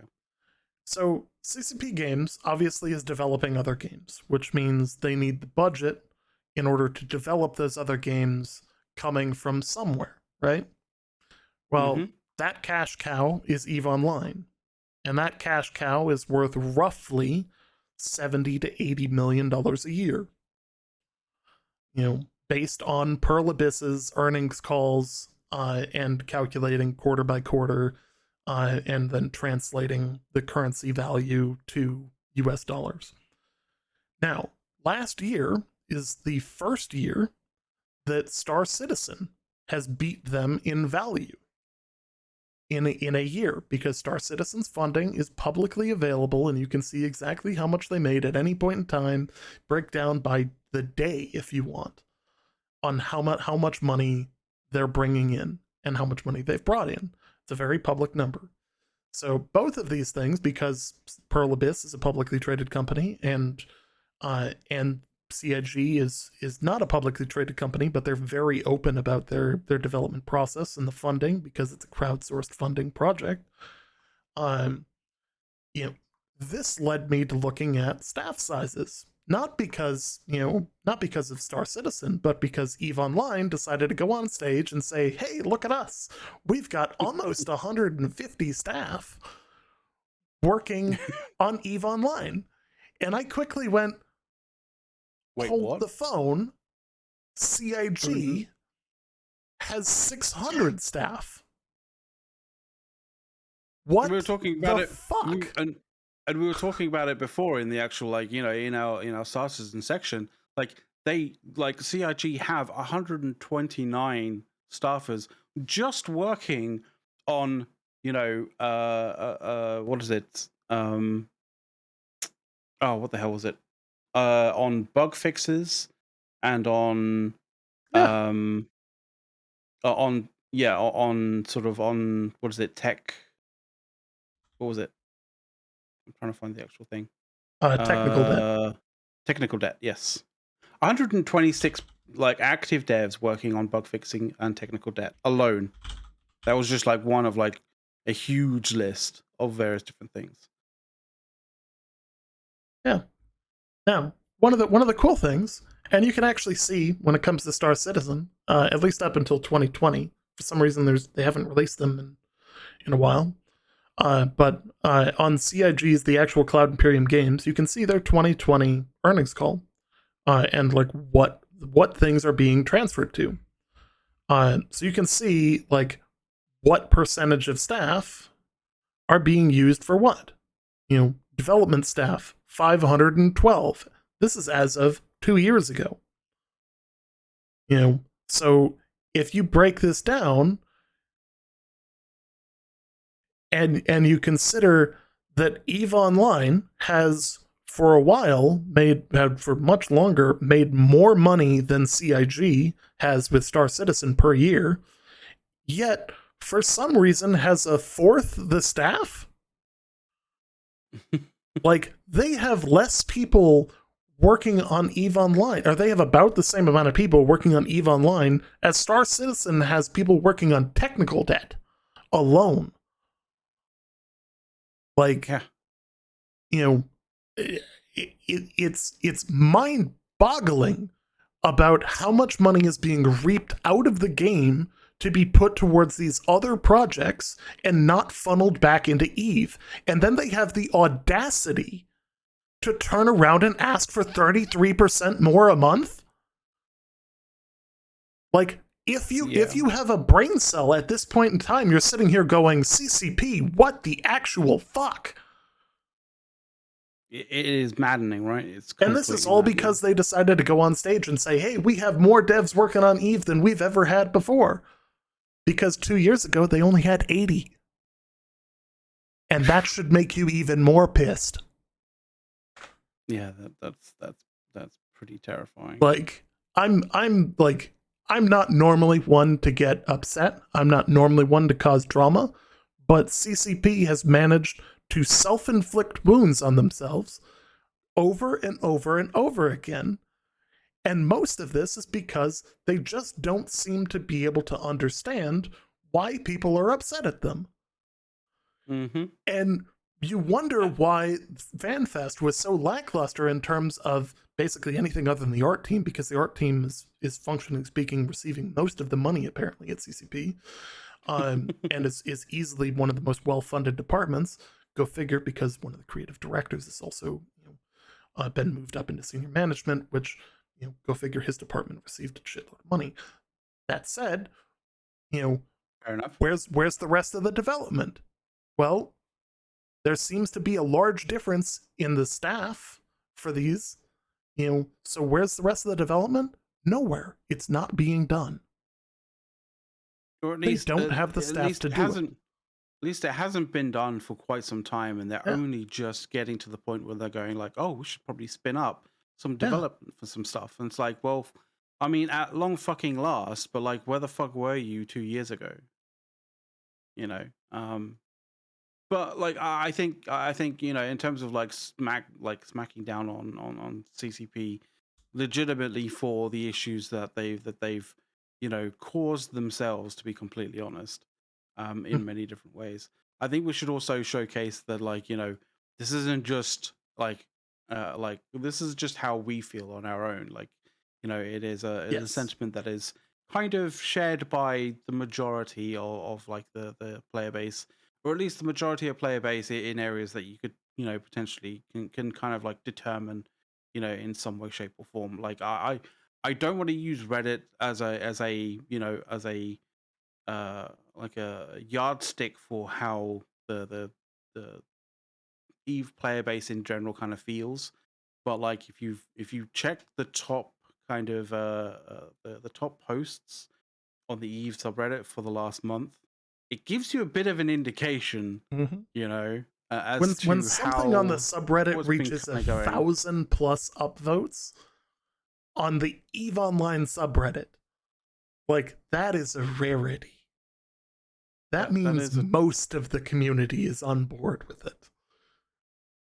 so CCP Games obviously is developing other games, which means they need the budget in order to develop those other games coming from somewhere, right? Mm-hmm. Well, that cash cow is EVE Online, and that cash cow is worth roughly 70 to 80 million dollars a year. Based on Pearl Abyss's earnings calls and calculating quarter by quarter and then translating the currency value to US dollars. Now, last year is the first year that Star Citizen has beat them in value in a year because Star Citizen's funding is publicly available and you can see exactly how much they made at any point in time, break down by the day if you want, on how much money they're bringing in and how much money they've brought in. It's a very public number. So both of these things, because Pearl Abyss is a publicly traded company and CIG is not a publicly traded company, but they're very open about their development process and the funding because it's a crowdsourced funding project. Um, you know, this led me to looking at staff sizes. Not because of Star Citizen, but because EVE Online decided to go on stage and say, hey, look at us. We've got almost 150 staff working on EVE Online. And I quickly went, Wait, hold what? the phone. Mm-hmm. CIG has 600 staff. We were What talking about the it. fuck? and we were talking about it before in the actual, like, in our starters and section. Like, they, like, CIG have 129 staffers just working on, what is it? Oh, what the hell was it? On bug fixes and Yeah, um on yeah, on sort of on, what is it, tech, what was it? I'm trying to find the actual thing. technical debt. Uh, Technical debt, yes. 126 like active devs working on bug fixing and technical debt alone. That was just like one of like a huge list of various different things. Yeah. Now, one of the cool things, and you can actually see when it comes to Star Citizen, at least up until 2020. For some reason, they haven't released them in a while. But on CIG's the actual Cloud Imperium games, you can see their 2020 earnings call, and like what things are being transferred to. So you can see like what percentage of staff are being used for what. Development staff 512. This is as of 2 years ago. So if you break this down and you consider that Eve Online has for a while had for much longer made more money than CIG has with Star Citizen per year, yet for some reason has a fourth the staff. Like they have less people working on Eve Online, or they have about the same amount of people working on Eve Online as Star Citizen has people working on technical debt alone. Like, Yeah. you know, it's mind-boggling about how much money is being reaped out of the game to be put towards these other projects and not funneled back into Eve. And then they have the audacity to turn around and ask for 33% more a month? Like, if you Yeah. if you have a brain cell at this point in time, you're sitting here going, CCP, what the actual fuck? It is maddening, right? It's And this is completely all maddening. because they decided to go on stage and say, hey, we have more devs working on Eve than we've ever had before. Because 2 years ago, they only had 80. And that should make you even more pissed. Yeah, that's pretty terrifying. Like, I'm not normally one to get upset. I'm not normally one to cause drama, but CCP has managed to self-inflict wounds on themselves over and over and over again. And most of this is because they just don't seem to be able to understand why people are upset at them. Mm-hmm. And you wonder why FanFest was so lackluster in terms of basically anything other than the art team, because the art team is functionally speaking receiving most of the money apparently at CCP, and is easily one of the most well-funded departments. Go figure, because one of the creative directors has also been moved up into senior management, which go figure his department received a shitload of money. That said, you know, Fair enough. where's the rest of the development? Well, there seems to be a large difference in the staff for these. So where's the rest of the development? Nowhere. It's not being done. Or at They least, don't have the staff to do it. at least it hasn't been done for quite some time, and they're Yeah, only just getting to the point where they're going like, "Oh, we should probably spin up some yeah. development for some stuff." And it's like, well, I mean, at long fucking last, but like, where the fuck were you 2 years ago? You know, but like, I think in terms of like smacking down on CCP, legitimately for the issues that they've caused themselves, to be completely honest, in many different ways. I think we should also showcase that, like, this isn't just like this is just how we feel on our own. Like, it is a Yes. sentiment that is kind of shared by the majority of like the player base, or at least the majority of player base in areas that you could potentially can kind of like determine in some way, shape, or form. Like, I don't want to use Reddit as a like a yardstick for how the Eve player base in general kind of feels. But like if you check the top kind of the top posts on the Eve subreddit for the last month, it gives you a bit of an indication, Mm-hmm. you know, as When to something on the how subreddit what's been reaches kind of going. 1,000+ upvotes on the Eve Online subreddit, like that is a rarity. That That means is a most of the community is on board with it.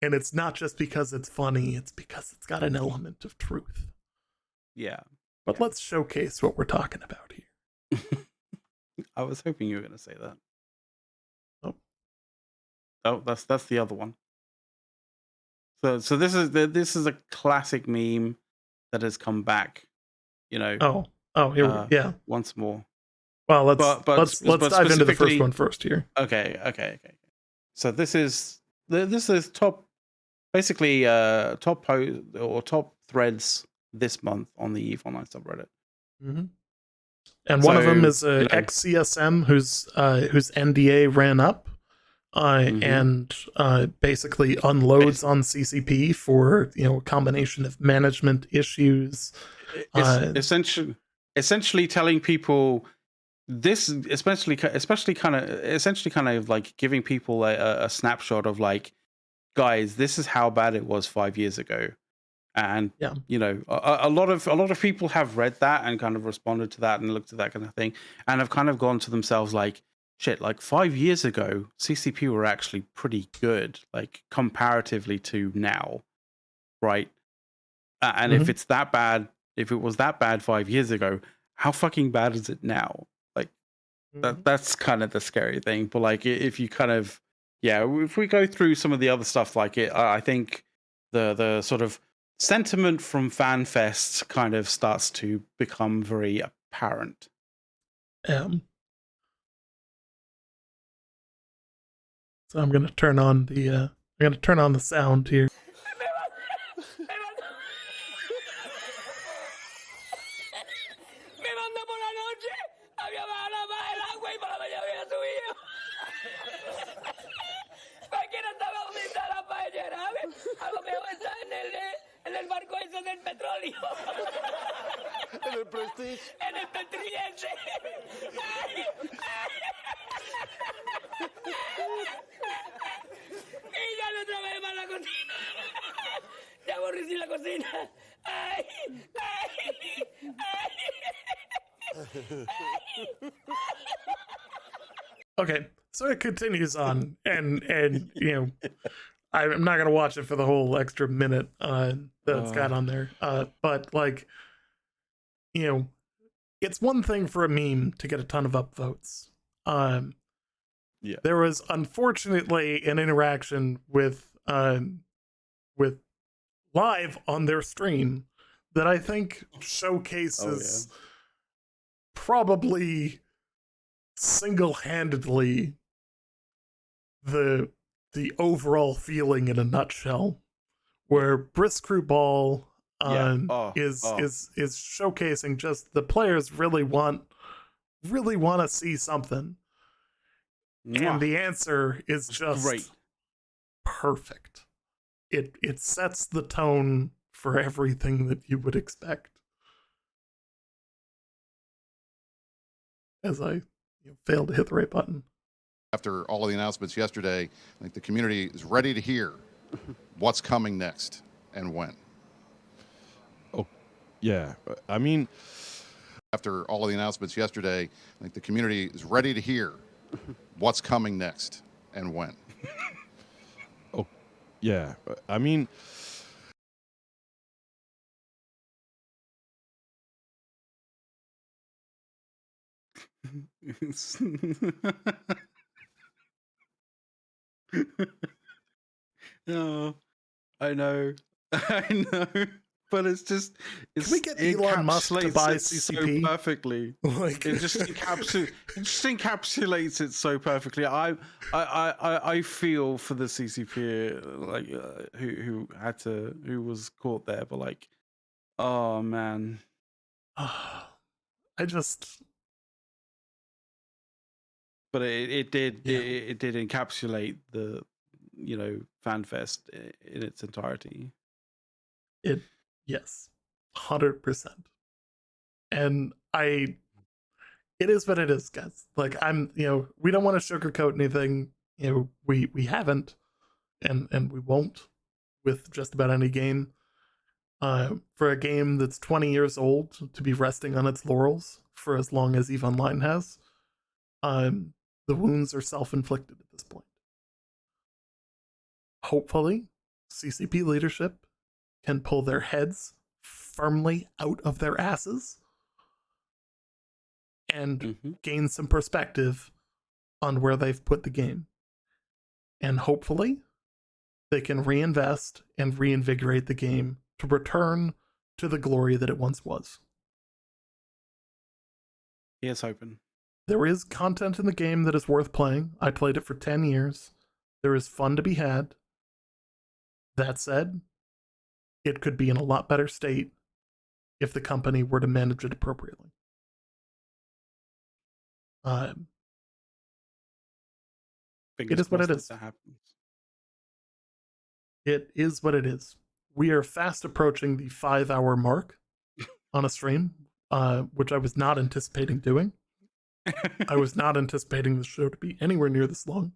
And it's not just because it's funny, it's because it's got an element of truth. yeah. But let's showcase what we're talking about here. I was hoping you were going to say that. Oh. Oh, that's the other one. So this is a classic meme that has come back, you know, Here, yeah. once more. Well, let's But dive into the first specifically, one first here. okay. So this is top, basically top post or top threads this month on the Eve Online subreddit. Mm-hmm. And one of them So, is a ex-CSM whose NDA ran up, and basically unloads on CCP for a combination of management issues. It's essentially telling people this, essentially kind of like giving people a snapshot of like, guys, this is how bad it was 5 years ago. And yeah, a lot of people have read that and kind of responded to that and looked at that kind of thing and have kind of gone to themselves like, shit, like 5 years ago CCP were actually pretty good, like comparatively to now, right? And if it's that bad, if it was that bad 5 years ago, how fucking bad is it now? Like that's kind of the scary thing. But like if you kind of if we go through some of the other stuff, like I think the sort of sentiment from FanFest kind of starts to become very apparent. So I'm gonna turn on the sound here. En el barco ese del petróleo. En el Prestige. En el Petriense. Y ya no trabajé más la cocina. Ya aborrecí la cocina. Ay, ay, ay. Okay, so it continues on, and I'm not gonna watch it for the whole extra minute that's got on there. But like, it's one thing for a meme to get a ton of upvotes. There was unfortunately an interaction with live on their stream that I think showcases probably single-handedly the overall feeling in a nutshell, where Brisk Ball is showcasing just the players really want to see something. And the answer is just great. Perfect. It sets the tone for everything that you would expect. As I failed to hit the right button. After all of the announcements yesterday, I think the community is ready to hear what's coming next and when. Oh, yeah. I mean, after all of the announcements yesterday, I think the community is ready to hear what's coming next and when. Oh, yeah. I mean, Oh, I know, I know, but it's just Can we get Elon Musk to buy CCP so perfectly? Like it just encapsulates it so perfectly. I feel for the CCP like who was caught there, but like, oh man, I just. But it did encapsulate the fan fest in its entirety. Yes, 100%. And it is what it is, guys. Like, we don't want to sugarcoat anything. We haven't, and we won't with just about any game. For a game that's 20 years old to be resting on its laurels for as long as EVE Online has, the wounds are self-inflicted at this point. Hopefully, CCP leadership can pull their heads firmly out of their asses and gain some perspective on where they've put the game. And hopefully, they can reinvest and reinvigorate the game to return to the glory that it once was. Here's hoping. There is content in the game that is worth playing. I played it for 10 years. There is fun to be had. That said, it could be in a lot better state if the company were to manage it appropriately. It is what it is. That happens. It is what it is. We are fast approaching the 5-hour mark on a stream, which I was not anticipating doing. I was not anticipating the show to be anywhere near this long.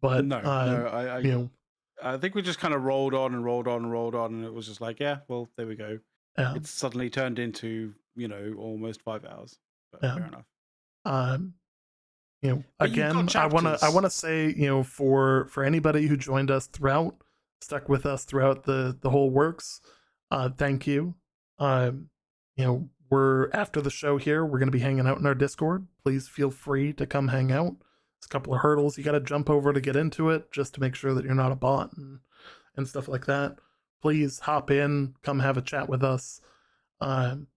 But I think we just kind of rolled on, and it was just like, yeah, well, there we go. It's suddenly turned into almost 5 hours. But fair enough. Again, I want to say, for anybody who joined us throughout, stuck with us throughout the whole works, thank you. We're after the show here, we're going to be hanging out in our Discord. Please feel free to come hang out. There's a couple of hurdles you got to jump over to get into it, just to make sure that you're not a bot and stuff like that. Please hop in, come have a chat with us.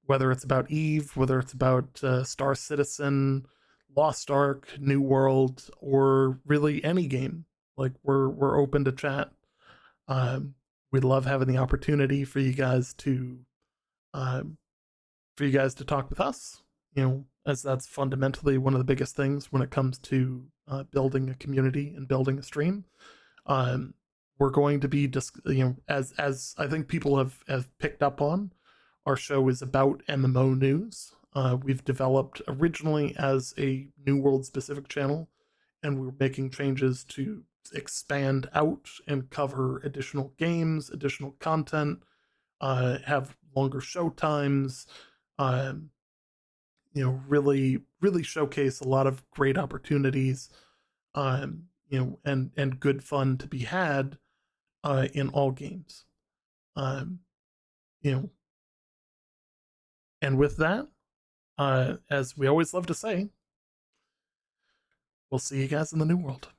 Whether it's about EVE, whether it's about Star Citizen, Lost Ark, New World, or really any game, like we're open to chat. We'd love having the opportunity for you guys to talk with us, as that's fundamentally one of the biggest things when it comes to building a community and building a stream. We're going to be as I think people have picked up on, our show is about MMO news. We've developed originally as a New World specific channel, and we're making changes to expand out and cover additional games, additional content, have longer show times, really showcase a lot of great opportunities, and good fun to be had in all games. And with that, as we always love to say, we'll see you guys in the new world.